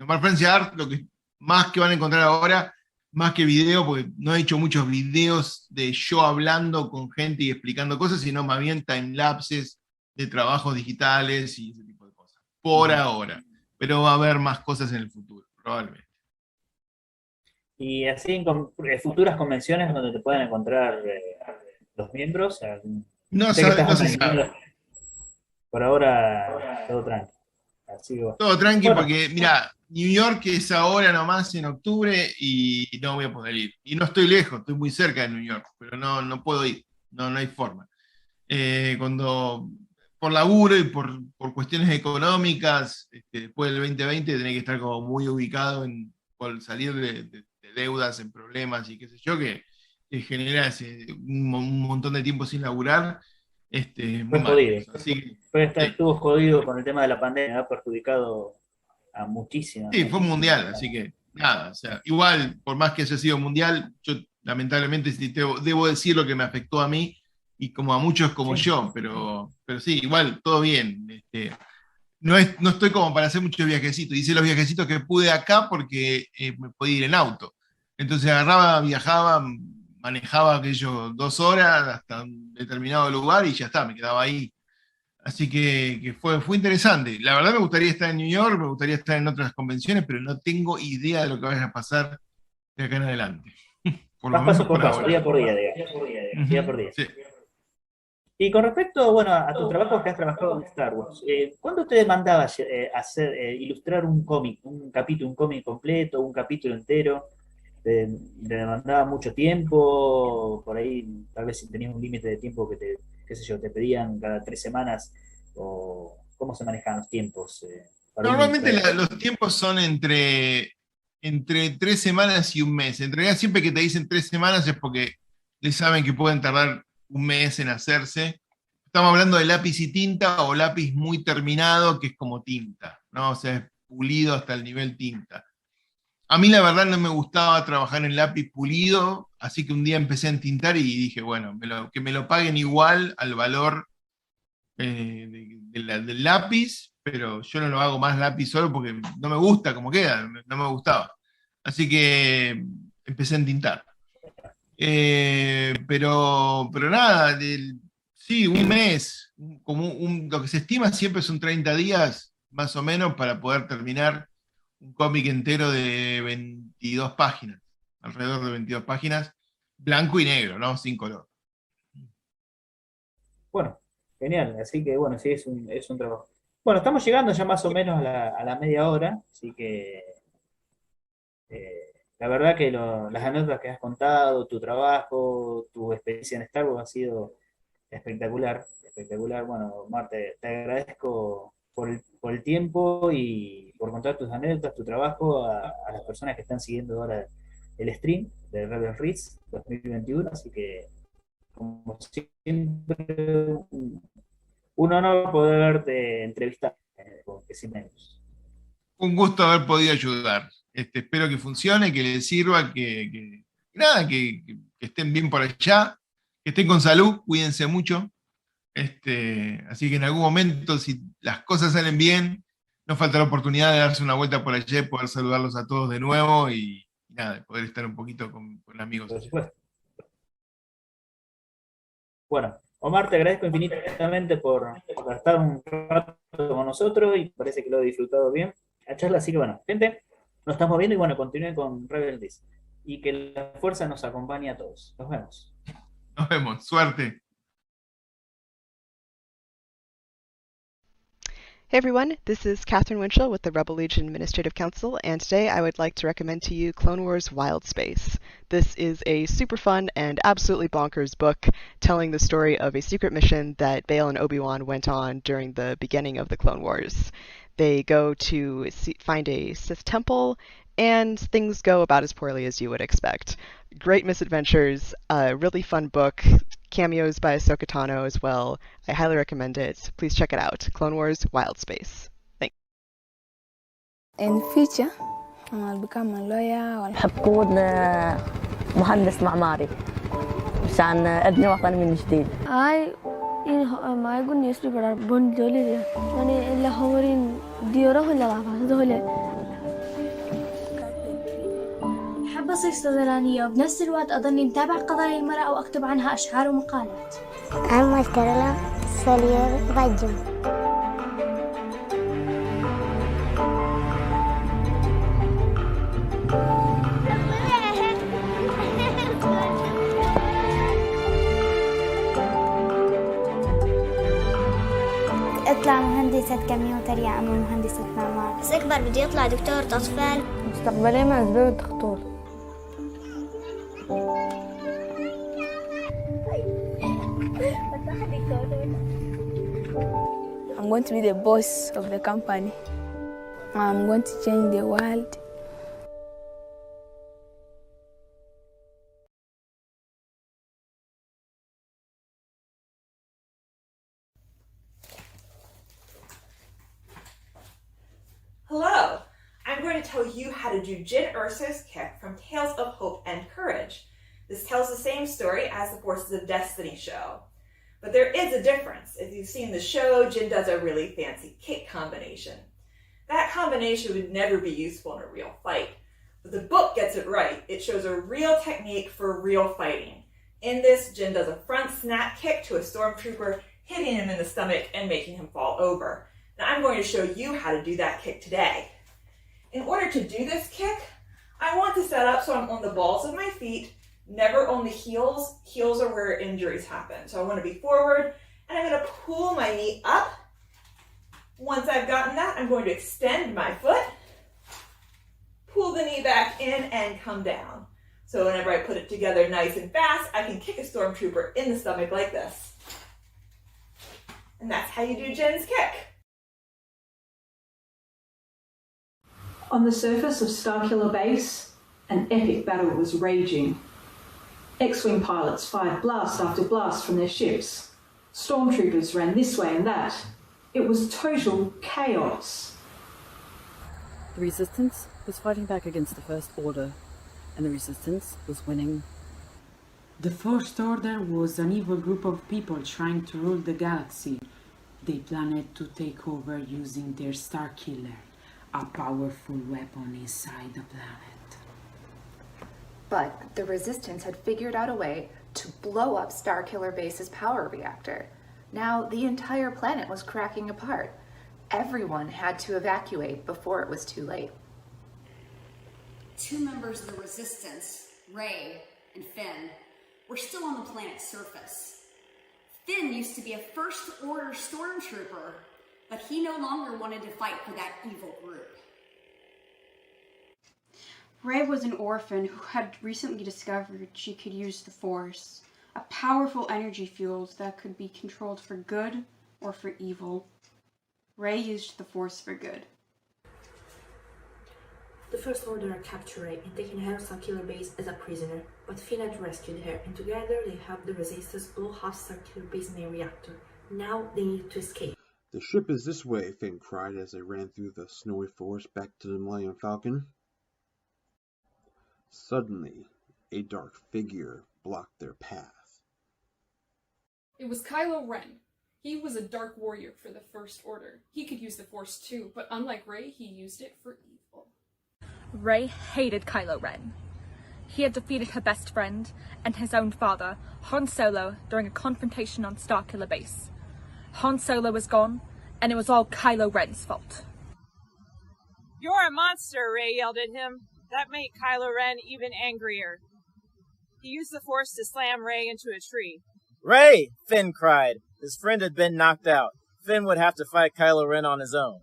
Omar Francia Art, lo que más que van a encontrar ahora, más que video, porque no he hecho muchos videos de yo hablando con gente y explicando cosas, sino más bien timelapses de trabajos digitales y ese tipo de cosas. Por ahora. Pero va a haber más cosas en el futuro, probablemente. Y así en futuras convenciones donde te puedan encontrar los miembros. No, Sé que estás no se organizando. sabe. Por ahora, todo tranqui. Así que, Todo tranqui, bueno, porque, mira, New York es ahora nomás en octubre y no voy a poder ir. Y no estoy lejos, estoy muy cerca de New York, pero no puedo ir, no hay forma. Por laburo y por cuestiones económicas, después del 2020 tenés que estar como muy ubicado por salir de deudas, en problemas y qué sé yo, que genera un montón de tiempo sin laburar, muy fue mal. jodido. Así que, sí. Estuvo jodido con el tema de la pandemia, ha perjudicado a muchísimas, Sí, fue muchísimas mundial, personas. así que nada, o sea, igual, por más que haya sido mundial, yo lamentablemente sí debo decir lo que me afectó a mí y como a muchos como Sí. yo, pero sí, igual, todo bien. No estoy como para hacer muchos viajecitos, hice los viajecitos que pude acá porque me podía ir en auto. Entonces agarraba, viajaba, manejaba aquellos 2 horas hasta un determinado lugar y ya está, me quedaba ahí. Así que fue interesante. La verdad me gustaría estar en New York, me gustaría estar en otras convenciones, pero no tengo idea de lo que vaya a pasar de acá en adelante. Por lo Vas menos paso por por paso, ahora. día por día, digamos. Día por Ujú, día. sí. Y con respecto, bueno, a tu trabajo que has trabajado en Star Wars, ¿cuándo te demandabas ilustrar un cómic, un capítulo, un cómic completo, un capítulo entero? ¿Te demandaba mucho tiempo? Por ahí, tal vez si tenías un límite de tiempo que qué sé yo, te pedían cada 3 semanas, o cómo se manejan los tiempos para uno Normalmente ilustrar. los tiempos son entre 3 semanas y un mes. En realidad siempre que te dicen 3 semanas es porque les saben que pueden tardar un mes en hacerse. Estamos hablando de lápiz y tinta o lápiz muy terminado, que es como tinta, ¿no? O sea, es pulido hasta el nivel tinta. A mí la verdad no me gustaba trabajar en lápiz pulido, así que un día empecé a entintar y dije, bueno, que me lo paguen igual al valor del lápiz, pero yo no lo hago más lápiz solo porque no me gusta cómo queda, no me gustaba. Así que empecé a entintar. Pero nada, sí, un mes, lo que se estima siempre son 30 días, más o menos, para poder terminar un cómic entero de 22 páginas, alrededor de 22 páginas, blanco y negro, ¿no? Sin color. Bueno, genial, así que bueno, sí, es un trabajo. Bueno, estamos llegando ya más o menos a la media hora, así que la verdad que las anécdotas que has contado, tu trabajo, tu experiencia en Star Wars ha sido espectacular, espectacular. Bueno, Marta, te agradezco por el tiempo y por contar tus anécdotas, tu trabajo a las personas que están siguiendo ahora el stream de Rebel Ritz 2021, así que como siempre, un honor poderte entrevistar, porque sin menos. Un gusto haber podido ayudar. Espero que funcione, que les sirva, nada, que estén bien por allá, que estén con salud, cuídense mucho. Así que en algún momento, si las cosas salen bien, no falta la oportunidad de darse una vuelta por allá y poder saludarlos a todos de nuevo y nada, de poder estar un poquito con amigos Por allá. supuesto. Bueno, Omar, te agradezco infinitamente por estar un rato con nosotros y parece que lo he disfrutado bien la charla. Así que bueno, gente, nos estamos viendo y bueno, continúen con Rebel This. Y que la fuerza nos acompañe a todos. Nos vemos. Nos vemos, suerte. Hey everyone, this is Catherine Winchell with the Rebel Legion Administrative Council, and today I would like to recommend to you Clone Wars Wild Space. This is a super fun and absolutely bonkers book telling the story of a secret mission that Bail and Obi-Wan went on during the beginning of the Clone Wars. They go to find a Sith temple, and things go about as poorly as you would expect. Great misadventures, a really fun book, cameos by Ahsoka Tano as well. I highly recommend it. Please check it out. Clone Wars Wild Space. Thanks. In the future, I'll become a lawyer. بحب أكون مهندس معماري عشان أبني وطني من جديد. ما يقول يسري برا بون دولي ده يعني اللي هورين ديوره ولا غافة دولي أحب أصير صيدلانية وبنفس الوقت أظني متابع قضايا المرأة وأكتب عنها أشعار ومقالات. أنا كرلا سولير باجم أطلع مهندسة كمبيوتر يا أما مهندسة معمار. بس أكبر بدي أطلع دكتورة أطفال. مستقبلي مسدود الدكتور. I'm going to be the boss of the company. I'm going to change the world. Hello! I'm going to tell you how to do Jyn Erso's kick from Tales of Hope and Courage. This tells the same story as the Forces of Destiny show. But there is a difference. If you've seen the show, Jyn does a really fancy kick combination. That combination would never be useful in a real fight. But the book gets it right. It shows a real technique for real fighting. In this, Jyn does a front snap kick to a stormtrooper, hitting him in the stomach and making him fall over. Now I'm going to show you how to do that kick today. In order to do this kick, I want to set up so I'm on the balls of my feet, never on the heels. Heels are where injuries happen. So I want to be forward, and I'm going to pull my knee up. Once I've gotten that, I'm going to extend my foot, pull the knee back in, and come down. So whenever I put it together nice and fast, I can kick a stormtrooper in the stomach like this. And that's how you do Jyn's kick. On the surface of Starkiller Base, an epic battle was raging. X-Wing pilots fired blast after blast from their ships. Stormtroopers ran this way and that. It was total chaos. The Resistance was fighting back against the First Order, and the Resistance was winning. The First Order was an evil group of people trying to rule the galaxy. They planned to take over using their Starkiller, a powerful weapon inside the planet. But the Resistance had figured out a way to blow up Starkiller Base's power reactor. Now the entire planet was cracking apart. Everyone had to evacuate before it was too late. Two members of the Resistance, Rey and Finn, were still on the planet's surface. Finn used to be a First Order stormtrooper, but he no longer wanted to fight for that evil group. Rey was an orphan who had recently discovered she could use the Force, a powerful energy field that could be controlled for good or for evil. Rey used the Force for good. The First Order captured Rey and taken her to Starkiller Base as a prisoner, but Finn had rescued her, and together they helped the Resistance blow up Starkiller Base main reactor. Now they need to escape. The ship is this way, Finn cried as they ran through the snowy forest back to the Millennium Falcon. Suddenly, a dark figure blocked their path. It was Kylo Ren. He was a dark warrior for the First Order. He could use the Force too, but unlike Rey, he used it for evil. Rey hated Kylo Ren. He had defeated her best friend and his own father, Han Solo, during a confrontation on Starkiller Base. Han Solo was gone, and it was all Kylo Ren's fault. "You're a monster," Rey yelled at him. That made Kylo Ren even angrier. He used the Force to slam Rey into a tree. "Rey!" Finn cried. His friend had been knocked out. Finn would have to fight Kylo Ren on his own.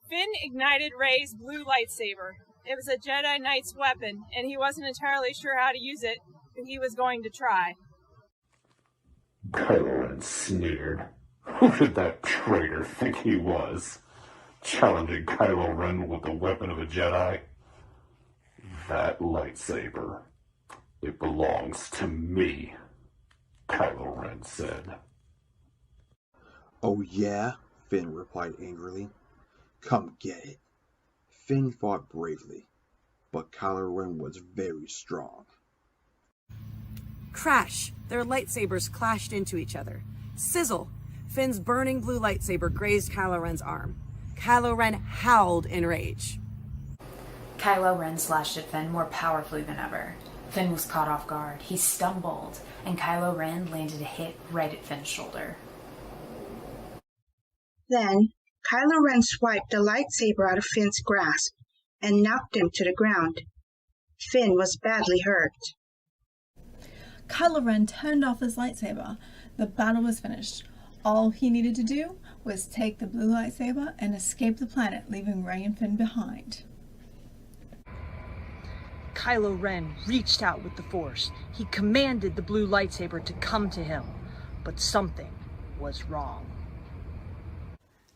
Finn ignited Rey's blue lightsaber. It was a Jedi Knight's weapon, and he wasn't entirely sure how to use it, but he was going to try. Kylo Ren sneered. Who did that traitor think he was? Challenging Kylo Ren with the weapon of a Jedi? That lightsaber, it belongs to me, Kylo Ren said. "Oh yeah?" Finn replied angrily. "Come get it." Finn fought bravely, but Kylo Ren was very strong. Crash! Their lightsabers clashed into each other. Sizzle! Finn's burning blue lightsaber grazed Kylo Ren's arm. Kylo Ren howled in rage. Kylo Ren slashed at Finn more powerfully than ever. Finn was caught off guard. He stumbled, and Kylo Ren landed a hit right at Finn's shoulder. Then, Kylo Ren swiped the lightsaber out of Finn's grasp and knocked him to the ground. Finn was badly hurt. Kylo Ren turned off his lightsaber. The battle was finished. All he needed to do was take the blue lightsaber and escape the planet, leaving Rey and Finn behind. Kylo Ren reached out with the Force. He commanded the blue lightsaber to come to him, but something was wrong.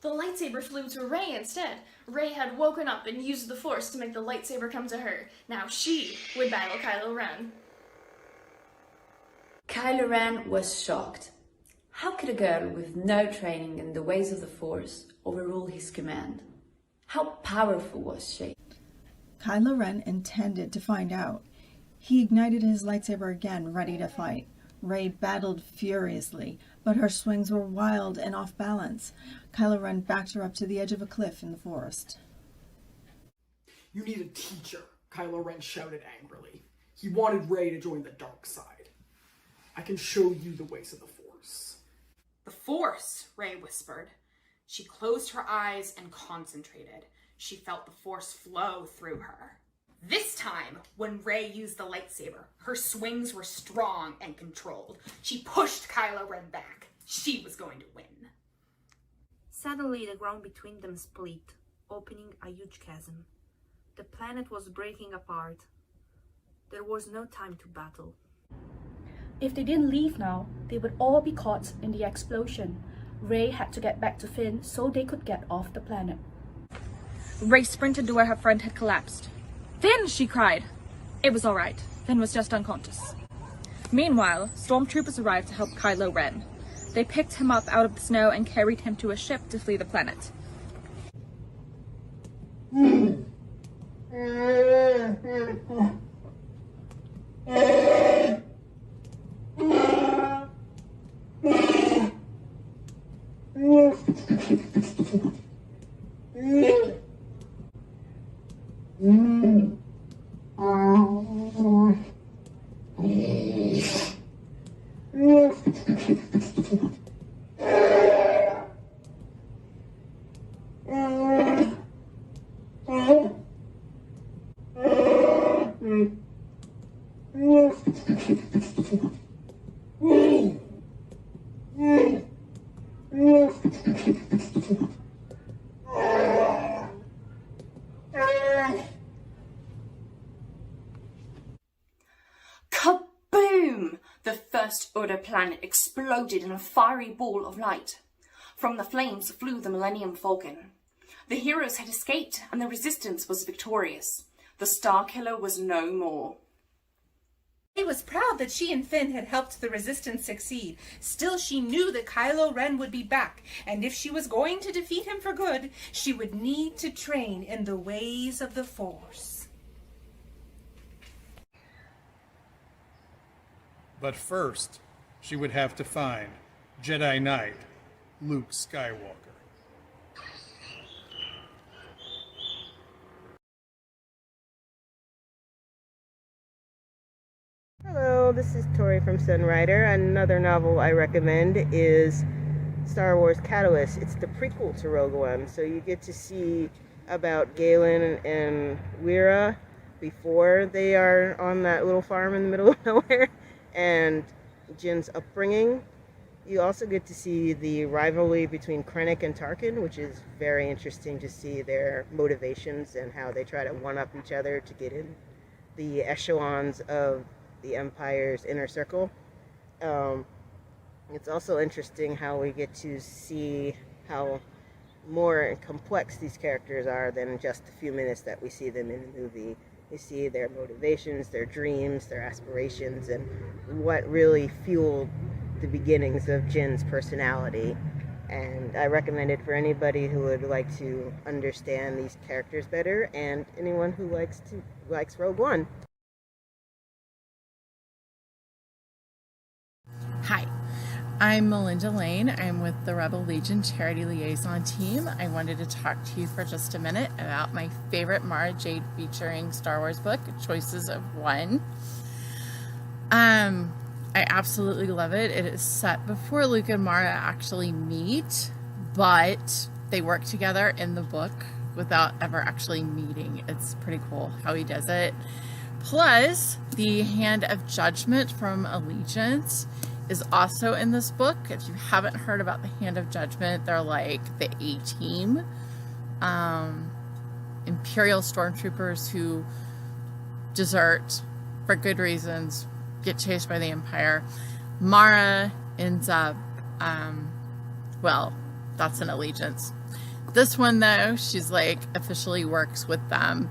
The lightsaber flew to Rey instead. Rey had woken up and used the Force to make the lightsaber come to her. Now she would battle Kylo Ren. Kylo Ren was shocked. How could a girl with no training in the ways of the Force overrule his command? How powerful was she? Kylo Ren intended to find out. He ignited his lightsaber again, ready to fight. Rey battled furiously, but her swings were wild and off balance. Kylo Ren backed her up to the edge of a cliff in the forest. "You need a teacher," Kylo Ren shouted angrily. He wanted Rey to join the dark side. "I can show you the ways of the Force." "The Force," Rey whispered. She closed her eyes and concentrated. She felt the Force flow through her. This time, when Rey used the lightsaber, her swings were strong and controlled. She pushed Kylo Ren back. She was going to win. Suddenly, the ground between them split, opening a huge chasm. The planet was breaking apart. There was no time to battle. If they didn't leave now, they would all be caught in the explosion. Rey had to get back to Finn so they could get off the planet. Rey sprinted to where her friend had collapsed. "Finn!" she cried. It was all right. Finn was just unconscious. Meanwhile, stormtroopers arrived to help Kylo Ren. They picked him up out of the snow and carried him to a ship to flee the planet. Kaboom! The First Order planet exploded in a fiery ball of light. From the flames flew the Millennium Falcon. The heroes had escaped and the Resistance was victorious. The Starkiller was no more. Rey was proud that she and Finn had helped the Resistance succeed. Still, she knew that Kylo Ren would be back, and if she was going to defeat him for good, she would need to train in the ways of the Force. But first, she would have to find Jedi Knight Luke Skywalker. Hello, this is Tori from Sunrider. Another novel I recommend is Star Wars Catalyst. It's the prequel to Rogue One, so you get to see about Galen and Wira before they are on that little farm in the middle of nowhere, and Jin's upbringing. You also get to see the rivalry between Krennic and Tarkin, which is very interesting to see their motivations and how they try to one-up each other to get in the echelons of the Empire's inner circle. It's also interesting how we get to see how more complex these characters are than just the few minutes that we see them in the movie. We see their motivations, their dreams, their aspirations, and what really fueled the beginnings of Jin's personality. And I recommend it for anybody who would like to understand these characters better, and anyone who likes Rogue One. Hi, I'm Melinda Lane. I'm with the Rebel Legion Charity Liaison Team. I wanted to talk to you for just a minute about my favorite Mara Jade featuring Star Wars book, Choices of One. I absolutely love it. It is set before Luke and Mara actually meet, but they work together in the book without ever actually meeting. It's pretty cool how he does it. Plus, the Hand of Judgment from Allegiance is also in this book. If you haven't heard about the Hand of Judgment, they're like the A-Team. Imperial stormtroopers who desert for good reasons, get chased by the Empire. Mara ends up, well, that's an Allegiance. This one, though, she's like officially works with them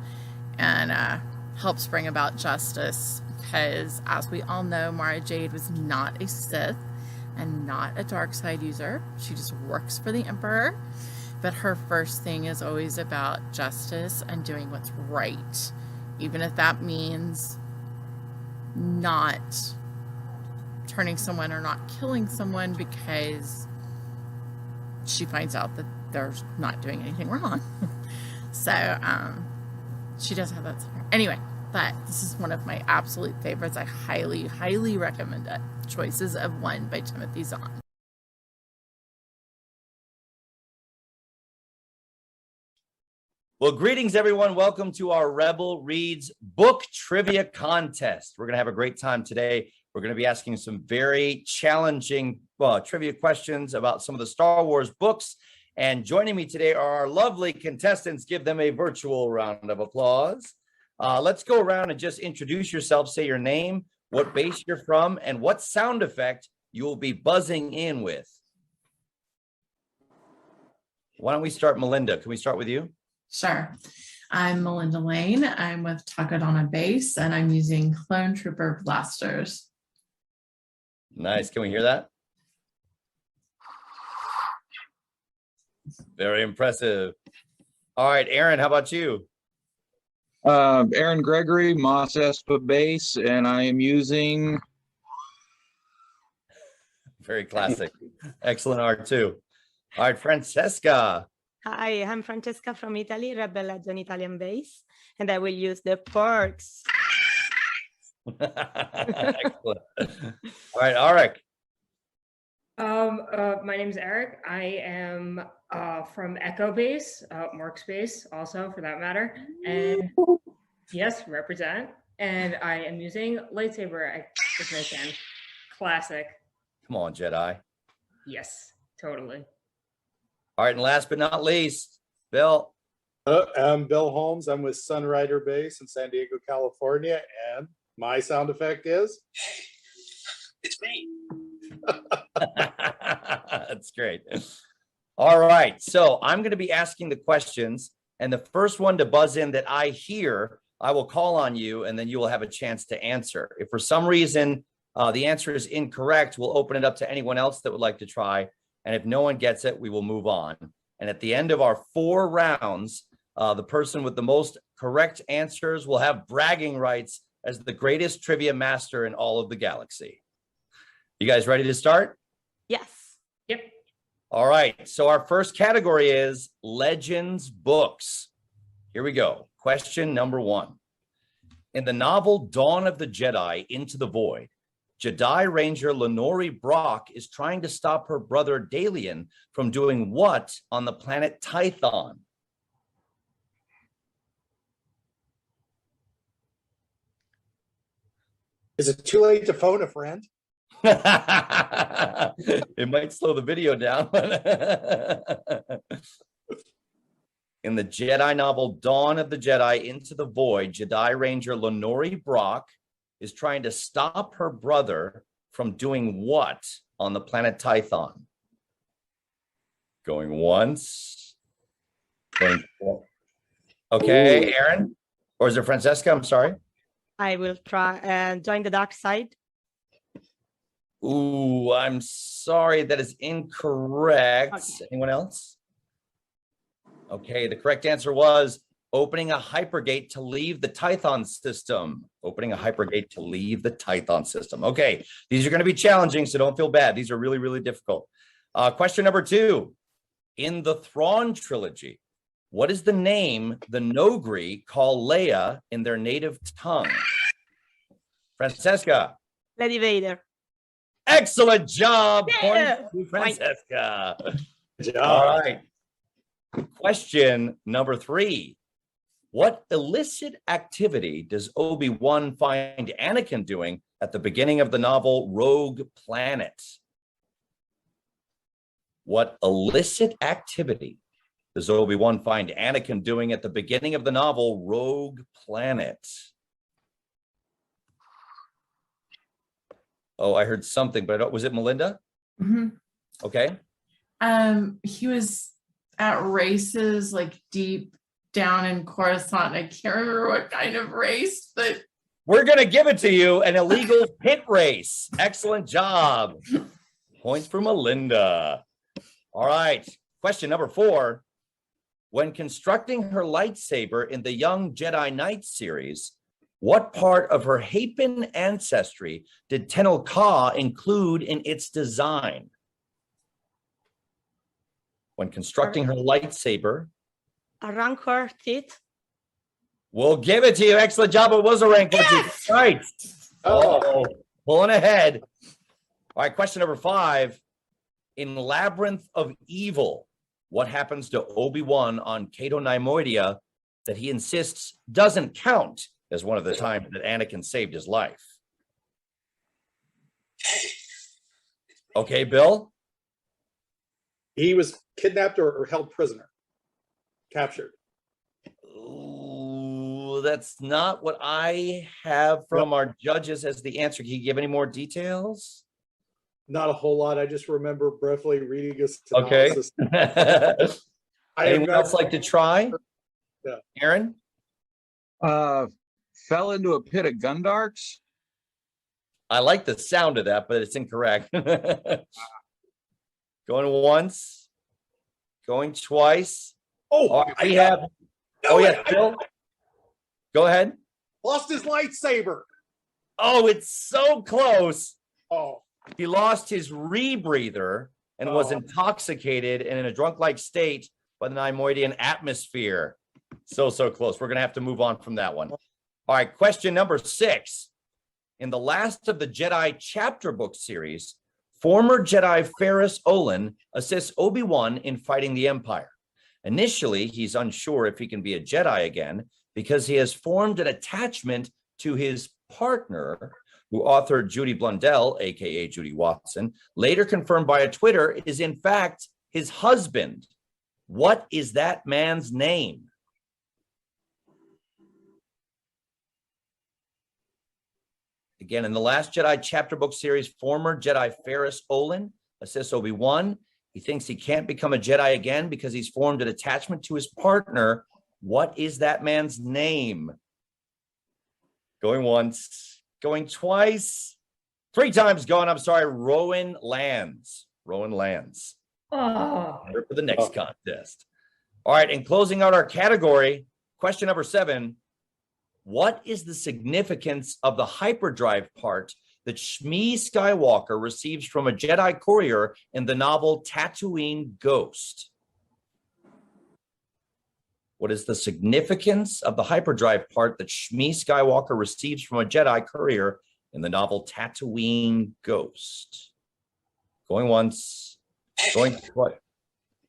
and helps bring about justice because, as we all know, Mara Jade was not a Sith and not a dark side user. She just works for the Emperor, but her first thing is always about justice and doing what's right, even if that means not turning someone or not killing someone because she finds out that they're not doing anything wrong. So she does have that. Anyway, but this is one of my absolute favorites. I highly, highly recommend it. Choices of One by Timothy Zahn. Well, greetings, everyone. Welcome to our Rebel Reads book trivia contest. We're going to have a great time today. We're going to be asking some very challenging trivia questions about some of the Star Wars books. And joining me today are our lovely contestants. Give them a virtual round of applause. Let's go around and just introduce yourself. Say your name, what base you're from, and what sound effect you will be buzzing in with. Why don't we start, Melinda? Can we start with you? Sure. I'm Melinda Lane. I'm with Takodana Base, and I'm using Clone Trooper blasters. Nice. Can we hear that? Very impressive. All right, Aaron, how about you? Aaron Gregory, Moss Espa Base, and I am using... Very classic. Excellent R2. All right, Francesca. Hi, I'm Francesca from Italy, Rebel Legion Italian base, and I will use the perks. Excellent. All right, Arik. My name is Eric. I am from Echo Base, Mark's base also for that matter. And yes, represent. And I am using lightsaber ignition. Classic. Come on, Jedi. Yes, totally. All right, and last but not least, Bill. I'm Bill Holmes. I'm with Sunrider Base in San Diego, California, and my sound effect is... It's me. That's great. All right, so I'm going to be asking the questions, and the first one to buzz in that I hear, I will call on you, and then you will have a chance to answer. If for some reason the answer is incorrect, we'll open it up to anyone else that would like to try. And if no one gets it, we will move on. And at the end of our 4 rounds, the person with the most correct answers will have bragging rights as the greatest trivia master in all of the galaxy. You guys ready to start? Yes. Yep. All right. So our first category is Legends books. Here we go. Question number 1. In the novel Dawn of the Jedi, Into the Void, Jedi Ranger Lenore Brock is trying to stop her brother Dalian from doing what on the planet Tython? Is it too late to phone a friend? It might slow the video down. In the Jedi novel Dawn of the Jedi Into the Void, Jedi Ranger Lenore Brock is trying to stop her brother from doing what on the planet Tython? Going once. Going okay, Aaron? Or is it Francesca? I'm sorry. I will try and join the dark side. Ooh, I'm sorry. That is incorrect. Okay. Anyone else? Okay, the correct answer was opening a hypergate to leave the Tython system. Opening a hypergate to leave the Tython system. Okay, these are going to be challenging, so don't feel bad. These are really, really difficult. Question number 2. In the Thrawn trilogy, what is the name the Nogri call Leia in their native tongue? Francesca. Lady Vader. Excellent job. Yeah. Point to Francesca. Good job. All right. Question number 3. What illicit activity does Obi-Wan find Anakin doing at the beginning of the novel Rogue Planet? What illicit activity does Obi-Wan find Anakin doing at the beginning of the novel Rogue Planet? Oh, I heard something, but was it Melinda? Mm-hmm. Okay. He was at races like deep down in Coruscant. I can't remember what kind of race, but We're going to give it to you, an illegal pit race. Excellent job. Points for Melinda. All right. Question number 4. When constructing her lightsaber in the Young Jedi Knight series, what part of her Hapan ancestry did Tenel Ka include in its design? When constructing her lightsaber, A rancor teeth. we'll give it to you. Excellent job. It was a rancor. Yes! Right. Oh, pulling ahead. All right. Question number 5. In Labyrinth of Evil, what happens to Obi-Wan on Cato Neimoidia that he insists doesn't count as one of the times that Anakin saved his life? Okay, Bill? He was kidnapped or held prisoner. Captured. Ooh, that's not what I have from our judges as the answer. Can you give any more details? Not a whole lot. I just remember briefly reading a Okay. synopsis. Anyone else like to try? Yeah. Aaron? Fell into a pit of Gundarks. I like the sound of that, but it's incorrect. Going once, going twice. Oh, right, we have. Oh, yeah, Phil. Go ahead. Lost his lightsaber. Oh, it's so close. Oh. He lost his rebreather and was intoxicated and in a drunk-like state by the Neimoidian atmosphere. So close. We're going to have to move on from that one. All right, question number 6. In the last of the Jedi chapter book series, former Jedi Ferris Olin assists Obi-Wan in fighting the Empire. Initially, he's unsure if he can be a Jedi again because he has formed an attachment to his partner, who author Judy Blundell, aka Judy Watson, later confirmed by a Twitter, is in fact his husband. What is that man's name? Again, in the Last Jedi chapter book series, former Jedi Ferris Olin assists Obi-Wan. He thinks he can't become a Jedi again because he's formed an attachment to his partner. What is that man's name? Going once, going twice, 3 times gone. I'm sorry, Rowan Lands. Rowan Lands. For the next contest. All right, and closing out our category, question number 7. What is the significance of the hyperdrive part that Shmi Skywalker receives from a Jedi courier in the novel Tatooine Ghost? What is the significance of the hyperdrive part that Shmi Skywalker receives from a Jedi courier in the novel Tatooine Ghost? Going once, going twice.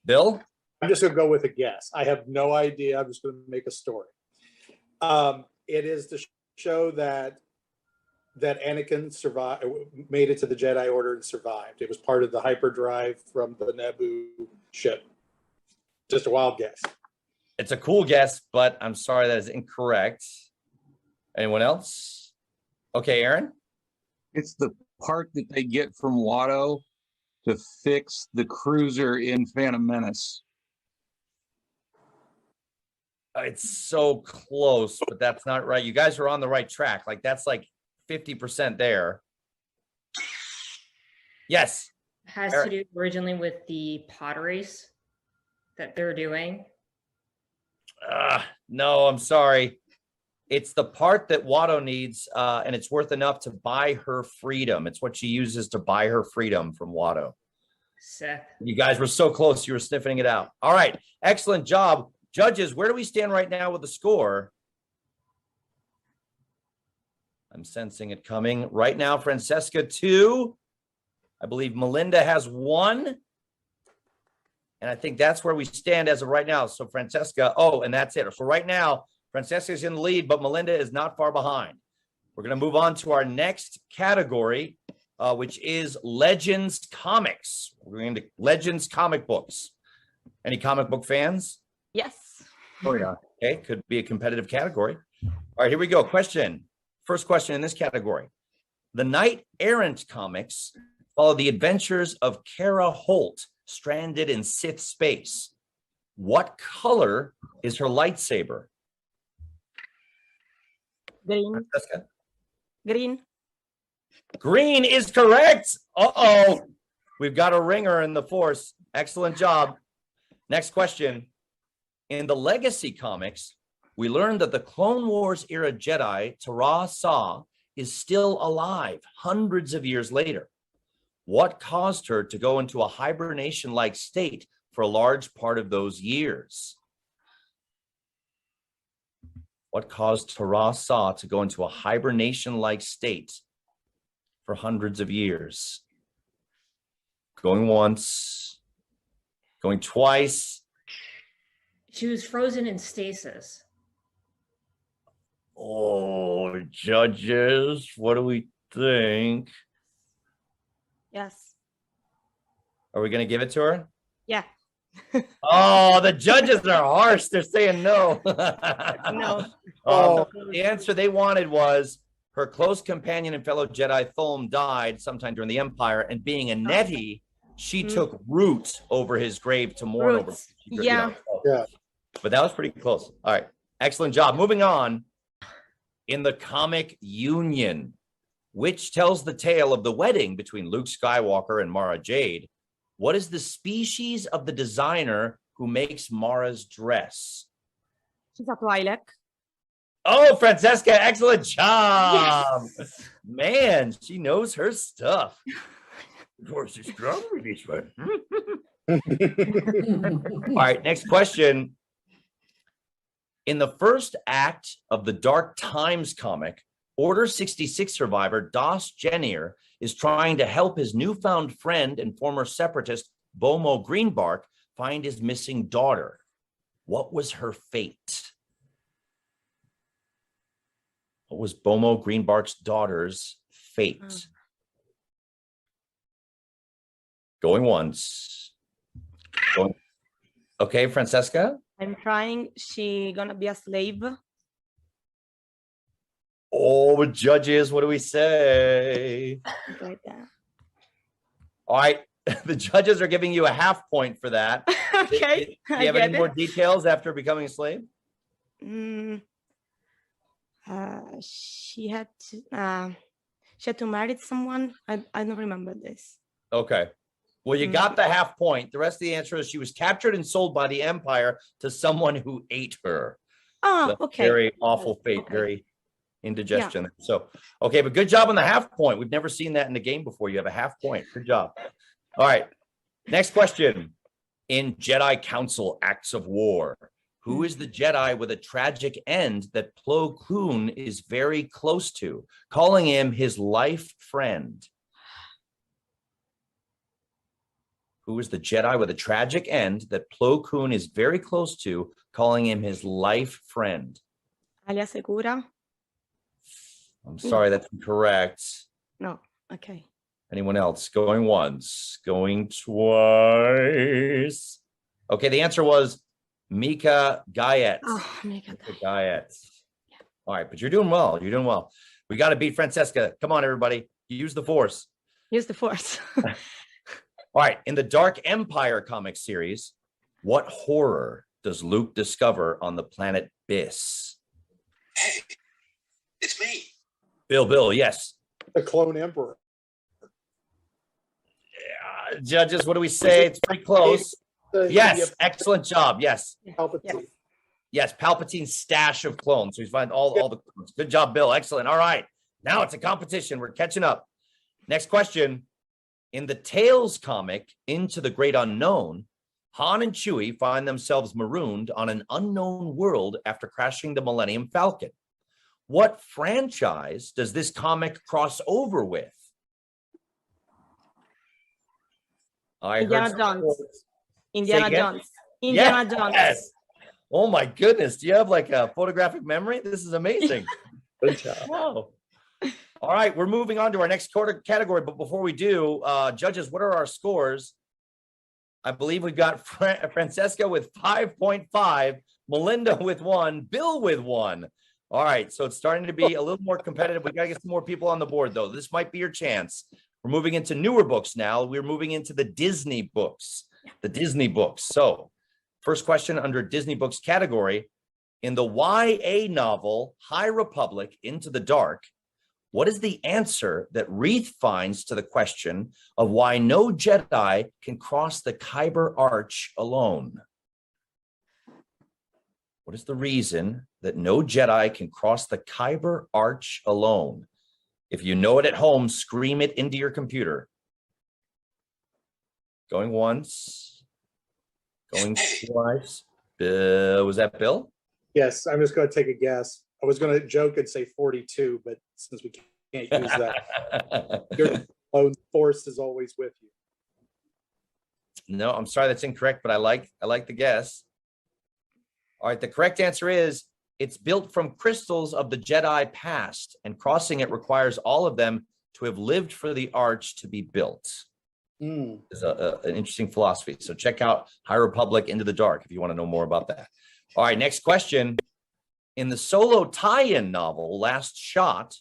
Bill? I'm just going to go with a guess. I have no idea. I'm just going to make a story. It is to show that Anakin survived, made it to the Jedi Order and survived. It was part of the hyperdrive from the Naboo ship. Just a wild guess. It's a cool guess, but I'm sorry, that is incorrect. Anyone else? Okay, Aaron? It's the part that they get from Watto to fix the cruiser in Phantom Menace. It's so close, but that's not right. You guys are on the right track. Like, that's like 50% there. Yes. Has Eric. to do originally with the pod race that they're doing. No, I'm sorry. It's the part that Watto needs, and it's worth enough to buy her freedom. It's what she uses to buy her freedom from Watto. Seth. You guys were so close. You were sniffing it out. All right. Excellent job. Judges, where do we stand right now with the score? I'm sensing it coming. Right now, Francesca 2. I believe Melinda has 1. And I think that's where we stand as of right now. So Francesca, and that's it. So right now, Francesca is in the lead, but Melinda is not far behind. We're going to move on to our next category, which is Legends Comics. We're going to Legends comic books. Any comic book fans? Yes. Oh, yeah. Okay, could be a competitive category. All right, here we go. First question in this category. The Knight Errant comics follow the adventures of Kara Holt, stranded in Sith space. What color is her lightsaber? Green. Francesca? Green. Green is correct. Uh-oh. We've got a ringer in the Force. Excellent job. Next question. In the Legacy comics, we learned that the Clone Wars era Jedi, Tara Saw, is still alive hundreds of years later. What caused her to go into a hibernation-like state for a large part of those years? What caused Tara Saw to go into a hibernation-like state for hundreds of years? Going once, going twice. She was frozen in stasis. Oh, judges, what do we think? Yes. Are we going to give it to her? Yeah. Oh, the judges are harsh. They're saying no. No. The answer they wanted was her close companion and fellow Jedi Thulm died sometime during the Empire, and being a Nettie, she took root over his grave to mourn over. Yeah. But that was pretty close. All right. Excellent job. Moving on. In the comic Union, which tells the tale of the wedding between Luke Skywalker and Mara Jade, what is the species of the designer who makes Mara's dress? She's a Twi'lek. Oh, Francesca, excellent job. Yes. Man, she knows her stuff. Of course, it's strong with this one. All right, next question. In the first act of the Dark Times comic, Order 66 survivor Dos Jenier is trying to help his newfound friend and former separatist Bomo Greenbark find his missing daughter. What was her fate? What was Bomo Greenbark's daughter's fate? Going once. Going. Okay, Francesca? I'm trying. She gonna be a slave. Oh, judges, what do we say? Like that. All right, the judges are giving you a half point for that. Okay. Do you have any more details after becoming a slave? She had to marry someone. I don't remember this. Okay. Well, you got the half point. The rest of the answer is she was captured and sold by the Empire to someone who ate her. Oh, That's okay. Very awful fate, very indigestion. Yeah. So, okay, but good job on the half point. We've never seen that in the game before. You have a half point. Good job. All right. Next question. In Jedi Council Acts of War, Who is the Jedi with a tragic end that Plo Koon is very close to, calling him his life friend? Who is the Jedi with a tragic end that Plo Koon is very close to, calling him his life friend? Alia Segura? I'm sorry, that's incorrect. No, okay. Anyone else? Going once, going twice. Okay, the answer was Mika Gayet. Oh, Mika Gayet. All right, but you're doing well. You're doing well. We got to beat Francesca. Come on, everybody. Use the Force. Use the Force. All right, in the Dark Empire comic series, what horror does Luke discover on the planet Biss? Hey, it's me. Bill, yes. The Clone Emperor. Judges, what do we say? It's pretty close. Yes, excellent job. Yes. Palpatine. Yes, Palpatine's stash of clones. So he's finding all the clones. Good job, Bill. Excellent. All right. Now it's a competition. We're catching up. Next question. In the Tales comic, Into the Great Unknown, Han and Chewie find themselves marooned on an unknown world after crashing the Millennium Falcon. What franchise does this comic cross over with? Indiana Jones. Indiana again? Jones. Indiana Jones. Yes. Oh my goodness. Do you have like a photographic memory? This is amazing. Good job. Whoa. All right, we're moving on to our next category. But before we do, judges, what are our scores? I believe we've got Francesca with 5.5, Melinda with 1, Bill with 1. All right, so it's starting to be a little more competitive. We got to get some more people on the board, though. This might be your chance. We're moving into newer books now. We're moving into the Disney books. The Disney books. So, first question under Disney books category. In the YA novel High Republic Into the Dark, what is the answer that Reith finds to the question of why no Jedi can cross the Kyber Arch alone? What is the reason that no Jedi can cross the Kyber Arch alone? If you know it at home, scream it into your computer. Going once, going twice. Was that Bill? Yes, I'm just going to take a guess. I was going to joke and say 42, but since we can't use that, your own Force is always with you. No, I'm sorry, that's incorrect, but I like the guess. All right, the correct answer is it's built from crystals of the Jedi past, and crossing it requires all of them to have lived for the arch to be built. It's an interesting philosophy. So check out High Republic Into the Dark if you want to know more about that. All right, next question. In the solo tie-in novel, Last Shot,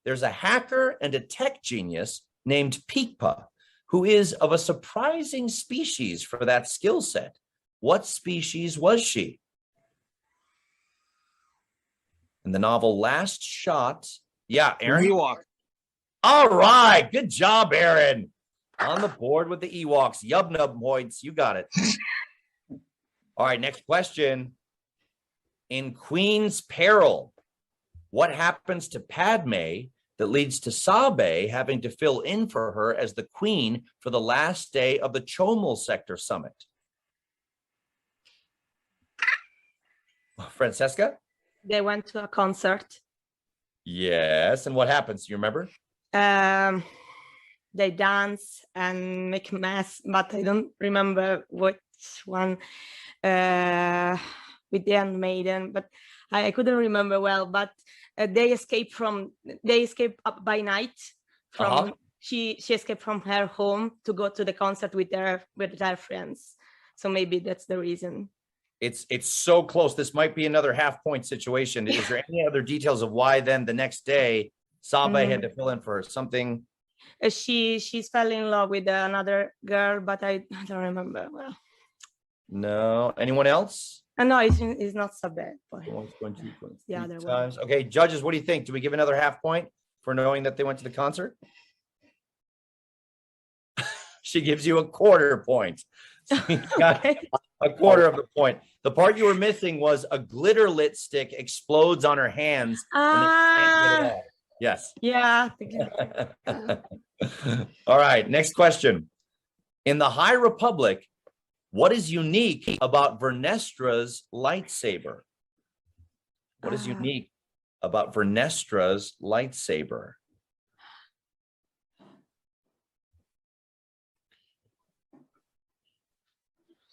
there's a hacker and a tech genius named Peekpa, who is of a surprising species for that skill set. What species was she? In the novel Last Shot, yeah, Aaron? Ewok. All right, good job, Aaron. On the board with the Ewoks. Yub-nub points, you got it. All right, next question. In Queen's Peril, what happens to Padme that leads to Sabe having to fill in for her as the queen for the last day of the Chomel Sector Summit? Francesca? They went to a concert. Yes, and what happens? You remember? They dance and make a mess, but I don't remember which one with the handmaiden, but I couldn't remember well. But they escaped up by night from she escaped from her home to go to the concert with their friends. So maybe that's the reason. It's so close. This might be another half-point situation. Is there any other details of why then the next day Sabe had to fill in for her? Something? She's fell in love with another girl, but I don't remember well. No. Anyone else? No, it's not so bad. The other one. Okay, judges, what do you think? Do we give another half point for knowing that they went to the concert? She gives you a quarter point. So you got a quarter of the point. The part you were missing was a glitter lit stick explodes on her hands. And they can't get it off. Yes. Yeah. All right, next question. In the High Republic, What is unique about Vernestra's lightsaber? What is unique about Vernestra's lightsaber?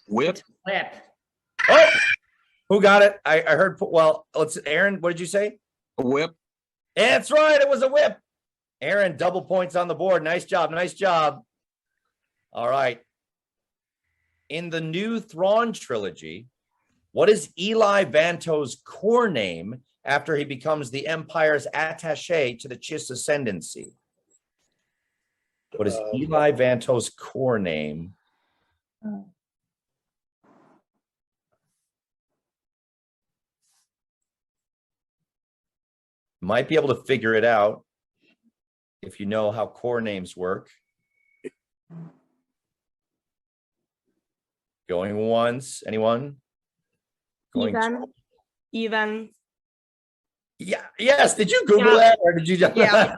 Whip. Whip. Oh, who got it? I heard. Well, let's. Aaron, what did you say? A whip. That's right. It was a whip. Aaron, double points on the board. Nice job. Nice job. All right. In the new Thrawn trilogy, what is Eli Vanto's core name after he becomes the Empire's attaché to the Chiss Ascendancy? What is Eli Vanto's core name? Might be able to figure it out if you know how core names work. Going once, anyone? Going Ivan. Yeah. Yes. Did you Google that, or did you just? Yeah.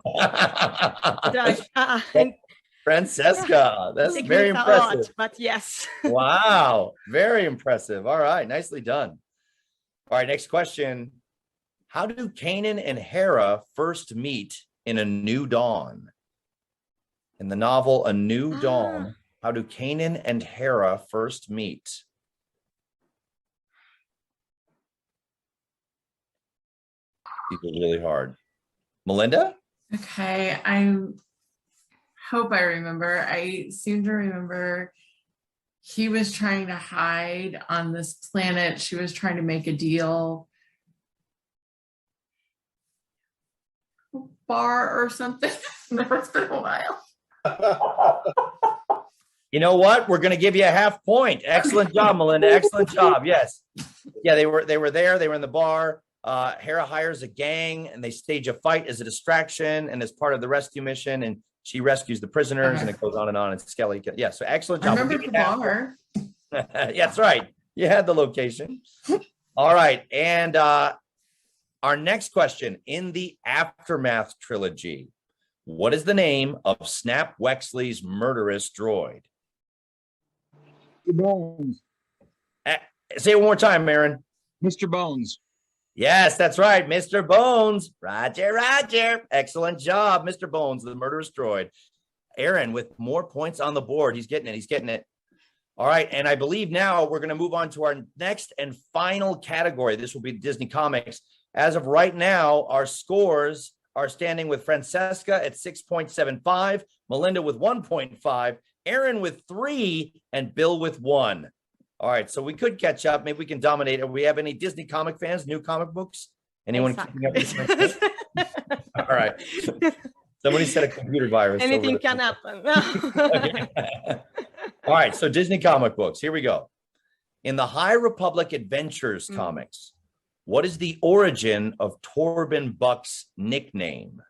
Francesca, that's It very takes a lot, impressive. but yes. Wow, very impressive. All right, nicely done. All right, next question. How do Kanan and Hera first meet in A New Dawn? In the novel A New Dawn, how do Kanan and Hera first meet? These are really hard. Melinda? Okay, I hope I remember. I seem to remember he was trying to hide on this planet. She was trying to make a deal. Bar or something. It's been a while. You know what? We're going to give you a half point. Excellent job, Melinda. Excellent job. Yes. Yeah, they were there. They were in the bar. Hera hires a gang and they stage a fight as a distraction and as part of the rescue mission. And she rescues the prisoners and it goes on and on. And Skelly. Yeah. So excellent job. I remember the bar. Yeah, that's right. You had the location. All right. And our next question, in the Aftermath trilogy, what is the name of Snap Wexley's murderous droid? Bones. Say it one more time, Aaron. Mr. Bones. Yes, that's right. Mr. Bones. Roger, Roger. Excellent job, Mr. Bones, the murderous droid. Aaron with more points on the board. He's getting it. He's getting it. All right. And I believe now we're going to move on to our next and final category. This will be Disney Comics. As of right now, our scores are standing with Francesca at 6.75, Melinda with 1.5, Aaron with 3, and Bill with 1. All right, so we could catch up. Maybe we can dominate. Do we have any Disney comic fans, new comic books? Anyone keeping up with this? All right. Somebody said a computer virus. Anything can happen. All right, so Disney comic books. Here we go. In the High Republic Adventures comics, what is the origin of Torben Buck's nickname?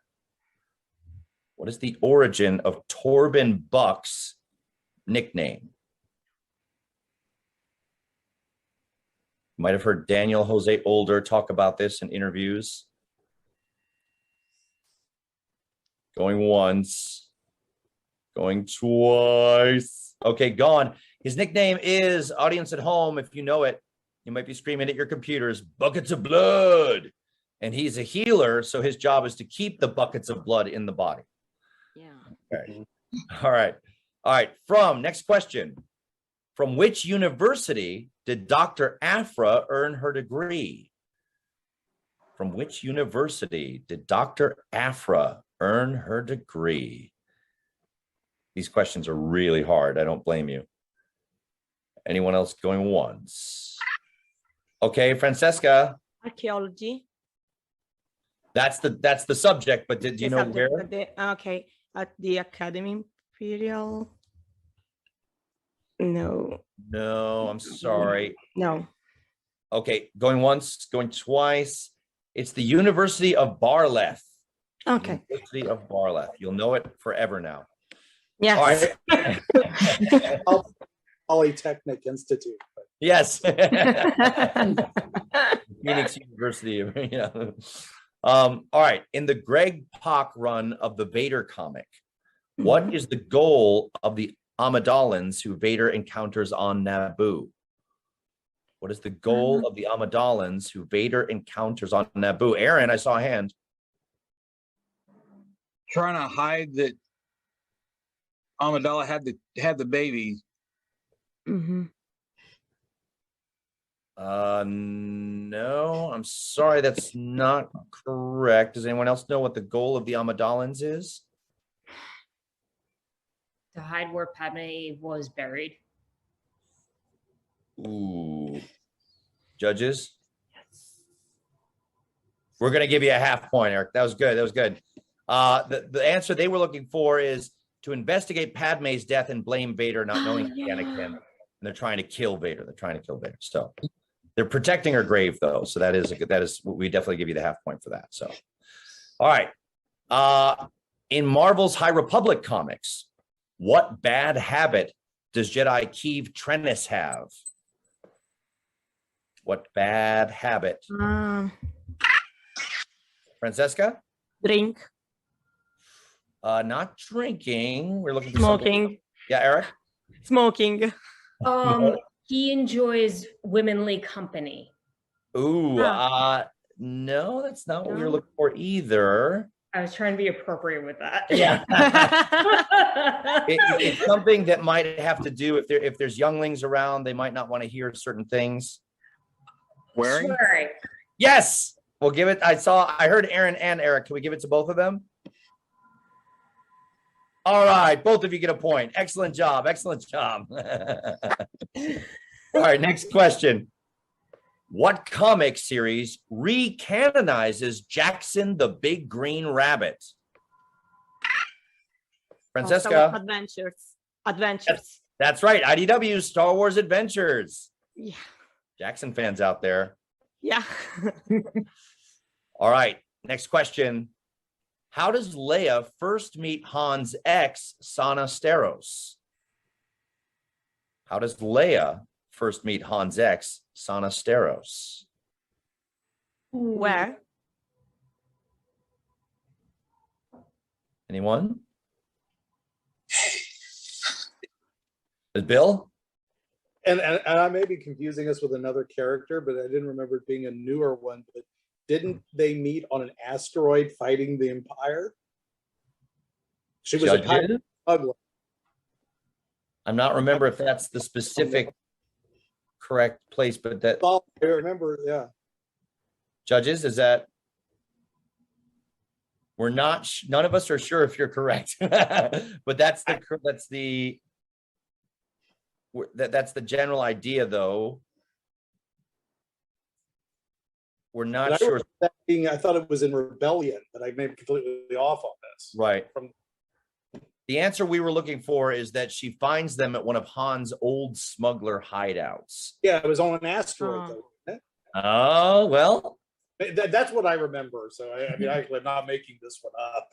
What is the origin of Torben Buck's nickname? You might have heard Daniel Jose Older talk about this in interviews. Going once, going twice. Okay, gone. His nickname is, audience at home, if you know it, you might be screaming at your computers, buckets of blood. And he's a healer, so his job is to keep the buckets of blood in the body. Yeah. Okay. All right. Next question. From which university did Dr. Afra earn her degree? From which university did Dr. Afra earn her degree? These questions are really hard. I don't blame you. Anyone else going once? Okay, Francesca. Archaeology. That's the subject, but did you know where? Okay, at the Academy Imperial. No. No, I'm sorry. No. Okay, going once, going twice. It's the University of Barleth. Okay. University of Barleth. You'll know it forever now. Yes. All right. Polytechnic Institute. Yes. Phoenix University. All right. In the Greg Pak run of the Vader comic, what is the goal of the Amidalans who Vader encounters on Naboo? What is the goal of the Amidalans who Vader encounters on Naboo? Aaron, I saw a hand. Trying to hide that Amidala had the baby. No, I'm sorry, that's not correct. Does anyone else know what the goal of the Amidalans is? To hide where Padme was buried. Ooh. Judges? We're going to give you a half point, Eric. That was good. That was good. The answer they were looking for is to investigate Padme's death and blame Vader, not knowing Anakin. And they're trying to kill Vader. They're trying to kill Vader. So they're protecting her grave, though. So that is we definitely give you the half point for that. So, all right. In Marvel's High Republic comics, what bad habit does Jedi Keeve Trennis have? What bad habit? Francesca? Drink. Not drinking. We're looking for Smoking. something. Yeah, Eric? Smoking. He enjoys womanly company. Ooh, no, that's not what we were looking for either. I was trying to be appropriate with that. Yeah. It's something that might have to do if there's younglings around, they might not want to hear certain things. Swearing? Yes. We'll give it. I heard Aaron and Eric. Can we give it to both of them? All right, both of you get a point. Excellent job. Excellent job. All right, next question. What comic series recanonizes Jackson the Big Green Rabbit? Francesca. Adventures. That's right. IDW Star Wars Adventures. Yeah. Jackson fans out there. Yeah. All right, next question. How does Leia first meet Han's ex, Sana Steros? How does Leia first meet Han's ex, Sana Steros? Where? Anyone? Is Bill? And I may be confusing us with another character, but I didn't remember it being a newer one. But didn't they meet on an asteroid fighting the Empire? She was a pirate smuggler. I'm not remember if that's the specific correct place, but that. I remember, yeah. Judges, is that? We're not. None of us are sure if you're correct, but that's the general idea, though. We're not sure. I thought it was in Rebellion, but I may be completely off on this. Right. The answer we were looking for is that she finds them at one of Han's old smuggler hideouts. Yeah, it was on an asteroid, though, wasn't it? Oh, well. That's what I remember. So, I mean, I'm not making this one up.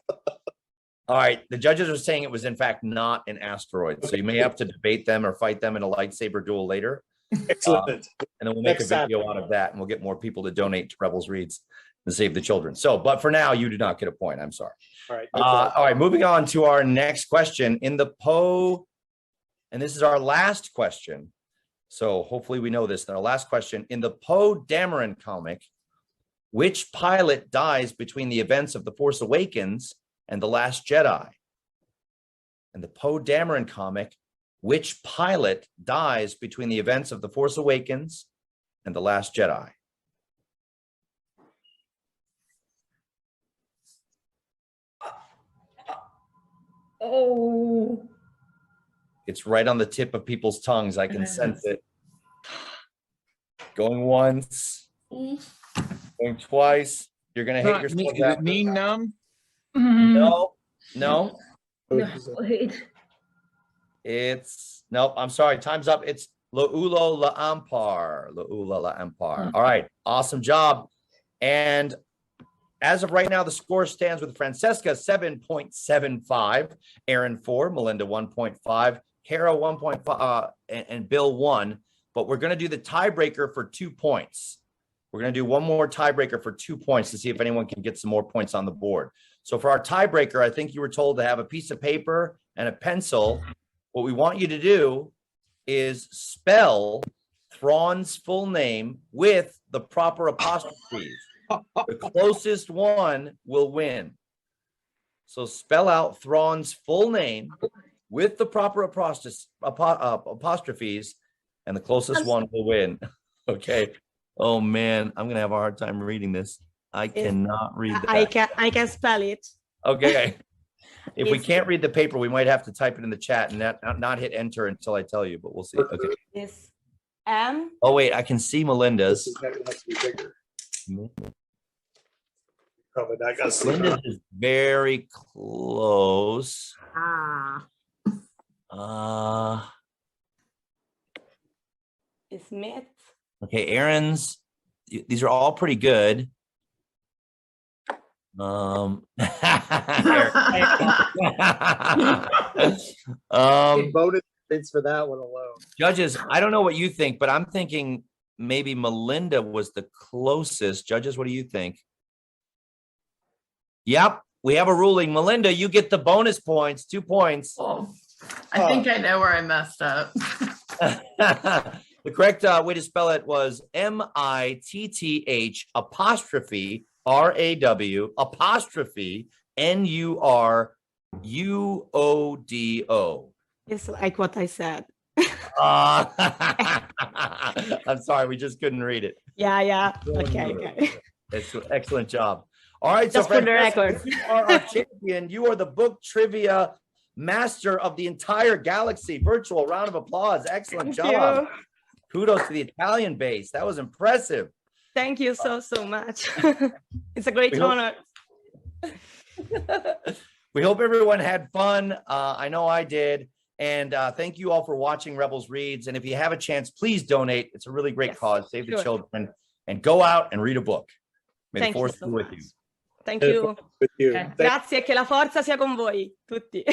All right. The judges are saying it was, in fact, not an asteroid. So you may have to debate them or fight them in a lightsaber duel later. Excellent. And then we'll make a video out of that, and we'll get more people to donate to Rebels Reads and save the children. So, but for now, you do not get a point. I'm sorry. All right. All right. Moving on to our next question. In the Poe, and this is our last question. So hopefully we know this. Our last question. In the Poe Dameron comic, which pilot dies between the events of The Force Awakens and The Last Jedi? In the Poe Dameron comic, which pilot dies between the events of The Force Awakens and The Last Jedi? Oh. It's right on the tip of people's tongues. I can sense it. Going once. Going twice. You're going to hate yourself. Is it Neen Numb? No. No, It's nope. I'm sorry. Time's up. It's La'ulo La'ampar. La'ula La'ampar. All right. Awesome job. And as of right now, the score stands with Francesca 7.75, Aaron 4, Melinda 1.5, Kara 1.5, and Bill 1. But we're going to do the tiebreaker for 2 points. We're going to do one more tiebreaker for 2 points to see if anyone can get some more points on the board. So for our tiebreaker, I think you were told to have a piece of paper and a pencil What we want you to do is spell Thrawn's full name with the proper apostrophes. The closest one will win. So spell out Thrawn's full name with the proper apostrophes, and the closest one will win. Okay. Oh man, I'm gonna have a hard time reading this. I cannot read that. I can spell it. Okay. If we can't read the paper, we might have to type it in the chat and not hit enter until I tell you, but we'll see. Okay. It's M. Oh wait, I can see Melinda's. Melinda's is very close. Smith. Okay, Aaron's. These are all pretty good. Bonus points for that one alone. Judges, I don't know what you think, but I'm thinking maybe Melinda was the closest. Judges, what do you think? Yep, we have a ruling. Melinda, you get the bonus points, 2 points. I think I know where I messed up. The correct way to spell it was MITTH apostrophe RAW apostrophe NURUODO. It's like what I said. I'm sorry, we just couldn't read it. Yeah. Okay. Excellent job. All right, just so for the record, you are our champion. You are the book trivia master of the entire galaxy. Virtual round of applause. Excellent job. Kudos to the Italian base. That was impressive. Thank you so much. It's a great honor. We hope everyone had fun. I know I did. And thank you all for watching Rebels Reads. And if you have a chance, please donate. It's a really great cause. Save the children. And go out and read a book. May the force be with you. Thank you. Grazie, che la forza sia con voi, tutti.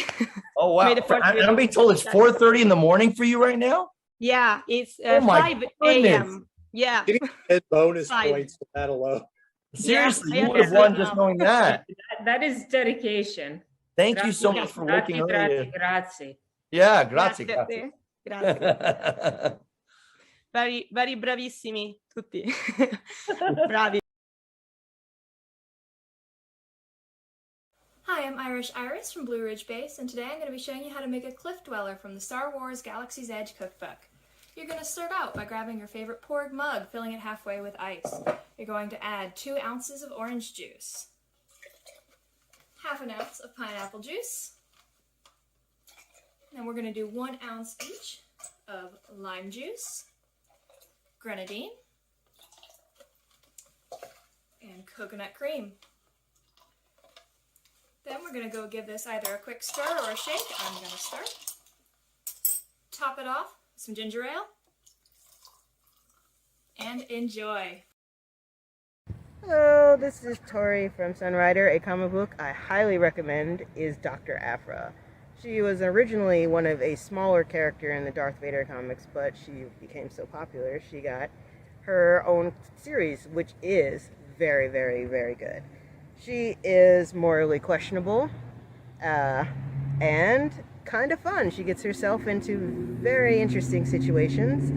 Oh, wow. I'm being told it's 4:30 in the morning for you right now? Yeah, it's 5 a.m. Yeah. You get bonus points for that alone. Seriously, you would have won just knowing that. That is dedication. Thank you so much for working earlier. Grazie. Yeah, grazie. Grazie. Very, very bravissimi tutti. Bravi. Hi, I'm Irish Iris from Blue Ridge Base, and today I'm going to be showing you how to make a Cliff Dweller from the Star Wars Galaxy's Edge cookbook. You're going to start out by grabbing your favorite porg mug, filling it halfway with ice. You're going to add 2 ounces of orange juice, half an ounce of pineapple juice, and we're going to do 1 ounce each of lime juice, grenadine, and coconut cream. Then we're going to go give this either a quick stir or a shake. I'm going to start. Top it off with some ginger ale. And enjoy. Hello, this is Tori from Sunrider. A comic book I highly recommend is Dr. Aphra. She was originally one of a smaller character in the Darth Vader comics, but she became so popular she got her own series, which is very, very, very good. She is morally questionable and kind of fun. She gets herself into very interesting situations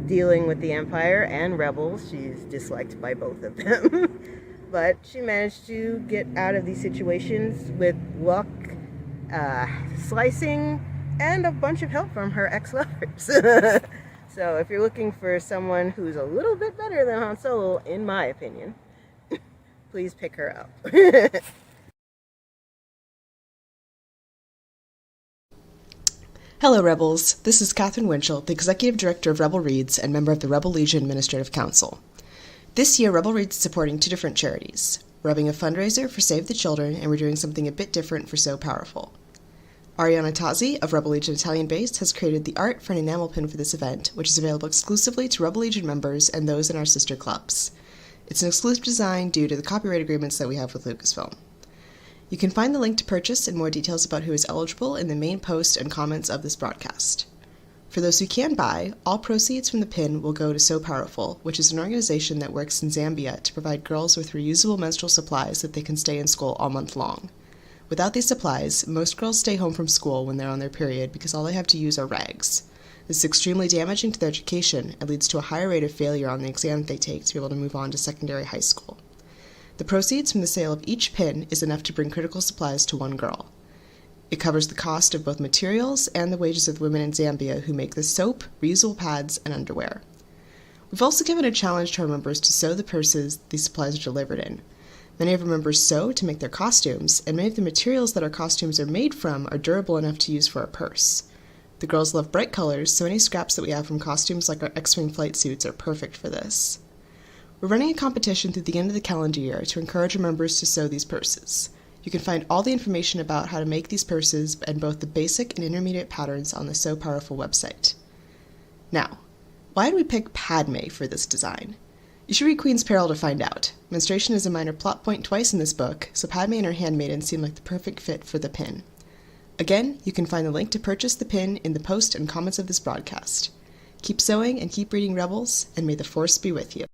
dealing with the Empire and Rebels. She's disliked by both of them. But she managed to get out of these situations with luck, slicing, and a bunch of help from her ex-lovers. So if you're looking for someone who's a little bit better than Han Solo, in my opinion, please pick her up. Hello, Rebels. This is Catherine Winchell, the Executive Director of Rebel Reads and member of the Rebel Legion Administrative Council. This year, Rebel Reads is supporting 2 different charities. We're having a fundraiser for Save the Children, and we're doing something a bit different for So Powerful. Ariana Tazzi of Rebel Legion Italian Base has created the art for an enamel pin for this event, which is available exclusively to Rebel Legion members and those in our sister clubs. It's an exclusive design due to the copyright agreements that we have with Lucasfilm. You can find the link to purchase and more details about who is eligible in the main post and comments of this broadcast. For those who can buy, all proceeds from the pin will go to So Powerful, which is an organization that works in Zambia to provide girls with reusable menstrual supplies that they can stay in school all month long. Without these supplies, most girls stay home from school when they're on their period because all they have to use are rags. This is extremely damaging to their education and leads to a higher rate of failure on the exam they take to be able to move on to secondary high school. The proceeds from the sale of each pin is enough to bring critical supplies to one girl. It covers the cost of both materials and the wages of the women in Zambia who make the soap, reusable pads, and underwear. We've also given a challenge to our members to sew the purses these supplies are delivered in. Many of our members sew to make their costumes, and many of the materials that our costumes are made from are durable enough to use for a purse. The girls love bright colors, so any scraps that we have from costumes like our X-Wing flight suits are perfect for this. We're running a competition through the end of the calendar year to encourage our members to sew these purses. You can find all the information about how to make these purses and both the basic and intermediate patterns on the So Powerful website. Now, why did we pick Padme for this design? You should read Queen's Peril to find out. Menstruation is a minor plot point twice in this book, so Padme and her handmaiden seem like the perfect fit for the pin. Again, you can find the link to purchase the pin in the post and comments of this broadcast. Keep sewing and keep reading Rebels, and may the Force be with you.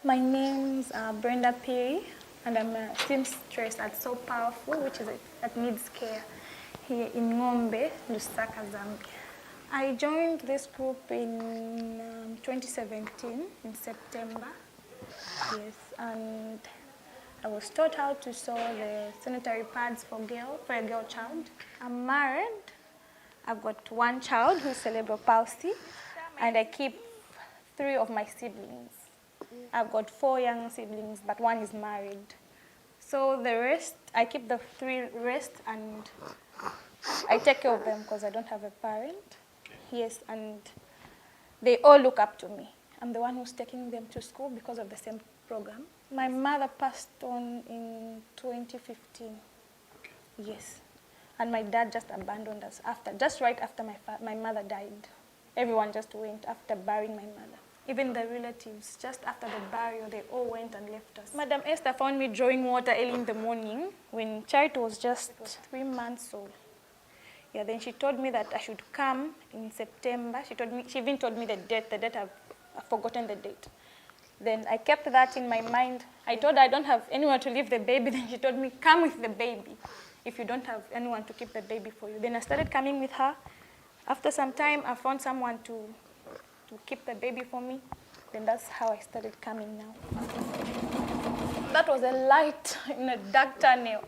My name's Brenda Piri, and I'm a seamstress at So Powerful, which is at Needs Care here in Ngombe, Lusaka, Zambia. I joined this group in 2017, in September. Yes, and I was taught how to sew the sanitary pads for a girl child. I'm married. I've got one child who's cerebral palsy, and I keep 3 of my siblings. I've got 4 young siblings, but one is married. So the rest, I keep the 3 rest, and I take care of them because I don't have a parent. Yes, and they all look up to me. I'm the one who's taking them to school because of the same program. My mother passed on in 2015. Yes, and my dad just abandoned us just right after my mother died. Everyone just went after burying my mother. Even the relatives, just after the burial, they all went and left us. Madam Esther found me drawing water early in the morning when Charity was just 3 months old. Yeah, then she told me that I should come in September. She even told me the date I've forgotten the date. Then I kept that in my mind. I told her I don't have anyone to leave the baby. Then she told me, come with the baby if you don't have anyone to keep the baby for you. Then I started coming with her. After some time, I found someone to keep the baby for me. Then that's how I started coming now. That was a light in a dark tunnel.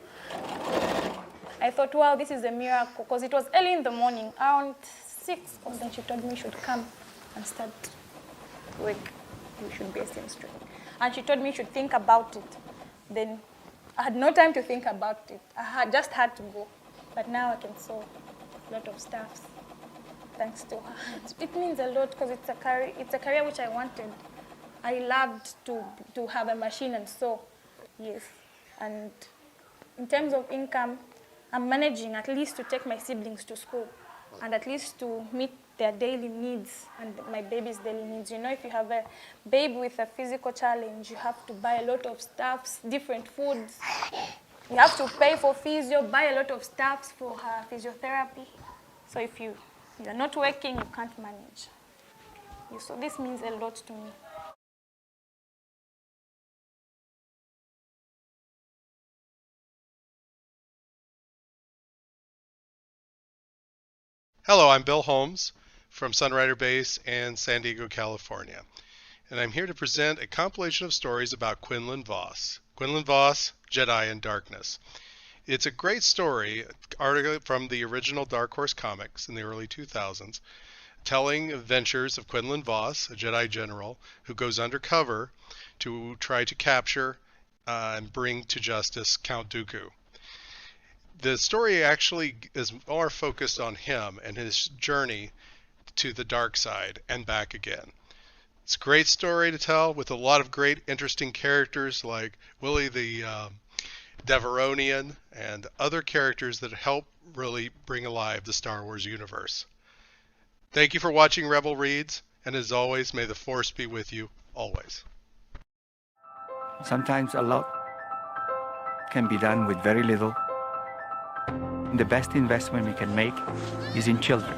I thought, wow, this is a miracle, because it was early in the morning, around 6, and then she told me she should come and start work. We should be a seamstress. And she told me she should think about it. Then I had no time to think about it. I just had to go. But now I can sew a lot of stuffs, thanks to her. It means a lot because it's a career which I wanted. I loved to have a machine and sew, yes. And in terms of income, I'm managing at least to take my siblings to school and at least to meet their daily needs and my baby's daily needs. You know, if you have a baby with a physical challenge, you have to buy a lot of stuffs, different foods. You have to pay for physio, buy a lot of stuffs for her physiotherapy. So if you're not working, you can't manage. So this means a lot to me. Hello, I'm Bill Holmes from Sunrider Base in San Diego, California. And I'm here to present a compilation of stories about Quinlan Vos. Quinlan Vos, Jedi in Darkness. It's a great story, article from the original Dark Horse comics in the early 2000s, telling adventures of Quinlan Vos, a Jedi general, who goes undercover to try to capture and bring to justice Count Dooku. The story actually is more focused on him and his journey to the dark side and back again. It's a great story to tell with a lot of great interesting characters like Willie the Deveronian and other characters that help really bring alive the Star Wars universe. Thank you for watching Rebel Reads, and as always, may the Force be with you always. Sometimes a lot can be done with very little. The best investment we can make is in children.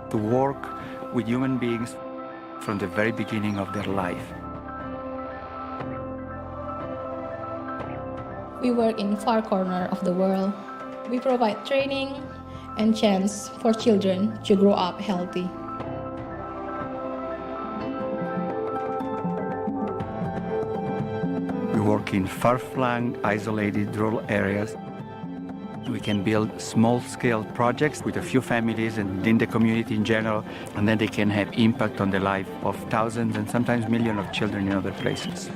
To work with human beings from the very beginning of their life. We work in far corner of the world. We provide training and chance for children to grow up healthy. We work in far-flung, isolated rural areas. We can build small-scale projects with a few families and in the community in general, and then they can have impact on the life of thousands and sometimes millions of children in other places.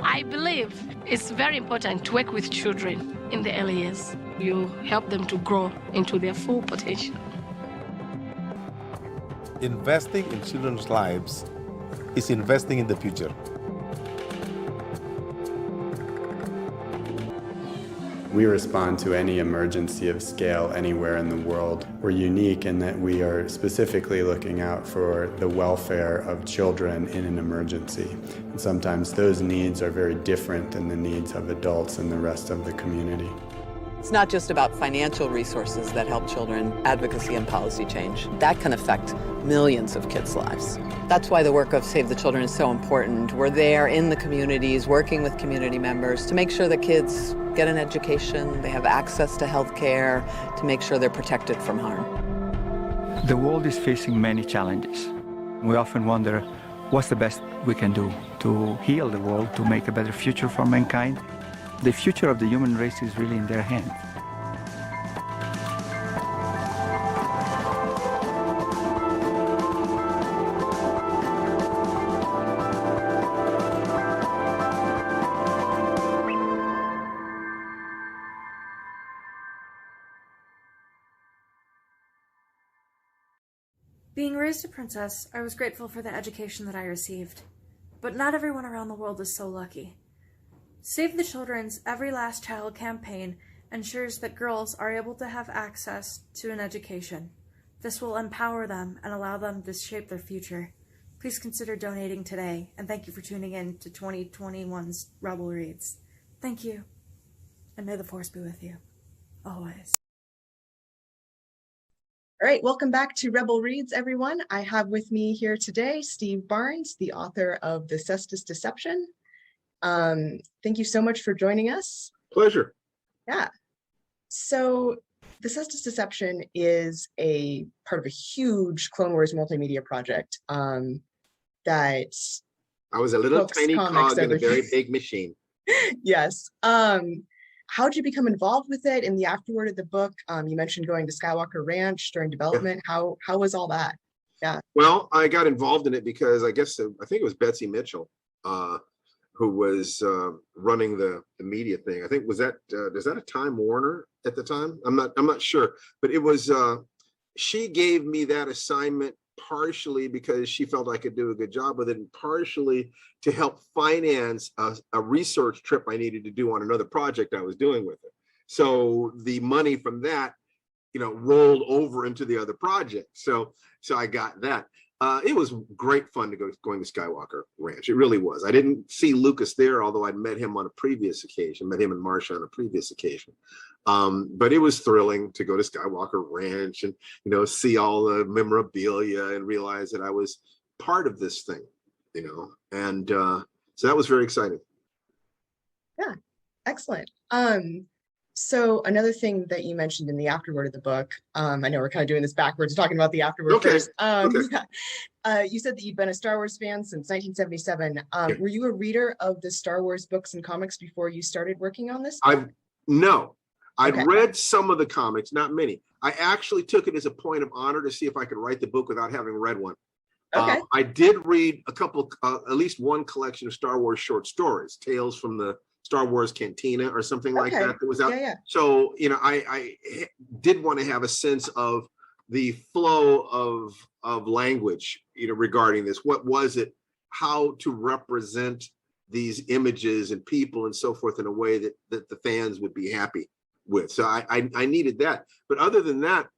I believe it's very important to work with children in the early years. You help them to grow into their full potential. Investing in children's lives is investing in the future. We respond to any emergency of scale anywhere in the world. We're unique in that we are specifically looking out for the welfare of children in an emergency. And sometimes those needs are very different than the needs of adults and the rest of the community. It's not just about financial resources that help children, advocacy and policy change. That can affect millions of kids' lives. That's why the work of Save the Children is so important. We're there in the communities, working with community members to make sure that kids get an education, they have access to health care, to make sure they're protected from harm. The world is facing many challenges. We often wonder, what's the best we can do to heal the world, to make a better future for mankind? The future of the human race is really in their hands. Being raised a princess, I was grateful for the education that I received. But not everyone around the world is so lucky. Save the Children's Every Last Child campaign ensures that girls are able to have access to an education. This will empower them and allow them to shape their future. Please consider donating today, and thank you for tuning in to 2021's Rebel Reads. Thank you, and may the Force be with you, always. All right, welcome back to Rebel Reads, everyone. I have with me here today Steve Barnes, the author of The Cestus Deception. Thank you so much for joining us. Pleasure. Yeah. So The Cestus Deception is a part of a huge Clone Wars multimedia project that I was a little books, tiny comics, cog in a everything. very big machine. Yes. How did you become involved with it in the afterword of the book? You mentioned going to Skywalker Ranch during development. How was all that? Yeah. Well, I got involved in it because I think it was Betsy Mitchell who was running the media thing. I think is that a Time Warner at the time? I'm not sure, but it was she gave me that assignment partially because she felt I could do a good job with it, and partially to help finance a research trip I needed to do on another project I was doing with it. So the money from that, rolled over into the other project. So I got that. It was great fun going to Skywalker Ranch. It really was. I didn't see Lucas there, although I'd met him on a previous occasion, met him and Marsha on a previous occasion. But it was thrilling to go to Skywalker Ranch and, see all the memorabilia and realize that I was part of this thing, and so that was very exciting. Yeah, excellent. So another thing that you mentioned in the afterword of the book, I know we're kind of doing this backwards, talking about the afterword first. You said that you'd been a Star Wars fan since 1977. Were you a reader of the Star Wars books and comics before you started working on this? I'd read some of the comics, not many. I actually took it as a point of honor to see if I could write the book without having read one. Okay. I did read a couple, at least one collection of Star Wars short stories, Tales from the Star Wars Cantina or something like that was out. Yeah. So, I did want to have a sense of the flow of language, regarding this. What was it? How to represent these images and people and so forth in a way that the fans would be happy with. So I needed that. But other than that,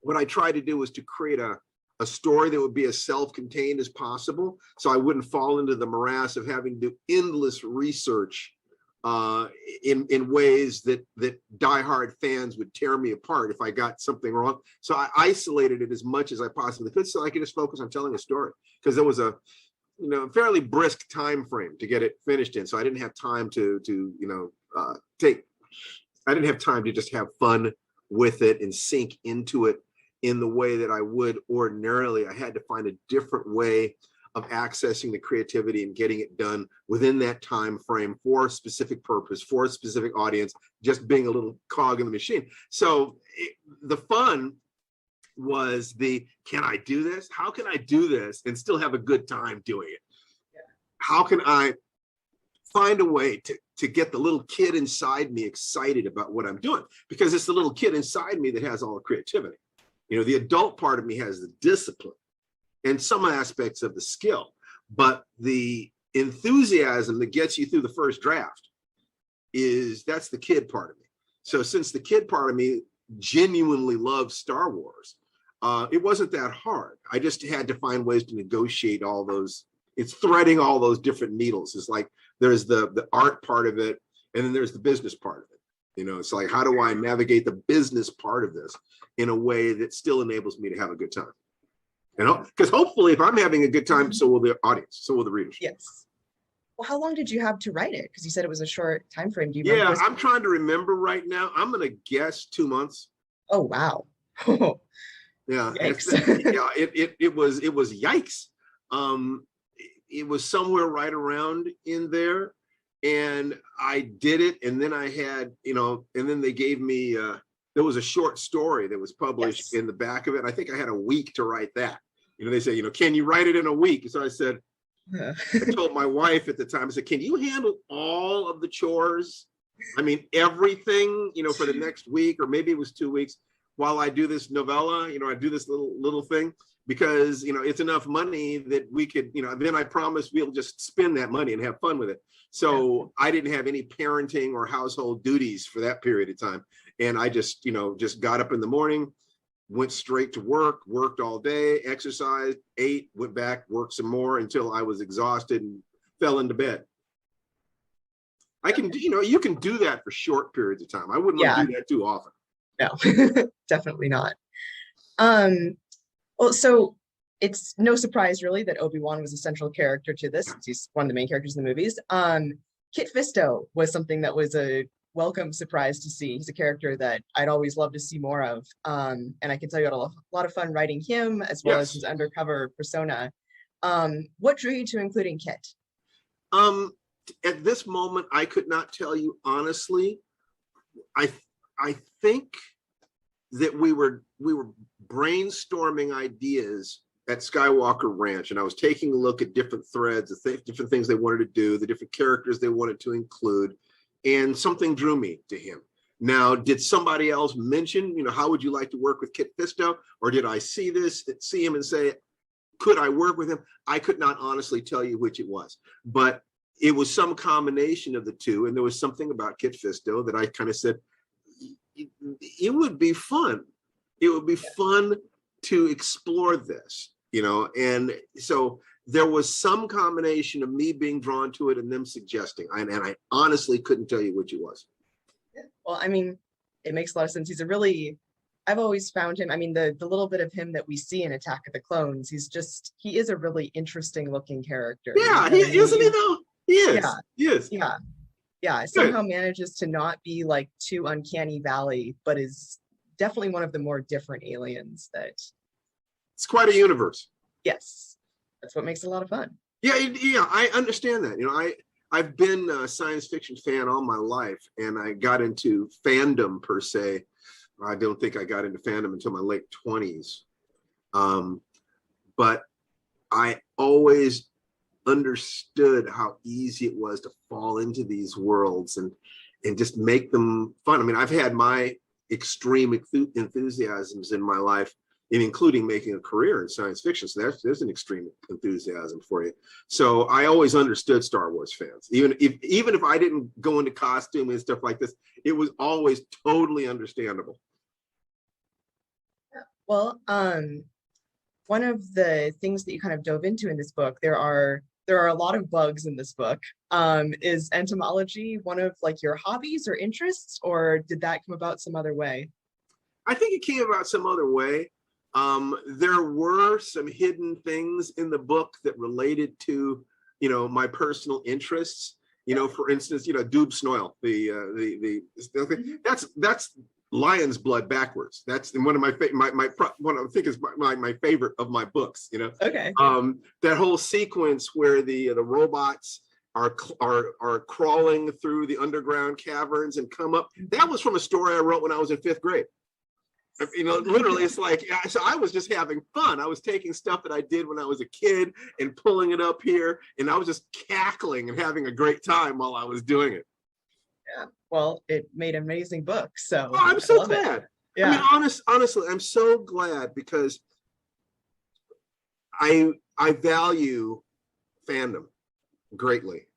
what I tried to do was to create a story that would be as self-contained as possible, so I wouldn't fall into the morass of having to do endless research in ways that diehard fans would tear me apart if I got something wrong. So I isolated it as much as I possibly could so I could just focus on telling a story, because there was fairly brisk time frame to get it finished in. So I didn't have time to I didn't have time to just have fun with it and sink into it in the way that I would ordinarily. I had to find a different way of accessing the creativity and getting it done within that time frame for a specific purpose, for a specific audience, just being a little cog in the machine. So the fun was can I do this? How can I do this and still have a good time doing it? How can I find a way to get the little kid inside me excited about what I'm doing? Because it's the little kid inside me that has all the creativity. The adult part of me has the discipline and some aspects of the skill, but the enthusiasm that gets you through the first draft that's the kid part of me. So since the kid part of me genuinely loves Star Wars, it wasn't that hard. I just had to find ways to negotiate all those. It's threading all those different needles. It's like there's the art part of it, and then there's the business part of it. It's like, how do I navigate the business part of this in a way that still enables me to have a good time? Because hopefully if I'm having a good time, so will the audience, so will the readers. Yes. Well, how long did you have to write it? Because you said it was a short time frame. Do you remember? I'm trying to remember right now. I'm going to guess 2 months. Oh, wow. Yeah. Yikes. It was yikes. It was somewhere right around in there, and I did it. And then I had, and then they gave me, there was a short story that was published in the back of it. I think I had a week to write that. They say, can you write it in a week? So I said, I told my wife at the time, I said, can you handle all of the chores? I mean, everything, for the next week, or maybe it was 2 weeks while I do this novella, I do this little thing, because, it's enough money that we could, then I promise we'll just spend that money and have fun with it. So I didn't have any parenting or household duties for that period of time. And I just got up in the morning, went straight to work, worked all day, exercised, ate, went back, worked some more until I was exhausted and fell into bed. I can, you can do that for short periods of time. I wouldn't want to do that too often. No, definitely not. Well, so it's no surprise really that Obi-Wan was a central character to this. He's one of the main characters in the movies. Kit Fisto was something that was a welcome surprise to see. He's a character that I'd always love to see more of. And I can tell you I had a lot of fun writing him as well as his undercover persona. What drew you to including Kit? At this moment, I could not tell you honestly. I think that we were brainstorming ideas at Skywalker Ranch, and I was taking a look at different threads, different things they wanted to do, the different characters they wanted to include, and something drew me to him. Now, did somebody else mention, how would you like to work with Kit Fisto? Or did I see him and say, could I work with him? I could not honestly tell you which it was, but it was some combination of the two. And there was something about Kit Fisto that I kind of said, it would be fun. It would be fun to explore this, and so there was some combination of me being drawn to it and them suggesting, and I honestly couldn't tell you which it was. Well, I mean, it makes a lot of sense. I've always found him, I mean, the little bit of him that we see in Attack of the Clones, he is a really interesting looking character. Yeah, isn't he though? He is. Yeah. He is. Yeah. Somehow manages to not be like too uncanny valley, but is definitely one of the more different aliens that. It's quite a universe. Yes. That's what makes it a lot of fun. Yeah, I understand that. I've been a science fiction fan all my life, and I got into fandom per se. I don't think I got into fandom until my late 20s. But I always understood how easy it was to fall into these worlds and just make them fun. I mean, I've had my extreme enthusiasms in my life, including making a career in science fiction. So there's an extreme enthusiasm for you. So I always understood Star Wars fans, even if I didn't go into costume and stuff like this, it was always totally understandable. Well, one of the things that you kind of dove into in this book, there are a lot of bugs in this book. Is entomology one of like your hobbies or interests, or did that come about some other way? I think it came about some other way. There were some hidden things in the book that related to, my personal interests. For instance, Doob Snoil, that's lion's blood backwards. That's one of my what I think is my favorite of my books. Okay. That whole sequence where the robots are crawling through the underground caverns and come up. That was from a story I wrote when I was in 5th grade. Literally, it's like, so I was just having fun. I was taking stuff that I did when I was a kid and pulling it up here, and I was just cackling and having a great time while I was doing it. Yeah. Well, it made an amazing book. So I'm so glad. glad. Yeah. I mean, honestly, I'm so glad because I value fandom greatly,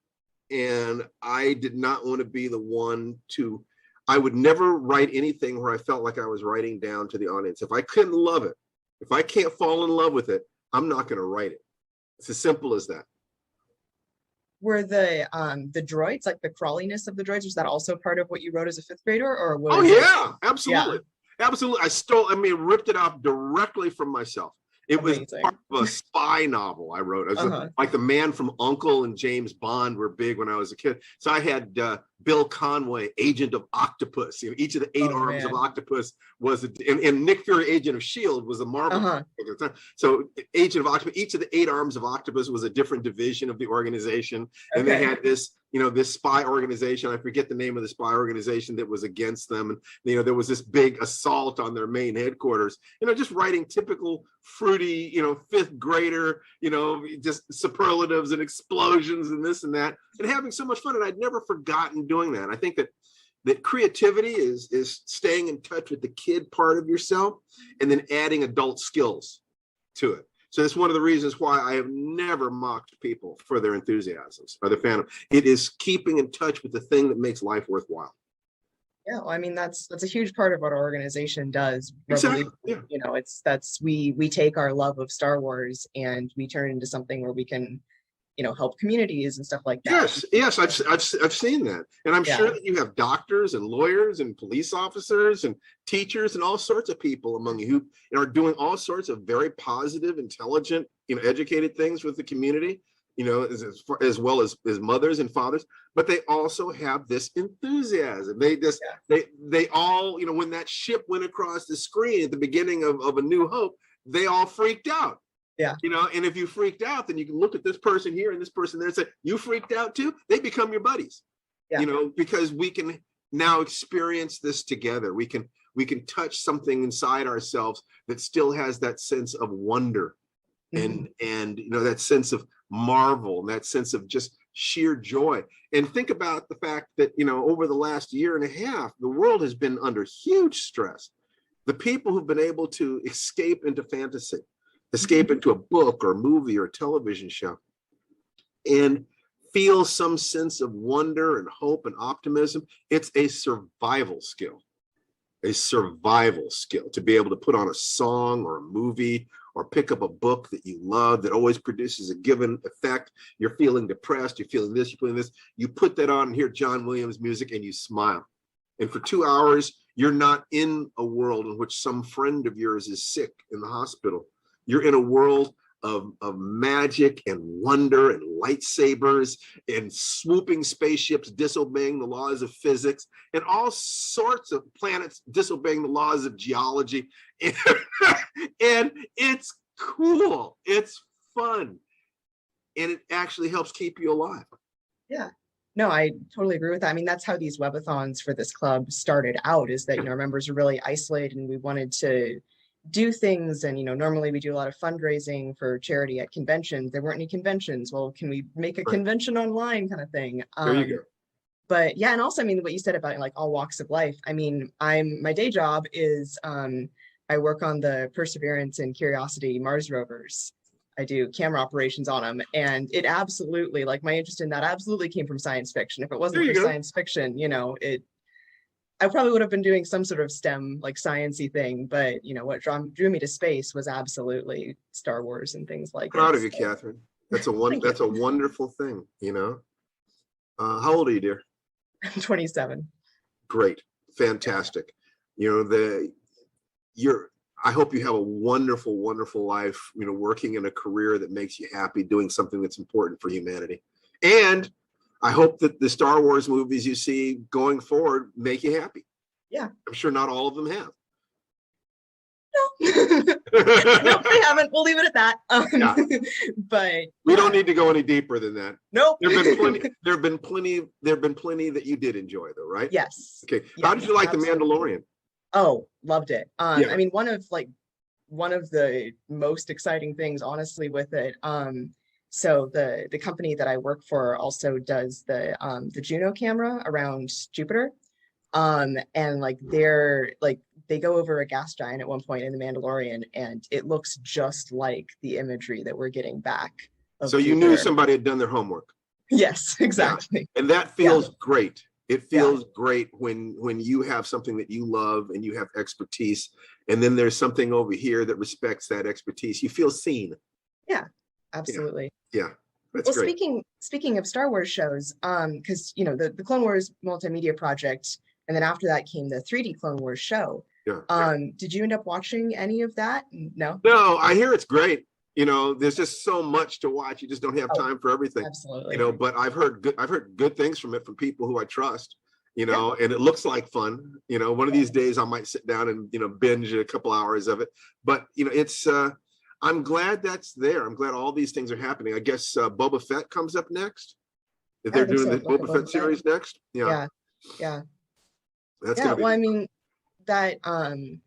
and I did not want to be the one to. I would never write anything where I felt like I was writing down to the audience. If I couldn't love it, if I can't fall in love with it, I'm not going to write it. It's as simple as that. Were the droids, like the crawliness of the droids, was that also part of what you wrote as a 5th grader, or was Absolutely. Absolutely. Ripped it off directly from myself. It was part of a spy novel I wrote. It was like The Man from U.N.C.L.E. and James Bond were big when I was a kid. So I had Bill Conway, Agent of Octopus. Each of the 8 arms of Octopus was, and Nick Fury, Agent of S.H.I.E.L.D. was a Marvel. At the time. So Agent of Octopus, each of the 8 arms of Octopus was a different division of the organization. And they had this, this spy organization. I forget the name of the spy organization that was against them. And, there was this big assault on their main headquarters. Just writing typical fruity, 5th grader, just superlatives and explosions and this and that, and having so much fun. And I'd never forgotten doing that. I think that creativity is staying in touch with the kid part of yourself and then adding adult skills to it. So that's one of the reasons why I have never mocked people for their enthusiasms or their fandom. It is keeping in touch with the thing that makes life worthwhile. Yeah, well, I mean, that's a huge part of what our organization does. Exactly. Yeah. We take our love of Star Wars and we turn it into something where we can, help communities and stuff like that. Yes, I've seen that, and I'm sure that you have doctors and lawyers and police officers and teachers and all sorts of people among you who are doing all sorts of very positive, intelligent, educated things with the community. As well as mothers and fathers, but they also have this enthusiasm. They all, when that ship went across the screen at the beginning of A New Hope, they all freaked out. Yeah. And if you freaked out, then you can look at this person here and this person there and say, you freaked out too? They become your buddies. Yeah. Because we can now experience this together. We can touch something inside ourselves that still has that sense of wonder and that sense of marvel and that sense of just sheer joy. And think about the fact that over the last year and a half, the world has been under huge stress. The people who've been able to escape into fantasy, escape into a book or movie or television show, and feel some sense of wonder and hope and optimism, it's a survival skill. A survival skill to be able to put on a song or a movie or pick up a book that you love that always produces a given effect. You're feeling depressed, you're feeling this, you're feeling this. You put that on and hear John Williams music and you smile. And for 2 hours, you're not in a world in which some friend of yours is sick in the hospital. You're in a world of magic and wonder and lightsabers and swooping spaceships disobeying the laws of physics and all sorts of planets disobeying the laws of geology. And it's cool. It's fun. And it actually helps keep you alive. Yeah. No, I totally agree with that. I mean, that's how these webathons for this club started out, is that, our members are really isolated and we wanted to do things. And, normally we do a lot of fundraising for charity at conventions. There weren't any conventions. Well, can we make a convention online kind of thing? There you go. But yeah, and also, I mean, what you said about like all walks of life. I mean, my day job is I work on the Perseverance and Curiosity Mars rovers. I do camera operations on them, and it absolutely, like, my interest in that absolutely came from science fiction. If it wasn't for science fiction, I probably would have been doing some sort of STEM, like, sciencey thing. But what drew me to space was absolutely Star Wars and things like that. Proud of you, Catherine. That's a wonderful thing. How old are you, dear? I'm 27. Great, fantastic. I hope you have a wonderful, wonderful life, working in a career that makes you happy, doing something that's important for humanity. And I hope that the Star Wars movies you see going forward make you happy. Yeah. I'm sure not all of them have. No, they haven't. We'll leave it at that. Yeah. But we don't need to go any deeper than that. Nope. There have been plenty that you did enjoy, though, right? Yes. Okay. Yes, How did you like absolutely. The Mandalorian? Oh, loved it. Yeah. I mean, one of the most exciting things, honestly, with it. So the company that I work for also does the Juno camera around Jupiter. And they go over a gas giant at one point in The Mandalorian, and it looks just like the imagery that we're getting back. So you knew somebody had done their homework. Yes, exactly. Yeah. And that feels great. It feels great when you have something that you love and you have expertise, and then there's something over here that respects that expertise. You feel seen. Yeah, absolutely. Yeah. That's great. Speaking of Star Wars shows, because the Clone Wars multimedia project, and then after that came the 3D Clone Wars show. Yeah. Did you end up watching any of that? No. No, I hear it's great. There's just so much to watch. You just don't have time for everything. Absolutely. But I've heard good things from it from people who I trust. And it looks like fun. One of these days I might sit down and binge a couple hours of it. But it's I'm glad that's there. I'm glad all these things are happening. I guess Boba Fett comes up next. If they're doing the Boba Fett series next. Yeah. That's gonna be well, I mean, that kind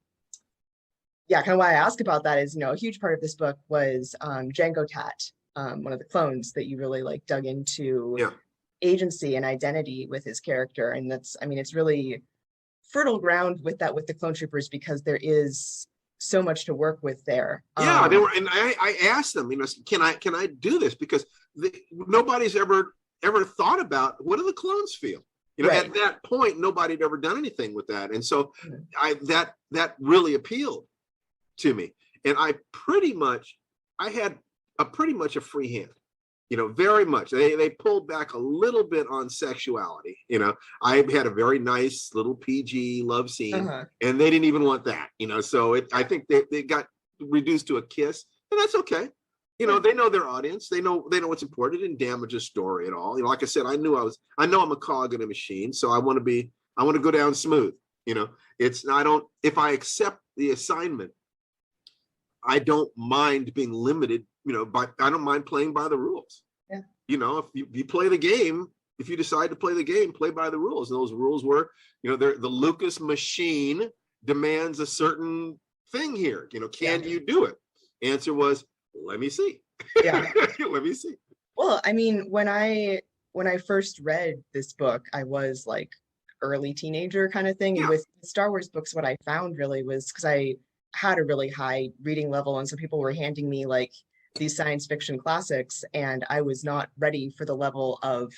of why I ask about that is, a huge part of this book was Jango Tat, one of the clones that you really dug into agency and identity with his character. And it's really fertile ground with the clone troopers, because there is so much to work with there. Yeah, they were, and I asked them, can I do this? Because nobody's ever thought about, what do the clones feel? At that point, nobody had ever done anything with that. And so that really appealed to me. And I had pretty much a free hand, very much. They pulled back a little bit on sexuality. I had a very nice little PG love scene, and they didn't even want that, so I think they got reduced to a kiss, and that's okay. They know their audience. They know what's important. It didn't damage a story at all. Like I said, I know I'm a cog in a machine, so I want to go down smooth. If I accept the assignment, I don't mind being limited, I don't mind playing by the rules. Yeah. If you play the game, if you decide to play the game, play by the rules. And those rules were, the Lucas machine demands a certain thing here. Can you do it? Answer was, let me see. Yeah. Let me see. Well, I mean, when I first read this book, I was like early teenager kind of thing. And with Star Wars books, what I found really was, because I had a really high reading level, and so people were handing me these science fiction classics, and I was not ready for the level of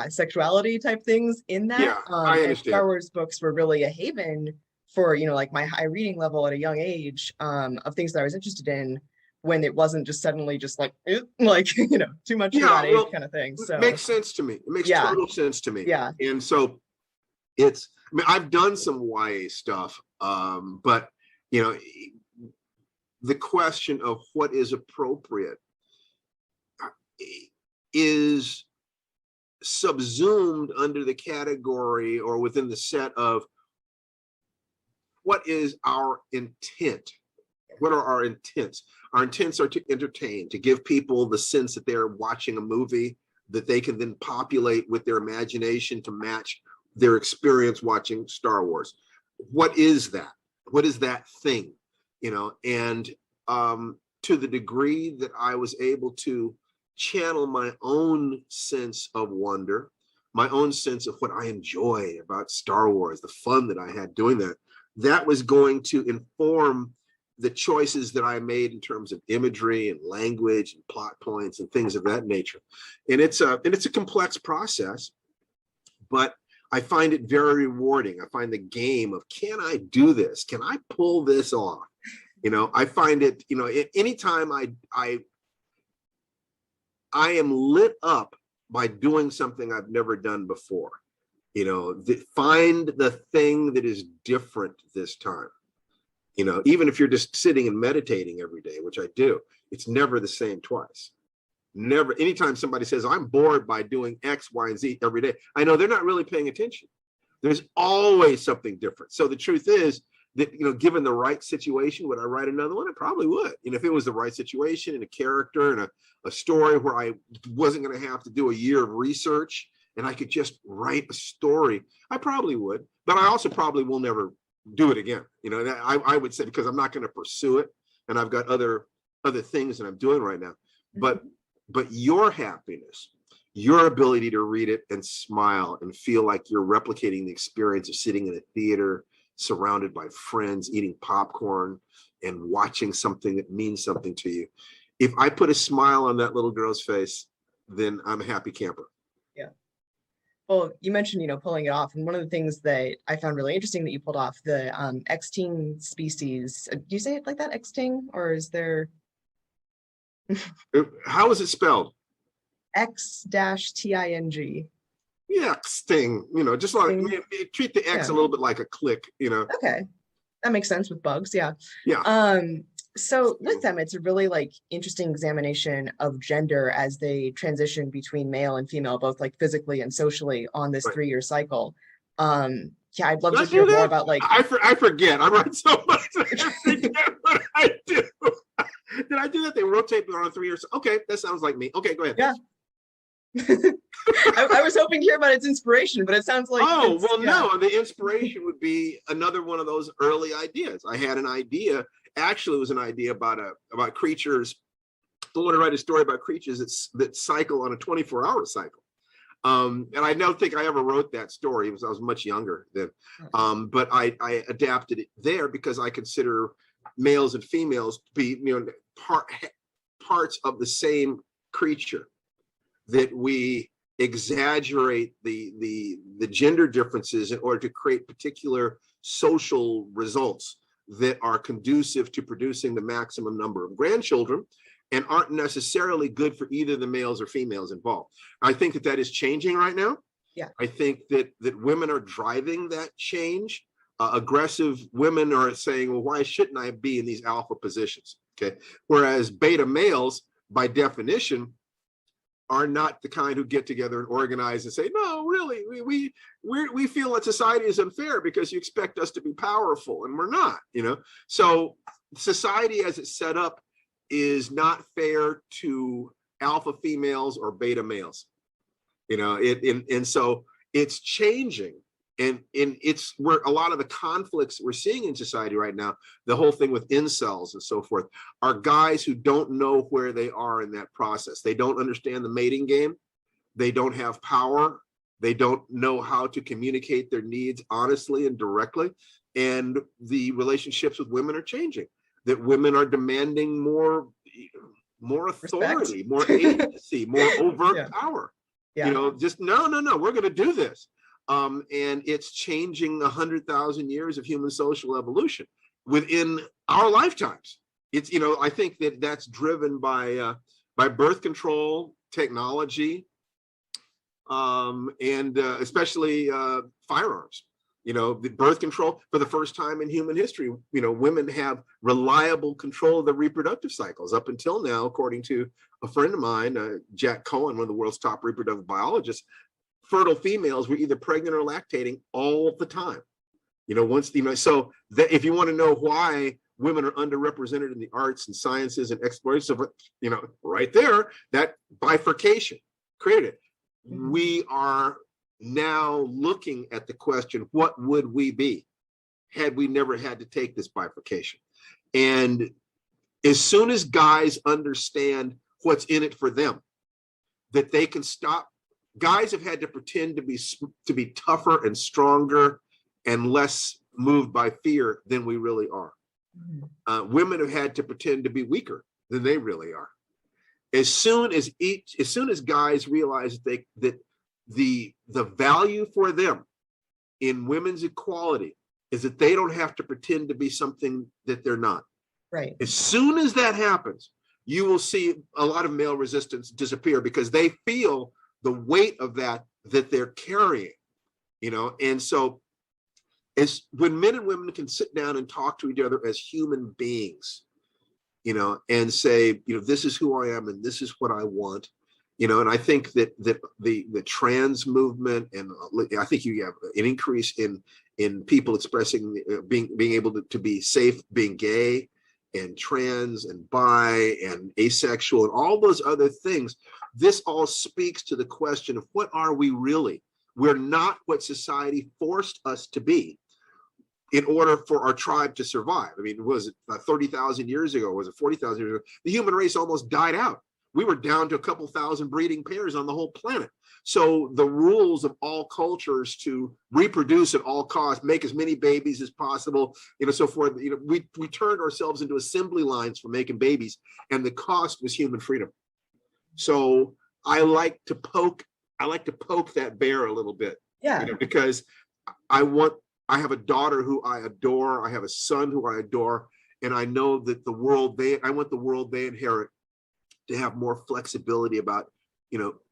sexuality type things in that. Yeah, I understand. And Star Wars books were really a haven for my high reading level at a young age, of things that I was interested in, when it wasn't just suddenly just too much for that age kind of thing. So it makes sense to me. It makes total sense to me. Yeah. And so I've done some YA stuff, but the question of what is appropriate is subsumed under the category or within the set of what is our intent? What are our intents? Our intents are to entertain, to give people the sense that they're watching a movie that they can then populate with their imagination to match their experience watching Star Wars. What is that? What is that thing? And to the degree that I was able to channel my own sense of wonder, my own sense of what I enjoy about Star Wars, the fun that I had doing that, that was going to inform the choices that I made in terms of imagery and language and plot points and things of that nature. And it's a complex process, but I find it very rewarding. I find the game of, can I do this? Can I pull this off? I find it, anytime I am lit up by doing something I've never done before. Find the thing that is different this time. You know, even if you're just sitting and meditating every day, which I do, it's never the same twice. Never. Anytime somebody says, I'm bored by doing X, Y, and Z every day, I know they're not really paying attention. There's always something different. So the truth is that, you know, given the right situation, would I write another one? I probably would. And if it was the right situation and a character and a story where I wasn't going to have to do a year of research and I could just write a story, I probably would. But I also probably will never do it again. You know, I would say, because I'm not going to pursue it, and I've got other things that I'm doing right now. But your happiness, your ability to read it and smile and feel like you're replicating the experience of sitting in a theater surrounded by friends, eating popcorn and watching something that means something to you. If I put a smile on that little girl's face, then I'm a happy camper. Yeah. Well, you mentioned, you know, pulling it off. And one of the things that I found really interesting that you pulled off, the extinct species. Do you say it like that, extinct? Or is there... How is it spelled? X-T-I-N-G. Yeah, sting. You know, just like treat the X a little bit like a click. You know. Okay, that makes sense with bugs. Yeah. Yeah. So with them, it's a really like interesting examination of gender as they transition between male and female, both like physically and socially on this 3-year cycle. Yeah, I'd love to hear more about like. I forget. I write so much. I forget what I do. Did I do that? They rotate me on 3 years. Okay, that sounds like me. Okay, go ahead. Yeah. I was hoping to hear about its inspiration, but it sounds like no, the inspiration would be another one of those early ideas. I had an idea, actually it was an idea about creatures. I wanted to write a story about creatures that cycle on a 24-hour cycle. And I don't think I ever wrote that story. I was much younger then. But I adapted it there because I consider males and females to be, you know, parts of the same creature, that we exaggerate the gender differences in order to create particular social results that are conducive to producing the maximum number of grandchildren and aren't necessarily good for either the males or females involved. I think that is changing right now. Yeah. I think that women are driving that change. Aggressive women are saying, well, why shouldn't I be in these alpha positions? Okay. Whereas beta males, by definition, are not the kind who get together and organize and say, no, really, we feel that society is unfair because you expect us to be powerful, and we're not, you know. So society as it's set up is not fair to alpha females or beta males, you know. And so it's changing. And it's where a lot of the conflicts we're seeing in society right now, the whole thing with incels and so forth, are guys who don't know where they are in that process. They don't understand the mating game. They don't have power. They don't know how to communicate their needs honestly and directly. And the relationships with women are changing, that women are demanding more authority, more agency, more overt power. Yeah. You know, just no, we're going to do this. And it's changing 100,000 years of human social evolution within our lifetimes. It's, you know, I think that's driven by birth control technology, and especially firearms. You know, the birth control, for the first time in human history, you know, women have reliable control of the reproductive cycles. Up until now, according to a friend of mine, Jack Cohen, one of the world's top reproductive biologists, fertile females were either pregnant or lactating all the time. You know, so that if you want to know why women are underrepresented in the arts and sciences and exploration, you know, right there, that bifurcation created it. We are now looking at the question, what would we be had we never had to take this bifurcation? And as soon as guys understand what's in it for them, that they can stop. Guys have had to pretend to be tougher and stronger and less moved by fear than we really are. Women have had to pretend to be weaker than they really are. As soon as guys realize that the value for them in women's equality is that they don't have to pretend to be something that they're not. Right. As soon as that happens, you will see a lot of male resistance disappear because they feel the weight of that they're carrying, you know. And so is when men and women can sit down and talk to each other as human beings, and say, this is who I am and this is what I want. And I think that the trans movement, and I think you have an increase in people expressing being able to be safe, being gay and trans and bi and asexual and all those other things. This all speaks to the question of what are we really? We're not what society forced us to be in order for our tribe to survive. I mean, was it 30,000 years ago? Was it 40,000 years ago? The human race almost died out. We were down to a couple thousand breeding pairs on the whole planet. So the rules of all cultures to reproduce at all costs, make as many babies as possible, so forth. We turned ourselves into assembly lines for making babies, and the cost was human freedom. So I like to poke that bear a little bit, because I have a daughter who I adore. I have a son who I adore, and I know that I want the world they inherit to have more flexibility about,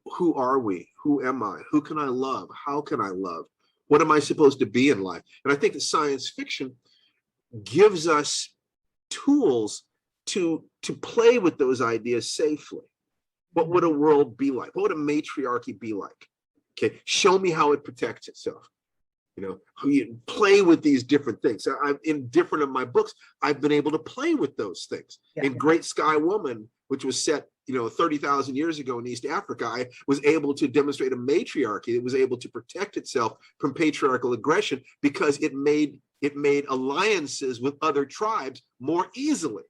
who are we? Who am I? Who can I love? How can I love? What am I supposed to be in life? And I think that science fiction gives us tools to play with those ideas safely. What would a world be like? What would a matriarchy be like? Okay, show me how it protects itself. You play with these different things. In different of my books, I've been able to play with those things. In Great Sky Woman, which was set 30,000 years ago in East Africa, I was able to demonstrate a matriarchy that was able to protect itself from patriarchal aggression because it made alliances with other tribes more easily.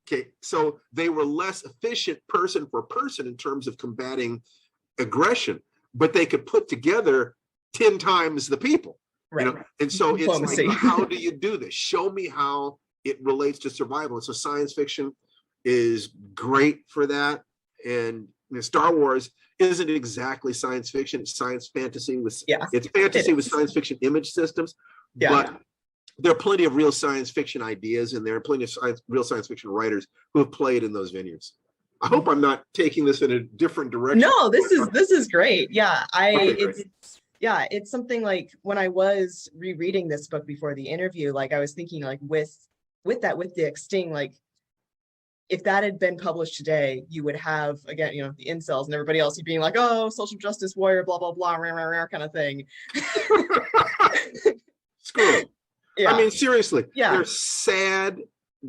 Okay, so they were less efficient person for person in terms of combating aggression, but they could put together 10 times the people. Right. And so it's like, how do you do this? Show me how it relates to survival. And so science fiction is great for that. And Star Wars isn't exactly science fiction. It's science fantasy with with science fiction image systems. But there are plenty of real science fiction ideas, and there are plenty of real science fiction writers who have played in those vineyards. I hope I'm not taking this in a different direction. No, this is great. Yeah, it's something like when I was rereading this book before the interview, like I was thinking, like with the extinct, like if that had been published today, you would have, again, the incels and everybody else being like, oh, social justice warrior, blah blah blah, rah, rah, rah, kind of thing. Screw it. I mean, seriously, they're sad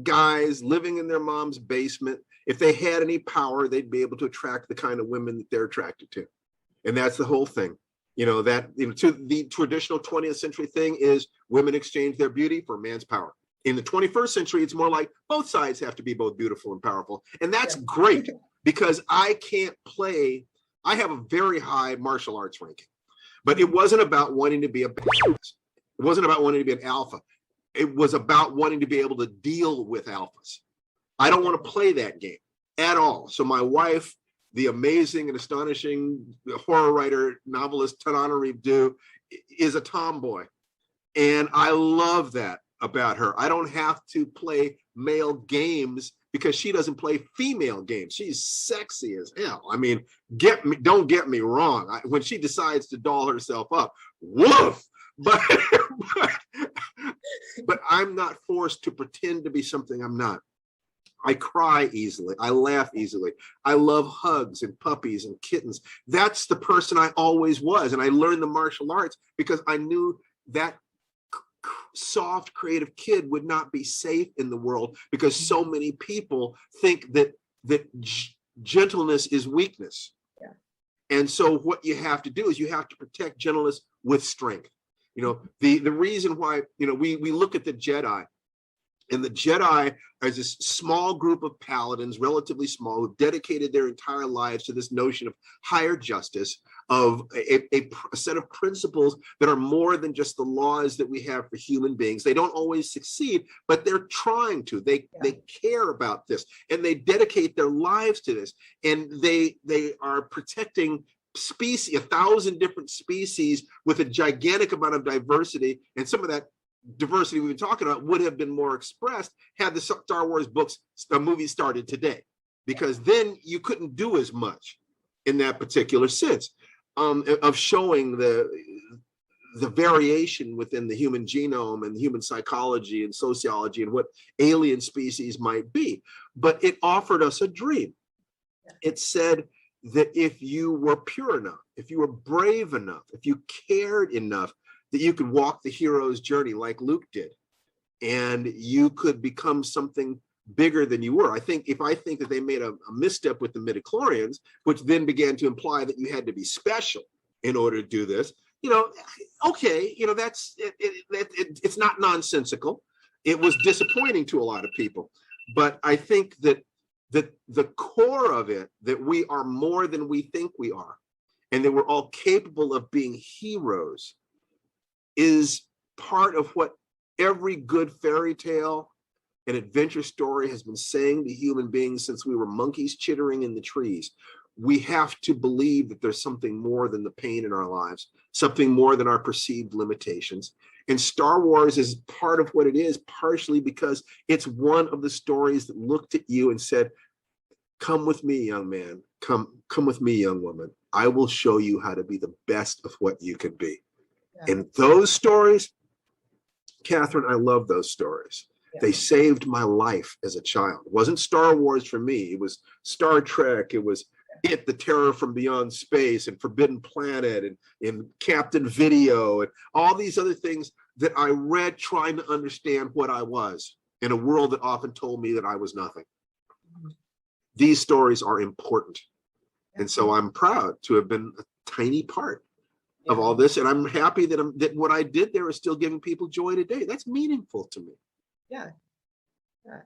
guys living in their mom's basement. If they had any power, they'd be able to attract the kind of women that they're attracted to. And that's the whole thing. To the traditional 20th century thing is women exchange their beauty for man's power. In the 21st century, it's more like both sides have to be both beautiful and powerful. And that's great because I have a very high martial arts ranking, but it wasn't about wanting to be a badass. It wasn't about wanting to be an alpha. It was about wanting to be able to deal with alphas. I don't want to play that game at all. So my wife, the amazing and astonishing horror writer, novelist Tananarive Due, is a tomboy. And I love that about her. I don't have to play male games because she doesn't play female games. She's sexy as hell. I mean, don't get me wrong. When she decides to doll herself up, woof! But I'm not forced to pretend to be something I'm not. I cry easily. I laugh easily. I love hugs and puppies and kittens. That's the person I always was. And I learned the martial arts because I knew that soft, creative kid would not be safe in the world because so many people think that gentleness is weakness. And so what you have to do is you have to protect gentleness with strength. The reason why, we look at the Jedi, and the Jedi as a small group of paladins, relatively small, who dedicated their entire lives to this notion of higher justice, of a set of principles that are more than just the laws that we have for human beings. They don't always succeed, but they're trying to. They care about this, and they dedicate their lives to this, and they are protecting species, 1,000 different species with a gigantic amount of diversity, and some of that diversity we've been talking about would have been more expressed had the Star Wars movies started today, because then you couldn't do as much in that particular sense of showing the variation within the human genome and human psychology and sociology and what alien species might be. But it offered us a dream. It said that if you were pure enough, if you were brave enough, if you cared enough, that you could walk the hero's journey like Luke did, and you could become something bigger than you were. I think that they made a misstep with the midichlorians, which then began to imply that you had to be special in order to do this. Okay, it's not nonsensical. It was disappointing to a lot of people, but I think that the core of it, that we are more than we think we are, and that we're all capable of being heroes, is part of what every good fairy tale and adventure story has been saying to human beings since we were monkeys chittering in the trees. We have to believe that there's something more than the pain in our lives, something more than our perceived limitations. And Star Wars is part of what it is, partially because it's one of the stories that looked at you and said, come with me, young man. Come with me, young woman. I will show you how to be the best of what you can be. Yeah. And those stories, Catherine, I love those stories. Yeah. They saved my life as a child. It wasn't Star Wars for me. It was Star Trek. It was The Terror from Beyond Space, and Forbidden Planet, and Captain Video, and all these other things that I read trying to understand what I was in a world that often told me that I was nothing. These stories are important. And so I'm proud to have been a tiny part of all this. And I'm happy that what I did there is still giving people joy today. That's meaningful to me. Yeah,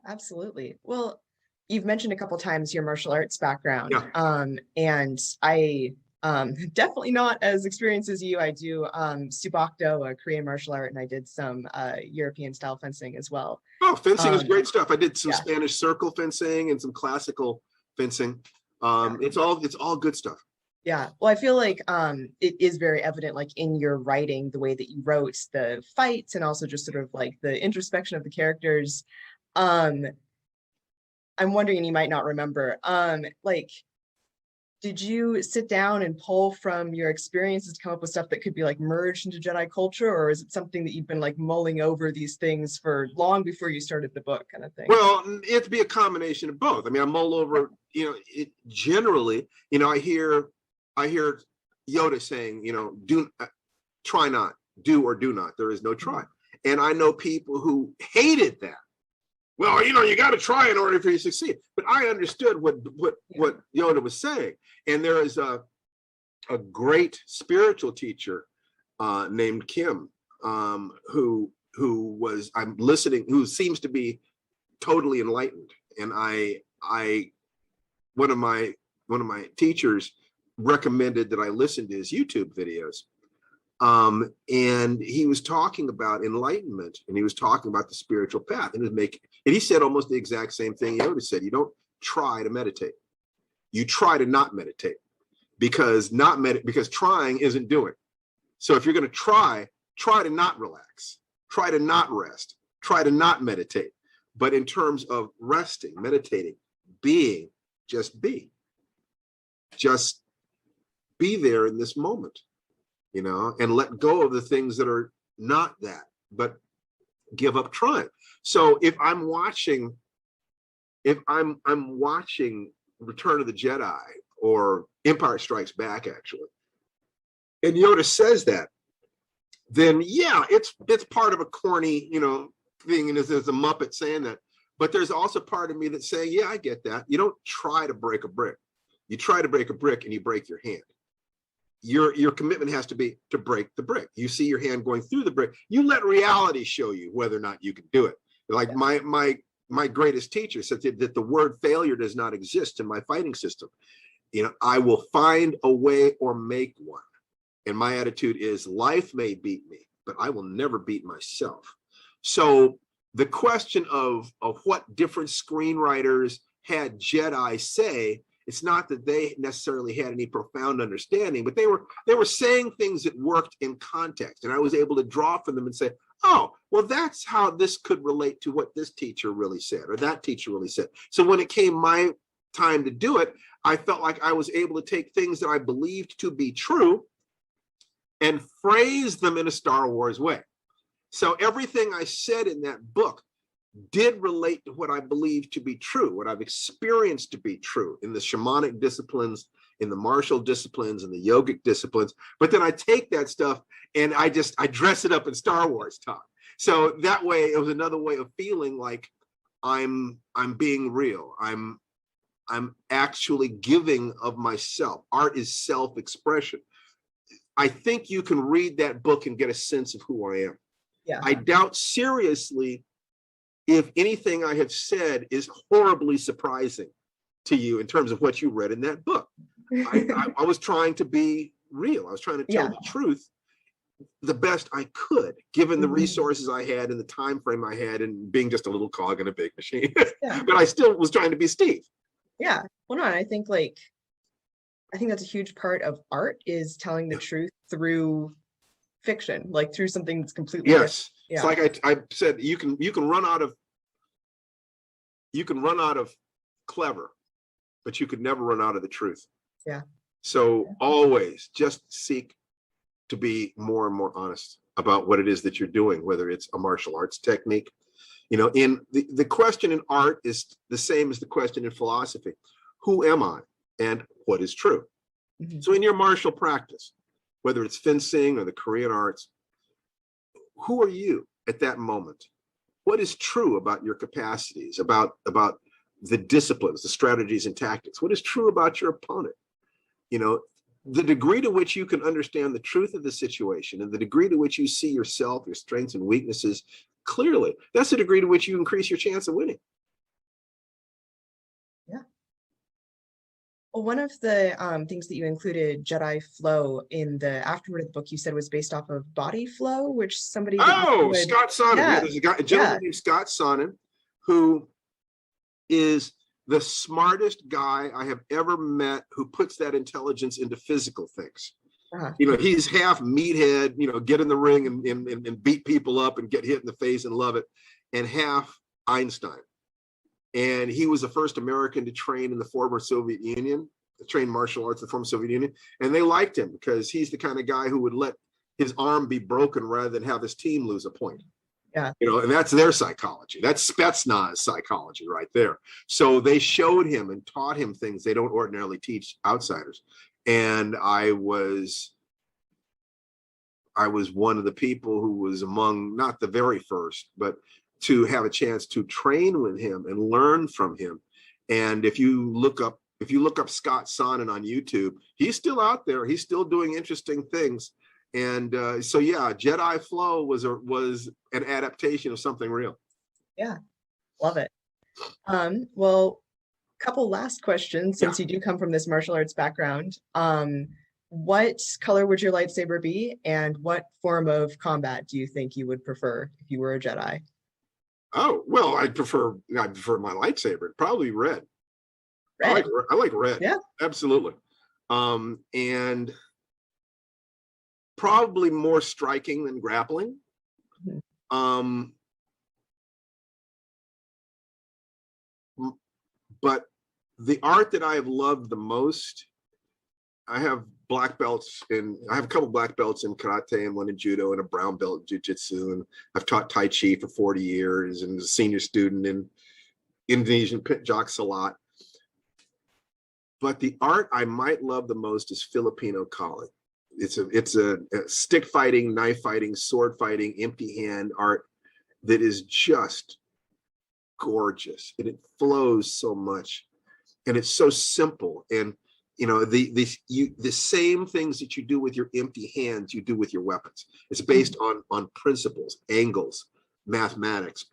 absolutely. Well, you've mentioned a couple times your martial arts background. Yeah. And I definitely not as experienced as you. I do Subakdo, a Korean martial art, and I did some European style fencing as well. Oh, fencing is great stuff. I did some Spanish circle fencing and some classical fencing. It's all good stuff. Yeah, well, I feel like it is very evident, like in your writing, the way that you wrote the fights and also just sort of like the introspection of the characters. I'm wondering, and you might not remember, like, did you sit down and pull from your experiences to come up with stuff that could be like merged into Jedi culture, or is it something that you've been like mulling over these things for long before you started the book, kind of thing? Well, it'd be a combination of both. I mean, I mull over, generally, I hear Yoda saying, try not, do or do not. There is no try. And I know people who hated that. Well, you got to try in order for you to succeed. But I understood what Yoda was saying. And there is a great spiritual teacher named Kim, who seems to be totally enlightened. And one of my teachers recommended that I listen to his YouTube videos. And he was talking about enlightenment, and he was talking about the spiritual path, and he said almost the exact same thing Yoda said. You don't try to meditate. You try to not meditate, because trying isn't doing. So if you're going to try to not relax, try to not rest, try to not meditate. But in terms of resting, meditating, being, just be there in this moment, and let go of the things that are not that, but give up trying. So if I'm watching Return of the Jedi or Empire Strikes Back, actually, and Yoda says that, then yeah, it's part of a corny, thing, and there's a Muppet saying that. But there's also part of me that's saying, yeah, I get that. You don't try to break a brick. You try to break a brick and you break your hand. Your commitment has to be to break the brick. You see your hand going through the brick. You let reality show you whether or not you can do it. Like my greatest teacher said that the word failure does not exist in my fighting system. I will find a way or make one. And my attitude is, life may beat me, but I will never beat myself. So the question of what different screenwriters had Jedi say, it's not that they necessarily had any profound understanding, but they were saying things that worked in context. And I was able to draw from them and say, oh, well, that's how this could relate to what this teacher really said, or that teacher really said. So when it came my time to do it, I felt like I was able to take things that I believed to be true and phrase them in a Star Wars way. So everything I said in that book did relate to what I believe to be true, what I've experienced to be true in the shamanic disciplines, in the martial disciplines, and the yogic disciplines. But then I take that stuff and I dress it up in Star Wars talk. So that way, it was another way of feeling like I'm being real. I'm actually giving of myself. Art is self-expression. I think you can read that book and get a sense of who I am. Yeah. I doubt seriously if anything I have said is horribly surprising to you in terms of what you read in that book. I was trying to be real. I was trying to tell the truth the best I could, given the resources I had and the time frame I had, and being just a little cog in a big machine. But I still was trying to be Steve. Yeah. Well, no, I think that's a huge part of art, is telling the truth through fiction, like through something that's completely Yes. Yeah. It's like I said, you can run out of clever, but you could never run out of the truth. Yeah. So always just seek to be more and more honest about what it is that you're doing, whether it's a martial arts technique. You know, in the question in art is the same as the question in philosophy. Who am I and what is true? Mm-hmm. So in your martial practice, whether it's fencing or the Korean arts, who are you at that moment? What is true about your capacities, about the disciplines, the strategies and tactics? What is true about your opponent? You know, the degree to which you can understand the truth of the situation and the degree to which you see yourself, your strengths and weaknesses clearly, that's the degree to which you increase your chance of winning. Yeah. Well, one of the things that you included, Jedi flow, in the afterword of the book, you said was based off of body flow, which somebody. Scott Sonnen. Yeah, there's a gentleman named Scott Sonnen, who is the smartest guy I have ever met, who puts that intelligence into physical things. You know, he's half meathead, you know, get in the ring and beat people up and get hit in the face and love it, and half Einstein. And he was the first American to train in the former Soviet Union, train martial arts in the former Soviet Union. And they liked him because he's the kind of guy who would let his arm be broken rather than have his team lose a point. Yeah. You know, and that's their psychology. That's Spetsnaz psychology right there. So they showed him and taught him things they don't ordinarily teach outsiders. And I was one of the people who was among, not the very first, but to have a chance to train with him and learn from him. And if you look up Scott Sonnen on YouTube, he's still out there. He's still doing interesting things. And so, yeah, Jedi flow was an adaptation of something real. Yeah, love it. Well, couple last questions, since you do come from this martial arts background. What color would your lightsaber be, and what form of combat do you think you would prefer if you were a Jedi? Oh, well, I'd prefer my lightsaber. Probably red. Red. I like red. Yeah, absolutely. And probably more striking than grappling. But the art that I have loved the most, I have black belts I have a couple black belts in karate and one in judo and a brown belt in jiu-jitsu, and I've taught Tai Chi for 40 years and was a senior student in Indonesian Pencak Silat. But the art I might love the most is Filipino calling. It's a stick fighting, knife fighting, sword fighting, empty hand art that is just gorgeous, and it flows so much, and it's so simple. And you know, the same things that you do with your empty hands, you do with your weapons. It's based on principles, angles, mathematics,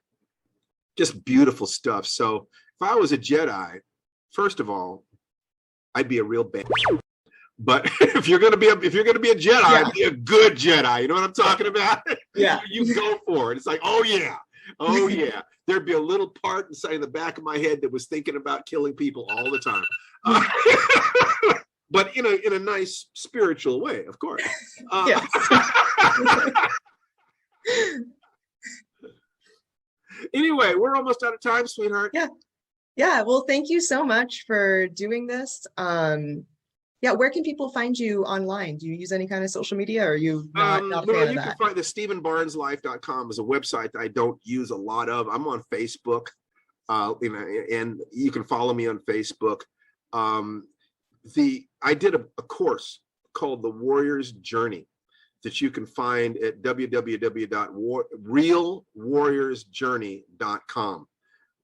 just beautiful stuff. So if I was a Jedi, first of all, I'd be a real bad. But if you're gonna be a Jedi, be a good Jedi. You know what I'm talking about? Yeah. You go for it. It's like, oh yeah. There'd be a little part inside the back of my head that was thinking about killing people all the time. But in a nice spiritual way, of course. Yes. Anyway, we're almost out of time, sweetheart. Yeah. Well, thank you so much for doing this. Yeah, where can people find you online? Do you use any kind of social media, or are you not a fan Well, of you that? can find the StephenBarnesLife.com is a website that I don't use a lot of. I'm on Facebook, and you can follow me on Facebook. I did a course called The Warrior's Journey that you can find at www.realwarriorsjourney.com.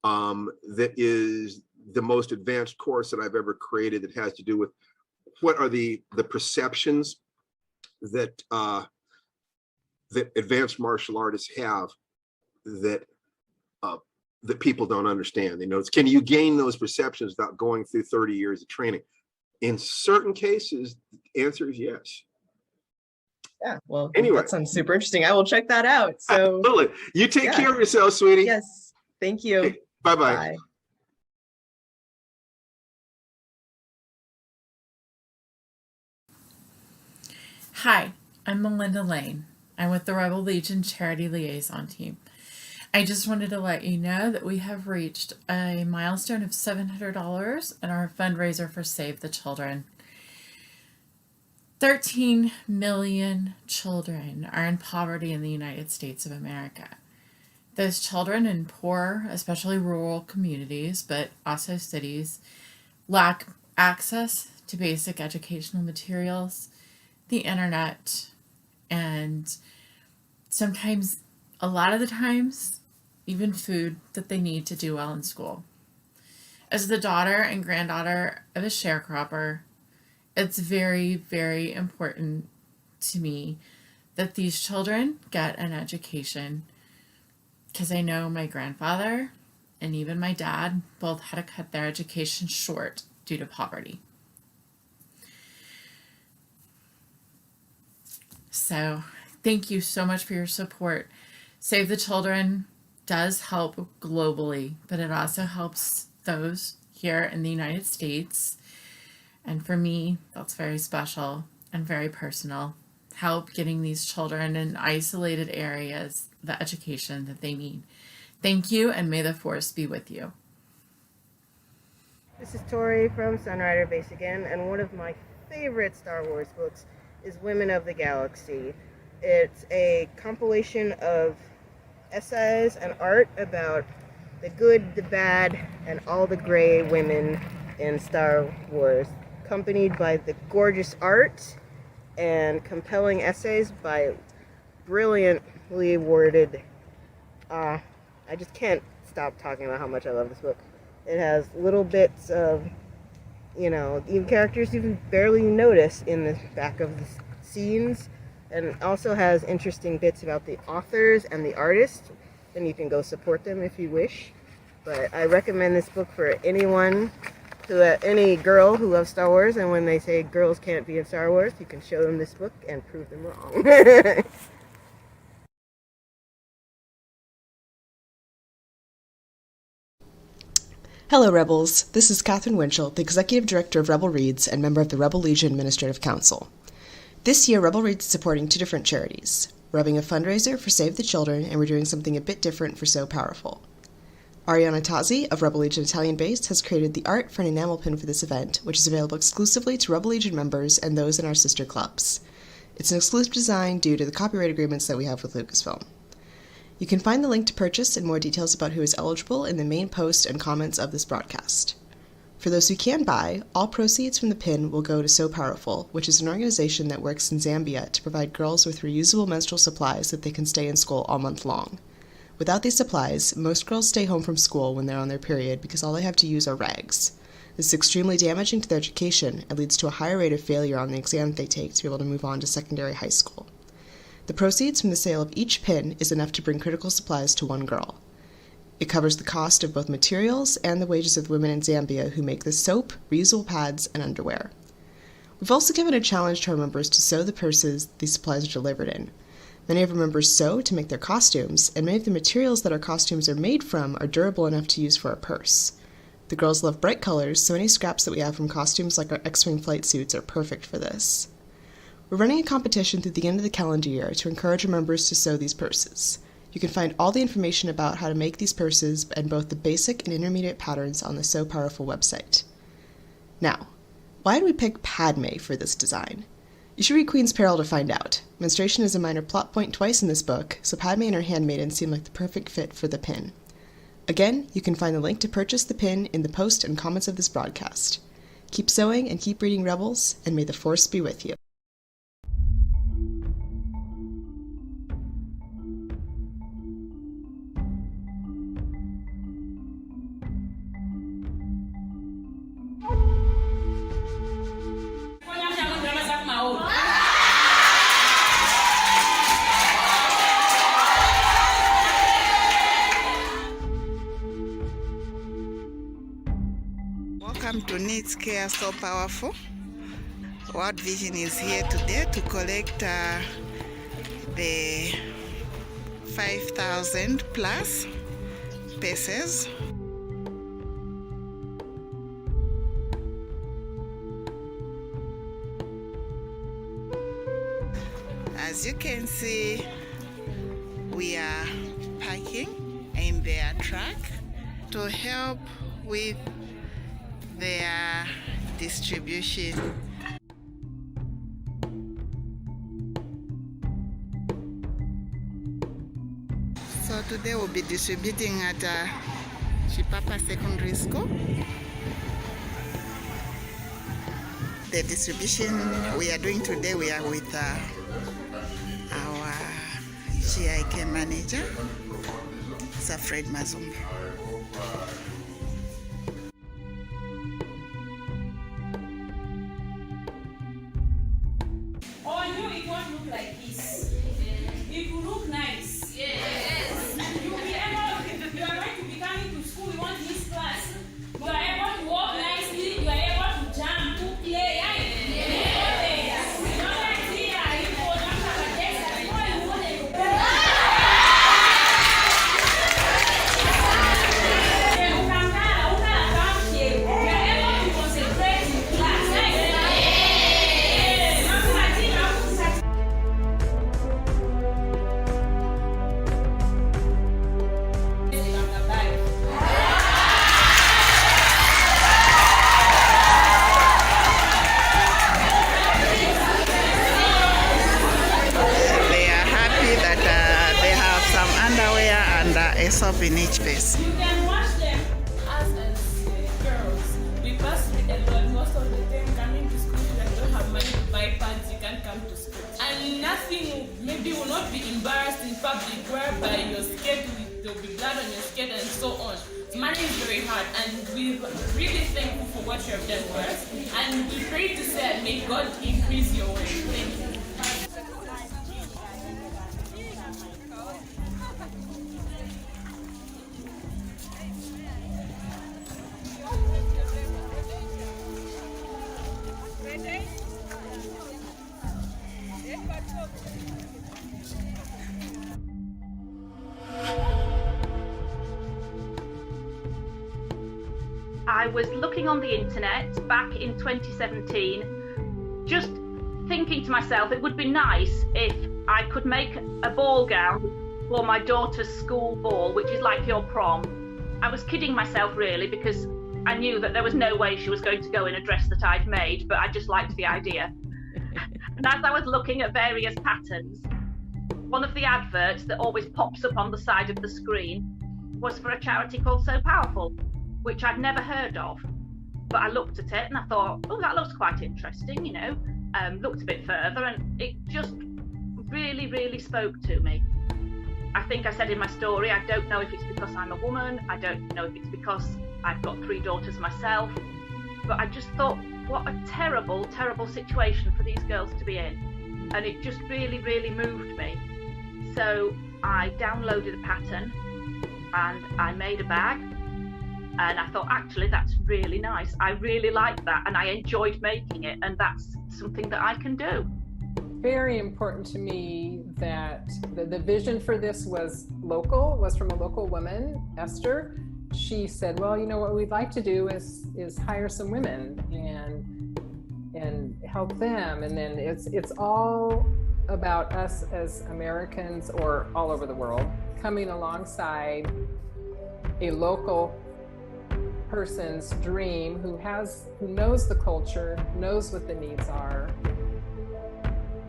That is the most advanced course that I've ever created that has to do with what are the perceptions that that advanced martial artists have that that people don't understand. You know, can you gain those perceptions without going through 30 years of training? In certain cases, the answer is yes. Yeah, well, Anyway. that sounds super interesting. I will check that out. So, Absolutely. You take care of yourself, sweetie. Yes. Thank you. Okay, bye-bye. Bye. Hi, I'm Melinda Lane. I'm with the Rebel Legion Charity Liaison Team. I just wanted to let you know that we have reached a milestone of $700 in our fundraiser for Save the Children. 13 million children are in poverty in the United States of America. Those children in poor, especially rural communities, but also cities, lack access to basic educational materials, the internet, and sometimes, a lot of the times, even food that they need to do well in school. As the daughter and granddaughter of a sharecropper, it's very, very important to me that these children get an education, because I know my grandfather and even my dad both had to cut their education short due to poverty. So thank you so much for your support. Save the Children does help globally, but it also helps those here in the United States. And for me, that's very special and very personal. Help getting these children in isolated areas the education that they need. Thank you, and may the force be with you. This is Tori from Sunrider Base again, and one of my favorite Star Wars books is Women of the Galaxy. It's a compilation of essays and art about the good, the bad, and all the gray women in Star Wars, accompanied by the gorgeous art and compelling essays by brilliantly worded. I just can't stop talking about how much I love this book. It has little bits of, even characters you barely notice in the back of the scenes, and also has interesting bits about the authors and the artists, and you can go support them if you wish. But I recommend this book for anyone, any girl who loves Star Wars, and when they say girls can't be in Star Wars, you can show them this book and prove them wrong. Hello, Rebels. This is Catherine Winchell, the Executive Director of Rebel Reads and member of the Rebel Legion Administrative Council. This year, Rebel Reads is supporting two different charities. We're having a fundraiser for Save the Children, and we're doing something a bit different for So Powerful. Ariana Tazzi of Rebel Legion Italian Base has created the art for an enamel pin for this event, which is available exclusively to Rebel Legion members and those in our sister clubs. It's an exclusive design due to the copyright agreements that we have with Lucasfilm. You can find the link to purchase and more details about who is eligible in the main post and comments of this broadcast. For those who can buy, all proceeds from the pin will go to So Powerful, which is an organization that works in Zambia to provide girls with reusable menstrual supplies that they can stay in school all month long. Without these supplies, most girls stay home from school when they're on their period because all they have to use are rags. This is extremely damaging to their education and leads to a higher rate of failure on the exam they take to be able to move on to secondary high school. The proceeds from the sale of each pin is enough to bring critical supplies to one girl. It covers the cost of both materials and the wages of the women in Zambia who make the soap, reusable pads, and underwear. We've also given a challenge to our members to sew the purses these supplies are delivered in. Many of our members sew to make their costumes, and many of the materials that our costumes are made from are durable enough to use for a purse. The girls love bright colors, so any scraps that we have from costumes like our X-Wing flight suits are perfect for this. We're running a competition through the end of the calendar year to encourage our members to sew these purses. You can find all the information about how to make these purses and both the basic and intermediate patterns on the So Powerful website. Now, why did we pick Padme for this design? You should read Queen's Peril to find out. Menstruation is a minor plot point twice in this book, so Padme and her handmaiden seem like the perfect fit for the pin. Again, you can find the link to purchase the pin in the post and comments of this broadcast. Keep sewing and keep reading Rebels, and may the Force be with you. Welcome to Needs Care So Powerful. World Vision is here today to collect the 5,000 plus pieces. As you can see, we are packing in their truck to help with their distribution. So today we'll be distributing at Chipapa Secondary School. The distribution we are doing today, we are with our GIK manager, Sir Fred Mazumba. It won't look like this. It will look nice. Yes. You will be able, you are going to be coming to school, you want this class. You are able to walk nicely, you are able to jump, to play. A soap in each piece. You can wash them as girls. Because a lot, most of the time coming to school, you don't have money to buy pads, you can't come to school. And nothing, maybe will not be embarrassed in public whereby your skirt, there will be blood on your skirt and so on. Money is very hard, and we're really thankful for what you have done for us. And we pray to say, may God increase your way. Thank you. I was looking on the internet back in 2017, just thinking to myself, it would be nice if I could make a ball gown for my daughter's school ball, which is like your prom. I was kidding myself really, because I knew that there was no way she was going to go in a dress that I'd made, but I just liked the idea. And as I was looking at various patterns, one of the adverts that always pops up on the side of the screen was for a charity called So Powerful, which I'd never heard of. But I looked at it and I thought, oh, that looks quite interesting, you know. Looked a bit further and it just really, really spoke to me. I think I said in my story, I don't know if it's because I'm a woman, I don't know if it's because I've got 3 daughters myself, but I just thought, what a terrible, terrible situation for these girls to be in. And it just really, really moved me. So I downloaded a pattern and I made a bag. And I thought, actually, that's really nice. I really liked that and I enjoyed making it, and that's something that I can do. Very important to me that the vision for this was from a local woman, Esther. She said, well, you know, what we'd like to do is hire some women and help them. And then it's all about us as Americans, or all over the world, coming alongside a local person's dream, who knows the culture, knows what the needs are,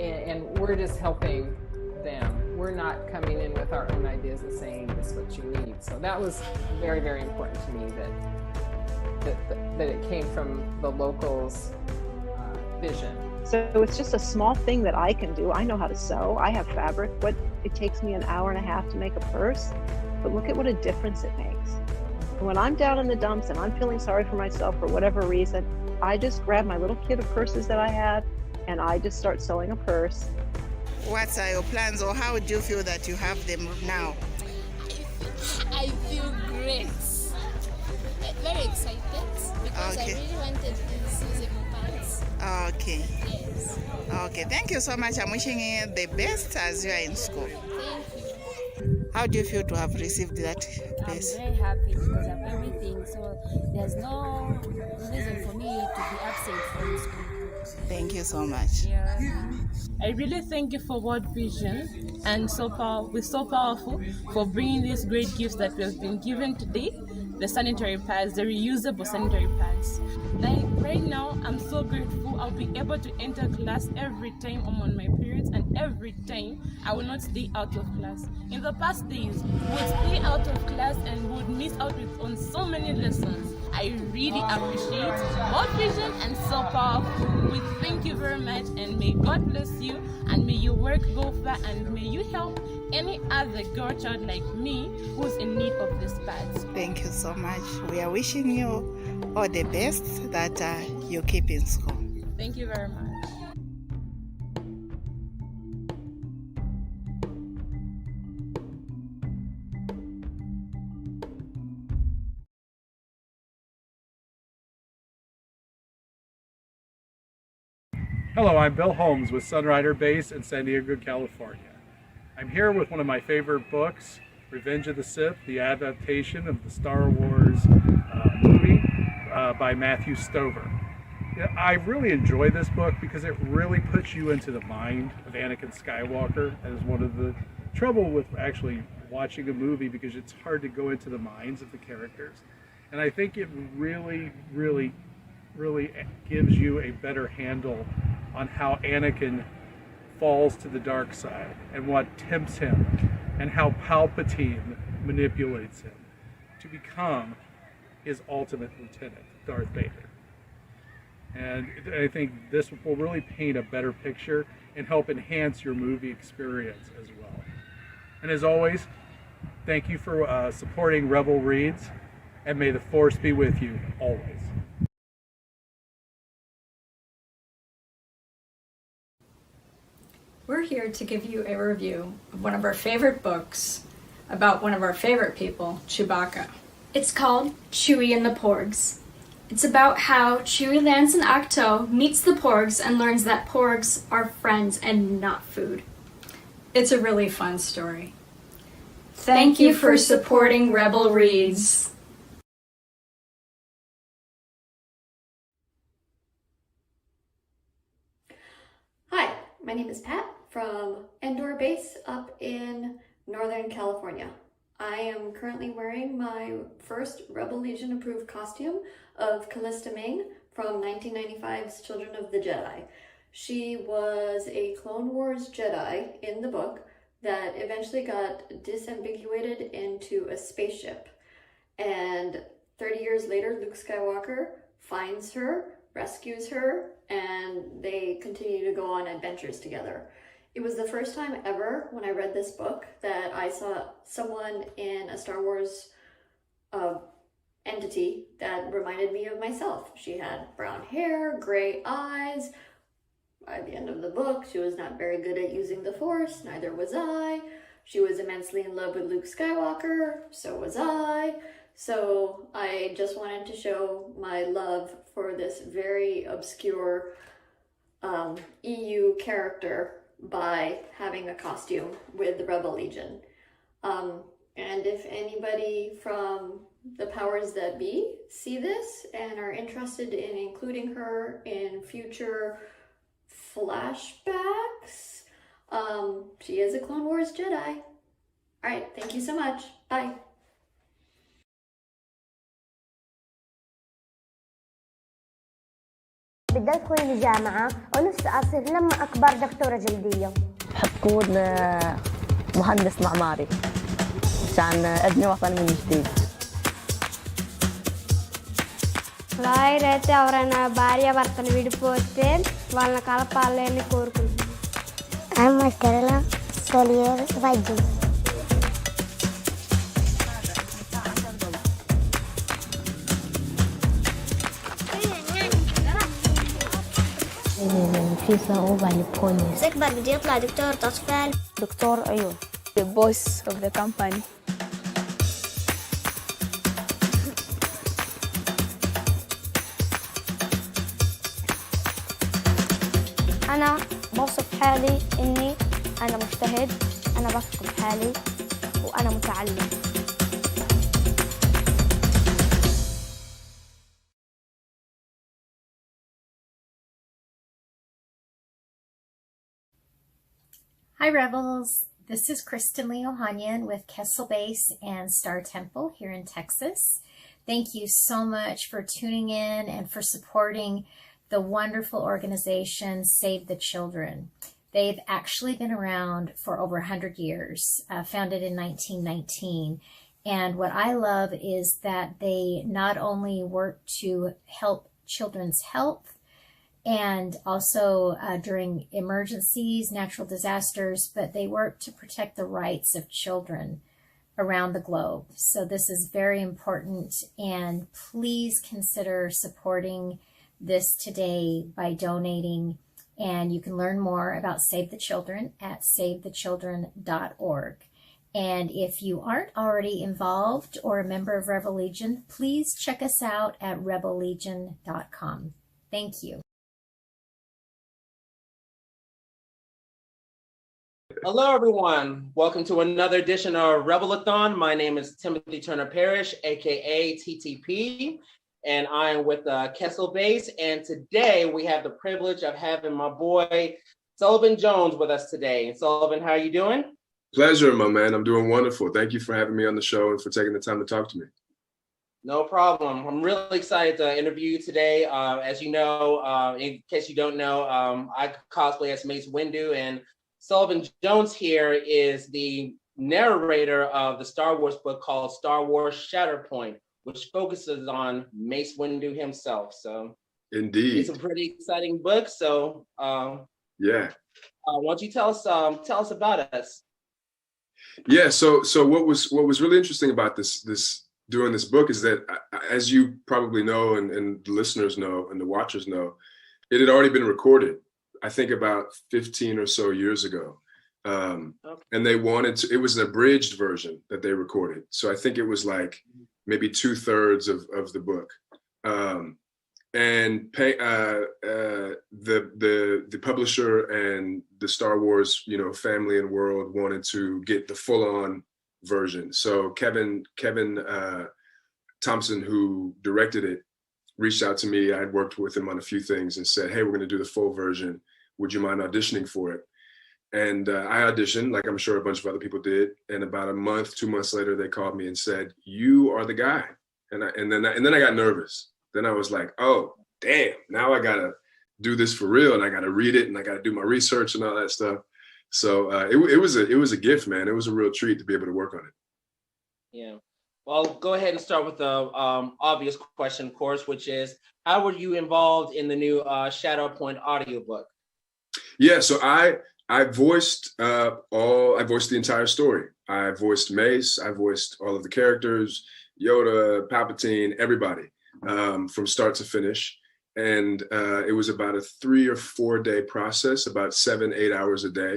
and we're just helping them. We're not coming in with our own ideas and saying this is what you need. So that was very, very important to me that it came from the locals' vision. So it's just a small thing that I can do. I know how to sew. I have fabric. It takes me an hour and a half to make a purse, but look at what a difference it makes. And when I'm down in the dumps and I'm feeling sorry for myself for whatever reason, I just grab my little kit of purses that I have and I just start sewing a purse. What are your plans, or how do you feel that you have them now? I feel great. Very excited because I really wanted these usable pants. Okay. Yes. Okay, thank you so much. I'm wishing you the best as you are in school. Thank you. How do you feel to have received that best? I'm very happy because of everything. So there's no reason for me to be absent from school. Thank you so much. Yeah. I really thank you for World Vision and so powerful for bringing these great gifts that we have been given today, the sanitary pads, the reusable sanitary pads. Like right now, I'm so grateful I'll be able to enter class every time I'm on my periods, and every time I will not stay out of class. In the past days, we would stay out of class and would miss out on so many lessons. I really appreciate World Vision and so powerful. We thank you very much, and may God bless you, and may your work go far, and may you help any other girl child like me who's in need of these pads. Thank you so much. We are wishing you all the best that you keep in school. Thank you very much. Hello, I'm Bill Holmes with Sunrider Base in San Diego, California. I'm here with one of my favorite books, Revenge of the Sith, the adaptation of the Star Wars movie by Matthew Stover. I really enjoy this book because it really puts you into the mind of Anakin Skywalker. That is one of the trouble with actually watching a movie, because it's hard to go into the minds of the characters. And I think it really gives you a better handle on how Anakin falls to the dark side and what tempts him, and how Palpatine manipulates him to become his ultimate lieutenant, Darth Vader. And I think this will really paint a better picture and help enhance your movie experience as well. And as always, thank you for supporting Rebel Reads, and may the Force be with you always. We're here to give you a review of one of our favorite books about one of our favorite people, Chewbacca. It's called Chewie and the Porgs. It's about how Chewie lands in Ahch-To, meets the Porgs, and learns that Porgs are friends and not food. It's a really fun story. Thank you for supporting Rebel Reads. Hi, my name is Pat from Endor Base up in Northern California. I am currently wearing my first Rebel Legion approved costume of Callista Ming from 1995's Children of the Jedi. She was a Clone Wars Jedi in the book that eventually got disambiguated into a spaceship. And 30 years later, Luke Skywalker finds her, rescues her, and they continue to go on adventures together. It was the first time ever when I read this book that I saw someone in a Star Wars entity that reminded me of myself. She had brown hair, gray eyes. By the end of the book, she was not very good at using the Force, neither was I. She was immensely in love with Luke Skywalker, so was I. So I just wanted to show my love for this very obscure EU character by having a costume with the Rebel Legion. And if anybody from the powers that be see this and are interested in including her in future flashbacks, she is a Clone Wars Jedi. All right, thank you so much. Bye. بدي أدخل الجامعة ونفسي أصير لما أكبر دكتورة جلدية. بحب أكون مهندس معماري عشان أبني وطني من جديد. ఎవరైతే ఎవరైనా భార్య భర్తను విడిపోతే వాళ్ళని కలపాలని కోరుకుంటున్నాను. أما كرلا سولير فايدين. في صعوبة للبوليس. أكبر بدي يطلع دكتور أطفال. دكتور أيوه. The boss of the company. أنا بوصف حالي إني أنا مجتهد، أنا بثق بحالي وأنا متعلم. Hi Rebels, this is Kristen Lee Ohanian with Kessel Base and Star Temple here in Texas. Thank you so much for tuning in and for supporting the wonderful organization Save the Children. They've actually been around for over 100 years, founded in 1919. And what I love is that they not only work to help children's health and also during emergencies, natural disasters, but they work to protect the rights of children around the globe. So this is very important, and please consider supporting this today by donating. And you can learn more about Save the Children at savethechildren.org. And if you aren't already involved or a member of Rebel Legion, please check us out at rebellegion.com. Thank you. Hello, everyone. Welcome to another edition of Rebelathon. My name is Timothy Turner Parrish, aka TTP, and I am with Kessel Base. And today we have the privilege of having my boy Sullivan Jones with us today. Sullivan, how are you doing? Pleasure, my man. I'm doing wonderful. Thank you for having me on the show and for taking the time to talk to me. No problem. I'm really excited to interview you today. As you know, in case you don't know, I cosplay as Mace Windu, and Sullivan Jones here is the narrator of the Star Wars book called Star Wars Shatterpoint, which focuses on Mace Windu himself. So indeed, it's a pretty exciting book. So yeah, why don't you tell us about us? Yeah. So what was really interesting about doing this book is that, as you probably know, and the listeners know, and the watchers know, it had already been recorded, I think about 15 or so years ago. And they wanted to, it was an abridged version that they recorded. So I think it was like maybe 2/3 of the book. The publisher and the Star Wars, family and world wanted to get the full-on version. So Kevin Thompson, who directed it, reached out to me. I had worked with him on a few things and said, hey, we're going to do the full version. Would you mind auditioning for it? And I auditioned, like I'm sure a bunch of other people did. And about 2 months later, they called me and said, you are the guy. And then I got nervous. Then I was like, oh, damn, now I got to do this for real. And I got to read it and I got to do my research and all that stuff. So it was a gift, man. It was a real treat to be able to work on it. Yeah. Well, go ahead and start with the obvious question, of course, which is, how were you involved in the new Shatterpoint audiobook? Yeah, so I voiced I voiced the entire story. I voiced Mace, I voiced all of the characters, Yoda, Palpatine, everybody, from start to finish. And it was about a 3 or 4 day process, about 7-8 hours a day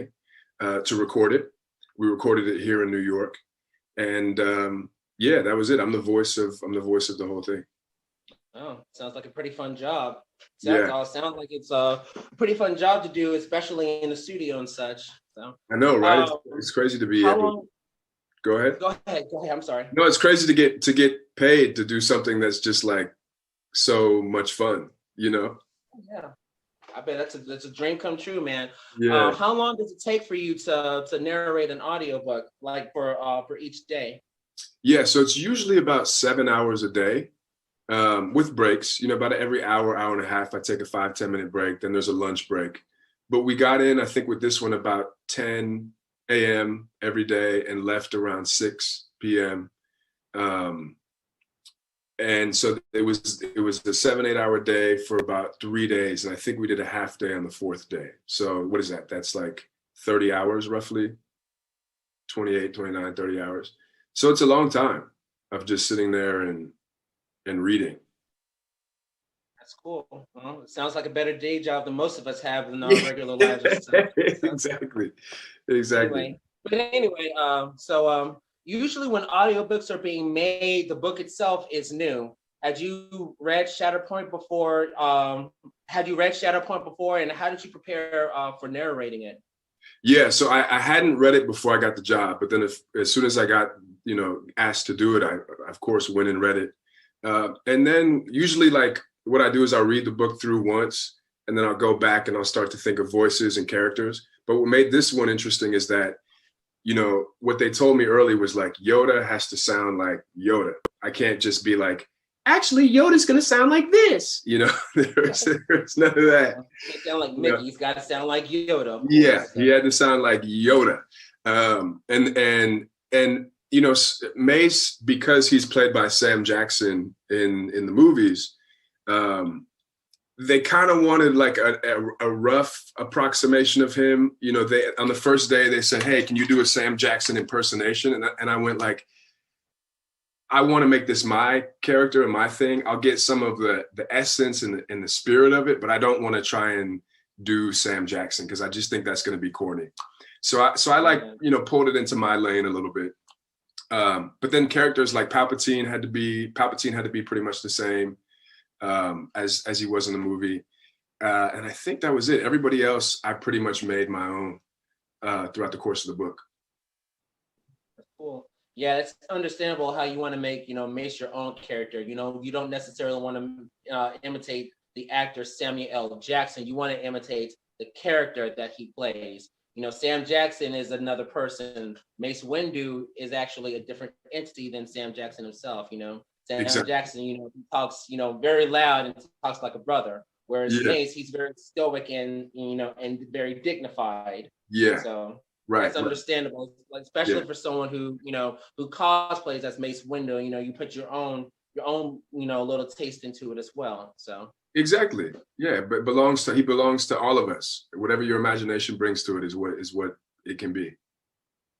to record it. We recorded it here in New York. And yeah, that was it. I'm the voice of the whole thing. Oh, sounds like a pretty fun job. Sounds like it's a pretty fun job to do, especially in the studio and such. So I know, right? It's crazy to be able. Go ahead. Go ahead. I'm sorry. No, it's crazy to get paid to do something that's just like so much fun, Yeah, I bet that's a dream come true, man. Yeah. How long does it take for you to narrate an audiobook, like for each day? Yeah, so it's usually about 7 hours a day. with breaks. You know, about every hour, hour and a half, I take a 5-10 minute break. Then there's a lunch break. But we got in, I think, with this one about 10 a.m. every day and left around 6 p.m. And so it was a 7-8 hour day for about 3 days. And I think we did a half day on the 4th day. So what is that? That's like 30 hours roughly, 28, 29, 30 hours. So it's a long time of just sitting there and reading. That's cool. Well, it sounds like a better day job than most of us have in our regular lives. Exactly. But anyway, usually when audiobooks are being made, the book itself is new. Had you read Shatterpoint before? And how did you prepare for narrating it? Yeah, so I hadn't read it before I got the job, but then as soon as I got, asked to do it, I of course went and read it. And then usually like what I do is I'll read the book through once and then I'll go back and I'll start to think of voices and characters. But what made this one interesting is that, what they told me early was like, Yoda has to sound like Yoda. I can't just be like, actually, Yoda's going to sound like this. There's none of that. He can't sound like Mickey. He's got to sound like Yoda. Yeah, he had to sound like Yoda. Mace, because he's played by Sam Jackson in the movies, they kind of wanted like a rough approximation of him. They on the first day they said, "Hey, can you do a Sam Jackson impersonation?" And I went like, I want to make this my character and my thing. I'll get some of the essence and the spirit of it, but I don't want to try and do Sam Jackson because I just think that's going to be corny. So I like, pulled it into my lane a little bit. But then characters like Palpatine had to be pretty much the same as he was in the movie. And I think that was it. Everybody else, I pretty much made my own throughout the course of the book. Cool. Yeah, it's understandable how you want to make, Mace your own character. You don't necessarily want to imitate the actor Samuel L. Jackson. You want to imitate the character that he plays. Sam Jackson is another person. Mace Windu is actually a different entity than Sam Jackson himself. Sam Jackson, he talks, very loud and talks like a brother. Whereas Mace, he's very stoic and very dignified. Yeah. So right. That's understandable, especially for someone who cosplays as Mace Windu. You put your own little taste into it as well. So. Exactly. Yeah, but he belongs to all of us. Whatever your imagination brings to it is what it can be.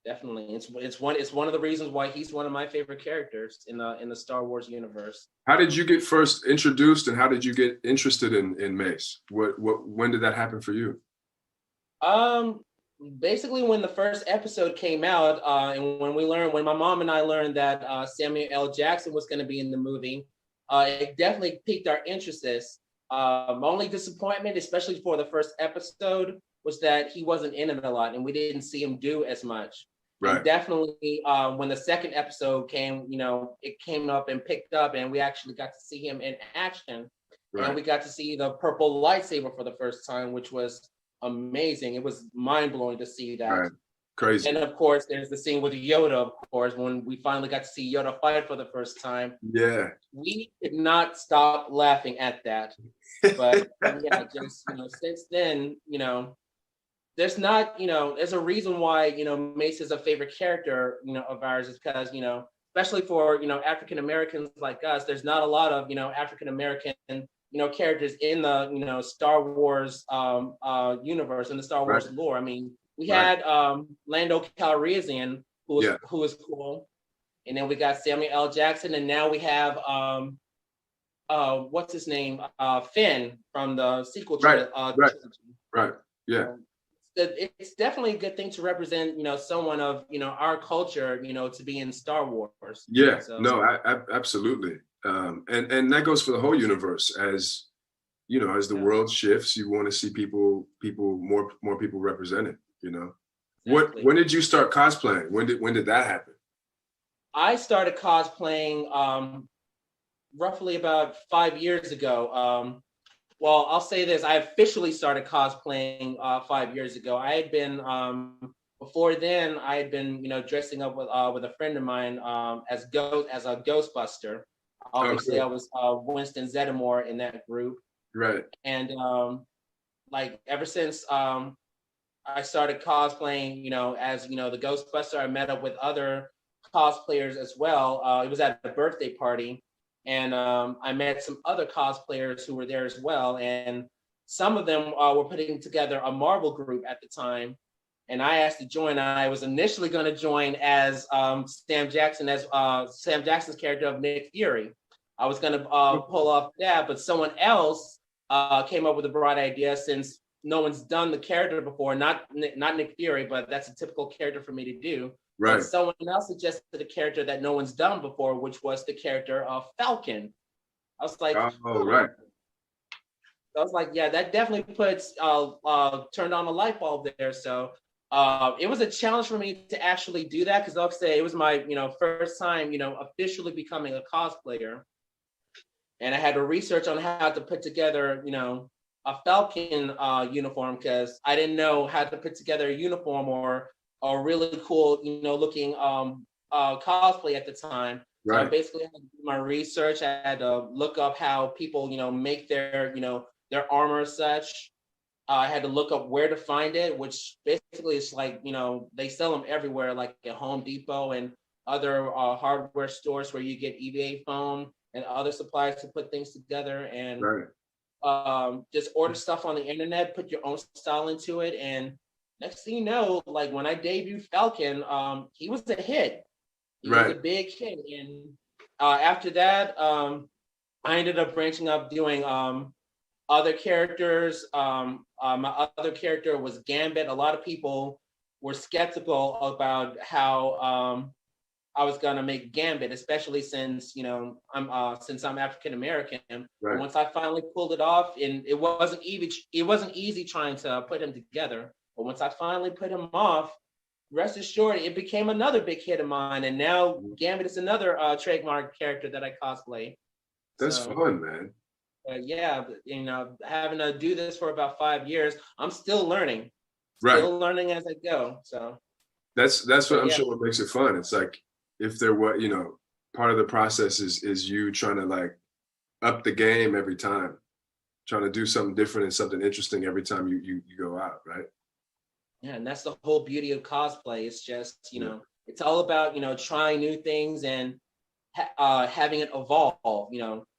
Definitely. It's one of the reasons why he's one of my favorite characters in the Star Wars universe. How did you get first introduced and how did you get interested in Mace? When did that happen for you? Basically when the first episode came out, and when my mom and I learned that Samuel L. Jackson was going to be in the movie, it definitely piqued our interest. My only disappointment, especially for the first episode, was that he wasn't in it a lot and we didn't see him do as much. Right. And definitely when the second episode came, it came up and picked up and we actually got to see him in action. Right. And we got to see the purple lightsaber for the first time, which was amazing. It was mind-blowing to see that. Right. Crazy. And of course, there's the scene with Yoda, of course, when we finally got to see Yoda fight for the first time. Yeah. We could not stop laughing at that. But yeah, just, since then, there's a reason why, Mace is a favorite character, of ours is because, especially for, African Americans like us, there's not a lot of, African American, characters in the, Star Wars universe and the Star Wars lore. I mean, we had Lando Calrissian, who was cool, and then we got Samuel L. Jackson, and now we have what's his name, Finn from the sequel trilogy. Right. Yeah. It's definitely a good thing to represent, someone of our culture, to be in Star Wars. Yeah. So. No, absolutely, and that goes for the whole universe. As as the world shifts, you want to see more people represented. Exactly. When did you start cosplaying? When did that happen? I started cosplaying roughly about 5 years ago. Well, I'll say this: I officially started cosplaying 5 years ago. I had been before then. I had been dressing up with a friend of mine as a Ghostbuster. Obviously, cool. I was Winston Zeddemore in that group. Right. And like ever since I started cosplaying, as the Ghostbuster, I met up with other cosplayers as well. It was at a birthday party, and I met some other cosplayers who were there as well. And some of them were putting together a Marvel group at the time, and I asked to join. I was initially going to join as Sam Jackson's character of Nick Fury. I was going to pull off that, but someone else came up with a bright idea, since no one's done the character before, not Nick Fury, but that's a typical character for me to do. Right. But someone else suggested a character that no one's done before, which was the character of Falcon. I was like, right. I was like, yeah, that definitely puts turned on a light bulb there. So it was a challenge for me to actually do that, because I'll say it was my first time officially becoming a cosplayer, and I had to research on how to put together a Falcon uniform, because I didn't know how to put together a uniform or a really cool looking cosplay at the time. So I basically had to do my research. I had to look up how people make their their armor as such. I had to look up where to find it, which basically is like they sell them everywhere, like at Home Depot and other hardware stores where you get EVA foam and other supplies to put things together, and just order stuff on the internet, put your own style into it, and next thing you know, like when I debuted Falcon, he was a hit. He was a big hit, and after that, I ended up branching up doing other characters. My other character was Gambit. A lot of people were skeptical about how I was gonna make Gambit, especially since I'm African American. Right. Once I finally pulled it off, and it wasn't easy trying to put him together. But once I finally put him off, rest assured, it became another big hit of mine. And now Gambit is another trademark character that I cosplay. That's fun, man. Yeah, having to do this for about 5 years, I'm still learning. Still learning as I go. So that's what I'm sure what makes it fun. It's like, if there were, part of the process is you trying to like up the game every time, trying to do something different and something interesting every time you go out, right? Yeah, and that's the whole beauty of cosplay. It's just, it's all about, trying new things and having it evolve,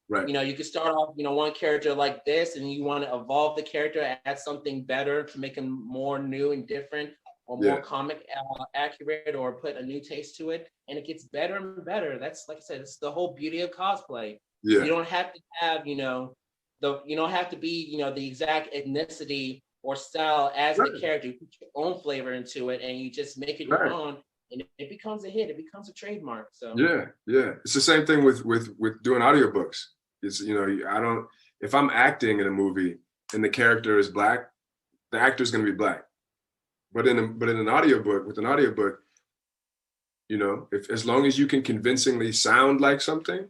Right. You can start off, one character like this, and you want to evolve the character, add something better to make him more new and different, or more comic accurate, or put a new taste to it, and it gets better and better. That's, like I said, it's the whole beauty of cosplay. Yeah. You don't have to have, you don't have to be, the exact ethnicity or style as the character. You put your own flavor into it, and you just make it your own, and it becomes a hit. It becomes a trademark. So yeah, it's the same thing with doing audiobooks. It's if I'm acting in a movie and the character is black, the actor's going to be black. But in an audiobook, with an audiobook, if as long as you can convincingly sound like something,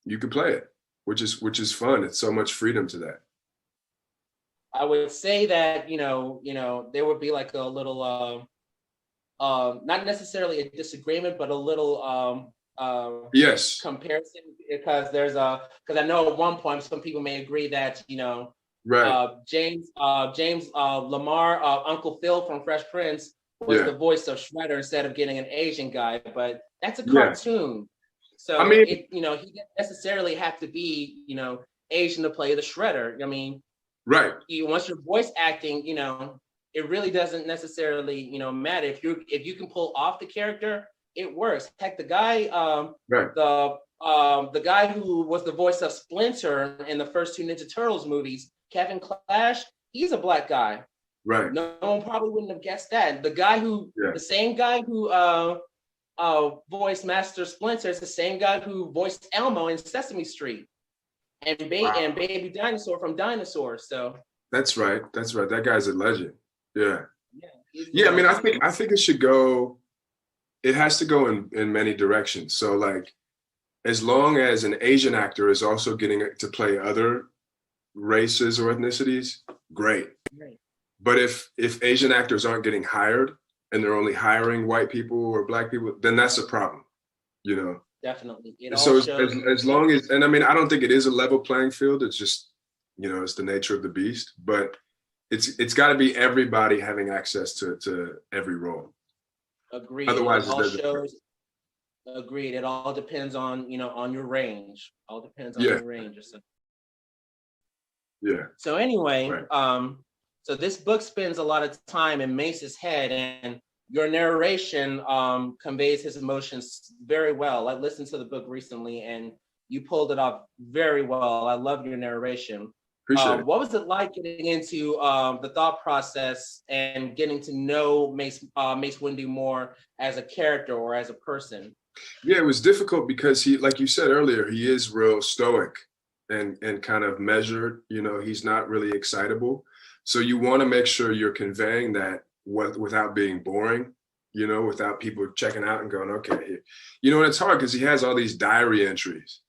you can play it, which is fun. It's so much freedom to that. I would say that there would be like a little not necessarily a disagreement, but a little comparison, because because I know at one point some people may agree that James Lamar, Uncle Phil from Fresh Prince, was the voice of Shredder instead of getting an Asian guy, but that's a cartoon. So I mean, he didn't necessarily have to be Asian to play the Shredder. I mean, once you're voice acting, it really doesn't necessarily matter if you can pull off the character. It works. Heck, the guy, the guy who was the voice of Splinter in the first two Ninja Turtles movies, Kevin Clash, he's a black guy. Right. No one probably wouldn't have guessed that. The guy the same guy who voiced Master Splinter is the same guy who voiced Elmo in Sesame Street, and Baby Dinosaur from Dinosaur. So that's right. That guy's a legend. Yeah. I mean, I think it should go. It has to go in many directions. So like, as long as an Asian actor is also getting to play other races or ethnicities, great. But if Asian actors aren't getting hired and they're only hiring white people or black people, then that's a problem, definitely. It all So shows. as long as, and I mean, I don't think it is a level playing field. It's just, you know, it's the nature of the beast. But it's got to be everybody having access to every role. Agreed. Otherwise, It it all doesn't. shows. Agreed. It all depends on, you know, on your range. All depends on Yeah. your range. Yeah. So anyway, Right. so this book spends a lot of time in Mace's head, and your narration conveys his emotions very well. I listened to the book recently, and you pulled it off very well. I love your narration. Appreciate it. What was it like getting into the thought process and getting to know Mace Windu more as a character or as a person? Yeah, it was difficult because he, like you said earlier, he is real stoic and kind of measured. You know, he's not really excitable. So you want to make sure you're conveying that without being boring, you know, without people checking out and going, okay, you know, and it's hard because he has all these diary entries.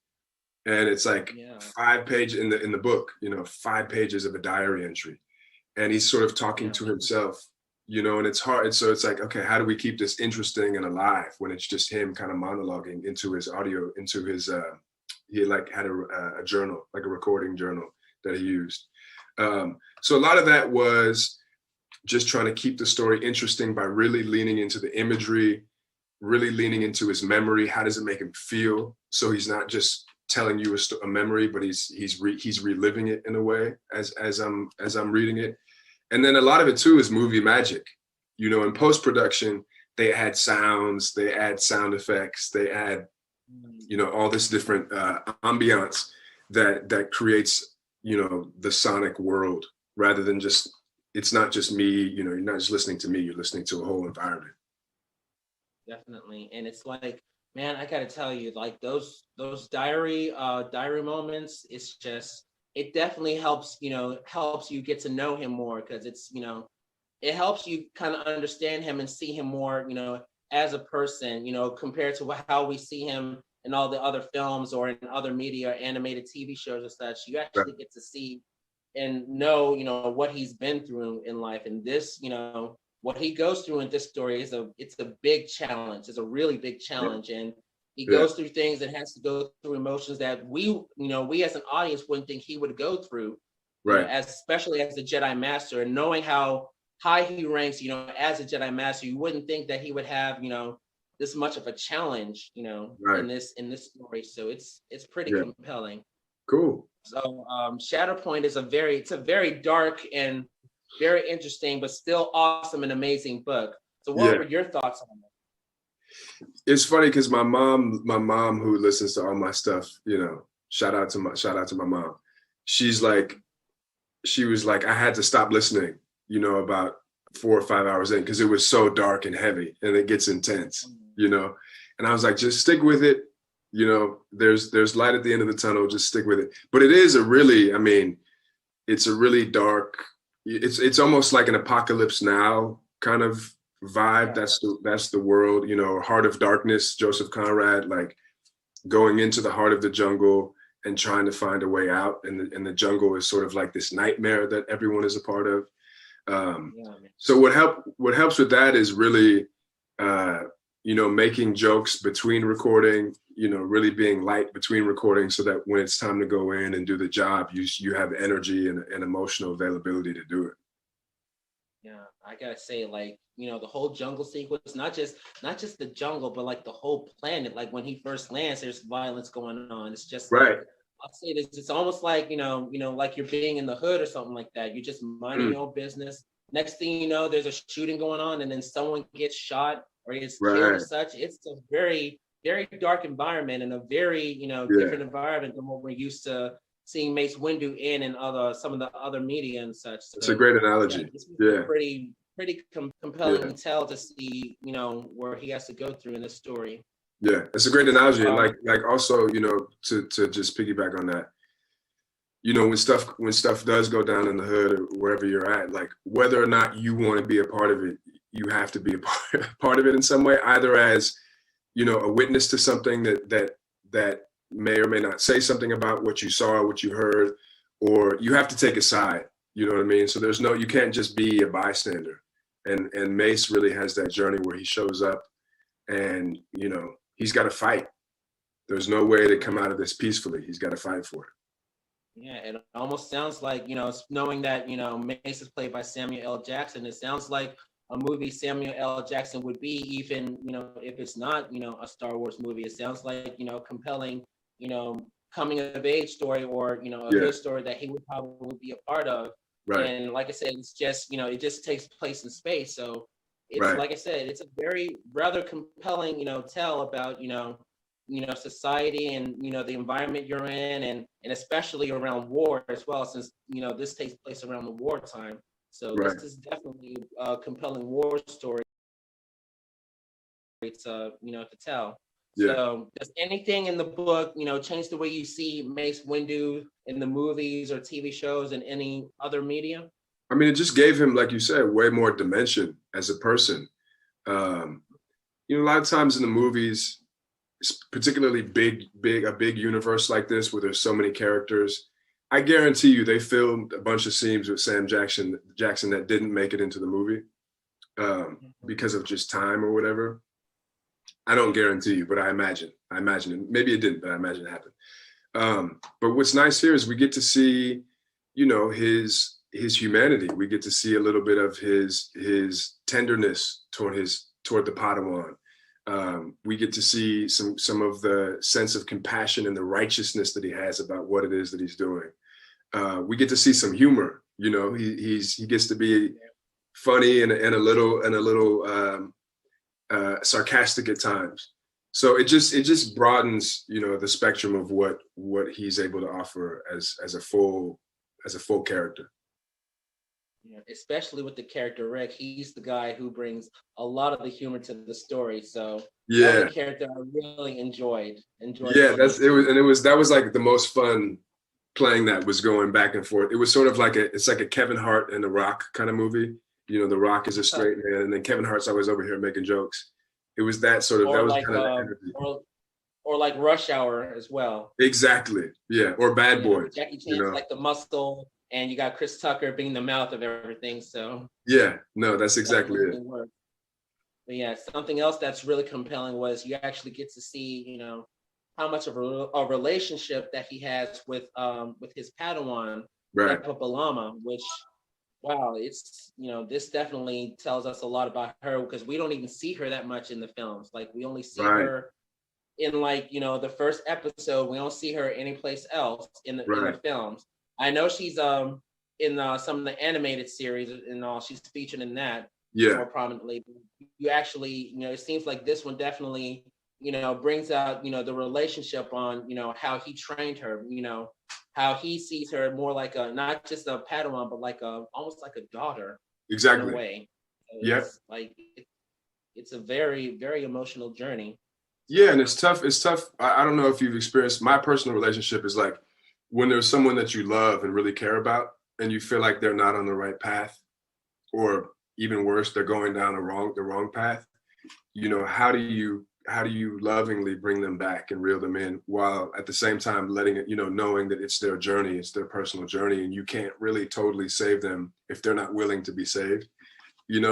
And it's like 5 pages in the book, you know, 5 pages of a diary entry. And he's sort of talking to himself, you know, and it's hard. So it's like, okay, how do we keep this interesting and alive when it's just him kind of monologuing into his audio, into his, he like had a journal, like a recording journal that he used. So a lot of that was just trying to keep the story interesting by really leaning into the imagery, really leaning into his memory. How does it make him feel? So he's not just telling you a memory, but he's reliving it in a way as I'm reading it. And then a lot of it too is movie magic. You know, in post-production, they add sounds, they add sound effects, they add, you know, all this different ambiance that creates, you know, the sonic world, rather than just, it's not just me, you know, you're not just listening to me, you're listening to a whole environment. Definitely. And it's like, man, I gotta tell you, like those diary moments, it's just, it definitely helps, you know, helps you get to know him more, because it's, you know, it helps you kind of understand him and see him more, you know, as a person, you know, compared to how we see him in all the other films or in other media, animated TV shows and such. You actually get to see and know, you know, what he's been through in life. And this, you know, what he goes through in this story is it's a big challenge. It's a really big challenge. And he goes through things and has to go through emotions that we as an audience wouldn't think he would go through. Right. You know, especially as a Jedi Master, and knowing how high he ranks, you know, as a Jedi Master, you wouldn't think that he would have, you know, this much of a challenge, you know, in this story. So it's pretty compelling. Cool. So Shatterpoint is a very dark and very interesting, but still awesome and amazing book. So what were your thoughts on it? It's funny because my mom who listens to all my stuff, you know, shout out to my mom. She was like, I had to stop listening, you know, about 4 or 5 hours in, because it was so dark and heavy and it gets intense, you know. And I was like, just stick with it. You know, there's light at the end of the tunnel, just stick with it. But it is it's a really dark, it's almost like an Apocalypse Now kind of vibe. That's the world, you know, Heart of Darkness, Joseph Conrad, like going into the heart of the jungle and trying to find a way out. And the jungle is sort of like this nightmare that everyone is a part of. So what helps with that is really, you know, making jokes between recording, you know, really being light between recording, so that when it's time to go in and do the job, you have energy and emotional availability to do it. Yeah, I gotta say, like, you know, the whole jungle sequence, not just the jungle, but like the whole planet. Like when he first lands, there's violence going on. It's just right. Like, I'll say this, it's almost like, you know, like you're being in the hood or something like that. You're just minding your own business. Next thing you know, there's a shooting going on, and then someone gets shot or gets killed or such. It's a very, very dark environment, and a very, you know, different environment than what we're used to seeing Mace Windu in and some of the other media and such. So, it's a great analogy. Pretty compelling tell to see, you know, where he has to go through in this story. Yeah, it's a great analogy. And like also, you know, to just piggyback on that, you know, when stuff does go down in the hood or wherever you're at, like whether or not you want to be a part of it, you have to be a part of it in some way, either as, you know, a witness to something that may or may not say something about what you saw, what you heard, or you have to take a side. You know what I mean? So you can't just be a bystander. And Mace really has that journey where he shows up and, you know, he's got to fight. There's no way to come out of this peacefully. He's got to fight for it. Yeah, it almost sounds like, knowing that, Mace is played by Samuel L. Jackson, it sounds like a movie Samuel L. Jackson would be, even, if it's not, a Star Wars movie. It sounds like, compelling, coming of age story, or, a good story that he would probably be a part of. Right. And like I said, it's just, it just takes place in space. So it's, right. like I said, it's a very rather compelling, tale about, society and, the environment you're in, and especially around war as well, since, this takes place around the wartime. So right. this is definitely a compelling war story to, to tell. Yeah. So does anything in the book, change the way you see Mace Windu in the movies or TV shows and any other media? I mean, it just gave him, like you said, way more dimension as a person. A lot of times in the movies, particularly a big universe like this where there's so many characters, I guarantee you they filmed a bunch of scenes with Sam Jackson that didn't make it into the movie because of just time or whatever. I don't guarantee you, but I imagine it. Maybe it didn't, but I imagine it happened. But what's nice here is we get to see, his humanity. We get to see a little bit of his tenderness toward the Padawan. We get to see some of the sense of compassion and the righteousness that he has about what it is that he's doing. We get to see some humor. He gets to be funny and a little sarcastic at times. So it just broadens, the spectrum of what he's able to offer as a full character. Yeah, especially with the character Rick, he's the guy who brings a lot of the humor to the story. So yeah, that was a character I really enjoyed. Yeah, that was like the most fun playing. That was going back and forth. It was sort of like it's like a Kevin Hart and The Rock kind of movie. The Rock is a straight man, and then Kevin Hart's always over here making jokes. It was that sort of, that was like, kind of the energy. Or like Rush Hour as well. Exactly. Yeah. Or Bad Boys. Jackie Chan's like the muscle, and you got Chris Tucker being the mouth of everything. So yeah, no, that's exactly it. But yeah, something else that's really compelling was you actually get to see, how much of a relationship that he has with his Padawan, right, Balama, which, wow, it's, this definitely tells us a lot about her, because we don't even see her that much in the films. Like, we only see her in, like, the first episode. We don't see her anyplace else in the films. I know she's in some of the animated series and all. She's featured in that more prominently. You actually, it seems like this one definitely, brings out, the relationship on, how he trained her, how he sees her more like not just a Padawan, but like almost like a daughter. Exactly. In a way. So yeah. It's a very, very emotional journey. Yeah, and it's tough. I don't know if you've experienced, my personal relationship is like when there's someone that you love and really care about, and you feel like they're not on the right path, or even worse, they're going down the wrong path. How do you lovingly bring them back and reel them in, while at the same time letting it, knowing that it's their journey, it's their personal journey, and you can't really totally save them if they're not willing to be saved.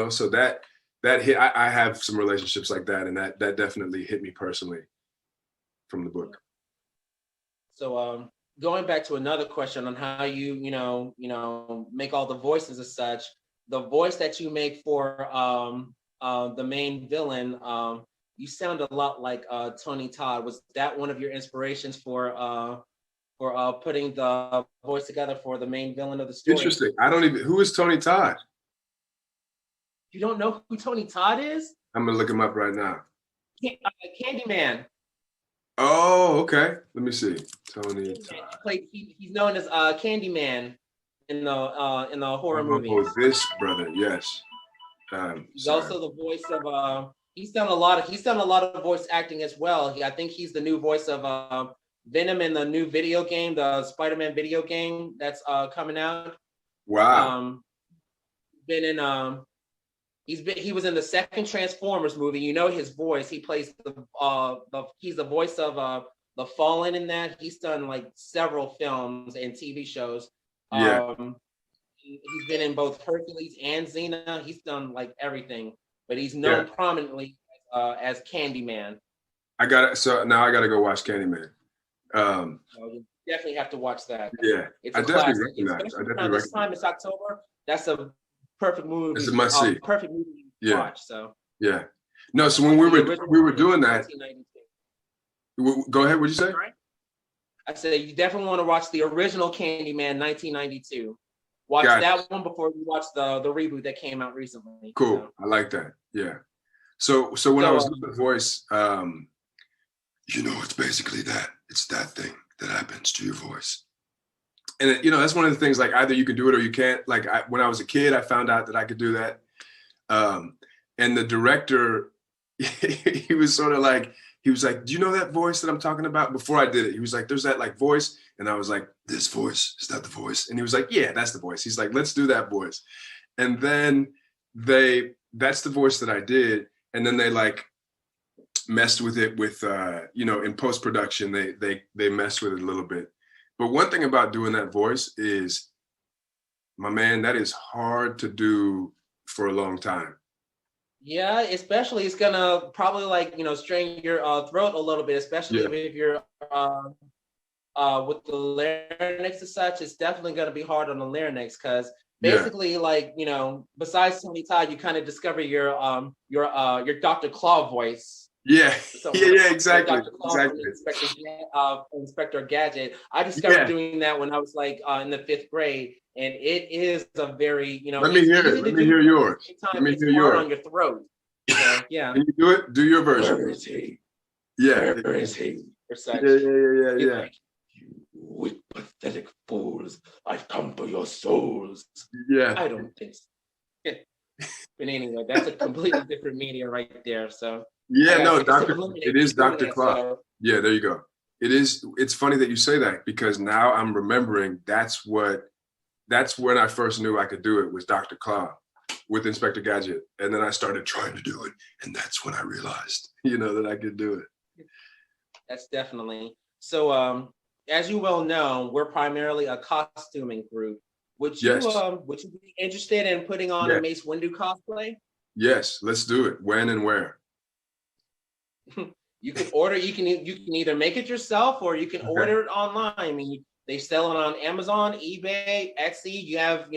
So that hit. I have some relationships like that, and that definitely hit me personally from the book. So going back to another question on how you make all the voices as such, the voice that you make for the main villain, you sound a lot like Tony Todd. Was that one of your inspirations for putting the voice together for the main villain of the story? Interesting. Who is Tony Todd? You don't know who Tony Todd is? I'm gonna look him up right now. Candyman. Oh, okay. Let me see. Tony Todd. He's known as Candyman in the horror movie. Oh, this brother, yes. He's also the voice of he's done a lot of voice acting as well. I think he's the new voice of Venom in the new video game, the Spider-Man video game that's coming out. Wow. He was in the second Transformers movie. His voice. He plays he's the voice of the Fallen in that. He's done like several films and TV shows. Yeah. He's been in both Hercules and Xena. He's done like everything, but he's known prominently as Candyman. So now I gotta go watch Candyman. You definitely have to watch that. Yeah, It's I a definitely classic. recognize. Especially around this time, it's October. That's a perfect movie. It's a must see. Perfect movie to watch. So yeah. No, so when we were doing that. 1992. Go ahead. What'd you say? I said you definitely want to watch the original Candyman, 1992. Watch that one before you watch the reboot that came out recently. Cool. So. I like that. Yeah. So when I was doing the voice, it's basically that. It's that thing that happens to your voice. And that's one of the things, like either you can do it or you can't. Like when I was a kid, I found out that I could do that. And the director, he was sort of like, he was like, do you know that voice that I'm talking about? Before I did it, he was like, there's that like voice. And I was like, this voice, is that the voice? And he was like, yeah, that's the voice. He's like, let's do that voice. And then that's the voice that I did. And then they like messed with it with, in post-production, they messed with it a little bit. But one thing about doing that voice is, my man, that is hard to do for a long time. Yeah, especially it's gonna probably strain your throat a little bit, especially if you're with the larynx and such. It's definitely gonna be hard on the larynx because basically, besides Tony Todd, you kind of discover your Dr. Claw voice. Yeah, exactly. Exactly. Inspector Gadget. I discovered doing that when I was in the 5th grade, and it is a very Let me hear it. Let me hear yours. Let me hear yours. On your throat. So, yeah. Can you do it? Do your version. Where is he? Yeah. Where is he? Yeah. You weak, pathetic fools! I've come for your souls. Yeah. I don't think so. But anyway, that's a completely different media right there. So. Yeah, no, it is Dr. Claw. Yeah, there you go. It's funny that you say that because now I'm remembering that's when I first knew I could do it was Dr. Claw with Inspector Gadget. And then I started trying to do it. And that's when I realized, that I could do it. That's definitely. So as you well know, we're primarily a costuming group. Would you be interested in putting on a Mace Windu cosplay? Yes, let's do it. When and where? You can order. You can either make it yourself or you can order it online. I mean, they sell it on Amazon, eBay, Etsy. You have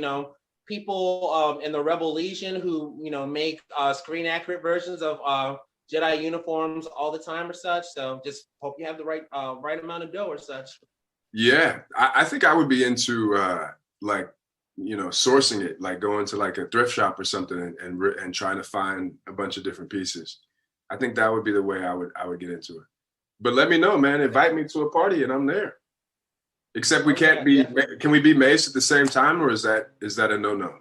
people in the Rebel Legion who make screen accurate versions of Jedi uniforms all the time or such. So just hope you have the right amount of dough or such. Yeah, I think I would be into sourcing it, like going to like a thrift shop or something and trying to find a bunch of different pieces. I think that would be the way I would get into it. But let me know, man. Invite me to a party and I'm there. Except we can't be. Can we be Mace at the same time, or is that a no?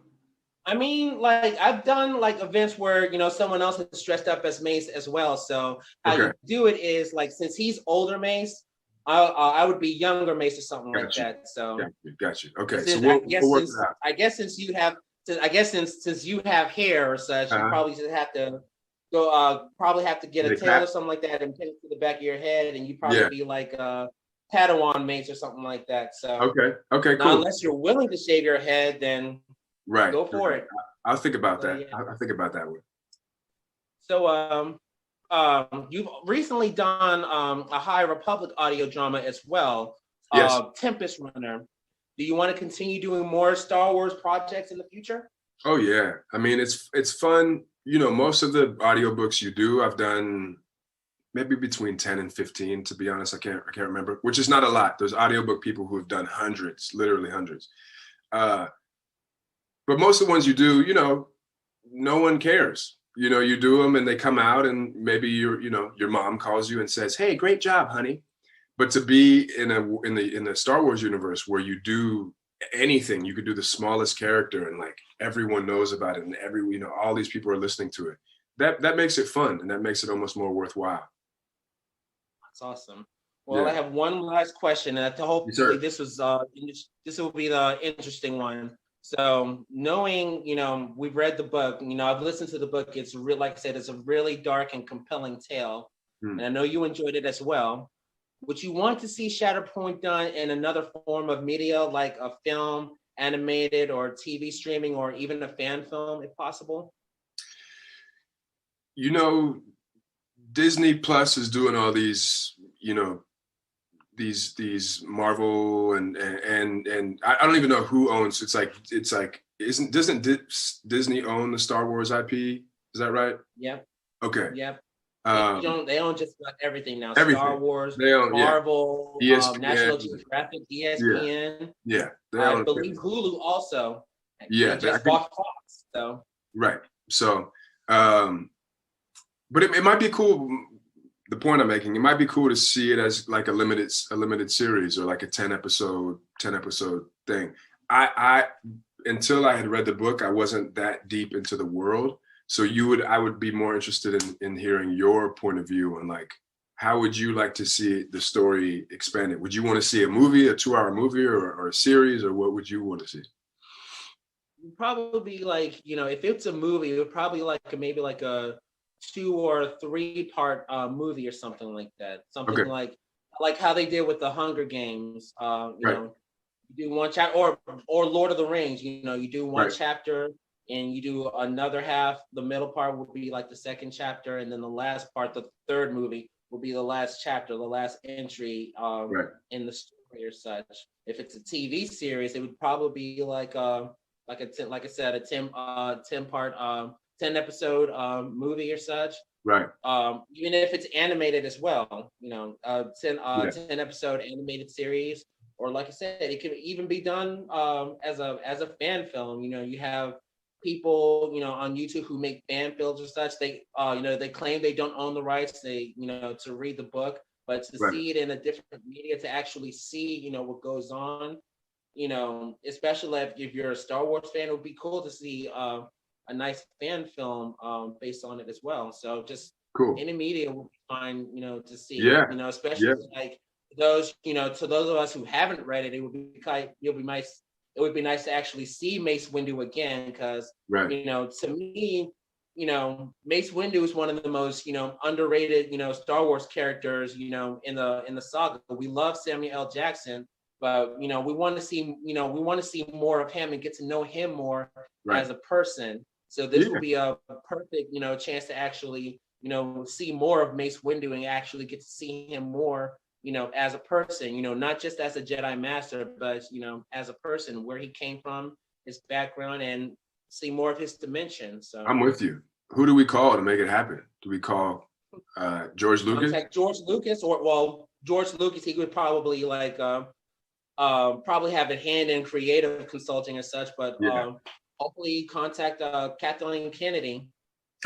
I mean, I've done events where someone else has dressed up as Mace as well. So how you do it is since he's older Mace, I would be younger Mace or something like that. So got you. Okay, so we'll work it out. I guess since you have hair or such, you probably just have to. So probably have to get a tail or something like that and pin it to the back of your head, and you probably be like a Padawan Mace or something like that. So okay, cool. Unless you're willing to shave your head, then go for it. I'll think about that. I'll think about that one. So you've recently done a High Republic audio drama as well. Yes. Tempest Runner. Do you want to continue doing more Star Wars projects in the future? Oh yeah. I mean, it's fun. Most of the audiobooks you do, I've done maybe between 10 and 15, to be honest. I can't remember, which is not a lot. There's audiobook people who have done hundreds, literally hundreds. But most of the ones you do, no one cares. You do them and they come out and maybe your mom calls you and says, "Hey, great job, honey." But to be in the Star Wars universe where you do anything, you could do the smallest character and everyone knows about it and all these people are listening to it. That makes it fun and that makes it almost more worthwhile. That's awesome. Well, I have one last question, and hopefully this will be the interesting one. So knowing, we've read the book, I've listened to the book. It's like I said, it's a really dark and compelling tale. And I know you enjoyed it as well. Would you want to see Shatterpoint done in another form of media, like a film, animated, or TV streaming, or even a fan film, if possible? Disney Plus is doing all these, you know, these Marvel and I don't even know who owns. It's like doesn't Disney own the Star Wars IP? Is that right? Yep. Okay. Yep. Um, They own just about everything now. everything. Star Wars, They own, yeah. Marvel, ESPN. National Geographic, ESPN. Yeah. They I own believe Hulu also. Yeah, They just bought Fox. So right. So, but it might be cool. The point I'm making, it might be cool to see it as like a limited series or like a 10 episode thing. I until I had read the book, I wasn't that deep into the world. So I would be more interested in hearing your point of view on like, how would you like to see the story expanded? Would you want to see a movie, a 2-hour movie or a series, or what would you want to see? probably like, if it's a movie, it would probably maybe like a 2 or 3 part movie or something like that. Something Okay. like how they did with the Hunger Games. You Right. know, you do one chapter, or Lord of the Rings. You do one Right. chapter and you do another half. The middle part would be like the second chapter, and then the last part, the third movie, will be the last chapter, the last entry Right. in the story or such. If it's a TV series, it would probably be like I said, a 10 episode movie or such. Right. Even if it's animated as well, 10 Yeah. 10 episode animated series, or like I said, it could even be done as a fan film. You have people on YouTube who make fan films or such. They they claim they don't own the rights, to read the book, but to Right. see it in a different media, to actually see what goes on, especially if you're a Star Wars fan, it would be cool to see a nice fan film based on it as well. So just Cool. any media will be fine, to see. Yeah. Especially Yeah. like those, to those of us who haven't read it, it would be nice. It would be nice to actually see Mace Windu again, because Right. to me, Mace Windu is one of the most underrated Star Wars characters in the saga. We love Samuel L. Jackson, but we want to see more of him and get to know him more Right. as a person. So this Yeah. will be a perfect chance to actually see more of Mace Windu and actually get to see him more as a person, not just as a Jedi Master, but as a person, where he came from, his background, and see more of his dimension. So I'm with you. Who do we call to make it happen? Do we call George Lucas? Contact George Lucas, George Lucas, he would probably probably have a hand in creative consulting and such, but Yeah. hopefully contact Kathleen Kennedy.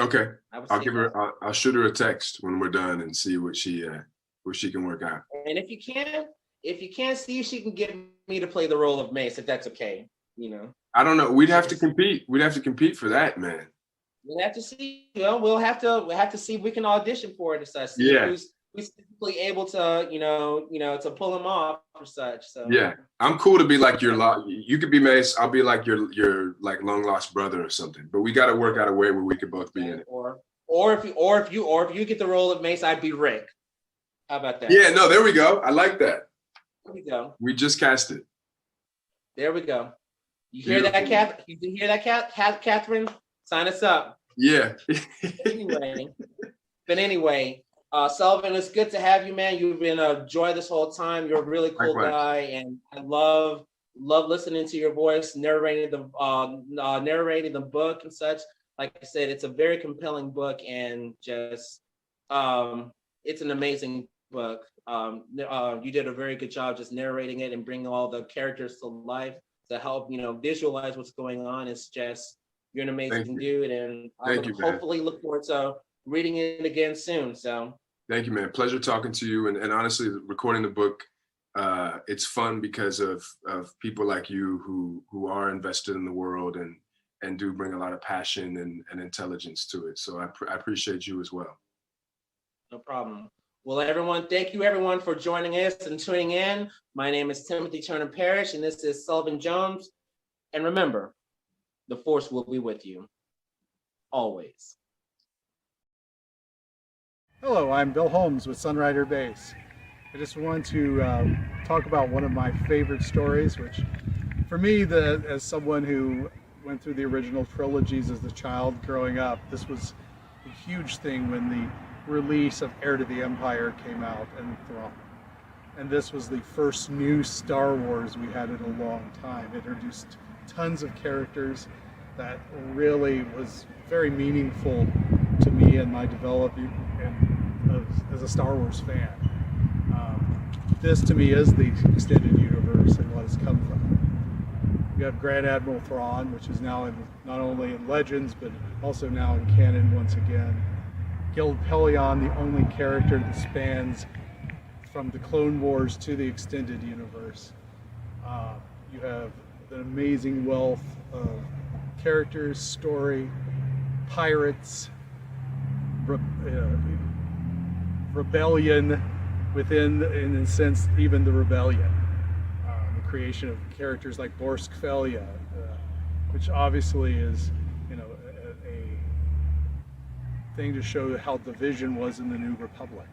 Okay. I would I'll say give her. I'll shoot her a text when we're done and see what she can work out. And if you can't see if she can get me to play the role of Mace, if that's okay, I don't know. We'd have to compete. We'd have to compete for that, man. We'll have to see. We'll have to see if we can audition for it or such. See Yeah. who's typically able to, to pull him off or such. So Yeah, I'm cool to be like you could be Mace. I'll be like your like long lost brother or something. But we got to work out a way where we could both be in it. Or if you get the role of Mace, I'd be Rick. How about that? Yeah, no, there we go. I like that. There we go. We just cast it. There we go. You hear that, Kath? You hear that, Catherine? Sign us up. Yeah. Anyway, Sullivan, it's good to have you, man. You've been a joy this whole time. You're a really cool Likewise. guy, and I love listening to your voice, narrating the book and such. Like I said, it's a very compelling book, and just it's an amazing book. You did a very good job just narrating it and bringing all the characters to life to help visualize what's going on. It's just, you're an amazing dude, and I hopefully look forward to reading it again soon. So Thank you, man. Pleasure talking to you. And honestly, recording the book, it's fun because of people like you who are invested in the world and do bring a lot of passion and intelligence to it. So I appreciate you as well. no problem. Well, everyone, thank you everyone for joining us and tuning in. My name is Timothy Turner Parrish, and this is Sullivan Jones. And remember, the force will be with you always. Hello, I'm Bill Holmes with Sunrider Base. I just want to talk about one of my favorite stories, which for me, as someone who went through the original trilogies as a child growing up, this was a huge thing when release of Heir to the Empire came out and Thrawn. And this was the first new Star Wars we had in a long time. It introduced tons of characters that really was very meaningful to me and my development as a Star Wars fan. This to me is the extended universe and what has come from it. We have Grand Admiral Thrawn, which is now not only in Legends, but also now in canon once again. Gil Pelion, the only character that spans from the Clone Wars to the extended universe. You have an amazing wealth of characters, story, pirates, rebellion within, in a sense, even the rebellion. The creation of characters like Borsk Felia, which obviously is, a thing to show how the vision was in the New Republic.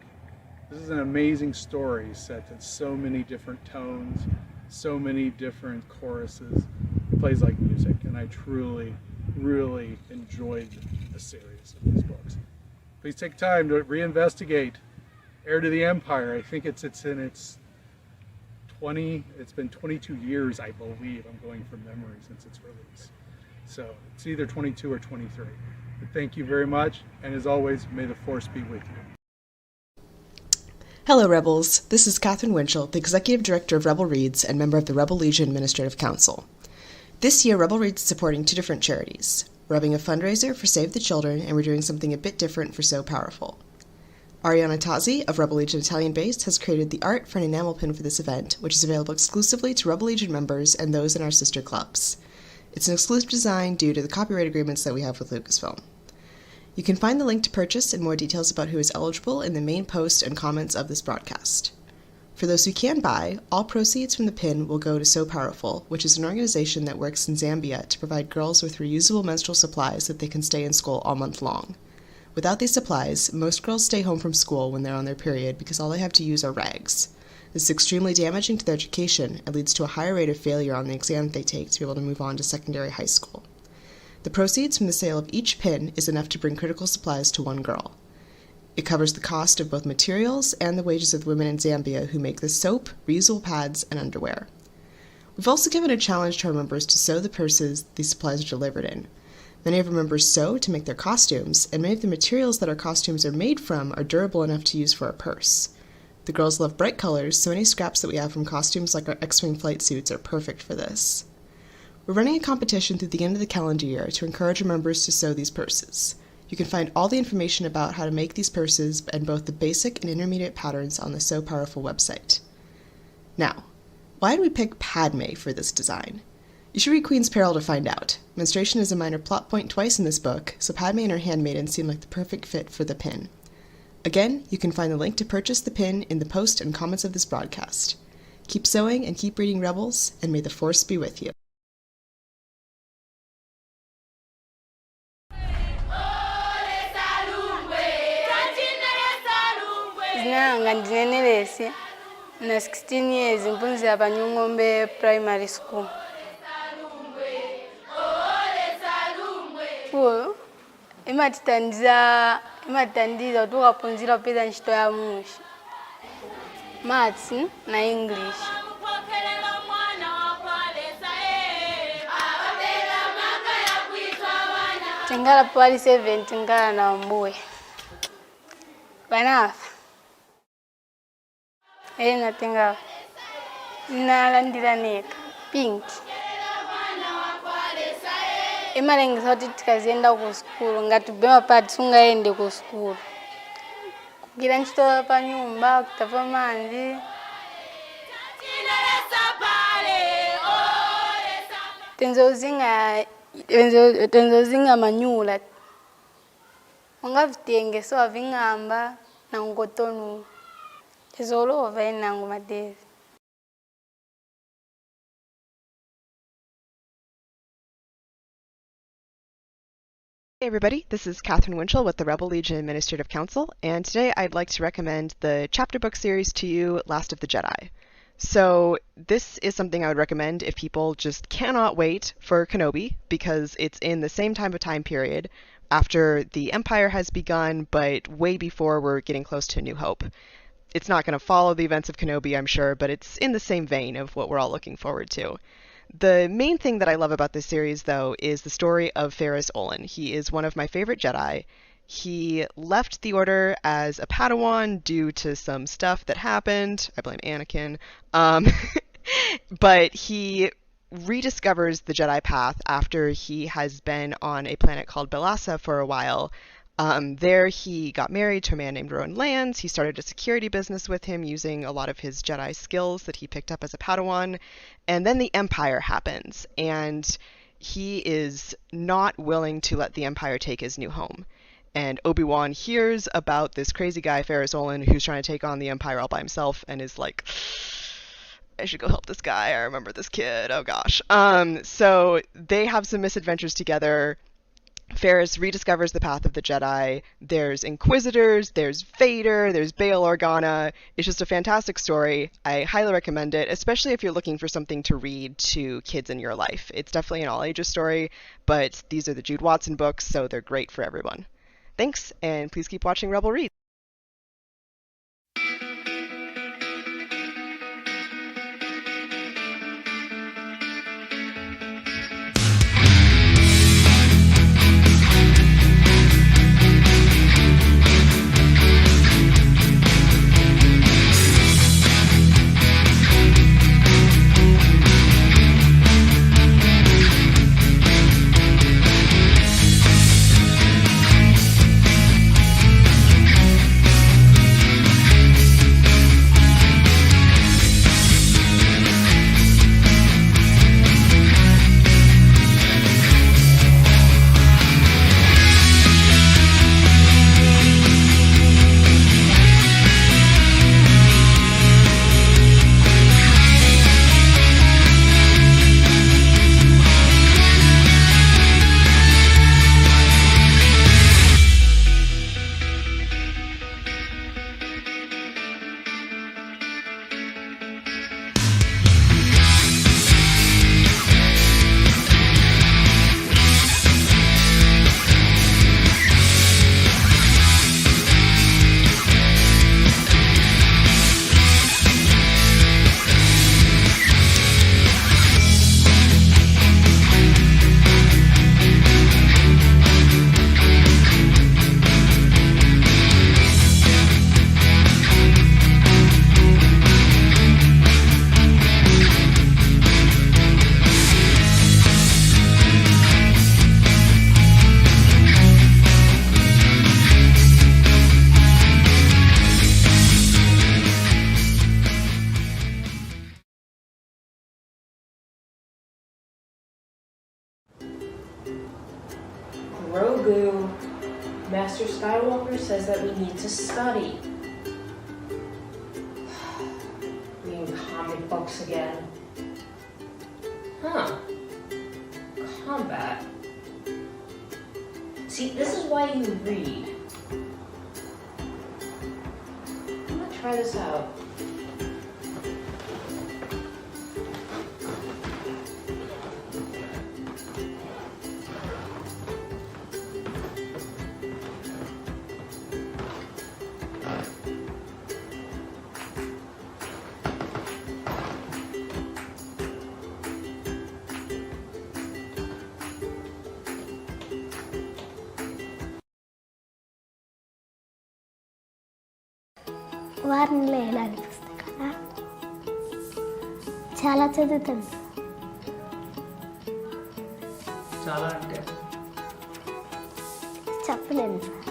This is an amazing story set in so many different tones, so many different choruses. It plays like music, and I truly, really enjoyed the series of these books. Please take time to reinvestigate Heir to the Empire. I think it's been 22 years, I believe. I'm going from memory since its release. So it's either 22 or 23. But thank you very much, and as always, may the Force be with you. Hello, Rebels. This is Catherine Winchell, the Executive Director of Rebel Reads and member of the Rebel Legion Administrative Council. This year, Rebel Reads is supporting two different charities. We're having a fundraiser for Save the Children, and we're doing something a bit different for So Powerful. Ariana Tazzi of Rebel Legion Italian Base has created the art for an enamel pin for this event, which is available exclusively to Rebel Legion members and those in our sister clubs. It's an exclusive design due to the copyright agreements that we have with Lucasfilm. You can find the link to purchase and more details about who is eligible in the main post and comments of this broadcast. For those who can buy, all proceeds from the pin will go to So Powerful, which is an organization that works in Zambia to provide girls with reusable menstrual supplies that they can stay in school all month long. Without these supplies, most girls stay home from school when they're on their period because all they have to use are rags. This is extremely damaging to their education and leads to a higher rate of failure on the exam they take to be able to move on to secondary high school. The proceeds from the sale of each pin is enough to bring critical supplies to one girl. It covers the cost of both materials and the wages of the women in Zambia who make the soap, reusable pads, and underwear. We've also given a challenge to our members to sew the purses these supplies are delivered in. Many of our members sew to make their costumes, and many of the materials that our costumes are made from are durable enough to use for a purse. The girls love bright colors, so any scraps that we have from costumes like our X-Wing flight suits are perfect for this. We're running a competition through the end of the calendar year to encourage our members to sew these purses. You can find all the information about how to make these purses and both the basic and intermediate patterns on the So Powerful website. Now, why did we pick Padme for this design? You should read Queen's Peril to find out. Menstruation is a minor plot point twice in this book, so Padme and her handmaiden seem like the perfect fit for the pin. Again, you can find the link to purchase the pin in the post and comments of this broadcast. Keep sewing and keep reading, Rebels, and may the Force be with you. Zinanga ndinenelesi na 16 years mpunzi abanyungombe primary school. Imatitandiza tukapunzira peza ntchito ya mushi. Maths na English. Tingala pali 7 tingala na mbuye. Banafa. Natinga. Nalandira neka. Pink. Imalengisa kuti tikazienda ku skulu ngatibema pati sungaende ku skulu. Kugira ntchito pa nyumba kutava manzi. Tenzozinga manyula. Ungavitenge so avingamba na ngotonu. Tezolova enangu madezi. Hey everybody, this is Catherine Winchell with the Rebel Legion Administrative Council, and today I'd like to recommend the chapter book series to you, Last of the Jedi. So this is something I would recommend if people just cannot wait for Kenobi, because it's in the same time period after the Empire has begun, but way before we're getting close to New Hope. It's not going to follow the events of Kenobi, I'm sure, but it's in the same vein of what we're all looking forward to. The main thing that I love about this series, though, is the story of Ferrus Olin. He is one of my favorite Jedi. He left the Order as a Padawan due to some stuff that happened. I blame Anakin. But he rediscovers the Jedi path after he has been on a planet called Belassa for a while. There he got married to a man named Rowan Lands. He started a security business with him using a lot of his Jedi skills that he picked up as a Padawan. And then the Empire happens, and he is not willing to let the Empire take his new home. And Obi-Wan hears about this crazy guy, Ferrus Olin, who's trying to take on the Empire all by himself, and is like, I should go help this guy. I remember this kid. Oh gosh. So they have some misadventures together. Ferrus rediscovers the path of the Jedi. There's Inquisitors, there's Vader, there's Bail Organa. It's just a fantastic story. I highly recommend it, especially if you're looking for something to read to kids in your life. It's definitely an all-ages story, but these are the Jude Watson books, so they're great for everyone. Thanks, and please keep watching Rebel Reads. Grogu, Master Skywalker says that we need to study. Reading comic books again. Huh. Combat. See, this is why you read. I'm gonna try this out. వారినిలో ఎలాంటి పుస్తకాలా చాలా చదువుతుంది. చాలా అంటే చెప్పలేను sir.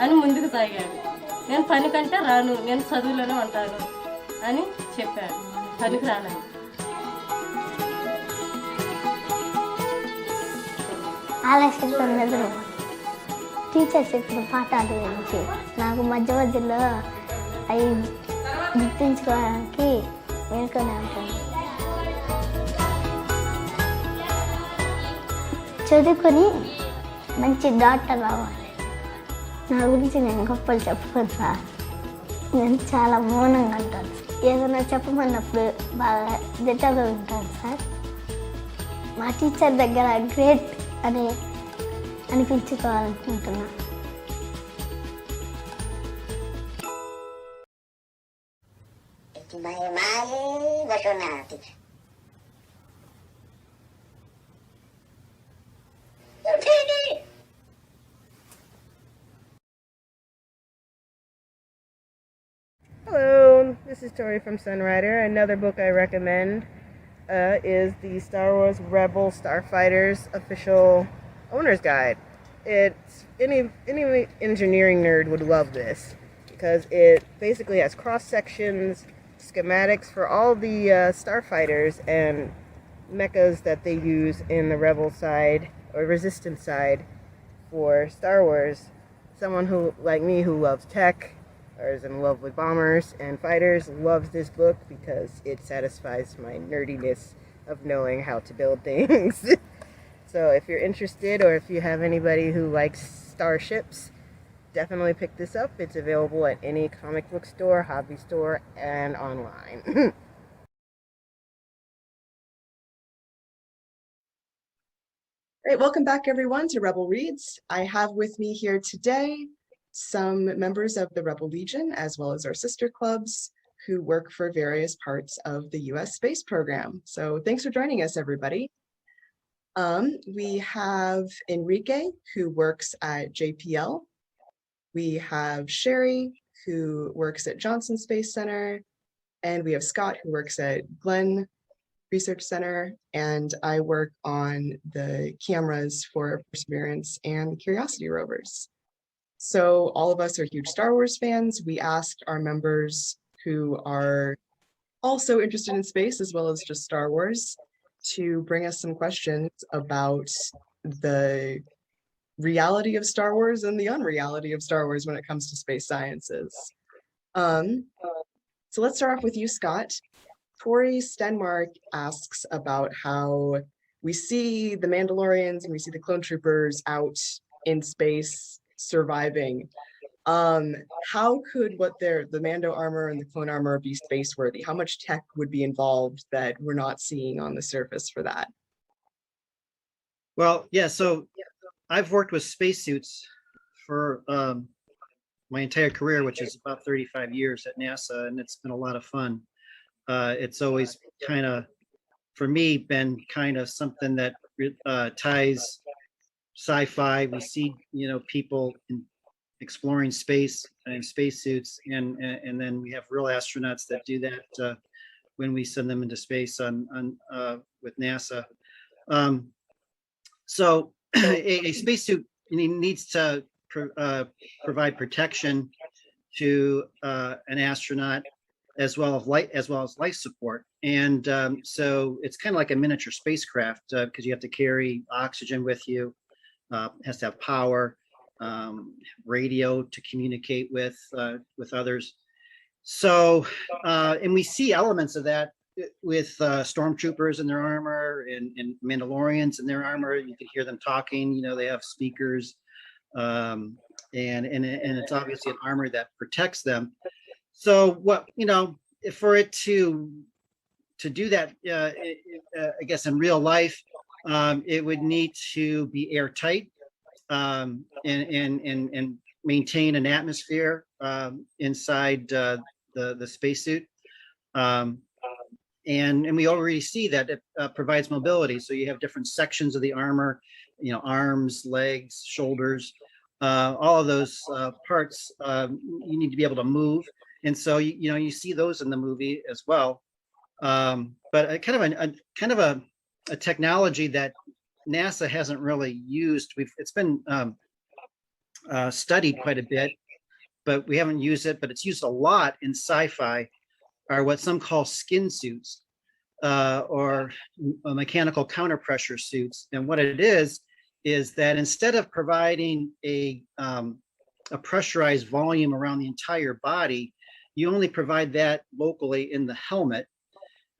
అని ముందుకు సాగాడు. నేను పని కంటే రాను, నేను చదువులోనే ఉంటాను అని చెప్పాడు. పనికి రానని. ఆలస్యంతో నిద్ర టీచర్ చెప్పిన పాఠాల గురించి నాకు మధ్య మధ్యలో అవి గుర్తించుకోవడానికి మేల్కొనే ఉంటాను. చదువుకొని మంచి డాక్టర్ రావాలి. నా గురించి నేను గొప్పలు చెప్పుకోను సార్. నేను చాలా మౌనంగా ఉంటాను. ఏదైనా చెప్పమన్నప్పుడు బాగా దిట్టగా ఉంటాను సార్. మా టీచర్ దగ్గర గ్రేట్ అని అనిపించుకోవాలనుకుంటున్నా. Hello, this is Tori from Sunrider. Another book I recommend is the Star Wars Rebel Starfighters Official Owner's Guide. It's any engineering nerd would love this because it basically has cross sections, schematics for all the starfighters and mechas that they use in the Rebel side or Resistance side for Star Wars. Someone who, like me, who loves tech or is in love with bombers and fighters loves this book because it satisfies my nerdiness of knowing how to build things. So if you're interested or if you have anybody who likes starships, definitely pick this up. It's available at any comic book store, hobby store, and online. Great, welcome back everyone to Rebel Reads. I have with me here today some members of the Rebel Legion, as well as our sister clubs who work for various parts of the US space program. So thanks for joining us, everybody. We have Enrique, who works at JPL. We have Sherry, who works at Johnson Space Center. And we have Scott, who works at Glenn Research Center. And I work on the cameras for Perseverance and the Curiosity rovers. So all of us are huge Star Wars fans. We asked our members who are also interested in space as well as just Star Wars to bring us some questions about the reality of Star Wars and the unreality of Star Wars when it comes to space sciences. So let's start off with you, Scott. Tori Stenmark asks about how we see the Mandalorians and we see the clone troopers out in space surviving. How could the Mando armor and the clone armor be space worthy? How much tech would be involved that we're not seeing on the surface for that? Well, yeah, so I've worked with spacesuits for my entire career, which is about 35 years at NASA, and it's been a lot of fun. It's always kind of, for me, been kind of something that ties sci-fi. We see, people exploring space in spacesuits, and then we have real astronauts that do that when we send them into space with NASA. So a spacesuit needs to provide protection to an astronaut as well as life support, and so it's kind of like a miniature spacecraft because you have to carry oxygen with you. Has to have power, radio to communicate with others. So, and we see elements of that with stormtroopers in their armor and Mandalorians in their armor. You can hear them talking. They have speakers, and it's obviously an armor that protects them. So, for it to do that, I guess in real life, it would need to be airtight and maintain an atmosphere inside the spacesuit. And we already see that it provides mobility. So you have different sections of the armor, arms, legs, shoulders, all of those parts you need to be able to move. And so, you see those in the movie as well. But kind of a technology that NASA hasn't really used. It's been studied quite a bit, but we haven't used it. But it's used a lot in sci-fi, are what some call skin suits or mechanical counterpressure suits. And what it is that instead of providing a pressurized volume around the entire body, you only provide that locally in the helmet,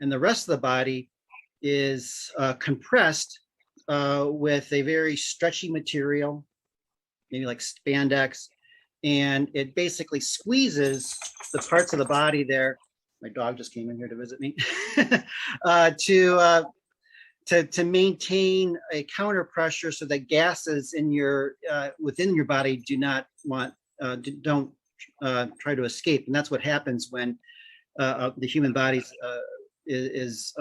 and the rest of the body is compressed with a very stretchy material, maybe like spandex, and it basically squeezes the parts of the body there. My dog just came in here to visit me. To maintain a counter pressure so that gases in your within your body don't try to escape, and that's what happens when the human body is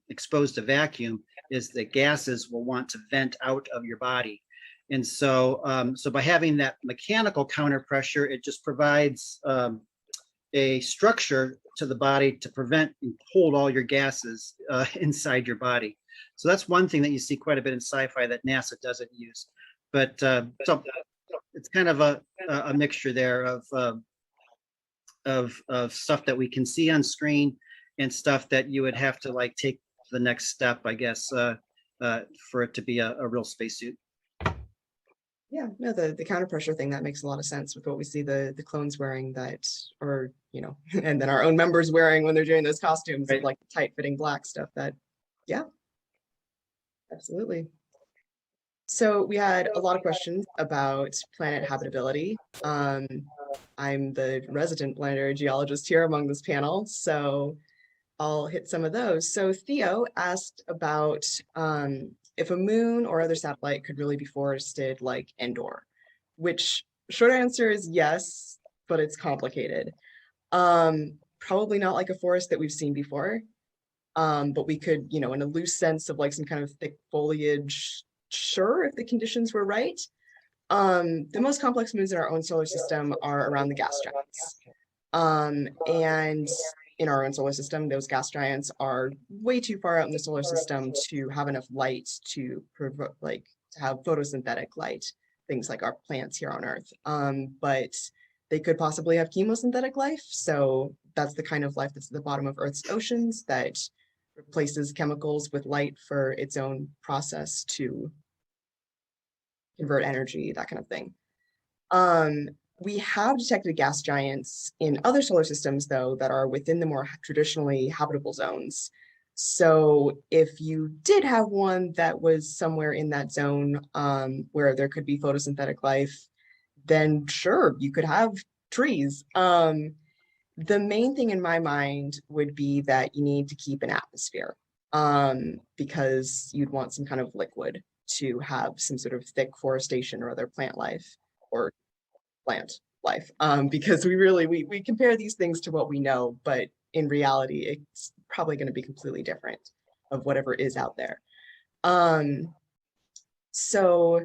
exposed to vacuum. Is that gases will want to vent out of your body, and so by having that mechanical counter pressure, it just provides a structure to the body to prevent and hold all your gases inside your body. So that's one thing that you see quite a bit in sci-fi that NASA doesn't use. But so it's kind of a mixture there of stuff that we can see on screen and stuff that you would have to like take the next step, I guess, for it to be a real spacesuit. Yeah, no, the counter pressure thing, that makes a lot of sense with what we see the clones wearing that, or, you know, and then our own members wearing when they're doing those costumes, right, of like tight fitting black stuff that, yeah, absolutely. So we had a lot of questions about planet habitability. I'm the resident planetary geologist here among this panel, so I'll hit some of those. So Theo asked about if a moon or other satellite could really be forested like Endor, which short answer is yes, but it's complicated. Probably not like a forest that we've seen before, but we could, you know, in a loose sense of like some kind of thick foliage, sure, if the conditions were right. The most complex moons in our own solar system are around the gas giants. And in our own solar system, those gas giants are way too far out in the solar system to have enough light to have photosynthetic light, things like our plants here on Earth. But they could possibly have chemosynthetic life. So that's the kind of life that's at the bottom of Earth's oceans that replaces chemicals with light for its own process to convert energy, that kind of thing. We have detected gas giants in other solar systems, though, that are within the more traditionally habitable zones. So if you did have one that was somewhere in that zone where there could be photosynthetic life, then sure, you could have trees. The main thing in my mind would be that you need to keep an atmosphere because you'd want some kind of liquid to have some sort of thick forestation or other plant life or plant life, because we compare these things to what we know, but in reality, it's probably going to be completely different of whatever is out there. So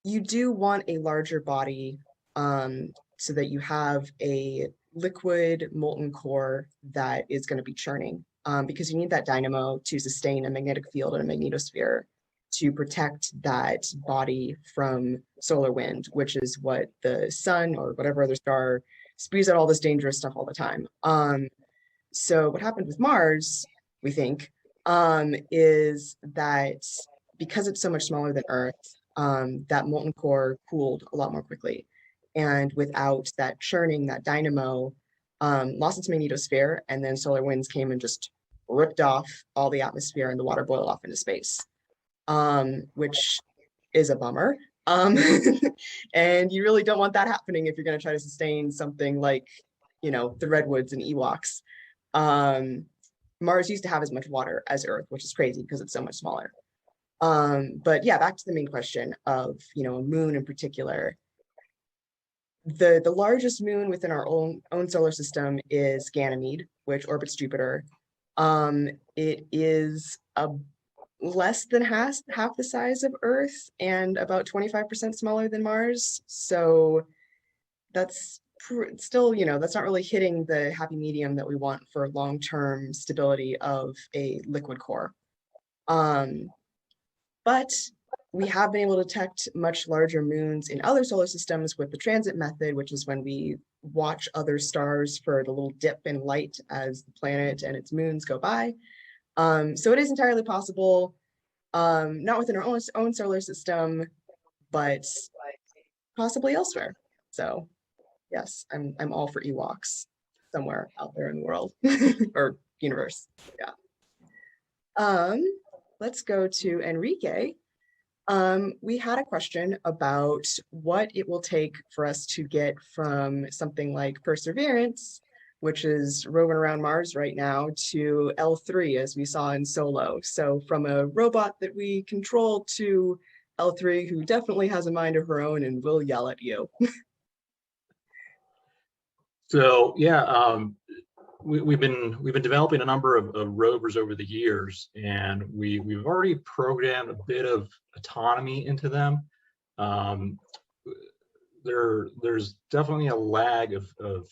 you do want a larger body so that you have a liquid molten core that is going to be churning because you need that dynamo to sustain a magnetic field and a magnetosphere to protect that body from solar wind, which is what the sun or whatever other star spews out all this dangerous stuff all the time. So what happened with Mars, we think, is that because it's so much smaller than Earth, that molten core cooled a lot more quickly. And without that churning, that dynamo lost its magnetosphere, and then solar winds came and just ripped off all the atmosphere and the water boiled off into space. Which is a bummer. And you really don't want that happening if you're going to try to sustain something like, you know, the redwoods and Ewoks. Mars used to have as much water as Earth, which is crazy because it's so much smaller. But yeah, back to the main question of, you know, a moon in particular. The largest moon within our own solar system is Ganymede, which orbits Jupiter. It is less than half the size of Earth and about 25% smaller than Mars. So that's still, you know, that's not really hitting the happy medium that we want for long-term stability of a liquid core. But we have been able to detect much larger moons in other solar systems with the transit method, which is when we watch other stars for the little dip in light as the planet and its moons go by. So it is entirely possible, not within our own solar system, but possibly elsewhere. So yes, I'm all for Ewoks somewhere out there in the world or universe. Yeah. Let's go to Enrique. We had a question about what it will take for us to get from something like Perseverance, which is roving around Mars right now, to L3, as we saw in Solo. So from a robot that we control to L3, who definitely has a mind of her own and will yell at you. So yeah, we've been developing a number of rovers over the years, and we've already programmed a bit of autonomy into them. There's definitely a lag of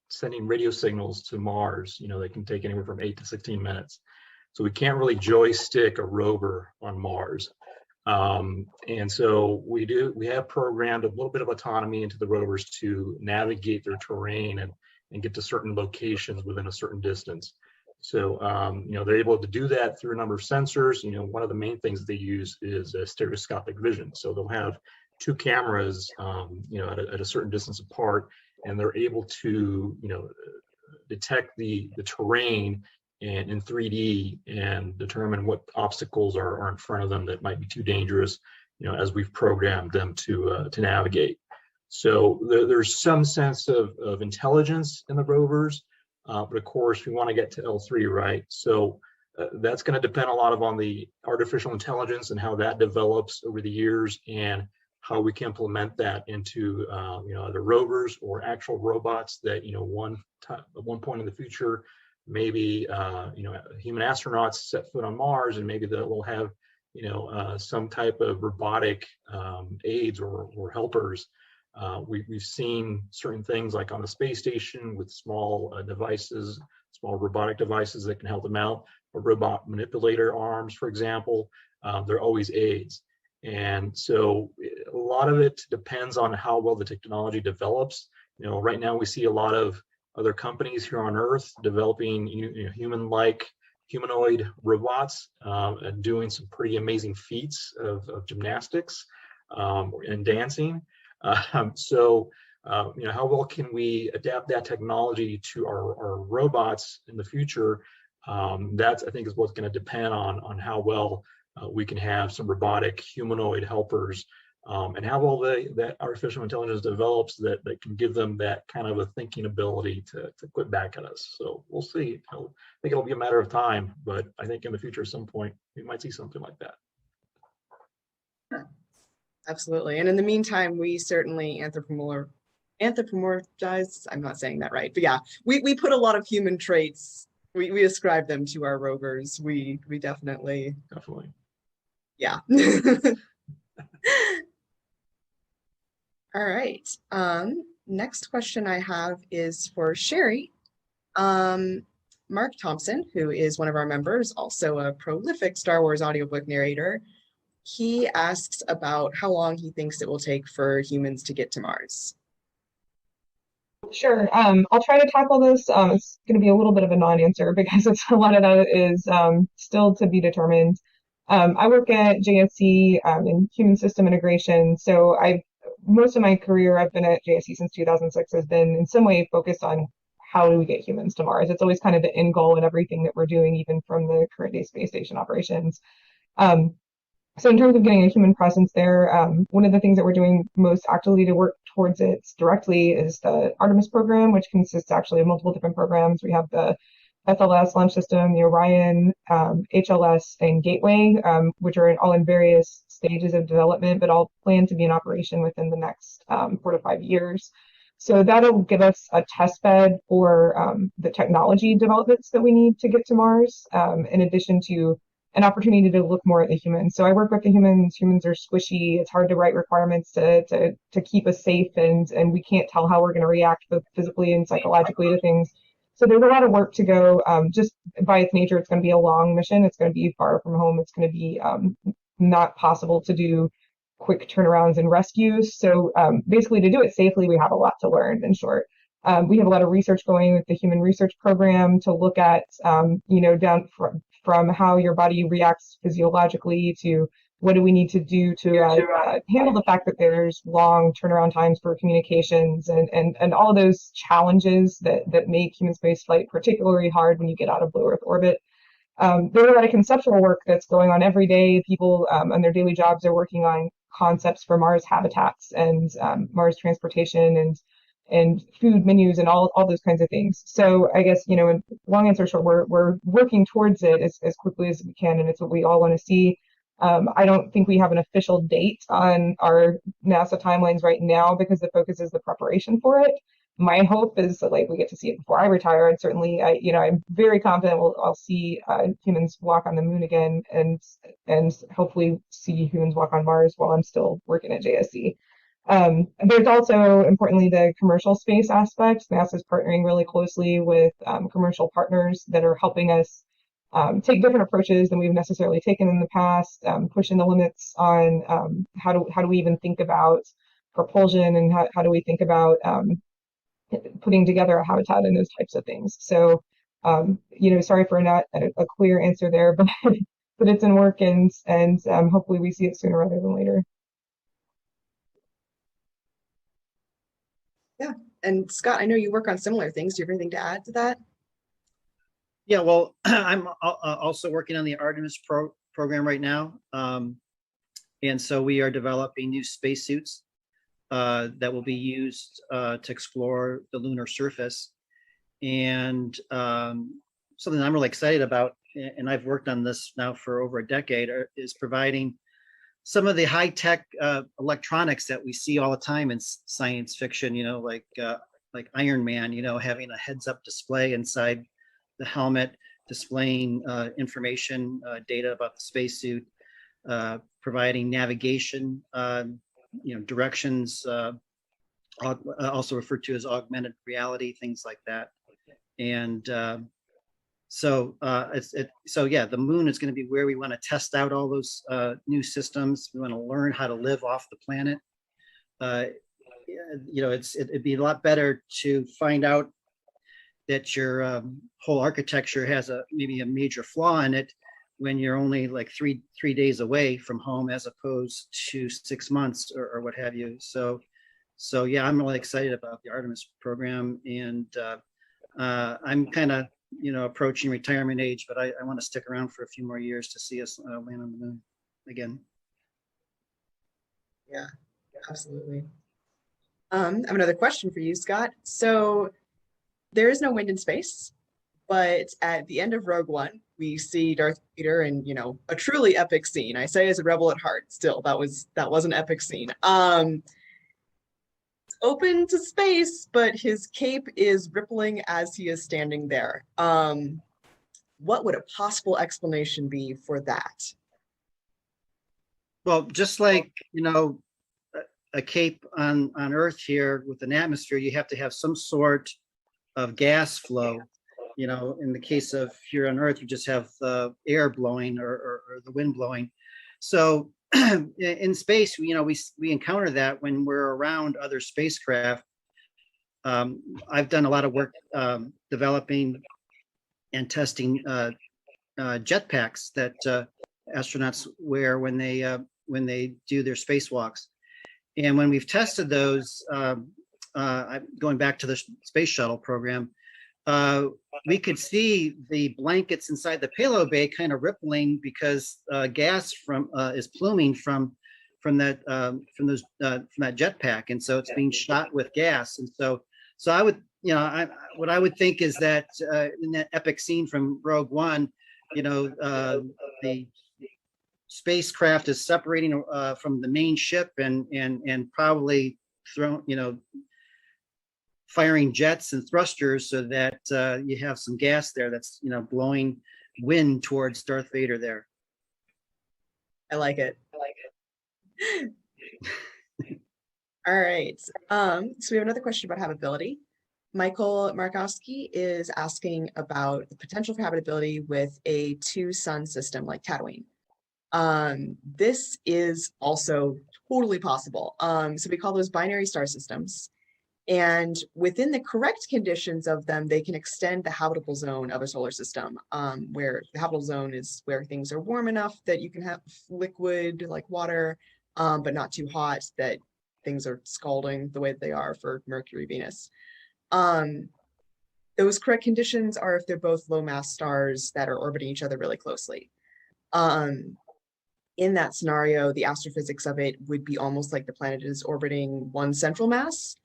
sending radio signals to Mars. You know, they can take anywhere from 8 to 16 minutes. So we can't really joystick a rover on Mars. And so we have programmed a little bit of autonomy into the rovers to navigate their terrain and get to certain locations within a certain distance. So, you know, they're able to do that through a number of sensors. You know, one of the main things they use is stereoscopic vision. So they'll have two cameras, you know, at a certain distance apart, and they're able to, you know, detect the terrain and in 3D and determine what obstacles are in front of them that might be too dangerous, you know, as we've programmed them to navigate. So there's some sense of intelligence in the rovers, but of course we want to get to L3, right? So that's going to depend a lot on the artificial intelligence and how that develops over the years, and how we can implement that into you know, either rovers or actual robots that, you know, at one point in the future, maybe you know, human astronauts set foot on Mars, and maybe that will have, you know, some type of robotic aids or helpers. We've seen certain things like on the space station with small devices, small robotic devices that can help them out, or robot manipulator arms, for example. They're always aids. And so a lot of it depends on how well the technology develops. You know, right now we see a lot of other companies here on Earth developing, you know, human-like humanoid robots and doing some pretty amazing feats of gymnastics and dancing. So, you know, how well can we adapt that technology to our robots in the future? That's, I think, is what's going to depend on how well we can have some robotic humanoid helpers, and how well that artificial intelligence develops that can give them that kind of a thinking ability to quit back at us. So we'll see. I think it'll be a matter of time, but I think in the future at some point we might see something like that. Absolutely. And in the meantime, we certainly anthropomorphize, I'm not saying that right, but yeah, we put a lot of human traits, we ascribe them to our rovers. We definitely. Yeah. All right. Next question I have is for Sherry. Mark Thompson, who is one of our members, also a prolific Star Wars audiobook narrator, he asks about how long he thinks it will take for humans to get to Mars. Sure. I'll try to tackle this. It's going to be a little bit of a non-answer because a lot of that is still to be determined. I work at JSC in human system integration. So most of my career, I've been at JSC since 2006, has been in some way focused on how do we get humans to Mars. It's always kind of the end goal in everything that we're doing, even from the current day space station operations. So in terms of getting a human presence there, one of the things that we're doing most actively to work towards it directly is the Artemis program, which consists actually of multiple different programs. We have the FLS launch system, the Orion, HLS, and Gateway, which are all in various stages of development, but all planned to be in operation within the next 4 to 5 years. So that'll give us a test bed for the technology developments that we need to get to Mars, in addition to an opportunity to look more at the humans. So I work with the humans. Humans are squishy. It's hard to write requirements to keep us safe, and we can't tell how we're going to react both physically and psychologically to things. So there's a lot of work to go. Just by its nature, it's going to be a long mission. It's going to be far from home. It's going to be not possible to do quick turnarounds and rescues. So basically, to do it safely, we have a lot to learn, in short. We have a lot of research going with the Human Research Program to look at, down from how your body reacts physiologically to what do we need to do to handle the fact that there's long turnaround times for communications and all those challenges that make human space flight particularly hard when you get out of low Earth orbit. There's a lot of conceptual work that's going on every day. People on their daily jobs are working on concepts for Mars habitats and Mars transportation and food menus and all those kinds of things. So I guess, in long answer short, we're working towards it as quickly as we can, and it's what we all want to see. I don't think we have an official date on our NASA timelines right now because the focus is the preparation for it. My hope is that we get to see it before I retire, and certainly I'm very confident I'll see humans walk on the moon again, and hopefully see humans walk on Mars while I'm still working at JSC. There's also, importantly, the commercial space aspect. NASA's partnering really closely with commercial partners that are helping us take different approaches than we've necessarily taken in the past, pushing the limits on how do we even think about propulsion, and how do we think about putting together a habitat and those types of things. So, sorry for not a clear answer there, but but it's in work, and hopefully we see it sooner rather than later. Yeah. And Scott, I know you work on similar things. Do you have anything to add to that? Yeah, well, I'm also working on the Artemis program right now. And so we are developing new spacesuits that will be used to explore the lunar surface. And something I'm really excited about, and I've worked on this now for over a decade, is providing some of the high-tech electronics that we see all the time in science fiction, like Iron Man, having a heads-up display inside the helmet, displaying information, data about the spacesuit, providing navigation, directions, also referred to as augmented reality, things like that. And so the moon is going to be where we want to test out all those new systems. We want to learn how to live off the planet. It'd be a lot better to find out that your whole architecture has maybe a major flaw in it when you're only like three days away from home, as opposed to 6 months or what have you. So yeah, I'm really excited about the Artemis program, and I'm kind of approaching retirement age, but I want to stick around for a few more years to see us land on the moon again. Yeah, absolutely. I have another question for you, Scott. So there is no wind in space, but at the end of Rogue One, we see Darth Vader in, a truly epic scene. I say as a rebel at heart, still, that was an epic scene. Open to space, but his cape is rippling as he is standing there. What would a possible explanation be for that? Well, just like, a cape on Earth here with an atmosphere, you have to have some sort of gas flow. In the case of here on Earth, you just have the air blowing or the wind blowing. So in space, we encounter that when we're around other spacecraft. I've done a lot of work developing and testing jetpacks that astronauts wear when they do their spacewalks. And when we've tested those, going back to the space shuttle program, we could see the blankets inside the payload bay kind of rippling because gas is pluming from that jetpack, and so it's being shot with gas. And so I would, what I would think is that in that epic scene from Rogue One, the spacecraft is separating from the main ship and probably firing jets and thrusters so that you have some gas there that's blowing wind towards Darth Vader there. I like it. All right. So we have another question about habitability. Michael Markowski is asking about the potential for habitability with a 2-sun system like Tatooine. This is also totally possible. So we call those binary star systems. And within the correct conditions of them, they can extend the habitable zone of a solar system, where the habitable zone is where things are warm enough that you can have liquid like water, but not too hot that things are scalding the way that they are for Mercury, Venus. Those correct conditions are if they're both low mass stars that are orbiting each other really closely. In that scenario, the astrophysics of it would be almost like the planet is orbiting one central mass,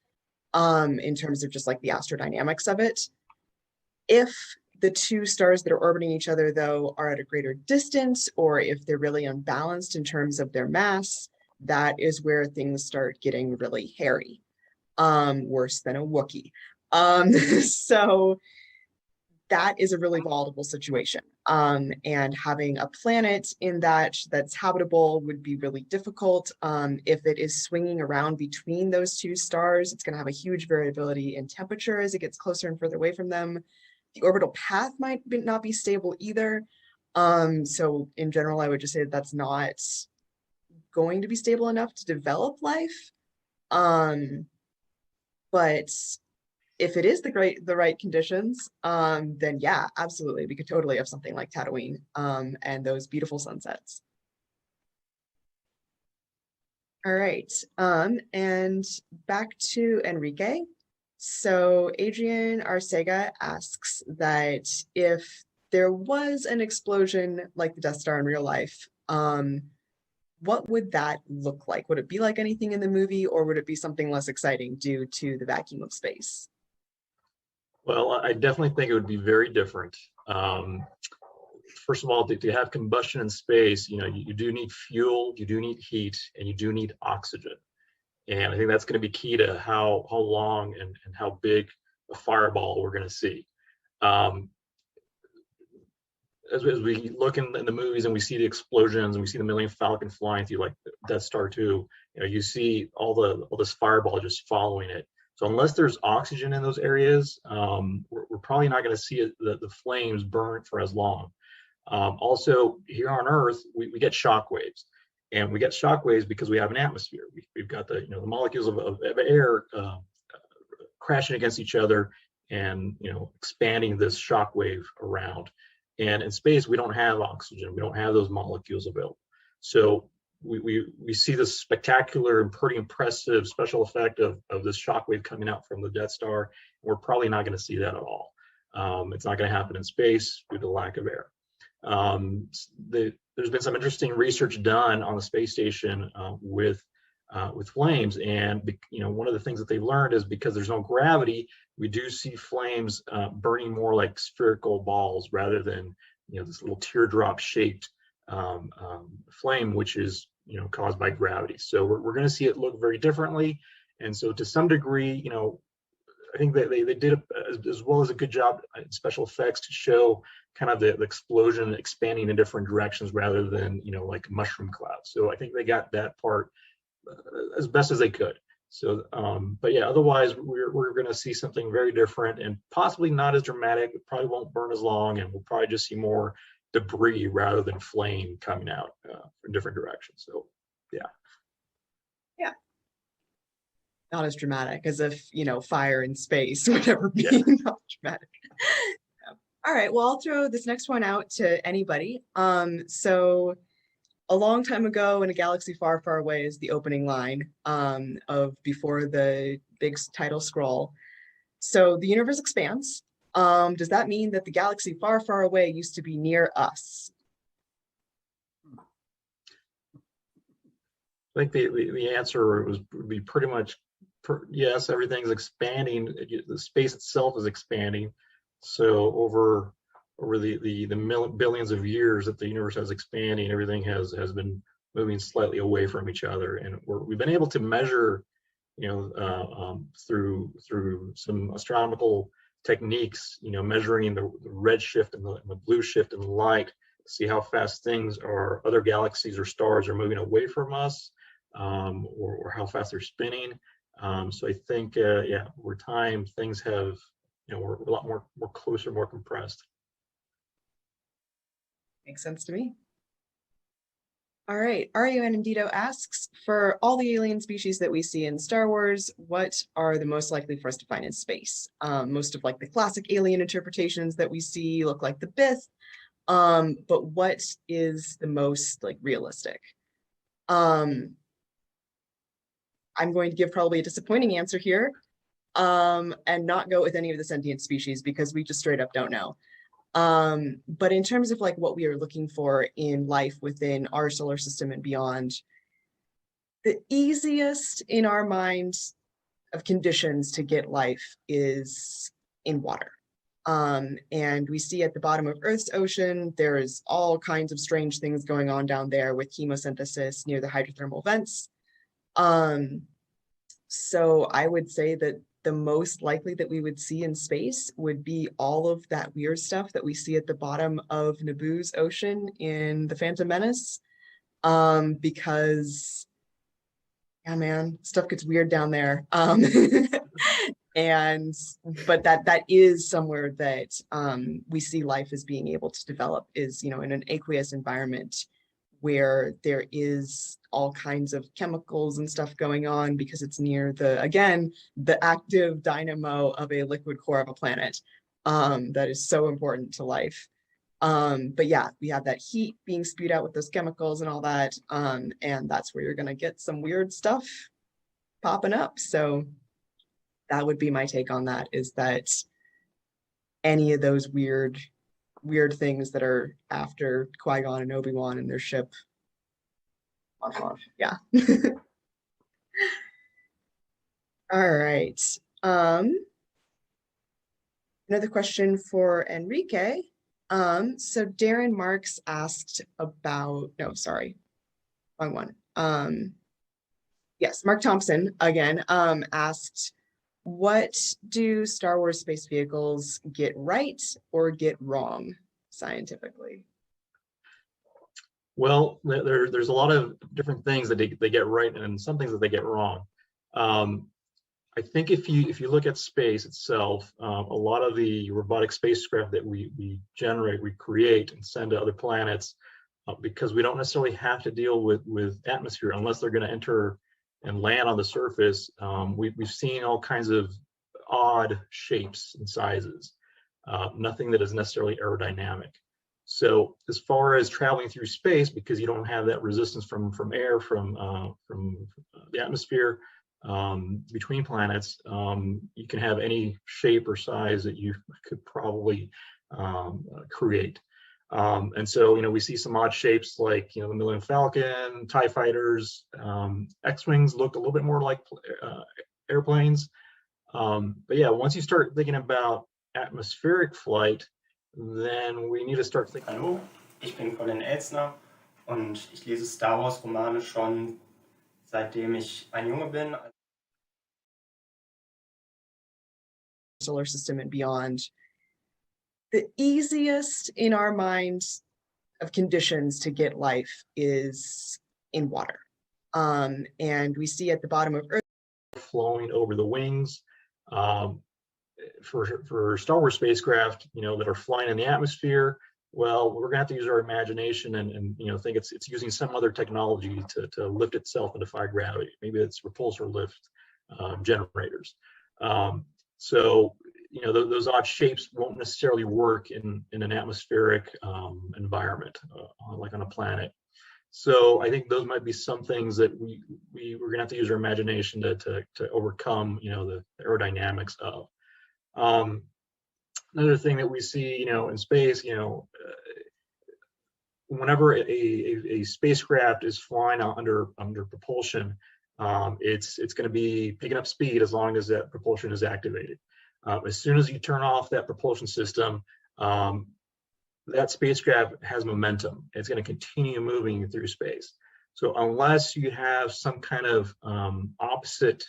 in terms of just like the astrodynamics of it. If the two stars that are orbiting each other, though, are at a greater distance, or if they're really unbalanced in terms of their mass, that is where things start getting really hairy, worse than a Wookiee. So that is a really volatile situation. And having a planet in that's habitable would be really difficult. If it is swinging around between those two stars, it's going to have a huge variability in temperature as it gets closer and further away from them. The orbital path might not be stable either. So in general, I would just say that that's not going to be stable enough to develop life. But if it is the right conditions, then yeah, absolutely, we could totally have something like Tatooine, and those beautiful sunsets. All right, and back to Enrique. So Adrian Arcega asks that if there was an explosion like the Death Star in real life, what would that look like? Would it be like anything in the movie, or would it be something less exciting due to the vacuum of space? Well, I definitely think it would be very different. First of all, to have combustion in space, you do need fuel, you do need heat, and you do need oxygen. And I think that's going to be key to how long and how big a fireball we're going to see. As we look in the movies and we see the explosions and we see the Millennium Falcon flying through like Death Star 2, you see all this fireball just following it. So unless there's oxygen in those areas, we're probably not going to see the flames burn for as long. Also, here on Earth, we get shock waves. And we get shock waves because we have an atmosphere. We've got the molecules of air crashing against each other and expanding this shock wave around. And in space, we don't have oxygen. We don't have those molecules available. So we see this spectacular and pretty impressive special effect of this shock wave coming out from the Death Star. We're probably not going to see that at all. It's not going to happen in space due to the lack of air. There's been some interesting research done on the space station with flames, and one of the things that they've learned is because there's no gravity, we do see flames burning more like spherical balls rather than this little teardrop shaped flame, which is caused by gravity. So we're going to see it look very differently, and so to some degree, I think that they did as well as a good job in special effects to show kind of the explosion expanding in different directions rather than like mushroom clouds. So I think they got that part as best as they could. So but yeah, otherwise we're going to see something very different and possibly not as dramatic. It probably won't burn as long, and we'll probably just see more debris rather than flame coming out from different directions. So yeah. Not as dramatic as if fire in space would ever be not dramatic. All right, well, I'll throw this next one out to anybody. So a long time ago in a galaxy far, far away is the opening line of before the big title scroll. So the universe expands. Does that mean that the galaxy far, far away used to be near us? I think the answer would be pretty much yes. Everything's expanding. The space itself is expanding. So over the billions of years that the universe has expanding, everything has been moving slightly away from each other, and we've been able to measure, through some astronomical techniques, measuring the red shift and the blue shift in light to see how fast other galaxies or stars are moving away from us, or how fast they're spinning. So I think, over time, things have, we're a lot more closer, more compressed. Makes sense to me. All right, Arianandito asks, for all the alien species that we see in Star Wars, what are the most likely for us to find in space? Most of like the classic alien interpretations that we see look like the Bith, but what is the most like realistic? I'm going to give probably a disappointing answer here. and not go with any of the sentient species because we just straight up don't know. But in terms of like what we are looking for in life within our solar system and beyond, the easiest in our minds of conditions to get life is in water. And we see at the bottom of Earth's ocean, there is all kinds of strange things going on down there with chemosynthesis near the hydrothermal vents. So I would say that the most likely that we would see in space would be all of that weird stuff that we see at the bottom of Naboo's ocean in The Phantom Menace. Because, yeah, man, stuff gets weird down there. But that is somewhere that we see life as being able to develop, is, you know, in an aqueous environment where there is all kinds of chemicals and stuff going on because it's near the active dynamo of a liquid core of a planet. That is so important to life. But yeah, we have that heat being spewed out with those chemicals and all that. And that's where you're going to get some weird stuff popping up. So that would be my take on that, is that any of those weird things that are after Qui-Gon and Obi-Wan and their ship. Yeah. All right. Another question for Enrique. So Darren Marks asked about, no, sorry, wrong one. Yes, Mark Thompson again asked, what do Star Wars space vehicles get right or get wrong scientifically? Well, there's a lot of different things that they get right and some things that they get wrong. I think if you look at space itself, a lot of the robotic spacecraft that we generate, we create and send to other planets, because we don't necessarily have to deal with atmosphere unless they're going to enter and land on the surface. We've seen all kinds of odd shapes and sizes, nothing that is necessarily aerodynamic. So as far as traveling through space, because you don't have that resistance from air, from the atmosphere, between planets, you can have any shape or size that you could probably create. And so, you know, we see some odd shapes like, you know, the Millennium Falcon, TIE fighters, X-Wings look a little bit more like airplanes. But yeah, once you start thinking about atmospheric flight, then we need to start thinking. Hallo, ich bin Colin Elzner und ich lese Star Wars Romane schon seitdem ich ein Junge bin. Solar system and beyond. The easiest in our minds of conditions to get life is in water. And we see at the bottom of Earth flowing over the wings. For Star Wars spacecraft, you know, that are flying in the atmosphere, well, we're gonna have to use our imagination and you know, think it's using some other technology to lift itself and defy gravity. Maybe it's repulsor lift generators. So, you know, those odd shapes won't necessarily work in an atmospheric environment, like on a planet. So I think those might be some things that we're gonna have to use our imagination to overcome, you know, the aerodynamics of. Another thing that we see, you know, in space, you know, whenever a spacecraft is flying out under propulsion, it's going to be picking up speed as long as that propulsion is activated. As soon as you turn off that propulsion system, that spacecraft has momentum. It's going to continue moving through space. So unless you have some kind of opposite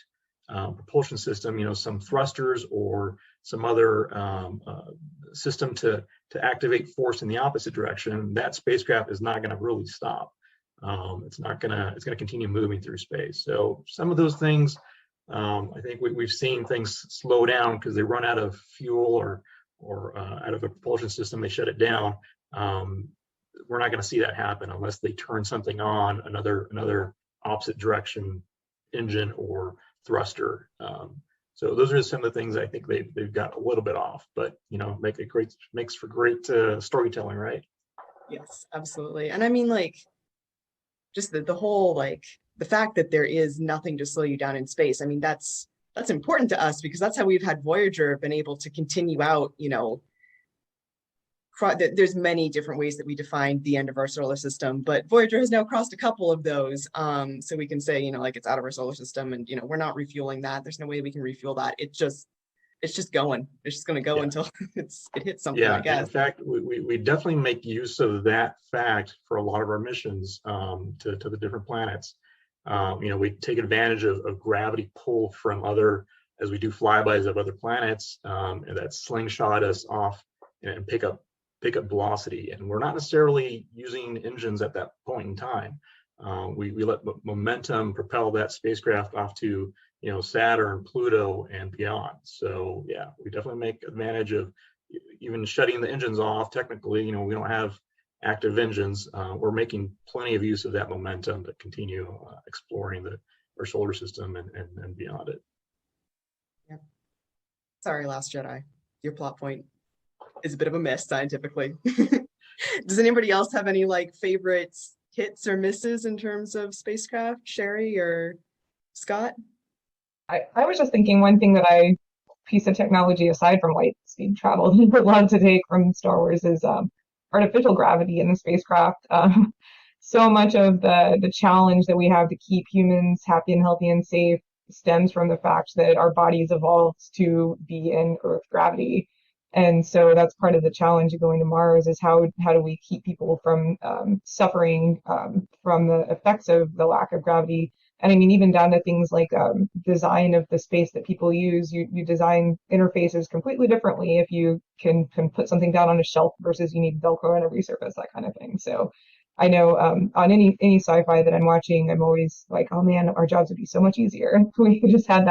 propulsion system, you know, some thrusters or some other system to activate force in the opposite direction, that spacecraft is not going to really stop. It's going to continue moving through space. So some of those things, I think we've seen things slow down because they run out of fuel or out of a propulsion system, they shut it down. We're not going to see that happen unless they turn something on, another opposite direction engine or thruster. So those are some of the things I think they've got a little bit off, but you know, makes for great storytelling, right? Yes, absolutely. And I mean, like, just the whole, like, the fact that there is nothing to slow you down in space. I mean, that's that's important to us because that's how we've had Voyager been able to continue out, you know, there's many different ways that we define the end of our solar system, but Voyager has now crossed a couple of those. So we can say, you know, like it's out of our solar system and, you know, we're not refueling that. There's no way we can refuel that. It's just going. It's just going to go until it hits something, I guess. In fact, we definitely make use of that fact for a lot of our missions to the different planets. You know, we take advantage of gravity pull from other, as we do flybys of other planets, and that slingshot us off and pick up velocity. And we're not necessarily using engines at that point in time. We let momentum propel that spacecraft off to, you know, Saturn, Pluto, and beyond. So yeah, we definitely make advantage of even shutting the engines off. Technically, you know, we don't have active engines. We're making plenty of use of that momentum to continue exploring our solar system and beyond it. Yeah. Sorry, Last Jedi. Your plot point is a bit of a miss scientifically. Does anybody else have any like favorite hits or misses in terms of spacecraft? Sherry or Scott? I was just thinking one thing piece of technology aside from light speed travel that would love to take from Star Wars is artificial gravity in the spacecraft. So much of the challenge that we have to keep humans happy and healthy and safe stems from the fact that our bodies evolved to be in Earth gravity. And so that's part of the challenge of going to Mars is how do we keep people from suffering from the effects of the lack of gravity. And I mean, even down to things like design of the space that people use, you design interfaces completely differently if you can put something down on a shelf versus you need Velcro on every surface, that kind of thing. So I know on any sci-fi that I'm watching, I'm always like, oh man, our jobs would be so much easier if we just had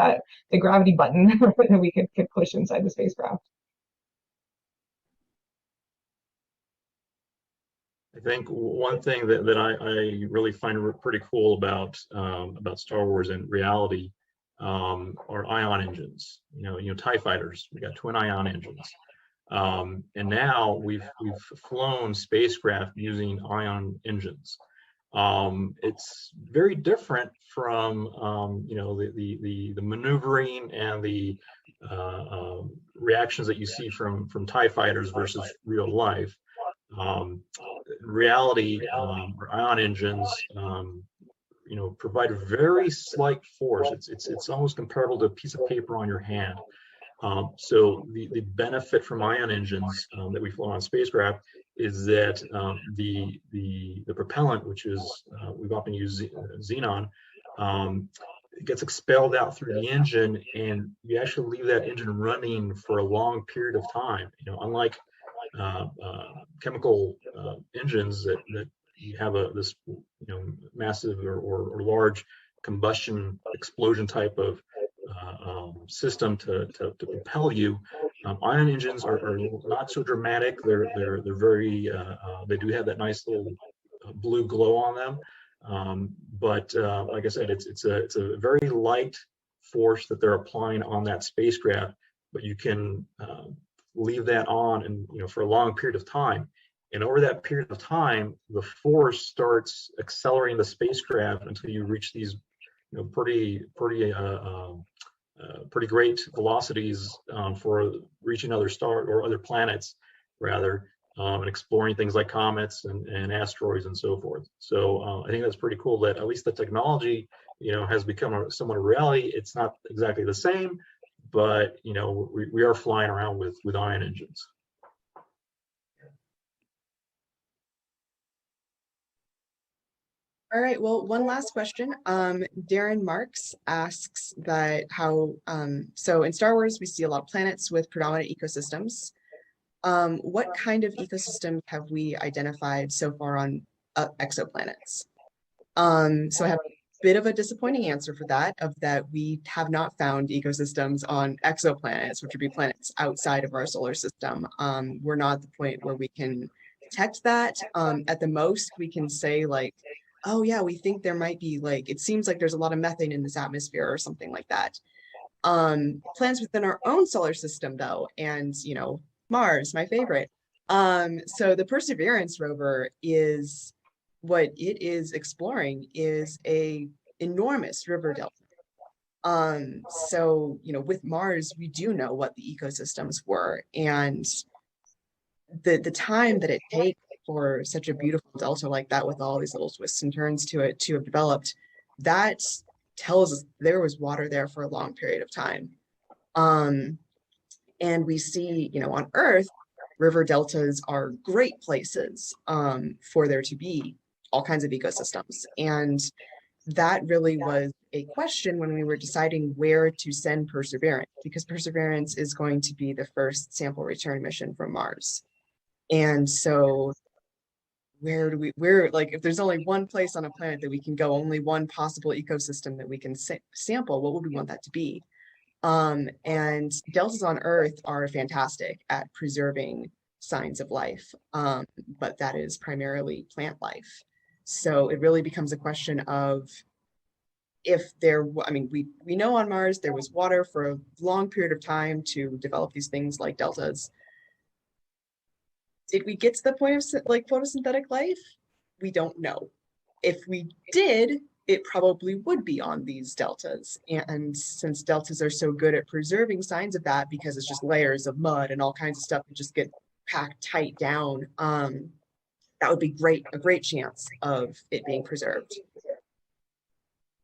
the gravity button that we could push inside the spacecraft. I think one thing that I really find pretty cool about Star Wars and reality are ion engines. You know, TIE fighters. We got twin ion engines, and now we've flown spacecraft using ion engines. It's very different from you know, the maneuvering and the reactions that you see from TIE fighters versus real life. Reality or ion engines, you know, provide a very slight force. It's almost comparable to a piece of paper on your hand. So the benefit from ion engines that we fly on spacecraft is that the propellant, which is we've often used xenon, gets expelled out through the engine, and you actually leave that engine running for a long period of time. You know, unlike chemical engines that you have this, you know, massive or large combustion explosion type of system to propel you. Ion engines are not so dramatic. They're very they do have that nice little blue glow on them. But like I said, it's a very light force that they're applying on that spacecraft, but you can leave that on and, you know, for a long period of time. And over that period of time, the force starts accelerating the spacecraft until you reach these, you know, pretty great velocities for reaching other stars or other planets, rather, and exploring things like comets and asteroids and so forth. So I think that's pretty cool that at least the technology, you know, has become somewhat a reality. It's not exactly the same, but, you know, we are flying around with ion engines. All right, well, one last question. Darren Marks asks that how, so in Star Wars, we see a lot of planets with predominant ecosystems. What kind of ecosystems have we identified so far on exoplanets? So I have a bit of a disappointing answer for that, of that we have not found ecosystems on exoplanets, which would be planets outside of our solar system. We're not at the point where we can detect that. At the most, we can say like, oh yeah, we think there might be like, it seems like there's a lot of methane in this atmosphere or something like that. Planets within our own solar system though, and you know, Mars, my favorite. So the Perseverance rover is, what it is exploring is a enormous river delta. So, with Mars, we do know what the ecosystems were, and the time that it takes for such a beautiful delta like that with all these little twists and turns to it to have developed, that tells us there was water there for a long period of time. And we see, on Earth, river deltas are great places for there to be all kinds of ecosystems. And that really was a question when we were deciding where to send Perseverance, because Perseverance is going to be the first sample return mission from Mars. And so if there's only one place on a planet that we can go, only one possible ecosystem that we can sample, what would we want that to be? And deltas on Earth are fantastic at preserving signs of life, but that is primarily plant life. So it really becomes a question of we know on Mars there was water for a long period of time to develop these things like deltas. Did we get to the point of photosynthetic life? We don't know. If we did, it probably would be on these deltas. And since deltas are so good at preserving signs of that, because it's just layers of mud and all kinds of stuff that just get packed tight down, that would be a great chance of it being preserved.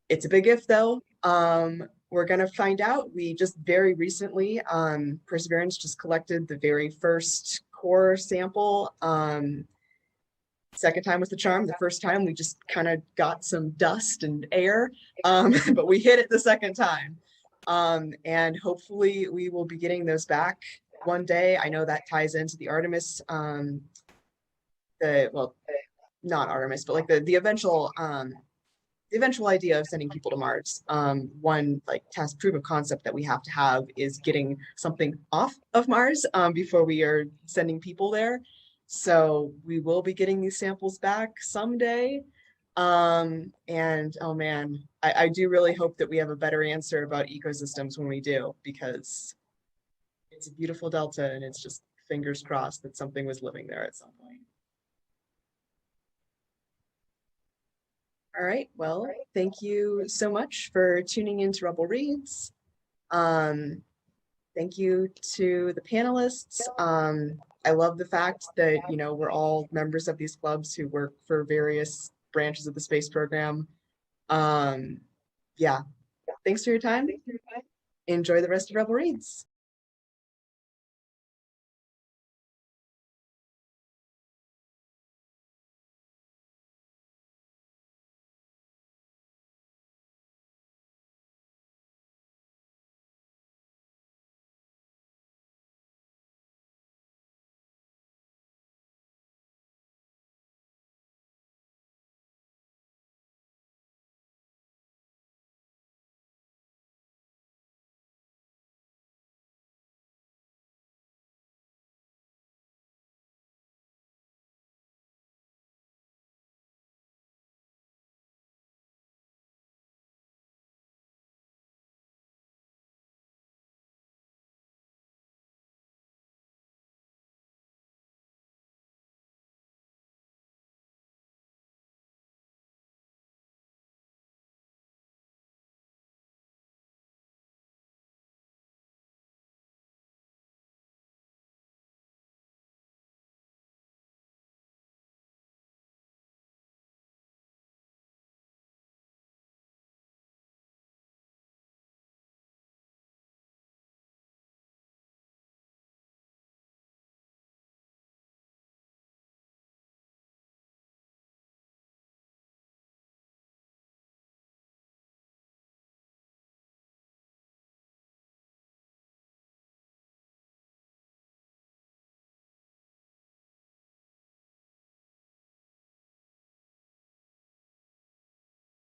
It's a big if though. We're gonna find out. We just very recently, Perseverance just collected the very first core sample. Second time was the charm. The first time we just kind of got some dust and air, but we hit it the second time. And hopefully we will be getting those back one day. I know that ties into the Artemis, not Artemis, but like the eventual idea of sending people to Mars. One test proof of concept that we have to have is getting something off of Mars before we are sending people there. So we will be getting these samples back someday. And oh man, I do really hope that we have a better answer about ecosystems when we do, because it's a beautiful delta and it's just fingers crossed that something was living there at some point. All right, well, thank you so much for tuning in to Rebel Reads. Thank you to the panelists. I love the fact that, we're all members of these clubs who work for various branches of the space program. Yeah, thanks for your time. Enjoy the rest of Rebel Reads.